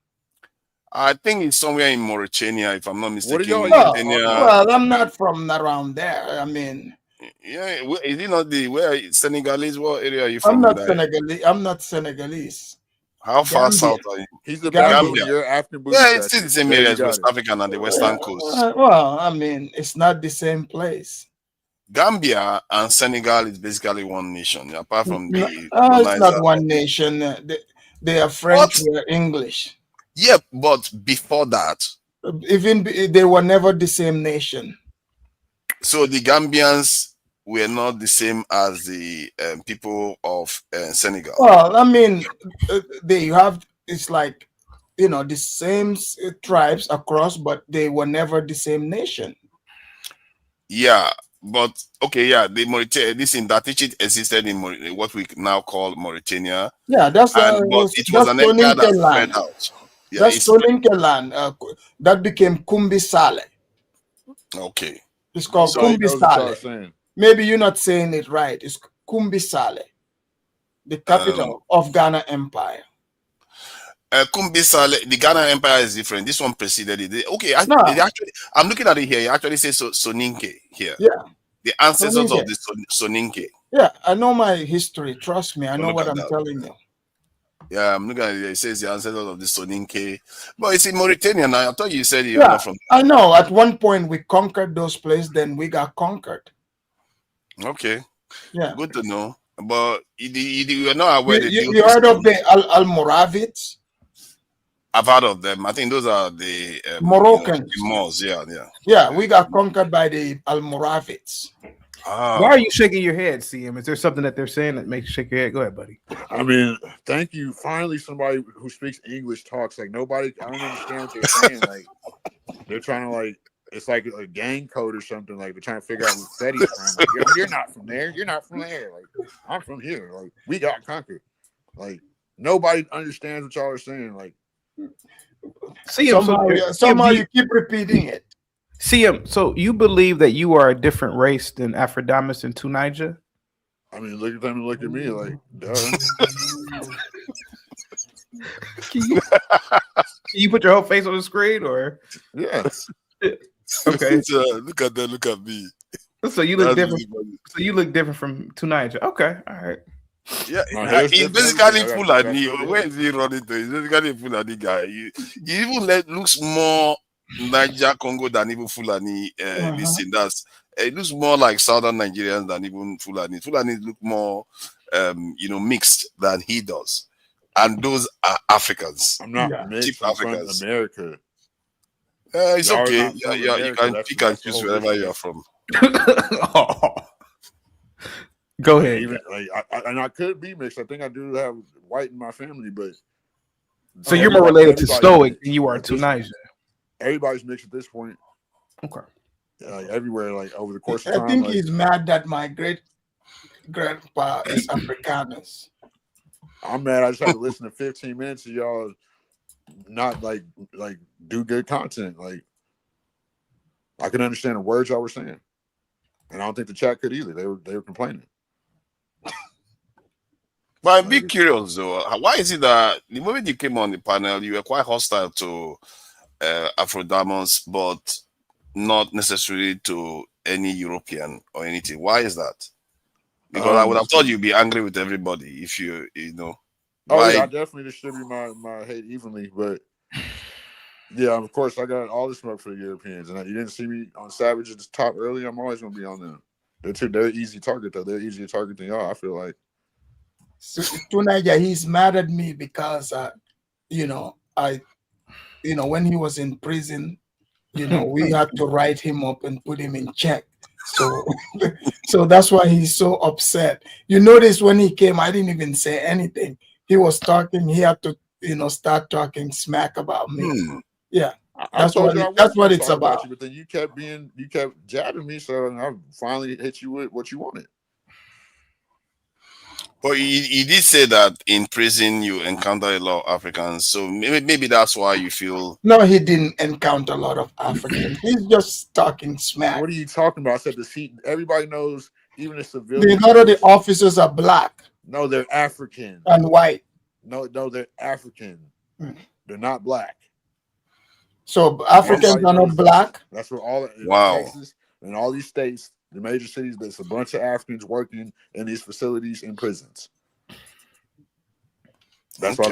I think it's somewhere in Mauritania, if I'm not mistaken. Well, I'm not from around there. I mean, yeah, is it not where Senegalese? What area are you from? I'm not Senegalese. I'm not Senegalese. How far south are you? He's the Gambia. You're African. Yeah, it's still the same area as West African and the Western coast. Well, I mean, it's not the same place. Gambia and Senegal is basically one nation, apart from the. It's not one nation. They are French. We are English. Yeah, but before that, even they were never the same nation. So the Gambians were not the same as the people of Senegal. Well, I mean, it's like, the same tribes across, but they were never the same nation. Yeah, but okay, yeah, the Mauritania, this in that it existed in what we now call Mauritania. Yeah, but it was an empire that spread out. Yeah, that's Soninke land. That became Kumbi Saleh. Okay. It's called Kumbi Saleh. Maybe you're not saying it right. It's Kumbi Saleh, the capital of Ghana Empire. Kumbi Saleh, the Ghana Empire is different. This one preceded it. I'm looking at it here. It actually says Soninke here. Yeah. The ancestors of the Soninke. Yeah, I know my history. Trust me. I know what I'm telling you. Yeah, I'm looking at it. It says the ancestors of the Soninke. But it's in Mauritania now. I thought you said you're not from there. I know. At one point, we conquered those places. Then we got conquered. Okay. Yeah. Good to know. But you are not aware. You heard of the Almoravids? I've heard of them. I think those are the Moroccans. The Moors. Yeah. Yeah, we got conquered by the Almoravids. Why are you shaking your head, CM? Is there something that they're saying that makes you shake your head? Go ahead, buddy. I mean, thank you. Finally, somebody who speaks English talks. Like nobody, I don't understand what they're saying. Like they're trying to it's like a gang code or something. Like they're trying to figure out what set he's from. Like, you're not from there. You're not from there. Like I'm from here. Like we got conquered. Like nobody understands what y'all are saying. Like somehow you keep repeating it. CM, so you believe that you are a different race than Afrodamus and Tunisia? I mean, look at them and look at me like, duh. Can you put your whole face on the screen, or? Yes. Okay. Look at that. Look at me. So you look different. So you look different from Tunisia. Okay. All right. Yeah, he's basically Fulani. Where is he running to? He's basically a Fulani guy. He even looks more Niger Congo than even Fulani. It looks more like Southern Nigerians than even Fulani. Fulani look more, mixed than he does, and those are Africans. I'm not mixed. I'm from America. It's okay. You can choose wherever you are from. Go ahead. Even, I could be mixed. I think I do have white in my family, but so you're more related to Stoic than you are to Niger. Everybody's mixed at this point. Okay. Everywhere, like over the course of time. I think he's mad that my great grandpa is Africanus. I'm mad. I just had to listen to 15 minutes of y'all not like do good content. Like I could understand the words y'all were saying, and I don't think the chat could either. They were complaining. But I'm bit curious though. Why is it that the moment you came on the panel, you were quite hostile to Afrodamus, but not necessarily to any European or anything? Why is that? Because I would have thought you'd be angry with everybody if you know. Oh, yeah, I definitely distribute my hate evenly, but Yeah, of course, I got all the smoke for the Europeans, and you didn't see me on Savage at the top early. I'm always gonna be on them. They're easy target though. They're easier target than y'all. I feel like. So, Tunaja, he's mad at me because you know, when he was in prison, we had to write him up and put him in check. So so that's why he's so upset. You notice when he came, I didn't even say anything. He was talking, he had to, start talking smack about me. Yeah. I told you That's what I it's sorry about. you, but then you kept jabbing me, so I finally hit you with what you wanted. But he did say that in prison you encounter a lot of Africans, so maybe that's why you feel. No, he didn't encounter a lot of Africans. He's just talking smack. What are you talking about? I said the seat. Everybody knows, even the civilians. A lot of the officers are black. No, they're African and white. No, they're African. They're not black. So Africans are not black. That's what all Texas and all these states, the major cities. There's a bunch of Africans working in these facilities in prisons. That's why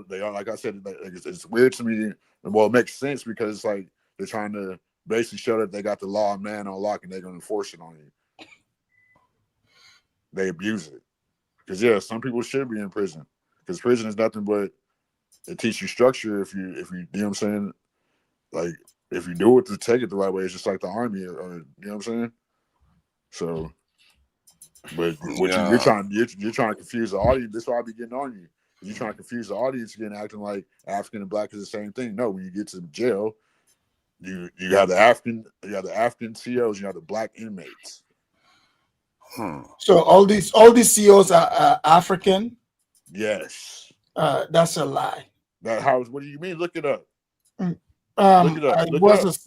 they are. Like I said, it's weird to me. Well, it makes sense because it's like they're trying to basically show that they got the law of man on lock and they're going to enforce it on you. They abuse it because some people should be in prison because prison is nothing but it teaches you structure. If you know what I'm saying, like if you do it to take it the right way, it's just like the army, or you know what I'm saying. So, but you're trying to confuse the audience. That's why I be getting on you. You're trying to confuse the audience again, acting like African and black is the same thing. No, when you get to jail, you have the African COs, you have the black inmates. So all these COs are African. Yes. That's a lie. What do you mean? Look it up. I was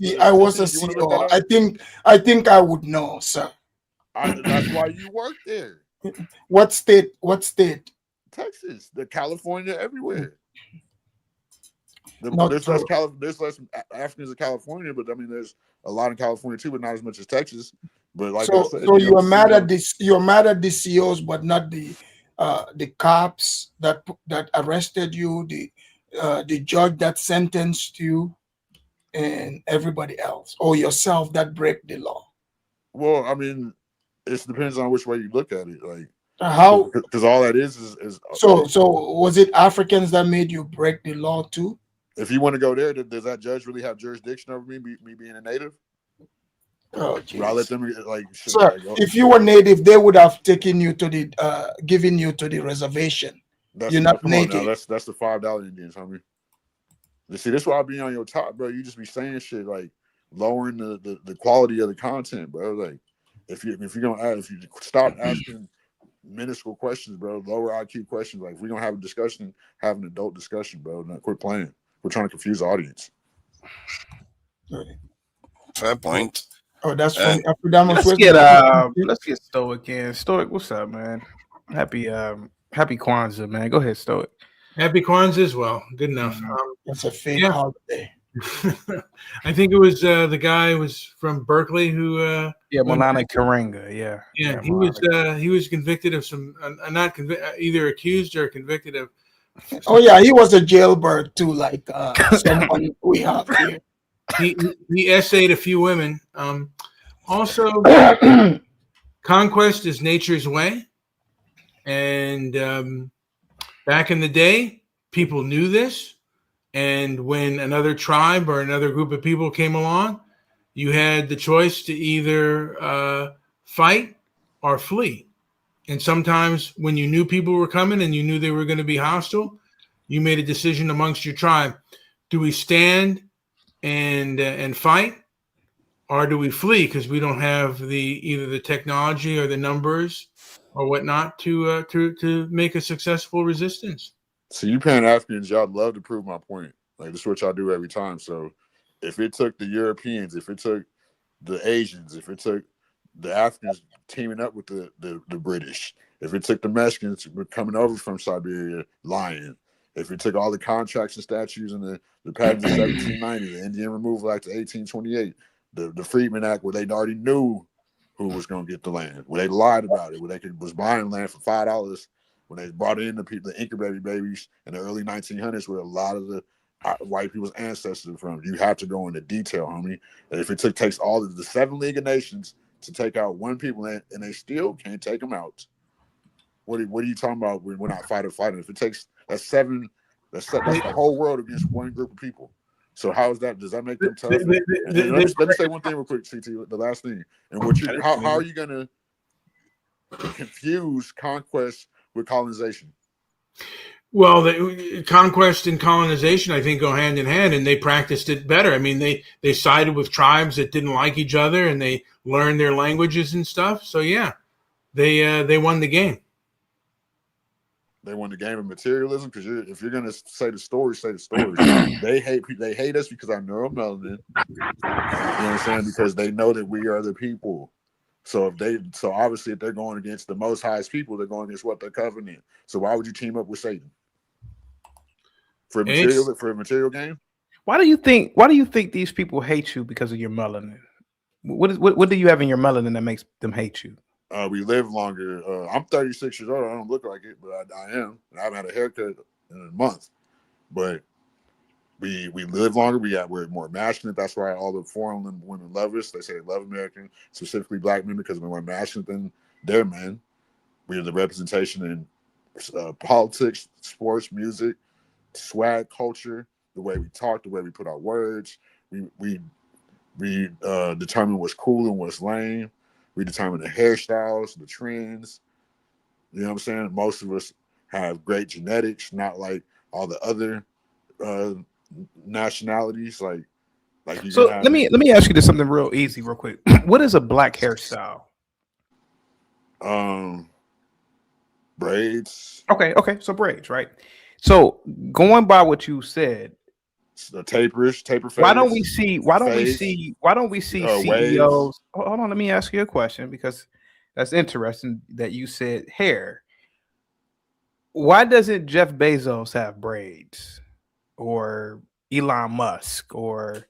a CO. I think I would know, sir. That's why you work there. What state? Texas, California, everywhere. Not There's true. less Africans in California, but I mean, there's a lot in California too, but not as much as Texas. But like I said, so you're mad at this. You're mad at the COs, but not the cops that arrested you, the judge that sentenced you, and everybody else, or yourself that break the law. Well, I mean, it depends on which way you look at it. Like how, because all that is. So was it Africans that made you break the law too? If you want to go there, does that judge really have jurisdiction over me being a native? Oh, would I let them Sir, if you were native, they would have taken you to the given you to the reservation. You're not native. That's the $5 Indians, homie. You see, this is why I be on your top, bro. You just be saying shit like lowering the quality of the content, bro. Like if you stop asking minuscule questions, bro, lower IQ questions. Like if we're gonna have a discussion, have an adult discussion, bro. Not quit playing. We're trying to confuse the audience. Fair point. Oh, that's funny. Let's get Stoic in. Stoic, what's up, man? Happy Kwanzaa, man. Go ahead, Stoic. Happy Kwanzaa as well. Good enough. It's a fake holiday. I think it was the guy was from Berkeley who Malana Karenga. Yeah, he was convicted of some either accused or convicted of. Oh yeah, he was a jailbird too, like someone we have here. He essayed a few women. Also, conquest is nature's way, and back in the day, people knew this. And when another tribe or another group of people came along, you had the choice to either fight or flee. And sometimes when you knew people were coming and you knew they were going to be hostile, you made a decision amongst your tribe. Do we stand and fight, or do we flee because we don't have either the technology or the numbers or whatnot to make a successful resistance? So you Pan-Africans, y'all love to prove my point. Like this is what y'all do every time. So if it took the Europeans, if it took the Asians, if it took the Africans teaming up with the British, if it took the Mexicans coming over from Siberia, lying, if it took all the contracts and statues and the patents of 1790, the Indian Removal Act of 1828, the Freedmen Act, where they already knew who was going to get the land, where they lied about it, where they was buying land for $5, when they brought in the incubator babies in the early 1900s, where a lot of the white people's ancestors are from. You have to go into detail, homie. And if it takes all of the 7 League of Nations to take out one people and they still can't take them out, what are you talking about when we're not fighting? If it takes that's the whole world against one group of people. So how is that? Does that make them tough? Let me say one thing real quick, CT. The last thing, and how are you going to confuse conquest with colonization? Well, the conquest and colonization, I think, go hand in hand, and they practiced it better. I mean, they sided with tribes that didn't like each other, and they learned their languages and stuff. So yeah, they won the game. They won the game of materialism because if you're gonna say the story, say the story. They hate us because our neuromelanin. You know what I'm saying? Because they know that we are the people. So obviously if they're going against the most highest people, they're going against what they're covenant. So why would you team up with Satan? For a material game? Why do you think these people hate you because of your melanin? What do you have in your melanin that makes them hate you? We live longer. I'm 36 years old. I don't look like it, but I am. And I haven't had a haircut in a month. But we live longer. We're more masculine. That's why all the foreign women love us. They say they love American, specifically black men, because we're more masculine than their men. We are the representation in politics, sports, music, swag, culture, the way we talk, the way we put our words. We determine what's cool and what's lame. We determine the hairstyles, the trends. You know what I'm saying? Most of us have great genetics, not like all the other nationalities. Like you. So let me ask you this something real easy, real quick. What is a black hairstyle? Braids. Okay. So braids, right? So going by what you said, the taper face. Why don't we see CEOs? Waves. Hold on, let me ask you a question because that's interesting that you said hair. Why doesn't Jeff Bezos have braids, or Elon Musk, or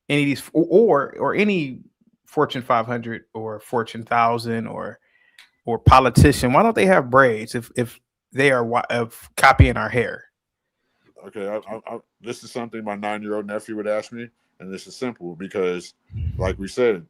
any of these, or any Fortune 500 or Fortune 1000 or politician? Why don't they have braids if they are copying our hair? Okay, this is something my 9-year-old nephew would ask me, and this is simple because, like we said,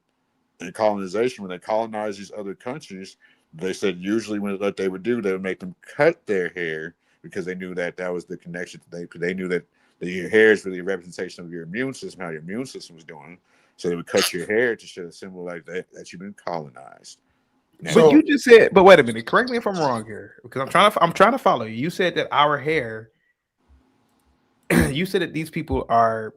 in colonization, when they colonized these other countries, they said usually what they would do, they would make them cut their hair because they knew that was the connection. They knew that your hair is really a representation of your immune system, how your immune system was doing. So they would cut your hair to show a symbol like that you've been colonized. Now, but you just said, but wait a minute, correct me if I'm wrong here, because I'm trying to follow you. You said that our hair. You said that these people are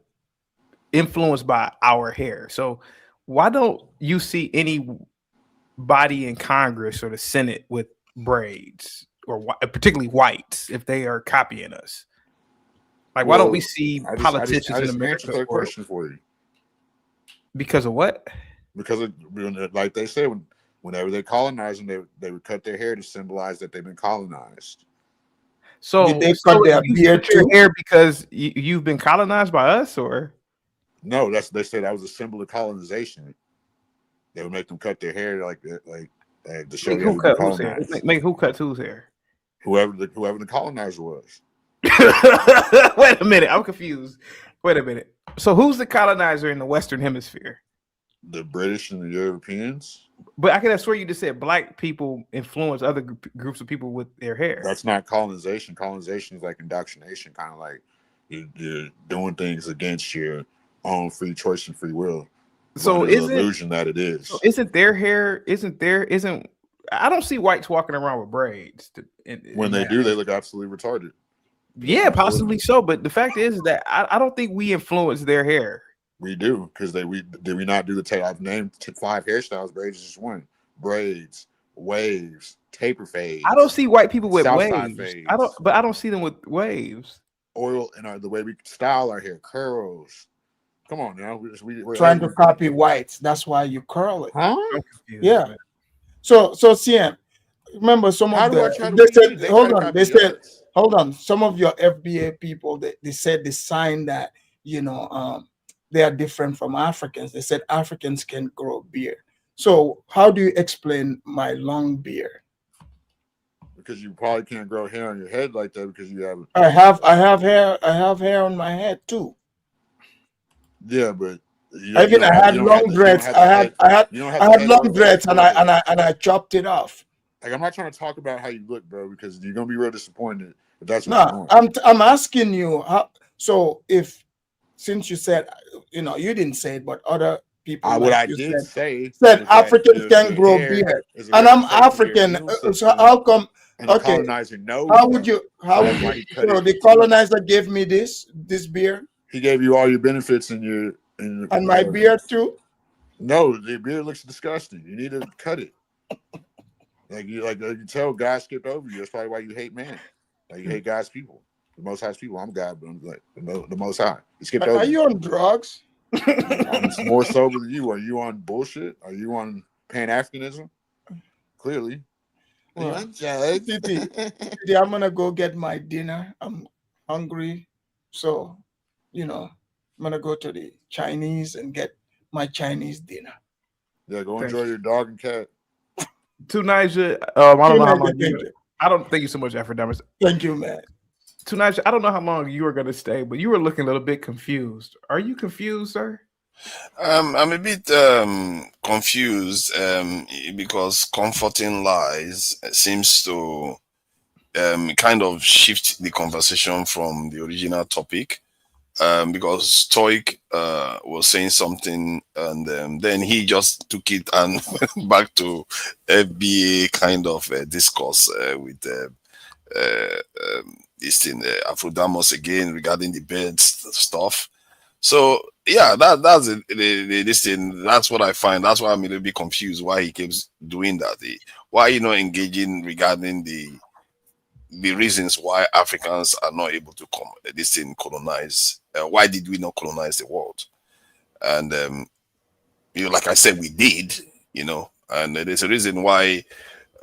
influenced by our hair. So why don't you see anybody in Congress or the Senate with braids, or particularly whites, if they are copying us? Like, why don't we see politicians in America? I question for you. Because of what? Because of, like they say, whenever they colonize them, they would cut their hair to symbolize that they've been colonized. So did they cut their beard too? Hair because you've been colonized by us, or no? They said that was a symbol of colonization. They would make them cut their hair like to show who cut whose hair. Who cuts whose hair? Whoever the colonizer was. Wait a minute, I'm confused. Wait a minute. So who's the colonizer in the Western Hemisphere? The British and the Europeans. But I could have swear you just said black people influence other groups of people with their hair. That's not colonization. Colonization is like indoctrination, kind of like you're doing things against your own free choice and free will. So it's an illusion that it is. So isn't their hair? I don't see whites walking around with braids. When they do, they look absolutely retarded. Yeah, possibly so. But the fact is that I don't think we influence their hair. We do, because did we not do the tape? I've named 5 hairstyles. Braids is just one. Braids, waves, taper fades. I don't see white people with waves. I don't see them with waves. Oil and the way we style our hair, curls. Come on now, we're trying to copy whites. That's why you curl it. Huh? Yeah. So CM, remember some of they said hold on. Some of your FBA people they said they signed that they are different from Africans. They said Africans can grow beard. So how do you explain my long beard? because you probably can't grow hair on your head like that because you have. I have hair on my head too. Yeah, but I had long dreads. I had long dreads, and I chopped it off. Like, I'm not trying to talk about how you look, bro, because you're gonna be real disappointed if that's what you're No, doing. I'm asking you how. So since you said, you didn't say it, but other people What I you did said say Africans can grow beard, and I'm African. So how come? And the Okay, colonizer knows how would you? so the colonizer gave me this beard? He gave you all your benefits and my beard too. No, the beard looks disgusting. You need to cut it. Like you tell God skipped over you. That's probably why you hate man. Like you hate God's people. The Most High's people. I'm God, but I'm like the Most High. He skipped over. Are you on drugs? I'm more sober than you. Are you on bullshit? Are you on Pan-Africanism? Clearly. Well, Titi, I'm gonna go get my dinner. I'm hungry, so I'm gonna go to the Chinese and get my Chinese dinner. Yeah, go enjoy your dog and cat. Tunisia, I don't know how long I don't thank you so much, Aphrodite. Thank you, man. Tunisia, I don't know how long you were going to stay, but you were looking a little bit confused. Are you confused, sir? I'm a bit confused because comforting lies seems to kind of shift the conversation from the original topic. Because Stoic was saying something, and then he just took it and went back to FBA kind of discourse with this thing, Aphrodamos again regarding the bed stuff. So yeah, that's this thing. That's what I find. That's why I'm a little bit confused why he keeps doing that. Why you not engaging regarding the reasons why Africans are not able to colonize. Why did we not colonize the world? And like I said, we did. And there's a reason why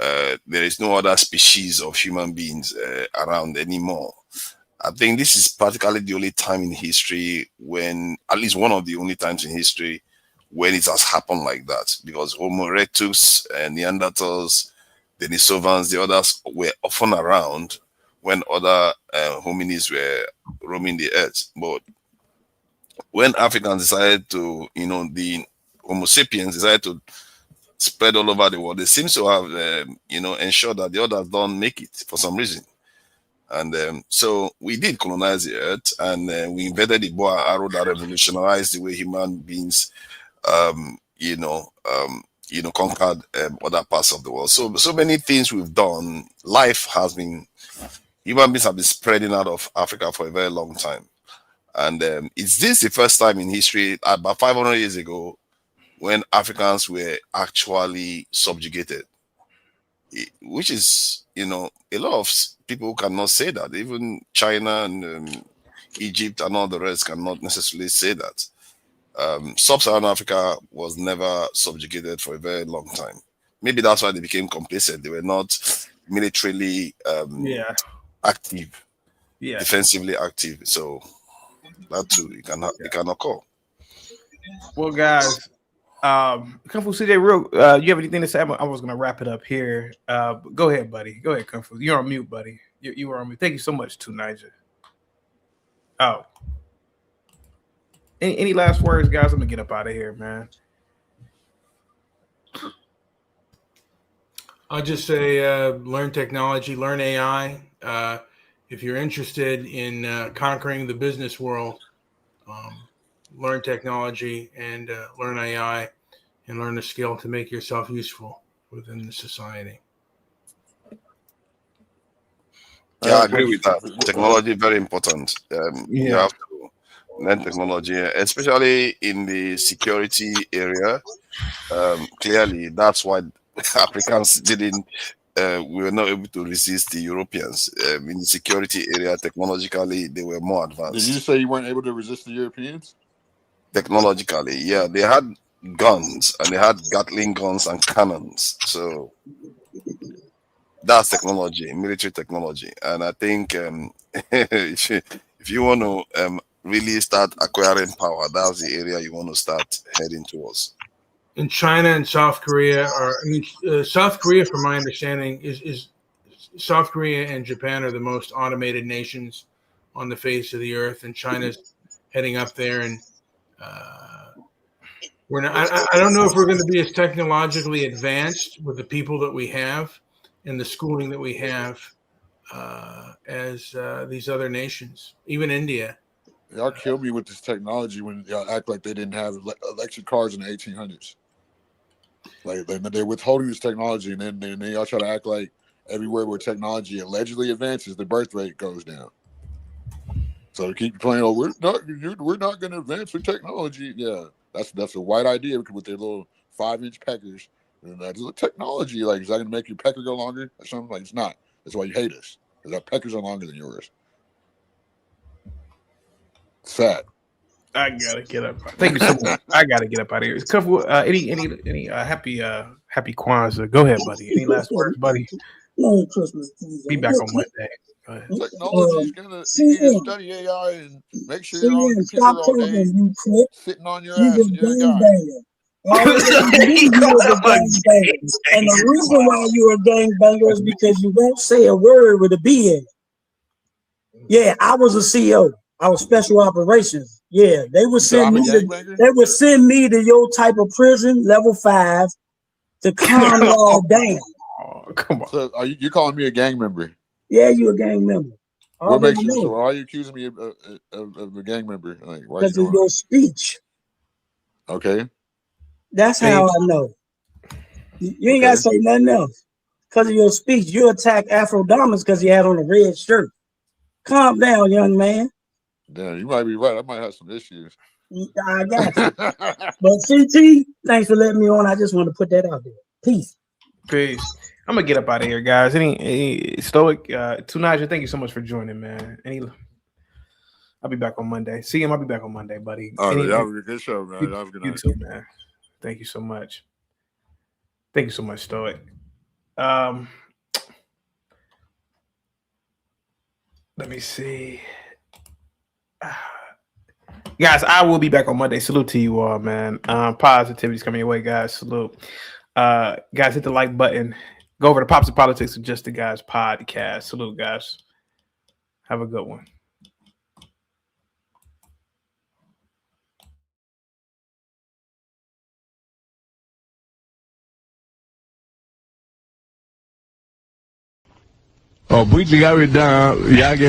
there is no other species of human beings around anymore. I think this is practically the only time in history when, at least one of the only times in history, when it has happened like that. Because Homo erectus and Neanderthals, Denisovans, the others were often around when other hominids were roaming the earth. But when Africans decided to, the Homo sapiens decided to spread all over the world, they seem to have, ensured that the others don't make it for some reason. And so we did colonize the earth, and we invented the bow and arrow that revolutionized the way human beings, conquered other parts of the world. So many things we've done. Human beings have been spreading out of Africa for a very long time. And is this the first time in history, about 500 years ago, when Africans were actually subjugated? Which is, a lot of people cannot say that. Even China and Egypt and all the rest cannot necessarily say that. Sub-Saharan Africa was never subjugated for a very long time. Maybe that's why they became complacent. They were not militarily active, defensively active. So that too, it can occur. Well, guys, Kung Fu CJ, you have anything to say? I was going to wrap it up here. Go ahead, buddy. Go ahead, Kung Fu. You're on mute, buddy. You were on mute. Thank you so much, Tunisia. Oh. Any last words, guys? I'm going to get up out of here, man. I'll just say learn technology, learn AI. If you're interested in conquering the business world, learn technology and learn AI and learn a skill to make yourself useful within the society. Yeah, I agree with that. Technology is very important. You have to learn technology, especially in the security area. Clearly, that's why Africans we were not able to resist the Europeans. In the security area, technologically, they were more advanced. Did you say you weren't able to resist the Europeans? Technologically, yeah. They had guns, and they had Gatling guns and cannons. So that's technology, military technology. And I think if you want to really start acquiring power, that's the area you want to start heading towards. In China and South Korea South Korea, from my understanding, is South Korea and Japan are the most automated nations on the face of the earth, and China's heading up there. And we're not. I don't know if we're going to be as technologically advanced with the people that we have and the schooling that we have as these other nations, even India. Y'all kill me with this technology when y'all act like they didn't have electric cars in the 1800s. Like they're withholding this technology, and then y'all try to act like everywhere where technology allegedly advances, the birth rate goes down. So keep playing. Oh, we're not going to advance with technology. Yeah, that's a white idea with their little 5-inch peckers. And that's technology. Like, is that going to make your pecker go longer or something? Like, it's not. That's why you hate us, because our peckers are longer than yours. Sad. I gotta get up. Thank you so much. I gotta get up out of here. Couple. Any happy Kwanzaa. Go ahead, buddy. Any last words, buddy? Merry Christmas. Be back on Monday. Go ahead. Technology is gonna. You need to study AI and make sure you're on the computer all day, sitting on your ass and you're a guy. And the reason why you're a gangbanger is because you won't say a word with a B in it. Yeah, I was a CO. I was special operations. Yeah, they would send me. They would send me to your type of prison, level 5, to calm it all down. Oh, come on. So are you calling me a gang member? Yeah, you a gang member. What makes you? So why are you accusing me of a gang member? Like, because of your speech. Okay. That's how I know. You ain't gotta say nothing else. Because of your speech, you attack Afro-Dominus because he had on a red shirt. Calm down, young man. Damn, you might be right. I might have some issues. I got you. But CT, thanks for letting me on. I just want to put that out there. Peace. Peace. I'm gonna get up out of here, guys. Any Stoic, Tunaja, thank you so much for joining, man. I'll be back on Monday. See him. I'll be back on Monday, buddy. That was a good show, man. That was a good night. You too, man. Thank you so much. Thank you so much, Stoic. Let me see. Guys, I will be back on Monday. Salute to you all, man. Positivity's coming your way, guys. Salute. Guys, hit the like button. Go over to Pops and Politics with Just the Guys podcast. Salute, guys. Have a good one. Oh, Breachy got it down. Y'all get